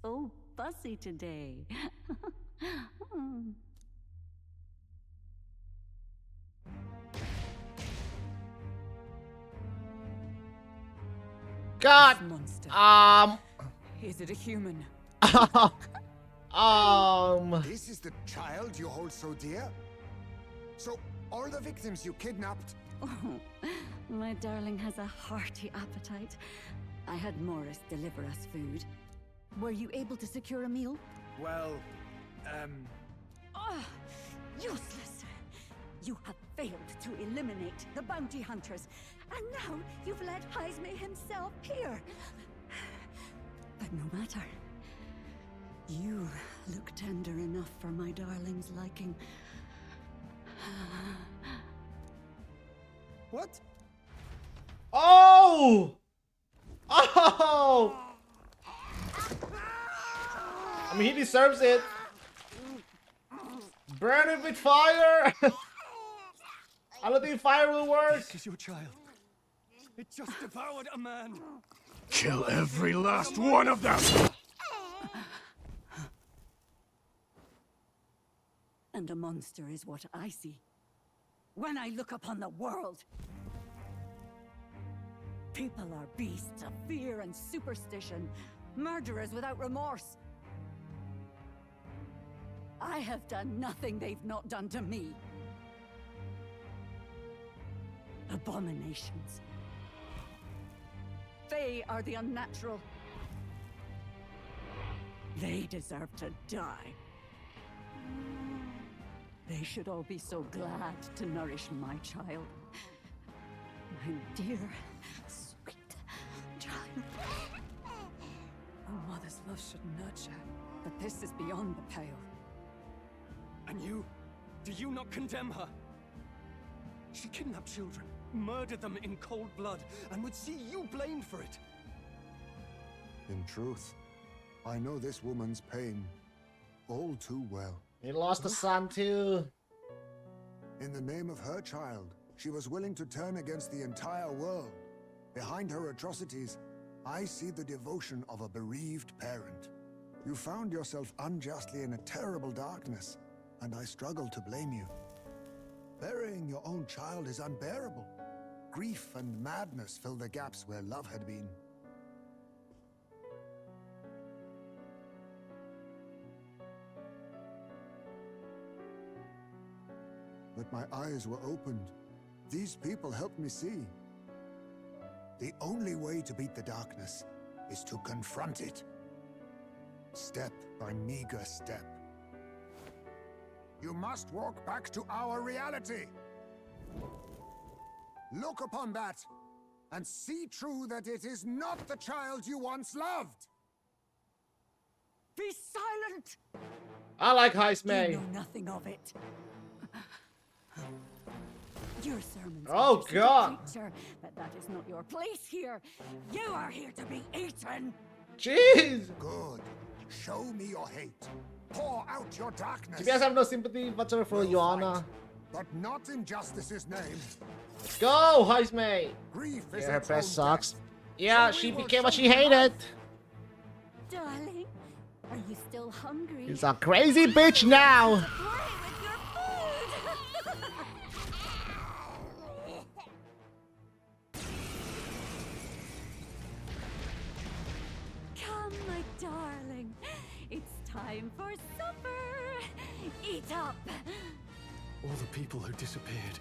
so fussy today. God! Monster. Is it a human? This is the child you hold so dear? So, all the victims you kidnapped? Oh, my darling has a hearty appetite. I had Morris deliver us food. Were you able to secure a meal? Well, Ah, useless! You have failed to eliminate the bounty hunters, and now you've led Heisme himself here. But no matter. You look tender enough for my darling's liking. what? Oh! Oh! I mean, he deserves it. Burn it with fire! I don't think fire will work. This is your child. It just devoured a man. Kill every last one of them! And a monster is what I see when I look upon the world. People are beasts of fear and superstition, murderers without remorse. I have done nothing they've not done to me. Abominations. They are the unnatural. They deserve to die. They should all be so glad to nourish my child. My dear, sweet child. A mother's love should nurture, but this is beyond the pale. And you? Do you not condemn her? She kidnapped children, murdered them in cold blood, and would see you blamed for it. In truth, I know this woman's pain all too well. He lost a son too. In the name of her child, she was willing to turn against the entire world. Behind her atrocities, I see the devotion of a bereaved parent. You found yourself unjustly in a terrible darkness, and I struggle to blame you. Burying your own child is unbearable. Grief and madness fill the gaps where love had been. But my eyes were opened. These people helped me see. The only way to beat the darkness is to confront it. Step by meager step. You must walk back to our reality. Look upon that, and see true that it is not the child you once loved. Be silent! I like Heisme. You know nothing of it. Your sermons. Oh, God. Teacher, but that is not your place here. You are here to be eaten. Jeez. Good. Show me your hate. Pour out your darkness. Do you guys have no sympathy whatsoever for Joanna? But not in justice's name. Let's go, Heisme. Grief is Yeah, her its press own sucks. death. Yeah, So she we will became what show she you hated. Darling, are you you still hungry? He's a crazy bitch now. Play with your food! Come, my darling. It's time for supper. Eat up. All the people who disappeared.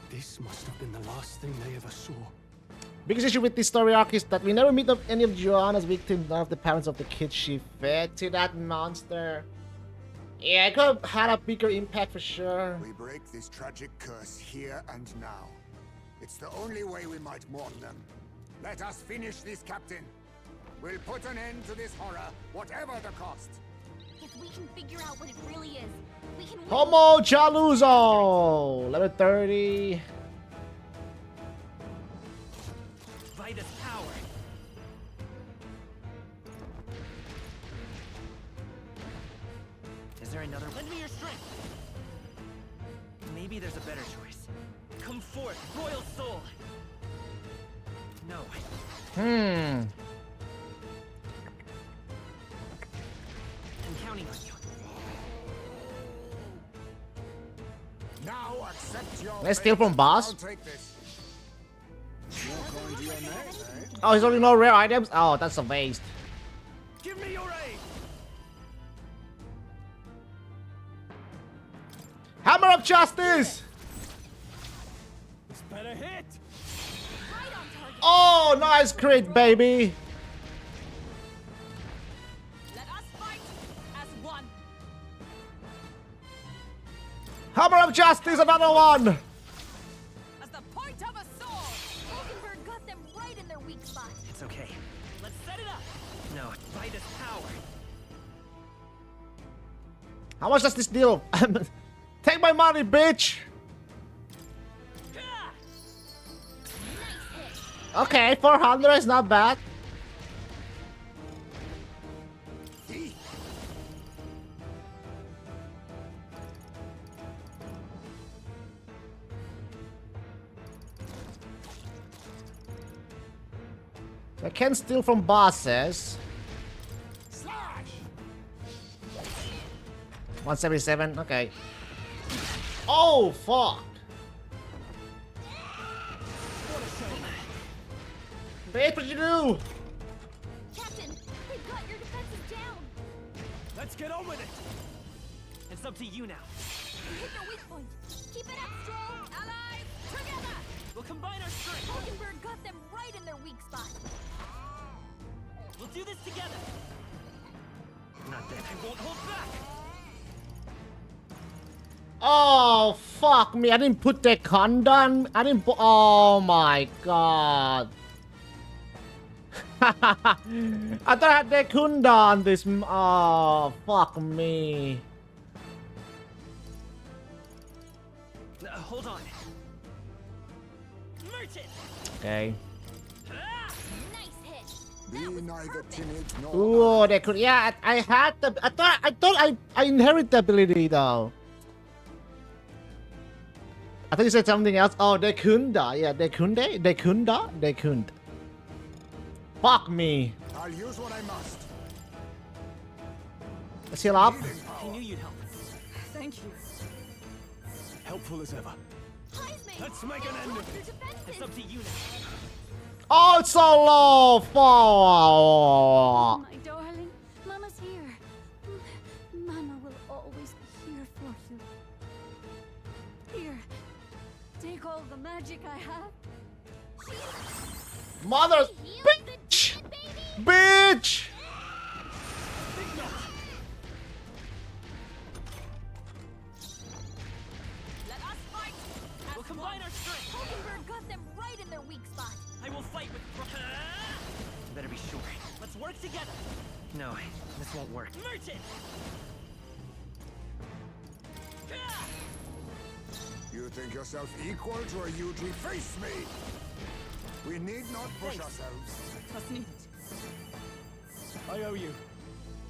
This must have been the last thing they ever saw. Biggest issue with this story arc is that we never meet up any of Joanna's victims, none of the parents of the kids she fed to that monster. Yeah, it could have had a bigger impact for sure. We break this tragic curse here and now. It's the only way we might mourn them. Let us finish this, Captain. We'll put an end to this horror, whatever the cost. If we can figure out what it really is, we can win. Homo Chaluzo! Level 30. Vitus power. Is there another? Lend me your strength. Maybe there's a better choice. Come forth, royal soul. No. Hmm. I'm counting on you. Now accept your Let's steal from fate. boss. I'll take this. Walk on to your neck, eh? Oh, there's only no rare items? Oh, that's a waste. Give me your aid! Hammer of Justice! This better hit! Oh, nice crit, baby! Let us fight as one. Hammer of Justice, another one! As the point of a sword. Hulkenberg got them right in their weak spot. It's okay. Let's set it up. No, Vitus power. How much does this deal? Take my money, bitch! Okay, 400 is not bad. I can steal from bosses. 177, okay. Oh, fuck! Babe, what you do? Captain, they've got your defenses down. Let's get on with it! It's up to you now. You hit your weak point. Keep it up, Stroll. Allies, together. We'll combine our strength. Hulkenberg got them right in their weak spot. We'll do this together. Not that I won't hold back. Oh, fuck me. I didn't put the condom. I didn't put... Oh, my God. I thought I had the kundan this... Oh, fuck me. Hold on. Merchant. Okay. Nice hit. Be neither timid nor... Ooh, they could... Yeah, I had the... I thought I inherit the ability, though. I thought you said something else. Oh, they kunda. Yeah, they kunde. They kunda. They kund. Fuck me. I'll use what I must. Let's heal up. I knew you'd help. Thank you. Helpful as ever. Let's make an end of it. It's up to you now. Oh, it's so low. Fuck. My darling, Mama's here. Mama will always be here for you. Here, take all the magic I have. Mother... Bitch! Bitch! Let us fight as We'll combine our strength. Hulkenberg got them right in their weak spot. I will fight with... Better be sure. Let's work together. No, this won't work. Merchant! You think yourself equal to a UG? Face me! We need not push ourselves. Trust me. I owe you.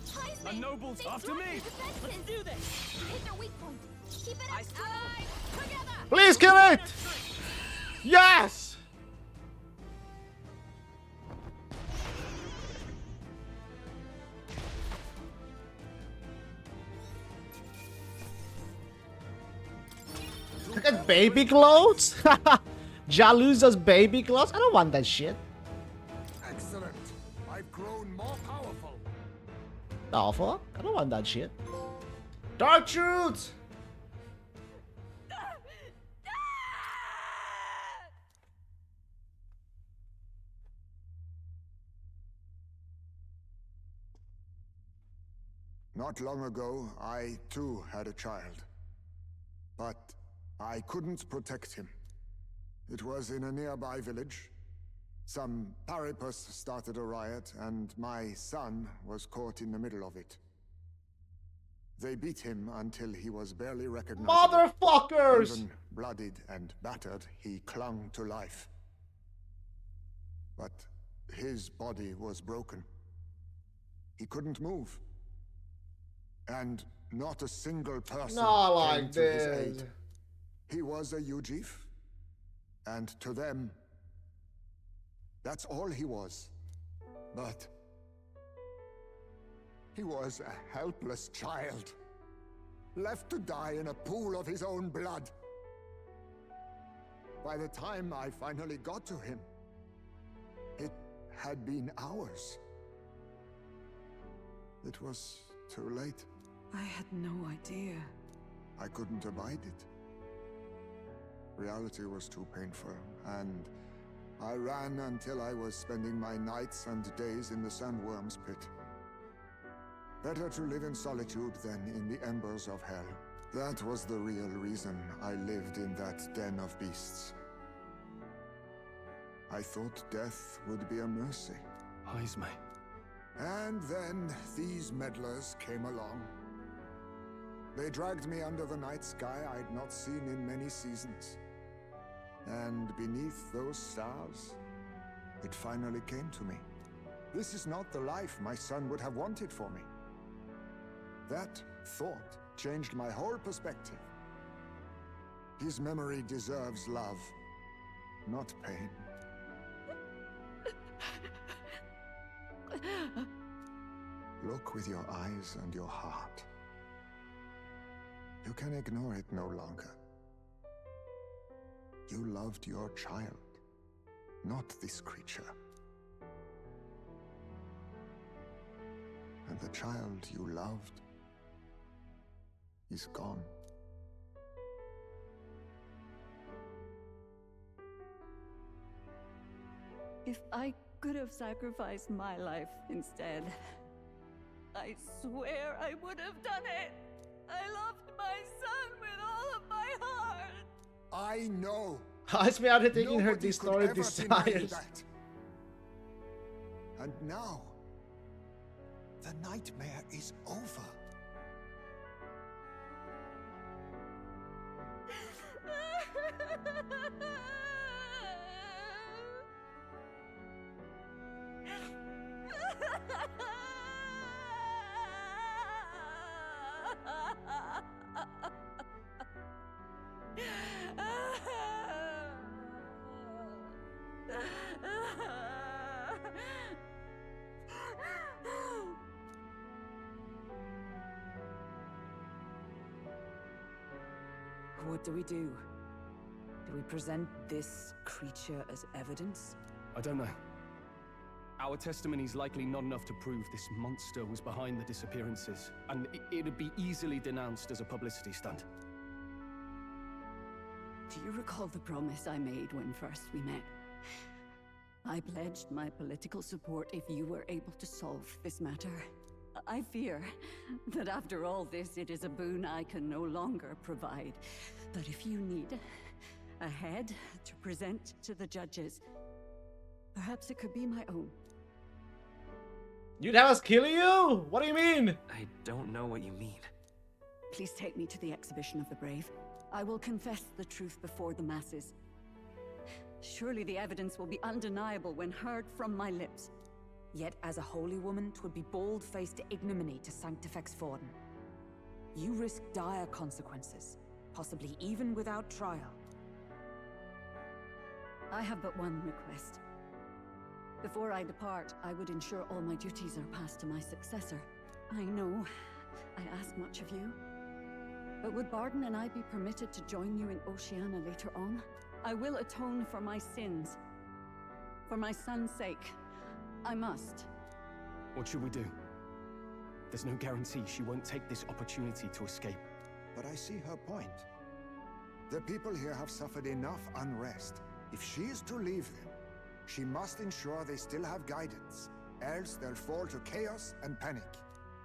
Heisman, A noble's they after dropped me. your defenses. Let's do this. You hit their weak point. Keep it up, Stroll. Allies, together. Please kill it! Yes! Get baby clothes? Jaluza's baby clothes? I don't want that shit. Excellent. I've grown more powerful. Powerful? I don't want that shit. Dark Truth! Not long ago, I too had a child. But I couldn't protect him. It was in a nearby village. Some paripus started a riot, and my son was caught in the middle of it. They beat him until he was barely recognizable. Motherfuckers! Even bloodied and battered, he clung to life. But his body was broken. He couldn't move. And not a single person Not like came to his this. aid. He was a Ujif, and to them, that's all he was. But he was a helpless child, left to die in a pool of his own blood. By the time I finally got to him, it had been hours. It was too late. I had no idea. I couldn't abide it. Reality was too painful, and I ran until I was spending my nights and days in the sandworm's pit. Better to live in solitude than in the embers of hell. That was the real reason I lived in that den of beasts. I thought death would be a mercy. Heisme. And then these meddlers came along. They dragged me under the night sky I'd not seen in many seasons. And beneath those stars, it finally came to me. This is not the life my son would have wanted for me. That thought changed my whole perspective. His memory deserves love, not pain. Look with your eyes and your heart. You can ignore it no longer. You loved your child, not this creature. And the child you loved is gone. If I could have sacrificed my life instead, I swear I would have done it. I loved my son with all of my heart. I know. It's me out here taking her Nobody could distorted ever deny you desires. that. And now, the nightmare is over. What do we do? Do we present this creature as evidence? I don't know. Our testimony's likely not enough to prove this monster was behind the disappearances, and it'd be easily denounced as a publicity stunt. Do you recall the promise I made when first we met? I pledged my political support if you were able to solve this matter. I fear that after all this, it is a boon I can no longer provide. But if you need a head to present to the judges, perhaps it could be my own. You'd have us kill you? What do you mean? I don't know what you mean. Please take me to the exhibition of the brave. I will confess the truth before the masses. Surely the evidence will be undeniable when heard from my lips. Yet as a holy woman, 'twould be bold-faced ignominy to sanctifex Forden. You risk dire consequences, possibly even without trial. I have but one request. Before I depart, I would ensure all my duties are passed to my successor. I know I ask much of you, But would Barden and I be permitted to join you in Oceania later on? I will atone for my sins. For my son's sake. I must. What should we do? There's no guarantee she won't take this opportunity to escape. But I see her point. The people here have suffered enough unrest. If she is to leave them, she must ensure they still have guidance. Else they'll fall to chaos and panic.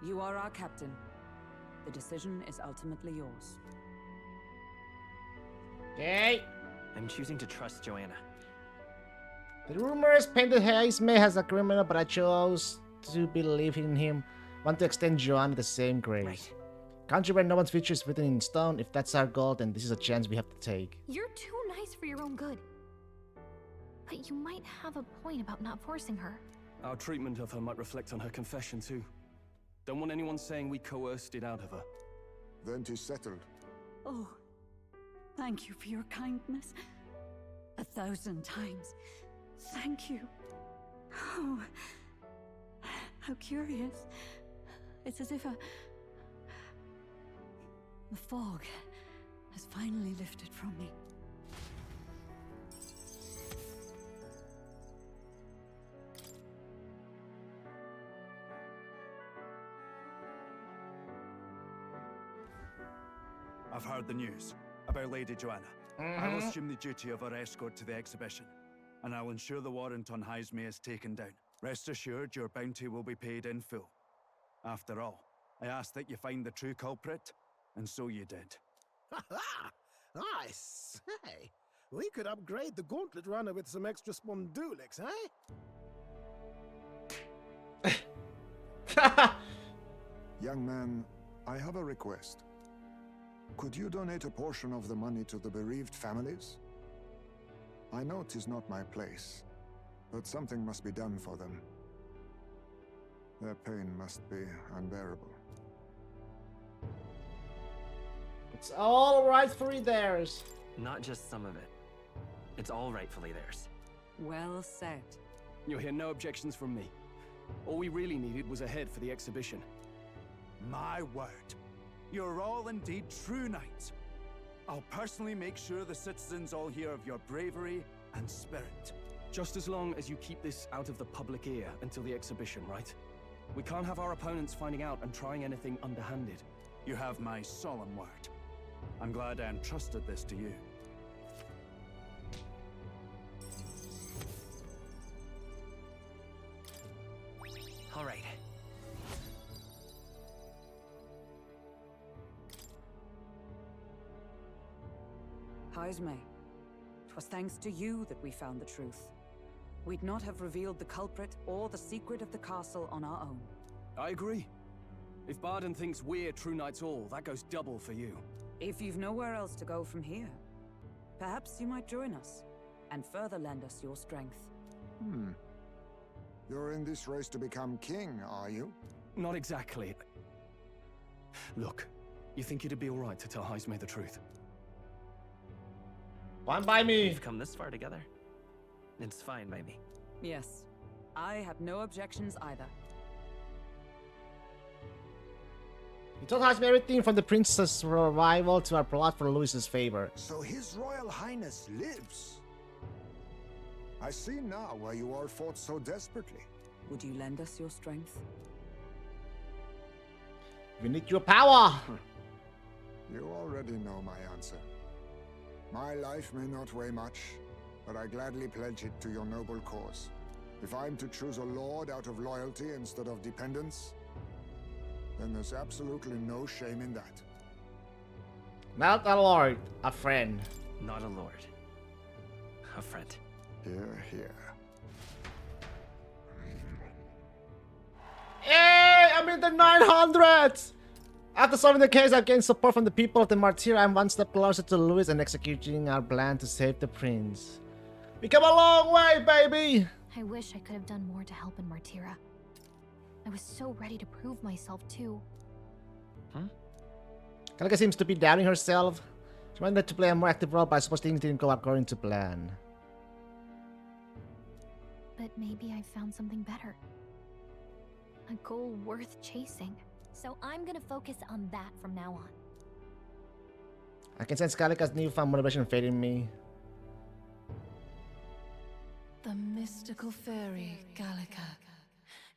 You are our captain. The decision is ultimately yours. Okay. I'm choosing to trust Joanna. The rumors painted Heisme as a criminal, but I chose to believe in him. Want to extend Joanna the same grace. Right. Country where no one's future is written in stone. If that's our goal, then this is a chance we have to take. You're too nice for your own good. But you might have a point about not forcing her. Our treatment of her might reflect on her confession too. Don't want anyone saying we coerced it out of her. Then 'tis settled. Oh, thank you for your kindness. 1,000 times. Thank you. Oh, how curious. It's as if the fog has finally lifted from me. I've heard the news about Lady Joanna. I will assume the duty of her escort to the exhibition, and I'll ensure the warrant on Heisme is taken down. Rest assured, your bounty will be paid in full. After all, I asked that you find the true culprit, and so you did. I say, we could upgrade the Gauntlet Runner with some extra Spondulix, eh? Young man, I have a request. Could you donate a portion of the money to the bereaved families? I know 'tis not my place, but something must be done for them. Their pain must be unbearable. It's all rightfully theirs. Not just some of it. It's all rightfully theirs. Well said. You'll hear no objections from me. All we really needed was a head for the exhibition. My word. You're all indeed true knights. I'll personally make sure the citizens all hear of your bravery and spirit. Just as long as you keep this out of the public ear until the exhibition, right? We can't have our opponents finding out and trying anything underhanded. You have my solemn word. I'm glad I entrusted this to you. All right. Heisme, 'twas thanks to you that we found the truth. We'd not have revealed the culprit or the secret of the castle on our own. I agree. If Barden thinks we're true knights all, that goes double for you. If you've nowhere else to go from here, perhaps you might join us and further lend us your strength. You're in this race to become king, are you? Not exactly. Look, you think it'd be alright to tell Heisme the truth? Fine by me. We've come this far together. It's fine by me. Yes, I have no objections either. He told Heisme everything from the princess' revival to our plot for Louis's favor. So His Royal Highness lives. I see now why you all fought so desperately. Would you lend us your strength? We need your power. You already know my answer. My life may not weigh much, but I gladly pledge it to your noble cause. If I'm to choose a lord out of loyalty instead of dependence, then there's absolutely no shame in that. Not a lord, a friend. Not a lord. A friend. Here, here. Hey, I'm in the 900s! After solving the case, I've gained support from the people of the Martyr. I'm one step closer to Louis and executing our plan to save the prince. We come a long way, baby! I wish I could have done more to help in Martyra. I was so ready to prove myself, too. Kalika seems to be doubting herself. She wanted to play a more active role, but I suppose things didn't go according to plan. But maybe I found something better. A goal worth chasing. So I'm gonna focus on that from now on. I can sense Kalika's newfound motivation fading me. The mystical fairy Gallica,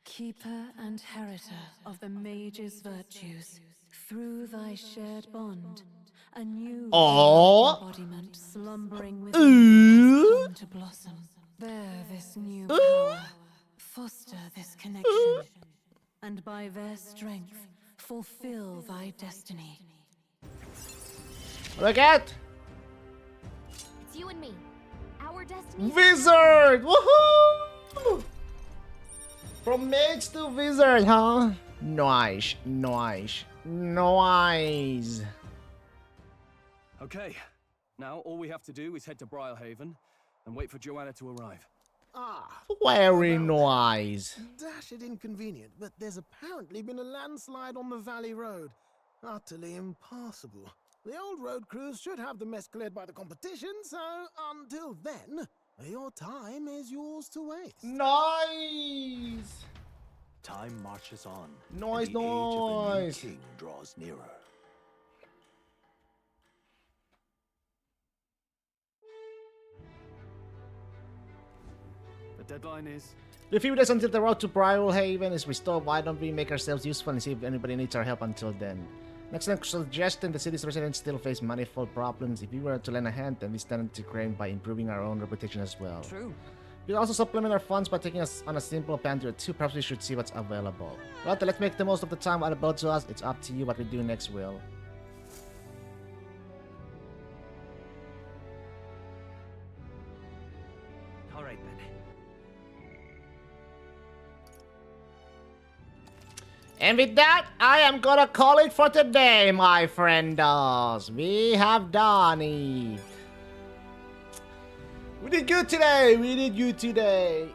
keeper and heritor of the mage's virtues, through thy shared bond, a new embodiment slumbering within has come to blossom. Bear this new power, foster this connection, and by their strength, fulfill thy destiny. Look at It's you and me. Our destiny. Wizard! Woohoo! From mage to wizard, huh? Nice, nice, nice. Okay, now all we have to do is head to Briarhaven and wait for Joanna to arrive. Ah. Very nice. Dashed inconvenient, but there's apparently been a landslide on the Valley Road. Utterly impassable. The old road crews should have the mess cleared by the competition, so until then, your time is yours to waste. Nice! Time marches on. Nice, and the age of the new nice. king draws nearer. The deadline is... The few days until the road to Briarhaven is restored. Why don't we make ourselves useful and see if anybody needs our help until then? Next suggestion, the city's residents still face manifold problems. If we were to lend a hand, then we stand to gain by improving our own reputation as well. True. We can also supplement our funds by taking us on a simple adventure too. Perhaps we should see what's available. Well, let's make the most of the time available to us. It's up to you what we do next, Will. Alright then. And with that, I am gonna call it for today, my friendos. We have done it. We did good today. We did good today.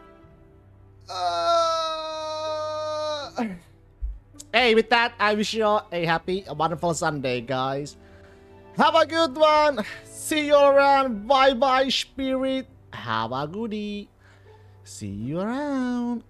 Hey, with that, I wish you all a happy, a wonderful Sunday, guys. Have a good one. See you around. Bye-bye, spirit. Have a goodie. See you around.